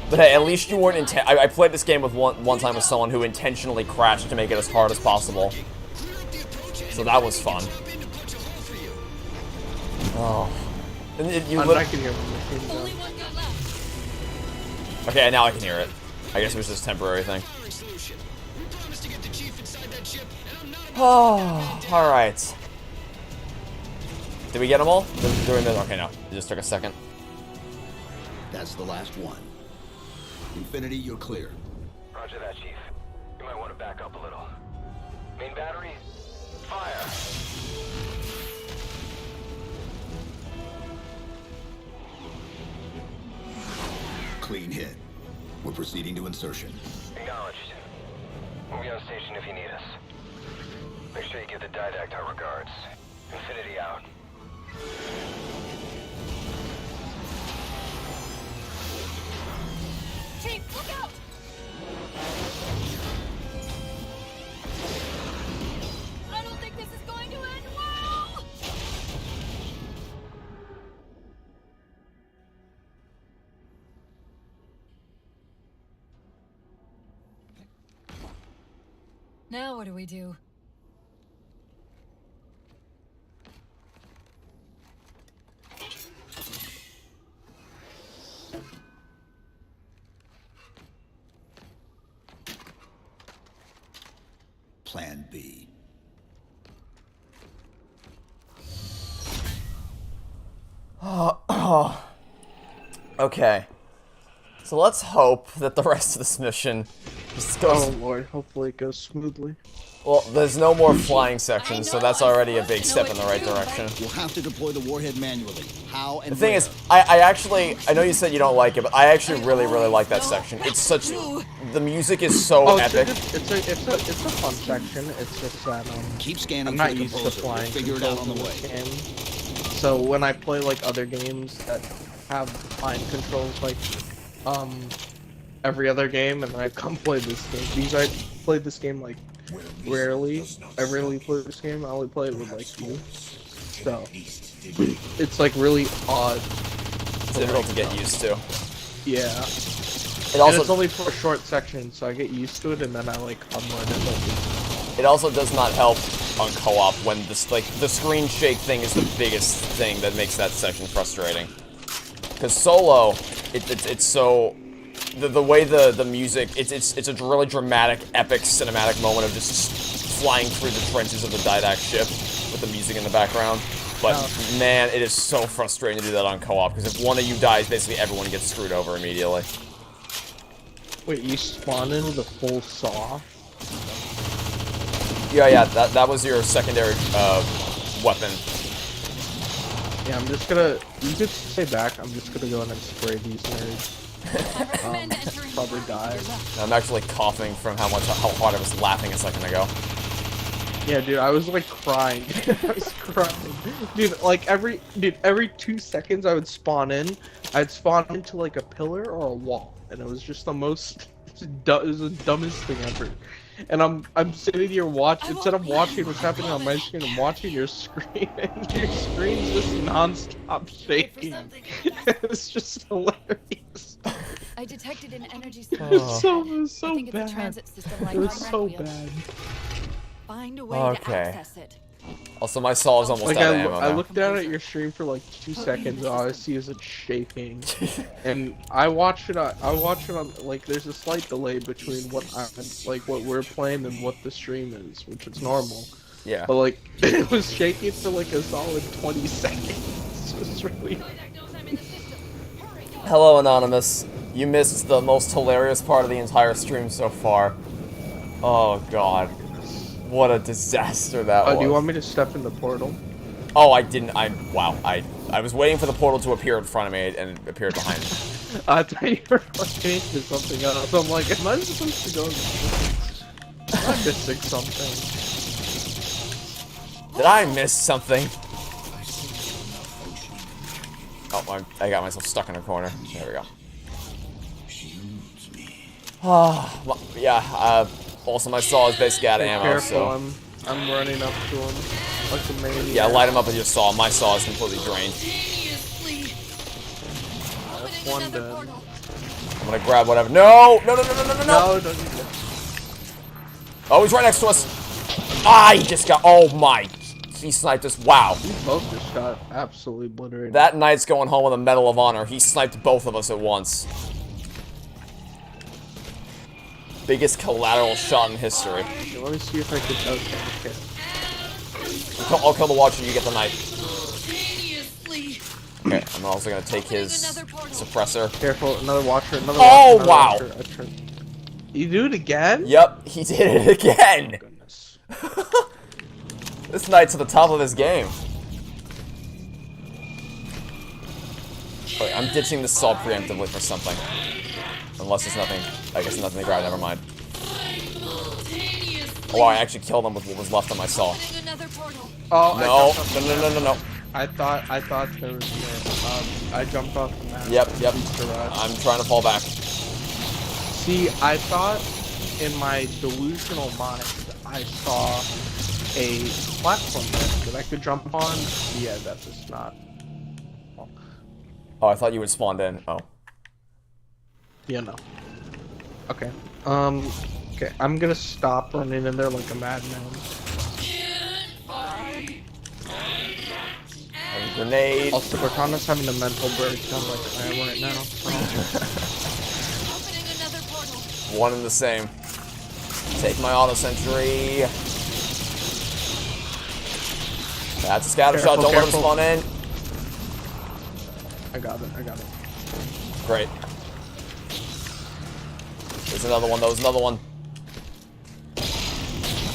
But hey, at least you weren't I played this game with one time with someone who intentionally crashed to make it as hard as possible. So that was fun. Oh. And I can hear okay, now I can hear it. I guess it was just a temporary thing. Oh, alright. Did we get them all? Okay, no. It just took a second. That's the last one. Infinity, you're clear. Roger that, Chief. You might want to back up a little. Main battery, fire. Clean hit. We're proceeding to insertion. Acknowledged. We'll be on station if you need us. Make sure you give the Didact our regards. Infinity out. Chief, look out! I don't think this is going to end well! Now what do we do? Plan B. Oh. Okay. So let's hope that the rest of this mission just goes... Oh lord, hopefully it goes smoothly. Well, there's no more flying sections, so that's already a big step in the right direction. We'll have to deploy the warhead manually. How and The thing is, I know you said you don't like it, but I actually really like that section. It's such... The music is so epic. It's a fun section. It's just that, keep scanning I'm not for the used to composer. flying. Figure it out on the way. Game. So when I play, like, other games that have flying controls, like, every other game, and I come play this game, because I play this game, like, rarely. I rarely play this game. I only play it with, like, you. So, it's, like, really odd. It's difficult to get used to. Yeah. It also, and it's only for a short section, so I get used to it, and then I, like, unlearn it. It also does not help on co-op when this, like, the screen shake thing is the biggest thing that makes that section frustrating. Because solo, it's so... The way the music, it's a really dramatic, epic, cinematic moment of just flying through the trenches of the Didact ship with the music in the background. But man, it is so frustrating to do that on co-op, because if one of you dies, basically everyone gets screwed over immediately. Wait, you spawn into the full saw? Yeah, that was your secondary weapon. Yeah, I'm just gonna... You could stay back, I'm just gonna go in and spray these nerds. Probably died. I'm actually coughing from how hard I was laughing a second ago. Yeah, dude, I was like crying. I was crying. Dude, like every 2 seconds I would spawn in. I'd spawn into like a pillar or a wall. And it was just the most, it was the dumbest thing ever. And I'm sitting here watching, instead of watching what's happening on my screen, I'm watching your screen, and your screen's just non-stop shaking. It's just hilarious. I detected an energy It was so I think bad. It's a transit system It like was on so Requiem. bad. Find a way to access it. Also, my saw is almost Like out of ammo I now. looked down at your stream for like 2 seconds, and all I see is it shaking. And I watch it on like there's a slight delay between what what we're playing and what the stream is, which is normal. Yeah. But like it was shaking for like a solid 20 seconds. It was really. Hello, Anonymous. You missed the most hilarious part of the entire stream so far. Oh god. What a disaster that was. Do you want me to step in the portal? Oh, I didn't. Wow. I was waiting for the portal to appear in front of me, and it appeared behind me. I thought you were like into something else. I'm like, am I supposed to go? I'm missing something. Did I miss something? Oh, I got myself stuck in a corner. There we go. Well, yeah, also my saw is basically out of ammo, Careful, so... I'm running up to him like a maniac. Yeah, light him up with your saw. My saw is completely drained. That's one dead. I'm gonna grab whatever. No! No, no, no, no, no, no! No, don't do that. Oh, he's right next to us! Ah, he just got... Oh my... He sniped us. Wow. We both just got absolutely obliterated. That knight's going home with a Medal of Honor. He sniped both of us at once. Biggest collateral shot in history. Okay, let me see if I can... Okay. I'll kill the Watcher, you get the knight. Okay, I'm also gonna take his suppressor. Careful, another Watcher, another Oh, Watcher, wow! Watcher. You do it again? Yep, he did it again! Oh, goodness. This knight's at the top of his game. Okay, I'm ditching the saw preemptively for something. Unless there's nothing. I guess nothing to grab, never mind. Oh, wow, I actually killed him with what was left on my saw. Oh, no, no. I thought there was I jumped off the map. Yep. I'm trying to fall back. See, I thought in my delusional mind I saw a platform there that I could jump on. Yeah, that is not. Oh, I thought you would spawn in. Oh. Yeah, no. Okay. Okay, I'm gonna stop running in there like a madman. Grenade. Also, Cortana's having a mental breakdown like I am right now. One and the same. Take my auto sentry. That's a scatter shot. Don't let him spawn in. I got it. Great. There's another one. There's another one.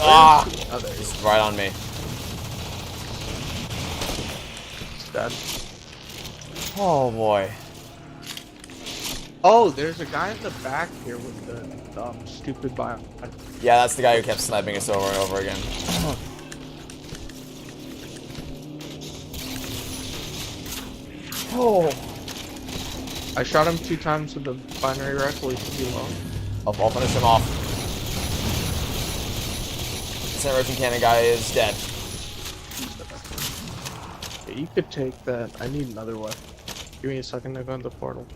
Ah! He's right on me. Dead. Oh boy. Oh, there's a guy in the back here with the stupid bio. Yeah, that's the guy who kept sniping us over and over again. Oh. I shot him 2 times with the binary rifle. He should be low. I'll finish him off. Incineration cannon guy is dead. Yeah, you could take that. I need another weapon. Give me a second to go in the portal.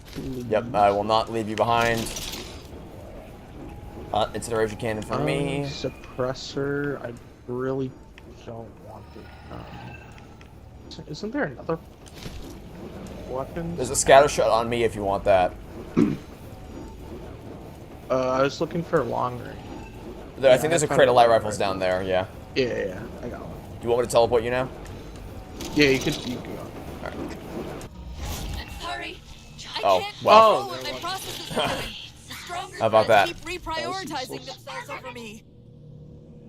Yep, I will not leave you behind. Incineration cannon for me. Suppressor. I really don't want it. Isn't there another weapon? There's a scatter shot on me if you want that. I was looking for a long range. I think there's a crate of light rifles down there, yeah. Yeah, I got one. Do you want me to teleport you now? Yeah, you can go. Alright. Hurry! Oh, well. My processes are the stronger How about that? keep reprioritizing themselves over me.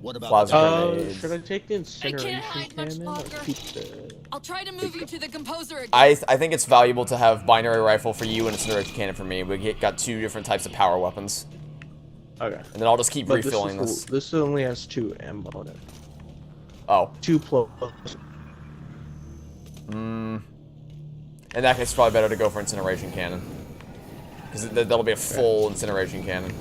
What about plasma grenades. Should I take the incineration cannon or longer. keep the... I'll try to move you to the composer again. I think it's valuable to have binary rifle for you and incineration cannon for me. We got 2 different types of power weapons. Okay. And then I'll just keep refilling this. This only has 2 ammo in it. Oh. 2 plus. In that case, it's probably better to go for incineration cannon. Because that'll be a full incineration cannon.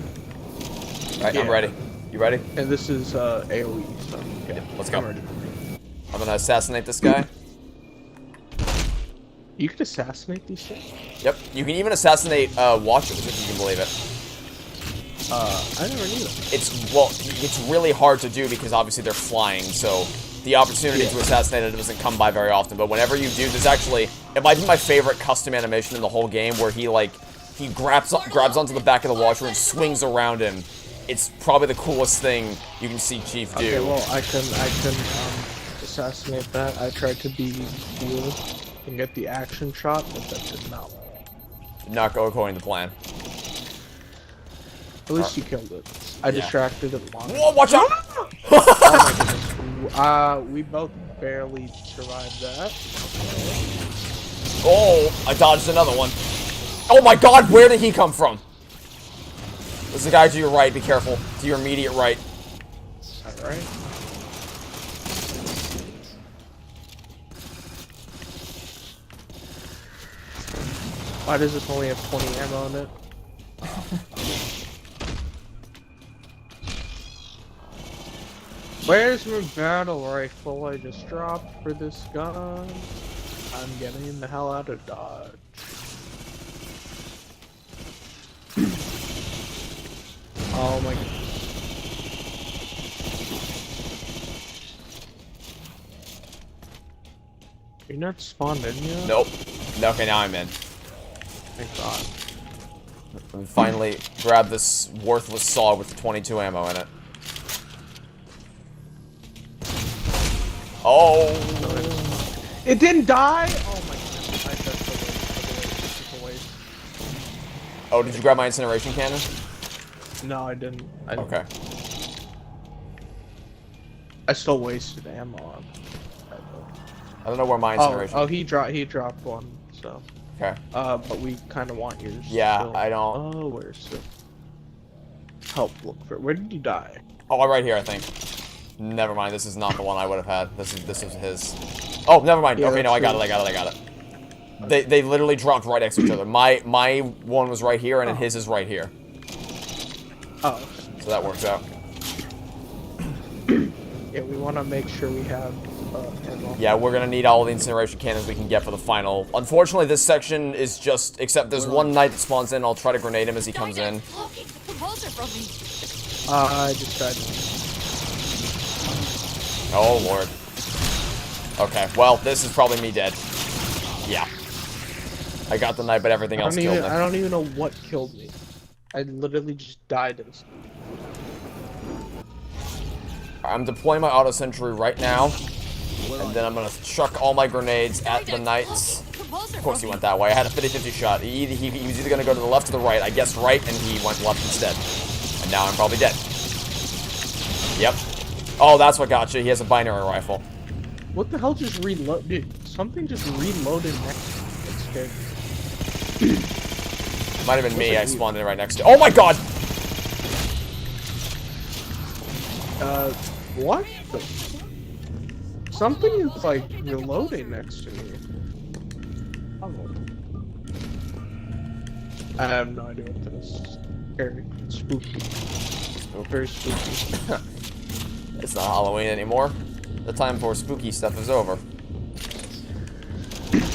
Alright, I'm ready. You ready? And this is AoE, so okay. Yep, let's go. I'm ready. I'm gonna assassinate this guy. You can assassinate these things? Yep, you can even assassinate watchers if you can believe it. I never knew that. It's really hard to do because obviously they're flying, so the opportunity to assassinate it doesn't come by very often. But whenever you do, there's actually, it might be my favorite custom animation in the whole game, where he grabs onto the back of the watcher and swings around him. It's probably the coolest thing you can see Chief do. Okay, well, I can assassinate that. I tried to be cool and get the action shot, but that did not work. Did not go according to plan. At least you killed it. I distracted it long. Whoa, watch out! Oh my goodness. We both barely survived that. Oh, I dodged another one. Oh my god, where did he come from? There's a guy to your right, be careful. To your immediate right. Alright. Why does this only have 20 ammo in it? Where's my battle rifle I just dropped for this gun? I'm getting the hell out of Dodge. Oh my god. You're not spawned in yet? Nope. Okay, now I'm in. Thank God. And finally grab this worthless saw with 22 ammo in it. Oh! It didn't die? Oh my goodness. I said so waste. Oh, did you grab my incineration cannon? No, I didn't. Okay. I still wasted ammo on it. I don't know where my incineration. Oh, he dropped one. So. Okay. But we kind of want yours. Yeah, still. I don't. Oh, where's it? Help look for. Where did you die? Oh, right here, I think. Never mind. This is not the one I would have had. This is his. Oh, never mind. Yeah, okay, no, I got it. They literally dropped right next to each other. My one was right here, and then his is right here. Oh. Okay. So that works out. Yeah, we want to make sure we have ammo. Yeah, we're gonna need all the incineration cannons we can get for the final. Unfortunately, this section is just, except there's one knight that spawns in. I'll try to grenade him as he comes in. I just tried. Oh lord. Okay, well, this is probably me dead. Yeah. I got the knight, but everything else killed me. I don't even know what killed me. I literally just died instantly. I'm deploying my auto sentry right now, and then I'm gonna chuck all my grenades at the knights. Of course he went that way. I had a 50-50 shot. He was either gonna go to the left or the right. I guessed right, and he went left instead. And now I'm probably dead. Yep. Oh, that's what got you. He has a binary rifle. What the hell just reload? Dude, something just reloaded next to me. It scared me. Might have been me. I spawned in right next to. Oh my god! What? Something is like reloading next to me. Oh. I have no idea what this is. Very spooky. Very spooky. It's not Halloween anymore. The time for spooky stuff is over.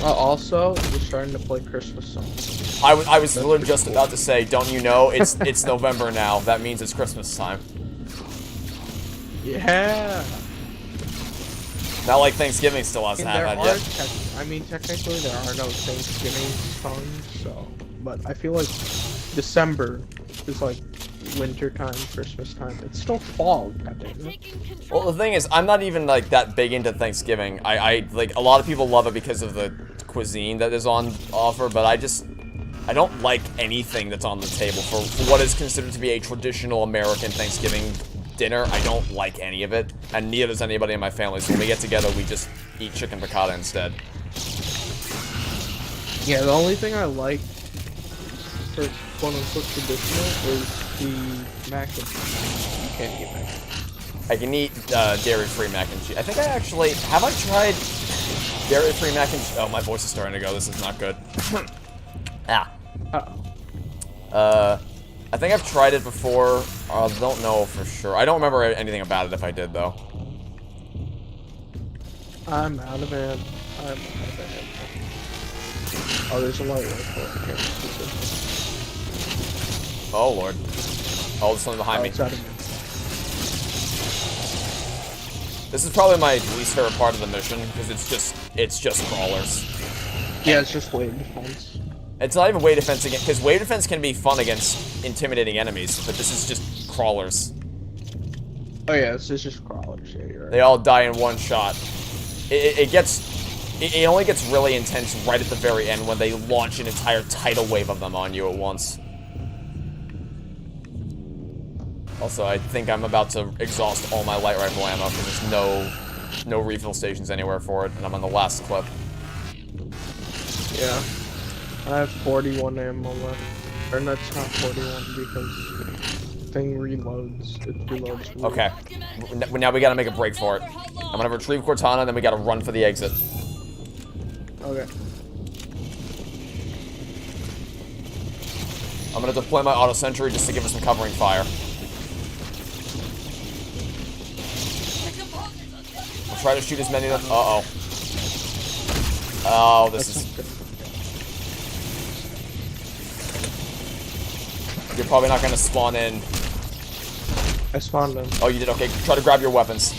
Also, we're starting to play Christmas songs. I was literally just about to say, don't you know, it's November now. That means it's Christmas time. Yeah. Not like Thanksgiving still hasn't happened yet. I mean, technically there are no Thanksgiving songs, so. But I feel like December is like winter time, Christmas time. It's still fall, goddammit. Well, the thing is, I'm not even like that big into Thanksgiving. I like, a lot of people love it because of the cuisine that is on offer, but I don't like anything that's on the table for what is considered to be a traditional American Thanksgiving dinner, I don't like any of it, and neither does anybody in my family, so when we get together, we just eat chicken piccata instead. Yeah, the only thing I like for quote-unquote traditional is the mac and cheese. You can't eat mac and cheese. I can eat dairy-free mac and cheese. I think I actually... Have I tried dairy-free mac and cheese? Oh, my voice is starting to go. This is not good. Ah. Uh-oh. I think I've tried it before. I don't know for sure. I don't remember anything about it if I did, though. I'm out of it. I'm out of it. Oh, there's a light right for it. Oh, Lord. Oh, there's something behind me. It's out of me. This is probably my least favorite part of the mission, because it's just crawlers. Yeah, it's just wave defense. It's not even wave defense again, because wave defense can be fun against intimidating enemies, but this is just crawlers. Oh yeah, this is just crawlers. Yeah, you're right. They all die in one shot. It only gets really intense right at the very end when they launch an entire tidal wave of them on you at once. Also, I think I'm about to exhaust all my light rifle ammo because there's no refill stations anywhere for it, and I'm on the last clip. Yeah. I have 41 ammo left. Or no, it's not 41 because the thing reloads. It reloads. Okay. Now we gotta make a break for it. I'm gonna retrieve Cortana, then we gotta run for the exit. Okay. I'm gonna deploy my auto sentry just to give us some covering fire. I'll try to shoot as many of them. Uh-oh. Oh, this is... You're probably not gonna spawn in. I spawned in. Oh, you did? Okay, try to grab your weapons.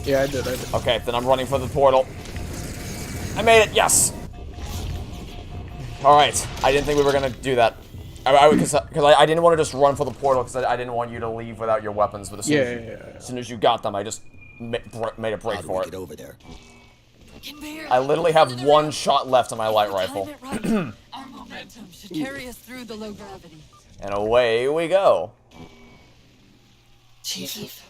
Yeah, I did. Okay, then I'm running for the portal. I made it, yes! Alright, I didn't think we were gonna do that. Because I didn't want to just run for the portal, because I didn't want you to leave without your weapons, but as soon as you got them, I just made a break for it. Get over there. I literally have one shot left on my light rifle. Our momentum should carry us through the low gravity. And away we go. Chief,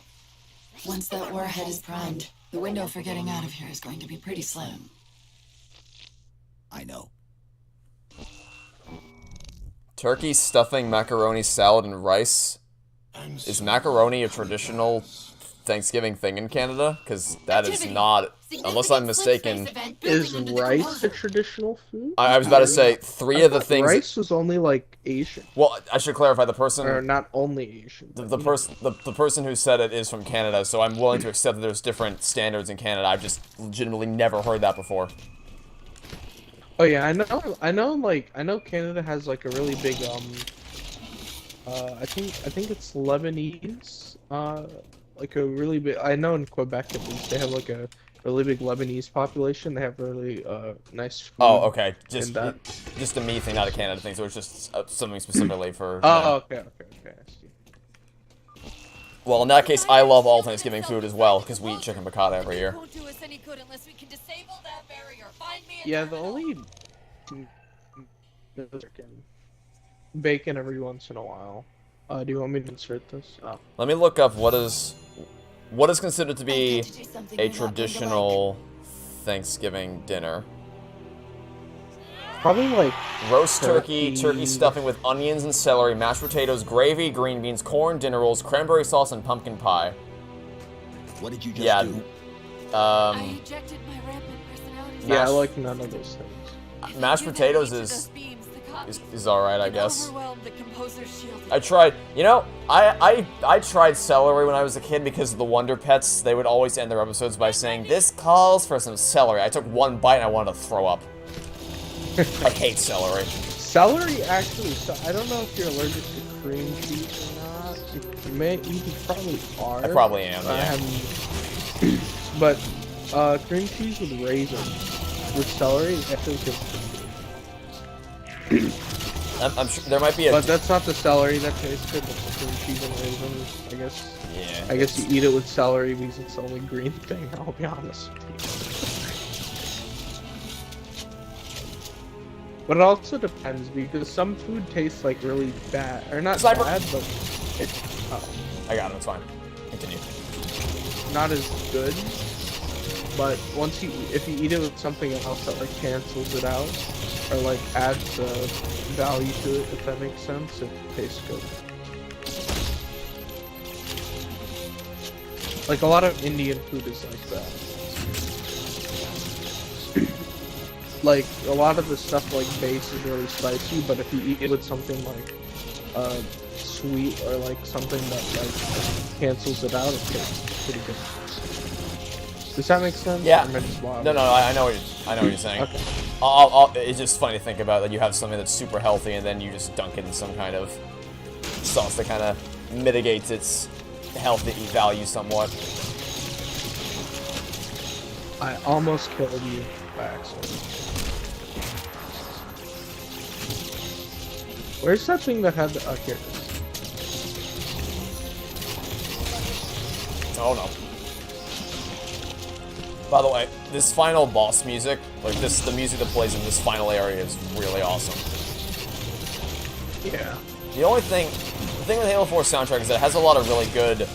once that warhead is primed, the window for getting out of here is going to be pretty slim. I know. Turkey, stuffing, macaroni, salad, and rice. Is macaroni a traditional Thanksgiving thing in Canada? Because that is not, unless I'm mistaken. Is rice a traditional food? I was about to say, three of the things... Rice was only, like, Asian. Well, I should clarify, the person... Or not only Asian. The person who said it is from Canada, so I'm willing to accept that there's different standards in Canada. I've just legitimately never heard that before. Oh yeah, I know Canada has like a really big I think it's Lebanese, like a really big, I know in Quebec at least, they have like a really big Lebanese population. They have really nice food. Oh, okay. Just a me thing, not a Canada thing, so it's just something specifically for... Oh, okay, I see. Well, in that case, I love all Thanksgiving food as well, because we eat chicken piccata every year. Yeah, the only bacon every once in a while. Do you want me to insert this? Oh. Let me look up what is considered to be a traditional Thanksgiving dinner. Probably like roast turkey stuffing with onions and celery, mashed potatoes, gravy, green beans, corn, dinner rolls, cranberry sauce, and pumpkin pie. What did you just do? I ejected my rampant personality. Yeah, I like none of those things. Mashed potatoes is alright, I guess. I tried, I tried celery when I was a kid because of the Wonder Pets. They would always end their episodes by saying, "This calls for some celery." I took one bite and I wanted to throw up. I hate celery. Celery actually, I don't know if you're allergic to cream cheese or not. You probably are. I probably am, yeah. But cream cheese with raisins with celery actually tastes good. I'm sure there might be a... But that's not the celery that tastes good, but the cream cheese and raisins, I guess. Yeah. I guess you eat it with celery because it's the only green thing, I'll be honest. But it also depends, because some food tastes like really bad, or not bad, but it's... Oh. I got it, it's fine. continue. not as good, but if you eat it with something else that like cancels it out or like adds value to it, if that makes sense, it tastes good. Like a lot of Indian food is like that. Like a lot of the stuff like base is really spicy, but if you eat it with something like sweet or like something that like cancels it out, it tastes pretty good. Does that make sense? Yeah. No, I know what you're saying. Okay. It's just funny to think about that you have something that's super healthy and then you just dunk it in some kind of sauce that kind of mitigates its healthy value somewhat. I almost killed you by accident. Where's that thing that had the... Oh, here it is. Oh no. By the way, this final boss music, like the music that plays in this final area is really awesome. Yeah. The thing with Halo 4 soundtrack is that it has a lot of really good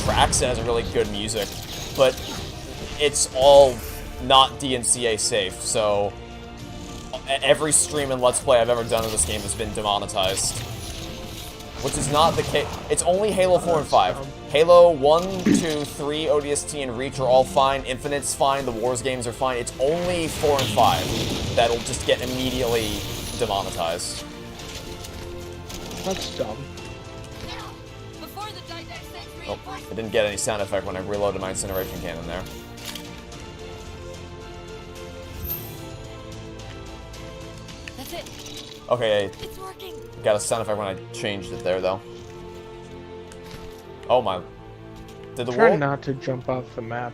tracks, it has a really good music, but it's all not DMCA safe, so every stream and Let's Play I've ever done of this game has been demonetized. Which is not the case. It's only Halo 4 and 5. Halo 1, 2, 3, ODST, and Reach are all fine. Infinite's fine. The Wars games are fine. It's only 4 and 5 that'll just get immediately demonetized. That's dumb. Oh, I didn't get any sound effect when I reloaded my incineration cannon there. That's it. Okay, It's working. got a sound effect when I changed it there, though. Oh my. Did the Try wall? not to jump off the map.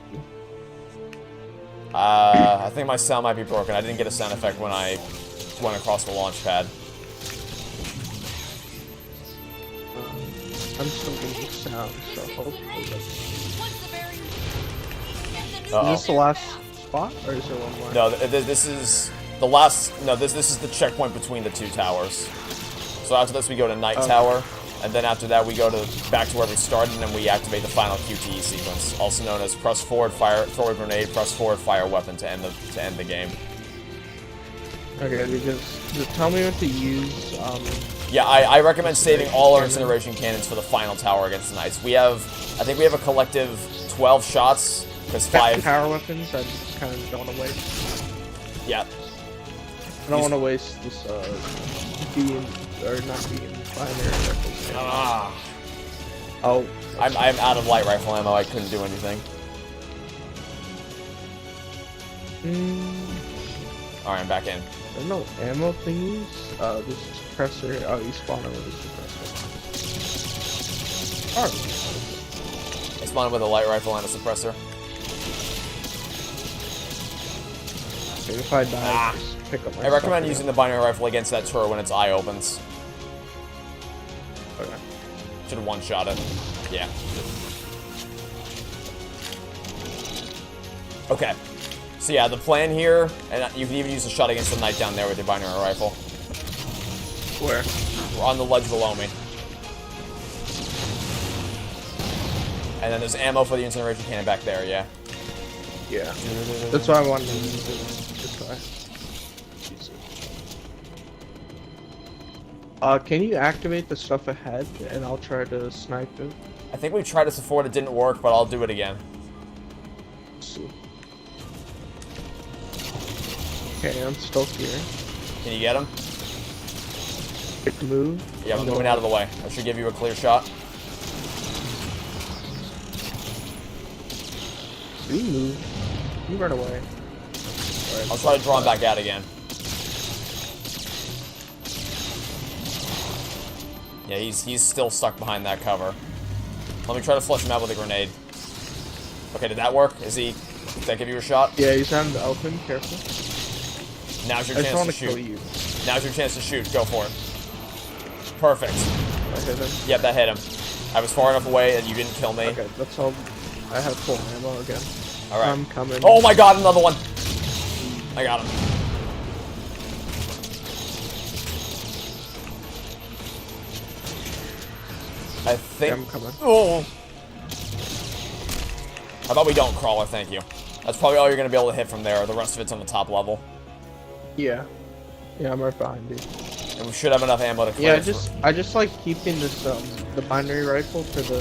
I think my sound might be broken. I didn't get a sound effect when I went across the launch pad. I'm still getting sound, so hopefully Uh-oh. Is this the last spot, or is there one more? No, this is the last. No, this is the checkpoint between the two towers. So after this, we go to Night Tower, and then after that, we go back to where we started, and then we activate the final QTE sequence, also known as press forward, fire, throw a grenade, press forward, fire a weapon to end the game. Okay, because tell me what to use. Yeah, I recommend saving all our incineration cannons for the final tower against the Knights. I think we have a collective 12 shots, because 5... Power weapons, I just kind of don't want to waste. Yeah. I don't want to waste this, beam, or not beam, binary rifles. Oh. I'm out of light rifle ammo, I couldn't do anything. Alright, I'm back in. There are no ammo thingies. This suppressor. Oh, you spawn with a suppressor. Alright. I spawned with a light rifle and a suppressor. Okay, if I die, just pick up my I recommend stuff using the binary rifle against that turret when its eye opens. Okay. Should have one-shot it. Yeah. Okay. So yeah, the plan here, and you can even use a shot against the knight down there with your binary rifle. Where? We're on the ledge below me. And then there's ammo for the incineration cannon back there, yeah. Yeah. That's why I wanted to use it this way. Can you activate the stuff ahead, and I'll try to snipe it? I think we tried this before and it didn't work, but I'll do it again. Let's see. Okay, I'm still here. Can you get him? Move. Yeah, I'm moving out of the way. I should give you a clear shot. You move. You run away. Right, I'll try to draw him back out again. Yeah, he's still stuck behind that cover. Let me try to flush him out with a grenade. Okay, did that work? Did that give you a shot? Yeah, he's on the open. Careful. Now's your chance to shoot. Now's your chance to shoot. Go for it. Perfect. I hit him. Yep, that hit him. I was far enough away and you didn't kill me. Okay, that's all. I have full ammo again. Alright. I'm coming. Oh my god, another one! I got him. I think... Yeah, I'm coming. Oh! How about we don't crawler, thank you. That's probably all you're going to be able to hit from there. The rest of it's on the top level. Yeah. Yeah, I'm right behind you. And we should have enough ammo to clear. Yeah, I just like keeping this the binary rifle for the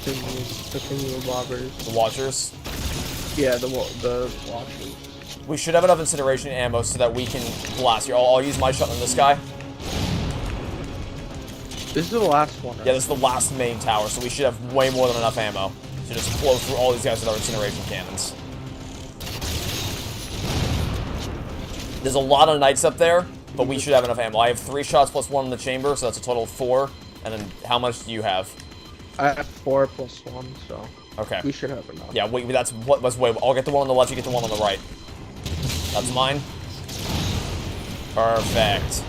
thingy robbers. The Watchers? Yeah, the Watchers. We should have enough incineration ammo so that we can blast you. I'll use my shot on this guy. This is the last one, right? Yeah, this is the last main tower, so we should have way more than enough ammo to just blow through all these guys with our incineration cannons. There's a lot of knights up there, but we should have enough ammo. I have 3 shots plus 1 in the chamber, so that's a total of 4. And then how much do you have? I have 4 plus 1, so okay. We should have enough. Yeah, wait, that's what was wait. I'll get the one on the left, you get the one on the right. That's mine. Perfect.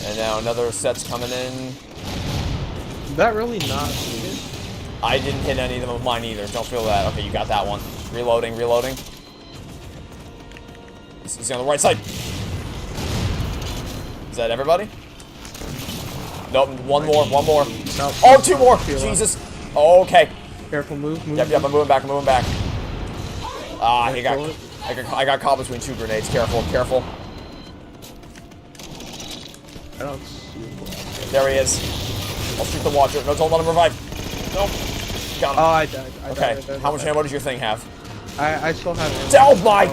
And now another set's coming in. Is that really not needed? I didn't hit any of them with mine either. Don't feel that. Okay, you got that one. Reloading, reloading. This is on the right side. Is that everybody? Nope, one more. Nope. Oh, 2 more! Jesus. Oh, okay. Careful, move. Yep, I'm moving back, Ah, I got caught between 2 grenades. Careful. I don't see him. There he is. I'll shoot the Watcher. No, don't let him revive. Nope. Got him. Oh, I died. Okay, how much ammo does your thing have? I still have ammo. Oh my!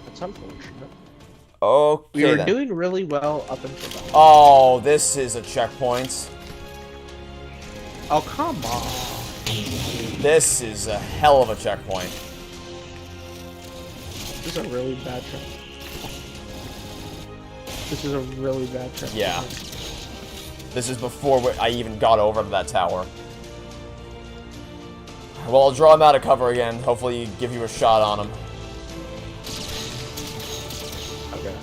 That's unfortunate. Okay, we were then. doing really well up until that. Oh, this is a checkpoint. Oh, come on. This is a hell of a checkpoint. This is a really bad checkpoint. Yeah. This is before I even got over to that tower. Well, I'll draw him out of cover again. Hopefully give you a shot on him. Okay.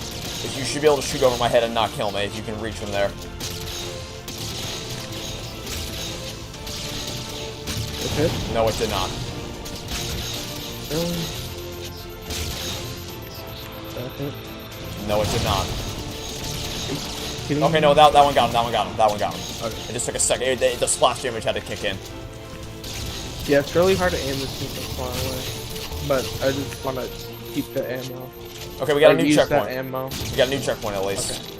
You should be able to shoot over my head and not kill me if you can reach from there. It hit? No, it did not. Really? That hit? No, it did not. Okay, no, that one got him. Okay. It just took a second. The splash damage had to kick in. Yeah, it's really hard to aim this thing from far away. But I just want to keep the ammo. Okay, we got a new use checkpoint. That ammo. We got a new checkpoint at least. Okay.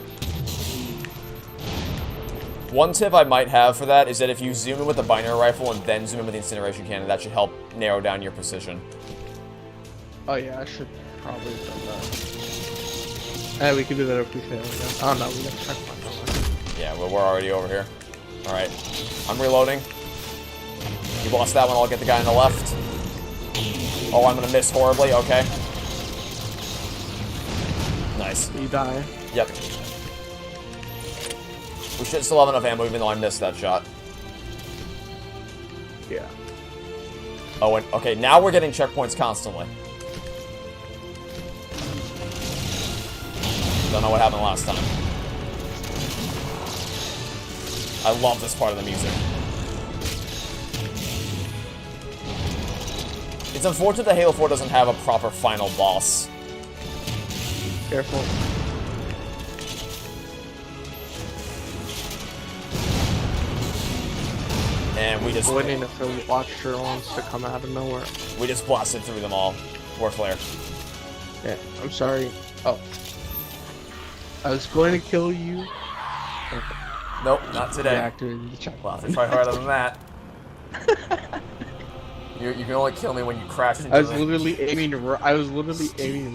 One tip I might have for that is that if you zoom in with the binary rifle and then zoom in with the incineration cannon, that should help narrow down your precision. Oh yeah, I should probably have done that. Hey, we can do that if we fail again. Oh no, we got a checkpoint. Yeah, well, we're already over here. Alright. I'm reloading. You lost that one, I'll get the guy on the left. Oh, I'm gonna miss horribly, okay. Nice. You die. Yep. We should still have enough ammo even though I missed that shot. Yeah. Oh, and okay, now we're getting checkpoints constantly. Don't know what happened last time. I love this part of the music. It's unfortunate that Halo 4 doesn't have a proper final boss. Careful. And we just... waiting if the Watcher wants to come out of nowhere. We just blasted through them all. We're clear. Yeah, I'm sorry. Oh. I was going to kill you. Nope, not today. Activated the checkpoint. Well, I have to try harder than that. You can only kill me when you crash into I was literally aiming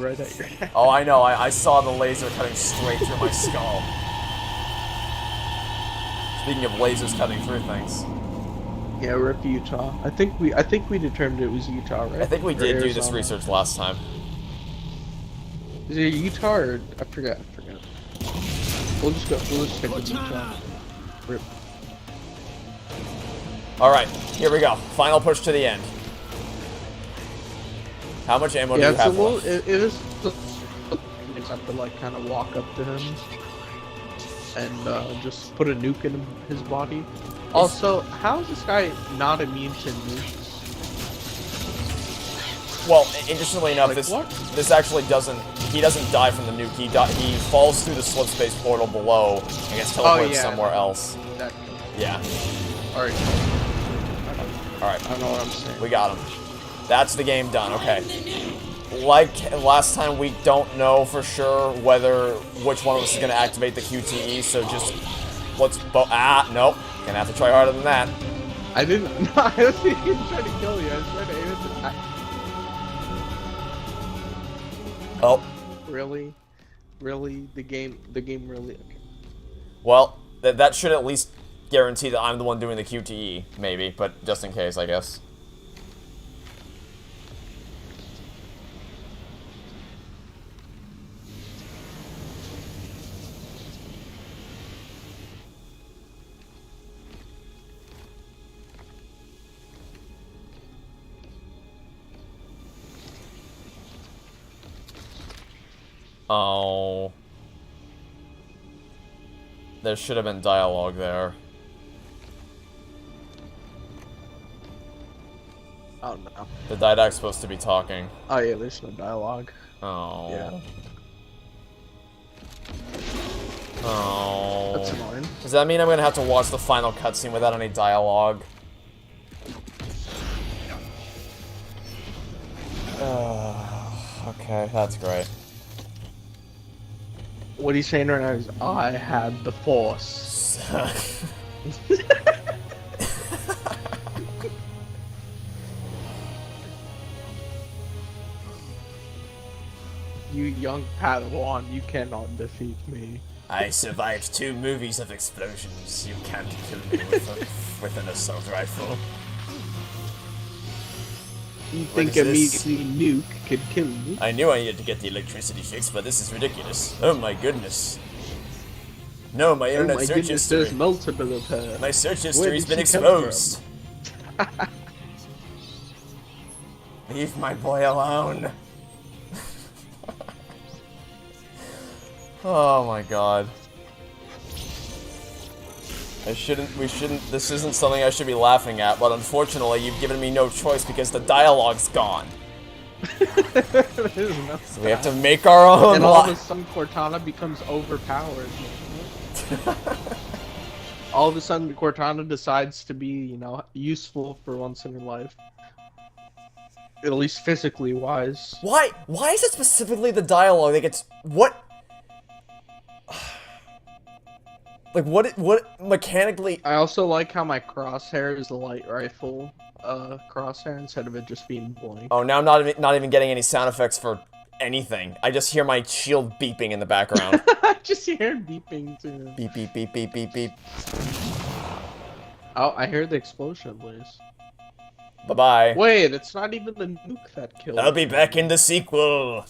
right at your head. Oh, I know. I saw the laser cutting straight through my skull. Speaking of lasers cutting through things. Yeah, rip Utah. I think we determined it was Utah, right? I think we Or did do Arizona. this research last time. Is it Utah or I forget. We'll just stick with Utah. Rip. Alright, here we go. Final push to the end. How much ammo do you have left? It is. You just have to like kind of walk up to him and just put a nuke in his body. Also, how is this guy not immune to nukes? Well, interestingly enough, Like, this actually doesn't he doesn't die from the nuke. He falls through the slip space portal below and gets teleported somewhere else. Yeah. Alright. Alright. I know what I'm saying. We got him. That's the game done. Okay. Like last time, we don't know for sure which one of us is going to activate the QTE, so just let's nope. Gonna have to try harder than that. I didn't. No, I wasn't even trying to kill you. I was trying to aim at the. Oh. Really? Really? The game really. Okay. Well, that should at least guarantee that I'm the one doing the QTE, maybe, but just in case, I guess. Oh. There should have been dialogue there. Oh no. The didact's supposed to be talking. Oh yeah, there's no dialogue. Oh. Yeah. Oh. That's annoying. Does that mean I'm gonna have to watch the final cutscene without any dialogue? Okay, that's great. What he's saying right now is, I had the Force. You young Padawan, you cannot defeat me. I survived 2 movies of explosions. You can't kill me with an assault rifle. You think immediately nuke could kill me? I knew I needed to get the electricity fixed, but this is ridiculous. Oh my goodness. No, my internet search history. There's multiple of her. My search history's been exposed. Leave my boy alone. Oh my god. We shouldn't, this isn't something I should be laughing at, but unfortunately you've given me no choice because the dialogue's gone. So we have to make our own. And all of a sudden Cortana becomes overpowered. All of a sudden Cortana decides to be, you know, useful for once in her life. At least physically wise. Why is it specifically the dialogue that gets, what? Like, what mechanically... I also like how my crosshair is the light rifle crosshair instead of it just being blank. Oh, now I'm not even getting any sound effects for anything. I just hear my shield beeping in the background. I just hear beeping too. Beep, beep, beep, beep, beep, beep. Oh, I hear the explosion at least. Bye-bye. Wait, it's not even the nuke that killed I'll be back in the sequel.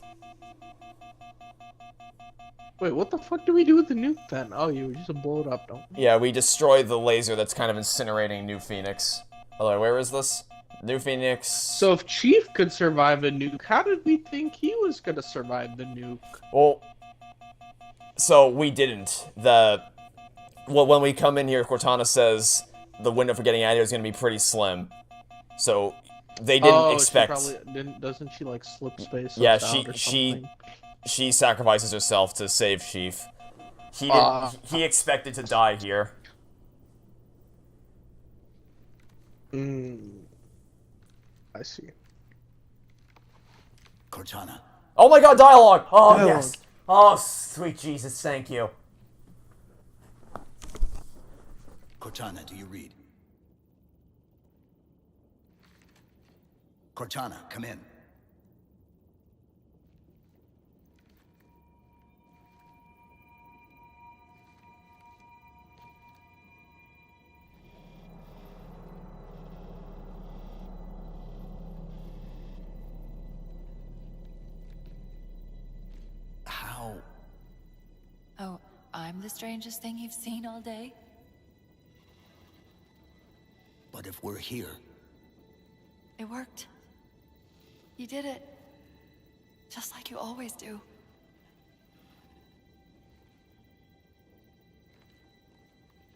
Wait, what the fuck do we do with the nuke then? Oh, you just blow it up, don't we? Yeah, we destroy the laser that's kind of incinerating New Phoenix. Hello, where is this? New Phoenix. So if Chief could survive a nuke, how did we think he was gonna survive the nuke? Well, so we didn't. Well, when we come in here, Cortana says the window for getting out of here is gonna be pretty slim. So they didn't expect. She probably doesn't she like slip space? Yeah, she sacrifices herself to save Chief. He expected to die here. I see. Cortana. Oh my god, dialogue! Oh, Dialogue. yes! Oh, sweet Jesus, thank you. Cortana, do you read? Cortana, come in. How? Oh, I'm the strangest thing you've seen all day? But if we're here... It worked. You did it. Just like you always do.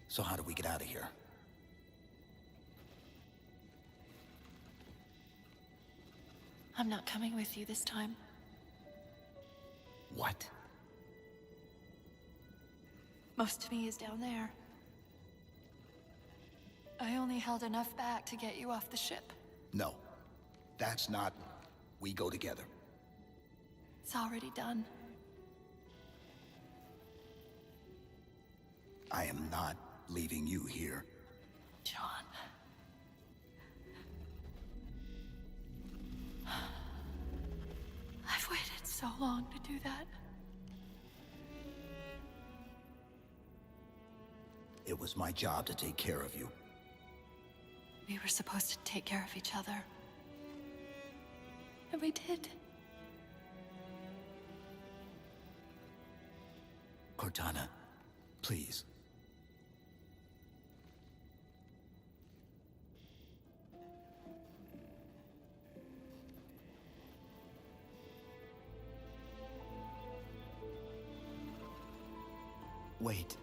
So how do we get out of here? I'm not coming with you this time. What? Most of me is down there. I only held enough back to get you off the ship. No. That's not... We go together. It's already done. I am not leaving you here. John. I've waited so long to do that. It was my job to take care of you. We were supposed to take care of each other. And we did. Cortana, please. Wait.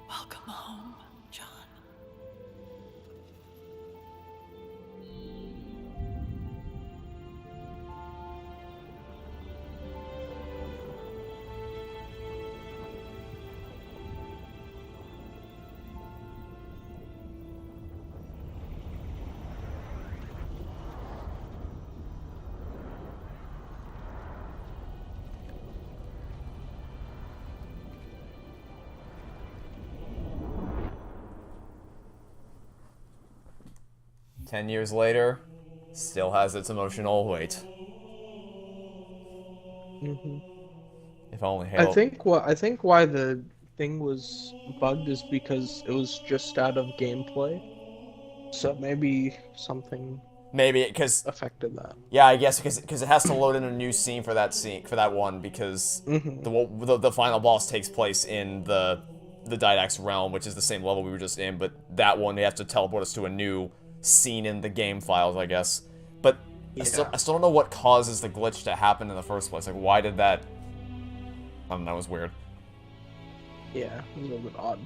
Welcome home, John. Ten years later, still has its emotional weight. If only Halo. I think why the thing was bugged is because it was just out of gameplay. So maybe something affected that. Yeah, I guess because it has to load in a new scene for that one because the final boss takes place in the Didact's realm, which is the same level we were just in, but that one they have to teleport us to a new scene in the game files, I guess. But I still don't know what causes the glitch to happen in the first place. Like, why did that? I don't know, it was weird. Yeah, it was a little bit odd.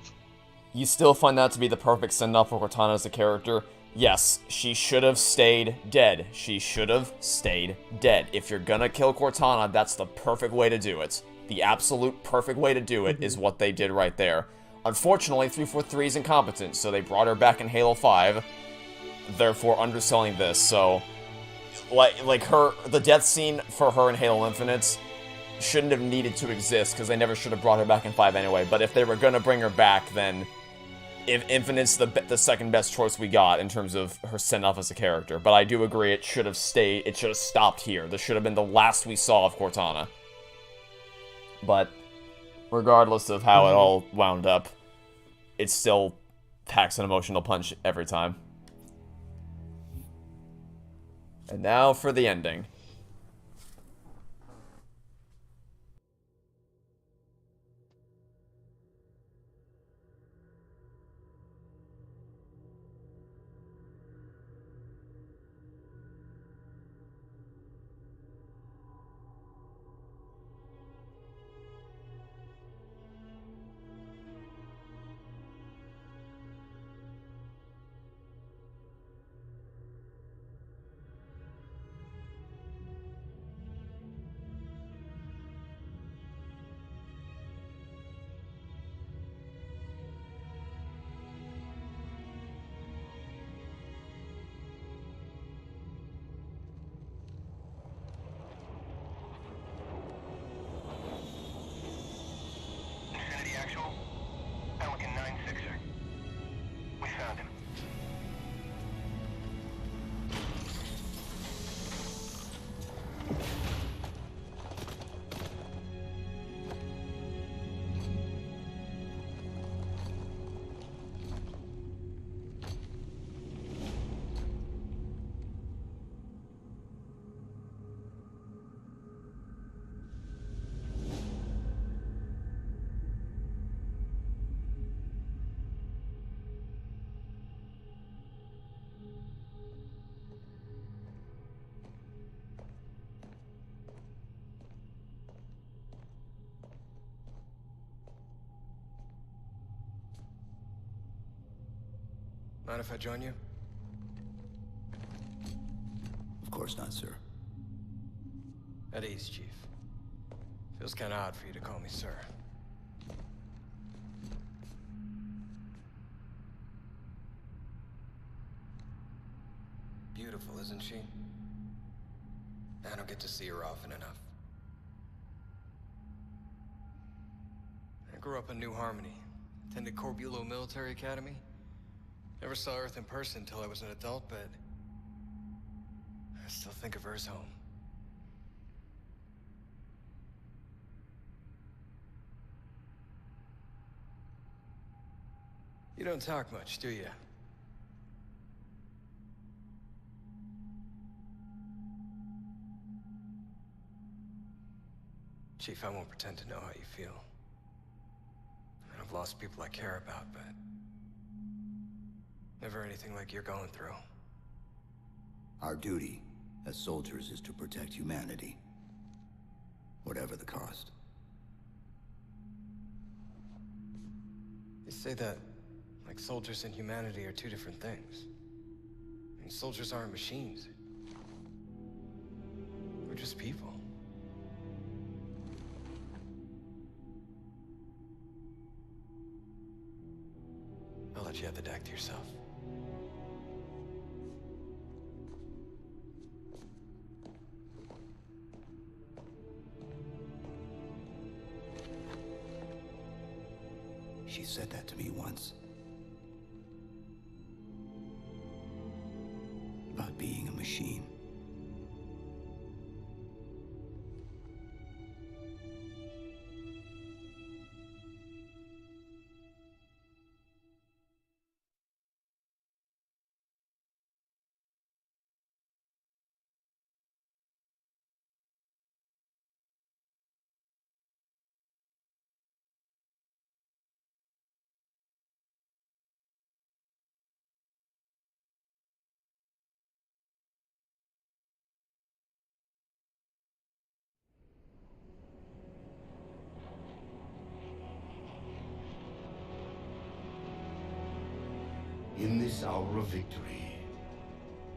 You still find that to be the perfect send-off for Cortana as a character? Yes, she should have stayed dead. She should have stayed dead. If you're gonna kill Cortana, that's the perfect way to do it. The absolute perfect way to do it is what they did right there. Unfortunately, 343 is incompetent, so they brought her back in Halo 5, therefore underselling this. So, the death scene for her in Halo Infinite shouldn't have needed to exist, because they never should have brought her back in 5 anyway. But if they were gonna bring her back, then Infinite's the second best choice we got in terms of her send-off as a character. But I do agree it should have stayed, it should have stopped here. This should have been the last we saw of Cortana. But regardless of how it all wound up, it still packs an emotional punch every time. And now for the ending. Mind if I join you? Of course not, sir. At ease, Chief. Feels kinda odd for you to call me sir. Beautiful, isn't she? I don't get to see her often enough. I grew up in New Harmony. Attended Corbulo Military Academy. Never saw Earth in person until I was an adult, but I still think of her as home. You don't talk much, do you? Chief, I won't pretend to know how you feel. I've lost people I care about, but never anything like you're going through. Our duty as soldiers is to protect humanity, whatever the cost. You say that like soldiers and humanity are two different things. I mean, soldiers aren't machines. We're just people. I'll let you have the deck to yourself. She said that to me once. About being a machine. In this hour of victory,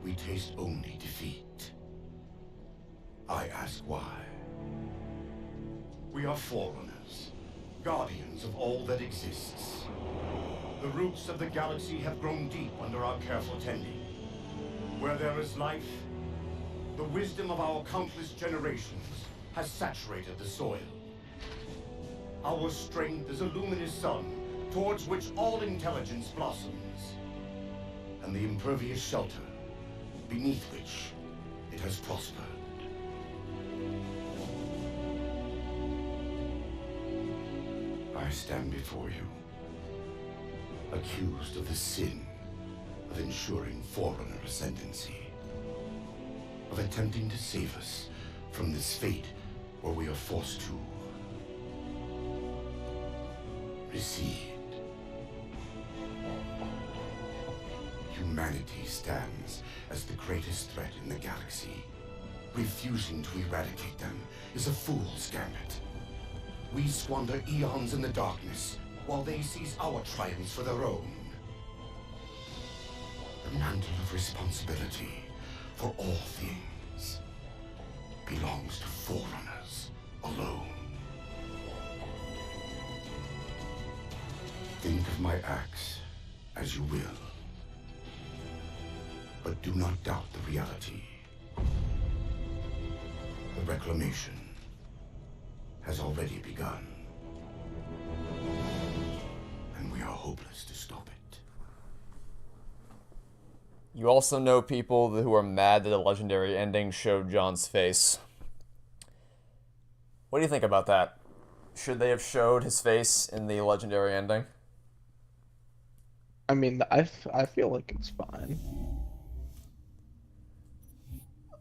we taste only defeat. I ask why. We are forerunners, guardians of all that exists. The roots of the galaxy have grown deep under our careful tending. Where there is life, the wisdom of our countless generations has saturated the soil. Our strength is a luminous sun towards which all intelligence blossoms. And the impervious shelter beneath which it has prospered. I stand before you, accused of the sin of ensuring Forerunner ascendancy, of attempting to save us from this fate where we are forced to recede. Humanity stands as the greatest threat in the galaxy. Refusing to eradicate them is a fool's gambit. We squander eons in the darkness, while they seize our triumphs for their own. The mantle of responsibility for all things belongs to Forerunners alone. Think of my acts as you will. But do not doubt the reality. The reclamation has already begun. And we are hopeless to stop it. You also know people who are mad that the legendary ending showed John's face. What do you think about that? Should they have showed his face in the legendary ending? I mean, I feel like it's fine.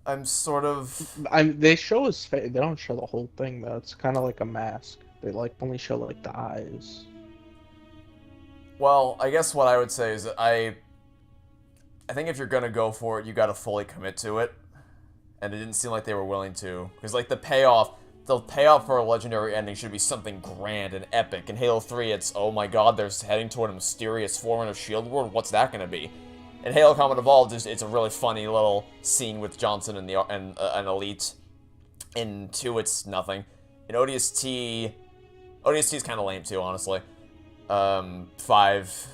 I'm sort of... They show his face. They don't show the whole thing, though. It's kind of like a mask. They, like, only show, like, the eyes. Well, I guess what I would say is that I think if you're gonna go for it, you gotta fully commit to it. And it didn't seem like they were willing to. Because, like, the payoff for a legendary ending should be something grand and epic. In Halo 3, it's, oh my god, they're heading toward a mysterious Forerunner shield world. What's that gonna be? In Halo Combat Evolved, it's a really funny little scene with Johnson and an Elite. In 2, it's nothing. In ODST is kind of lame too, honestly. 5,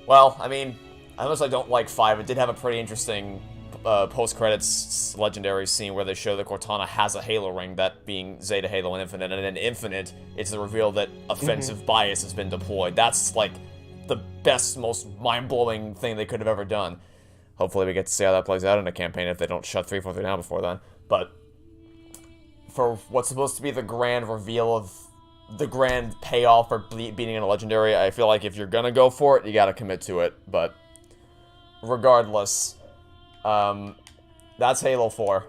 well, I mean, unless I don't like 5, it did have a pretty interesting post-credits legendary scene where they show that Cortana has a Halo ring, that being Zeta, Halo, and Infinite, and in Infinite, it's the reveal that offensive bias has been deployed. That's, like, the best, most mind-blowing thing they could have ever done. Hopefully we get to see how that plays out in a campaign if they don't shut 343 down before then. But for what's supposed to be the grand reveal of the grand payoff for beating a legendary, I feel like if you're gonna go for it, you gotta commit to it. But regardless, that's Halo 4.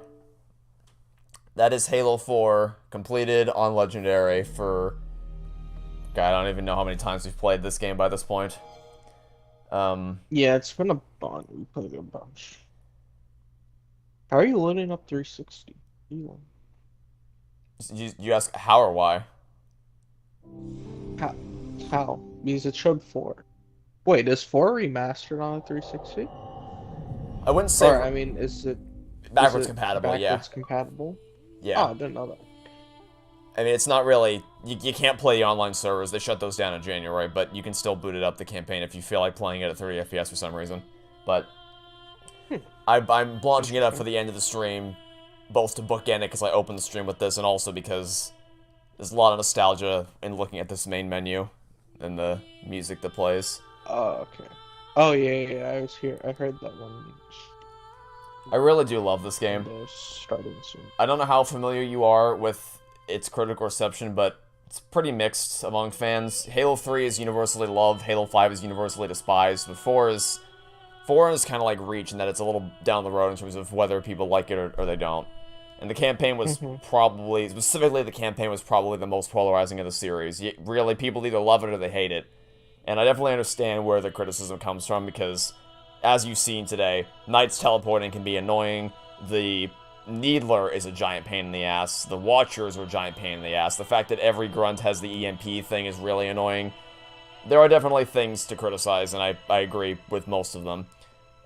That is Halo 4 completed on legendary for, God, I don't even know how many times we've played this game by this point. Yeah, it's been a bunch. We played a bunch. How are you loading up 360? You ask how or why? How? Because it showed 4. Wait, is 4 remastered on a 360? I wouldn't say. Or, I mean, is it backwards compatible? Backwards compatible? Yeah. Oh, I didn't know that. I mean, it's not really. You can't play the online servers. They shut those down in January, but you can still boot it up the campaign if you feel like playing it at 30 FPS for some reason. But I'm launching it up for the end of the stream, both to bookend it because I opened the stream with this, and also because there's a lot of nostalgia in looking at this main menu and the music that plays. Oh, okay. Oh, yeah, I was here. I heard that one. I really do love this game. Starting soon. I don't know how familiar you are with its critical reception, but it's pretty mixed among fans. Halo 3 is universally loved, Halo 5 is universally despised, but 4 is kind of like Reach in that it's a little down the road in terms of whether people like it or they don't. And the campaign was probably, specifically the campaign was probably the most polarizing of the series. Really, people either love it or they hate it. And I definitely understand where the criticism comes from because, as you've seen today, Knight's teleporting can be annoying, the Needler is a giant pain in the ass, the Watchers are a giant pain in the ass, the fact that every grunt has the EMP thing is really annoying. There are definitely things to criticize, and I agree with most of them.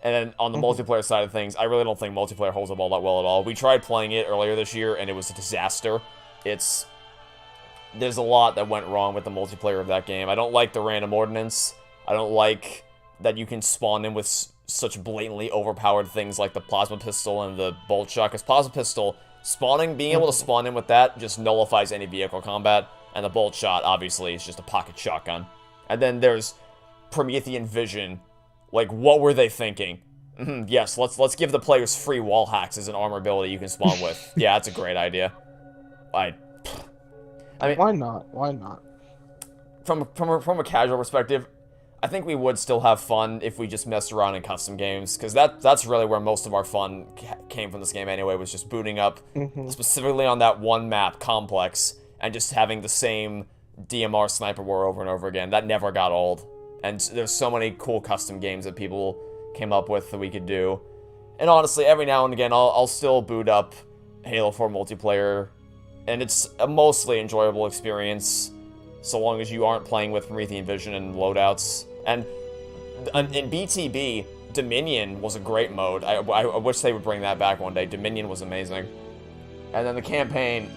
And then on the multiplayer side of things, I really don't think multiplayer holds up all that well at all. We tried playing it earlier this year, and it was a disaster. There's a lot that went wrong with the multiplayer of that game. I don't like the random ordnance. I don't like that you can spawn in with such blatantly overpowered things like the plasma pistol and the bolt shot. Because plasma pistol, being able to spawn in with that just nullifies any vehicle combat. And the bolt shot, obviously, is just a pocket shotgun. And then there's Promethean Vision. Like, what were they thinking? Yes, let's give the players free wall hacks as an armor ability you can spawn with. Yeah, that's a great idea. I mean, why not? Why not? From a casual perspective, I think we would still have fun if we just messed around in custom games, because that's really where most of our fun came from this game anyway, was just booting up, specifically on that one map, Complex, and just having the same DMR sniper war over and over again. That never got old. And there's so many cool custom games that people came up with that we could do. And honestly, every now and again, I'll still boot up Halo 4 multiplayer, and it's a mostly enjoyable experience, so long as you aren't playing with Promethean Vision and loadouts. And in BTB, Dominion was a great mode. I wish they would bring that back one day. Dominion was amazing. And then the campaign,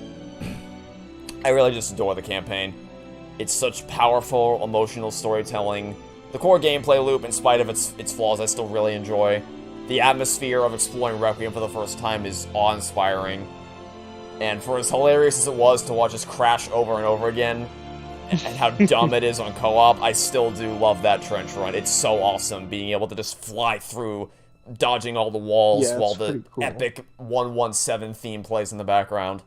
I really just adore the campaign. It's such powerful, emotional storytelling. The core gameplay loop, in spite of its flaws, I still really enjoy. The atmosphere of exploring Requiem for the first time is awe-inspiring. And for as hilarious as it was to watch us crash over and over again, and how dumb it is on co-op, I still do love that trench run. It's so awesome, being able to just fly through, dodging all the walls while the epic 117 theme plays in the background.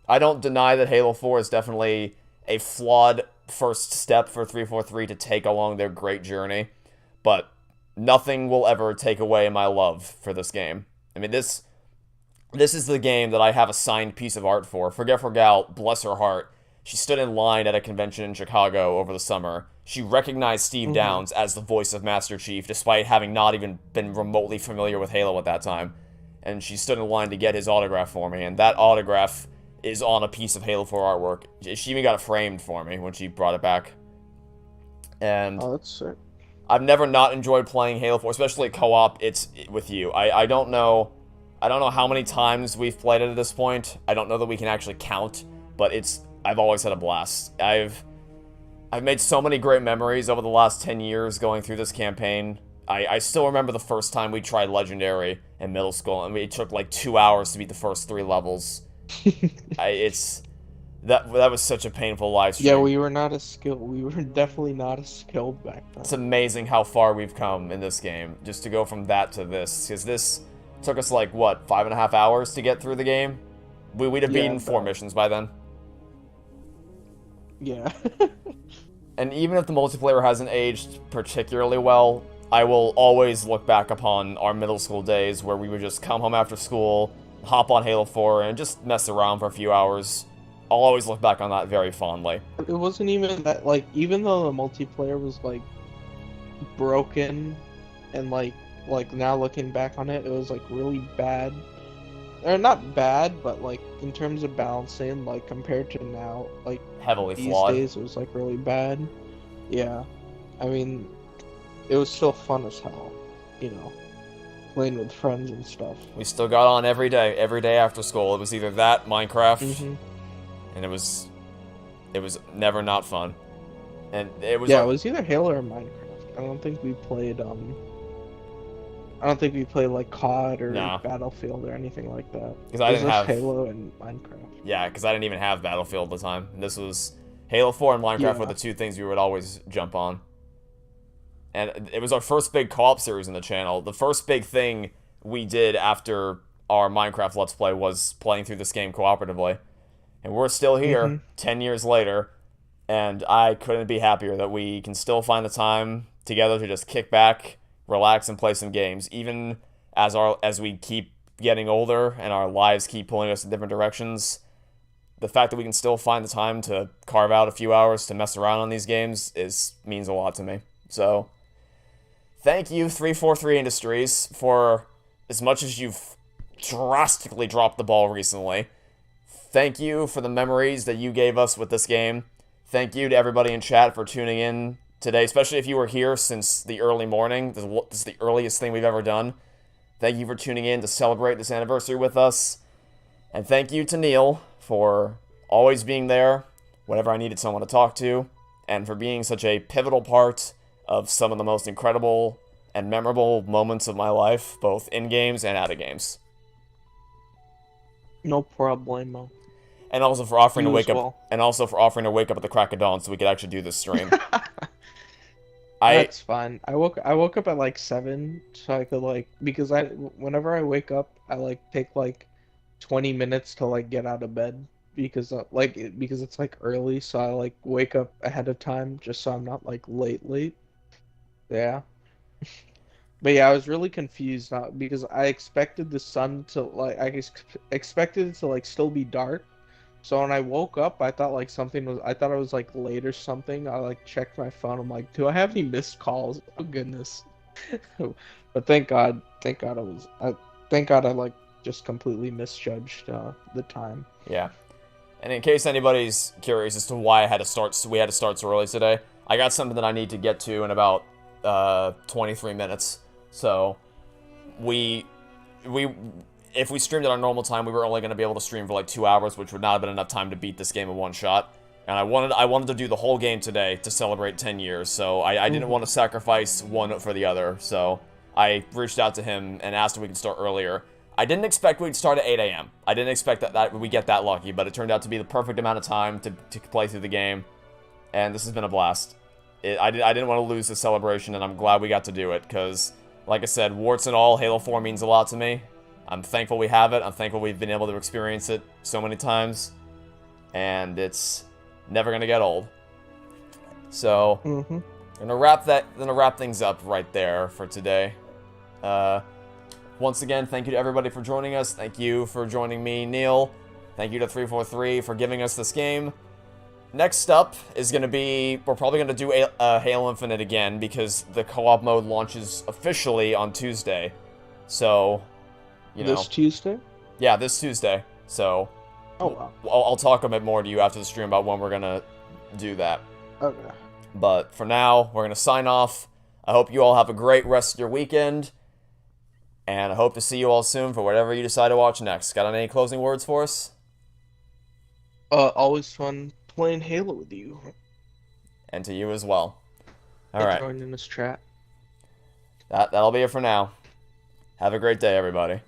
I don't deny that Halo 4 is definitely a flawed first step for 343 to take along their great journey, but nothing will ever take away my love for this game. I mean, this is the game that I have a signed piece of art for. Forget for Gal, bless her heart. She stood in line at a convention in Chicago over the summer. She recognized Steve Downs as the voice of Master Chief, despite having not even been remotely familiar with Halo at that time. And she stood in line to get his autograph for me, and that autograph is on a piece of Halo 4 artwork. She even got it framed for me when she brought it back. And oh, that's sick. I've never not enjoyed playing Halo 4, especially co-op. It's with you. I don't know I don't know how many times we've played it at this point. I don't know that we can actually count, but I've always had a blast. I've made so many great memories over the last 10 years going through this campaign. I still remember the first time we tried Legendary in middle school, and it took like 2 hours to beat the first 3 levels. That was such a painful live stream. Yeah, we were not as skilled. We were definitely not as skilled back then. It's amazing how far we've come in this game, just to go from that to this. Because this took us like, what, 5.5 hours to get through the game? We'd have beaten 4 missions by then. Yeah. And even if the multiplayer hasn't aged particularly well, I will always look back upon our middle school days where we would just come home after school, hop on Halo 4, and just mess around for a few hours. I'll always look back on that very fondly. It wasn't even that, like, even though the multiplayer was, like, broken, and, like now looking back on it, it was, like, really bad. Or not bad, but, like, in terms of balancing, like, compared to now, like, heavily these flawed. days, it was, like, really bad. Yeah. I mean, it was still fun as hell, you know, playing with friends and stuff. We still got on every day after school. It was either that, Minecraft, and it was never not fun. And it was... Yeah, it was either Halo or Minecraft. I don't think we played, like, COD or Battlefield or anything like that. Because I didn't have Halo and Minecraft. Yeah, because I didn't even have Battlefield at the time. And this was... Halo 4 and Minecraft were the two things we would always jump on. And it was our first big co-op series on the channel. The first big thing we did after our Minecraft Let's Play was playing through this game cooperatively. And we're still here, 10 years later, and I couldn't be happier that we can still find the time together to just kick back, relax, and play some games. Even as we keep getting older and our lives keep pulling us in different directions, the fact that we can still find the time to carve out a few hours to mess around on these games means a lot to me. So, thank you, 343 Industries, for as much as you've drastically dropped the ball recently. Thank you for the memories that you gave us with this game. Thank you to everybody in chat for tuning in today, especially if you were here since the early morning. This is the earliest thing we've ever done. Thank you for tuning in to celebrate this anniversary with us. And thank you to Neil for always being there whenever I needed someone to talk to, and for being such a pivotal part of some of the most incredible and memorable moments of my life, both in games and out of games. No problemo. And also for offering to wake up, at the crack of dawn so we could actually do this stream. That's fine. I woke up at like 7, so I could like, because whenever I wake up, I like take like 20 minutes to like get out of bed because it's like early, so I like wake up ahead of time just so I'm not like late. Yeah. But yeah, I was really confused because I expected the sun to like expected it to like still be dark. So when I woke up, I thought like I thought it was like late or something. I like checked my phone. I'm like, do I have any missed calls? Oh goodness. But thank God I like just completely misjudged the time. Yeah. And in case anybody's curious as to why we had to start so early today, I got something that I need to get to in about 23 minutes. So if we streamed at our normal time, we were only going to be able to stream for like 2 hours, which would not have been enough time to beat this game in one shot. And I wanted to do the whole game today to celebrate 10 years, so I didn't want to sacrifice one for the other. So I reached out to him and asked if we could start earlier. I didn't expect we'd start at 8 a.m. I didn't expect that we get that lucky, but it turned out to be the perfect amount of time to play through the game. And this has been a blast. I didn't want to lose the celebration, and I'm glad we got to do it, because, like I said, warts and all, Halo 4 means a lot to me. I'm thankful we have it. I'm thankful we've been able to experience it so many times. And it's never going to get old. So, I'm gonna wrap things up right there for today. Once again, thank you to everybody for joining us. Thank you for joining me, Neil. Thank you to 343 for giving us this game. Next up is going to be, we're probably going to do Halo Infinite again, because the co-op mode launches officially on Tuesday. So, you know. This Tuesday? Yeah, this Tuesday. So, oh wow. I'll talk a bit more to you after the stream about when we're going to do that. Okay. But for now, we're going to sign off. I hope you all have a great rest of your weekend. And I hope to see you all soon for whatever you decide to watch next. Got any closing words for us? Always fun playing Halo with you. And to you as well. All Thanks right. for joining this chat. That'll be it for now. Have a great day, everybody.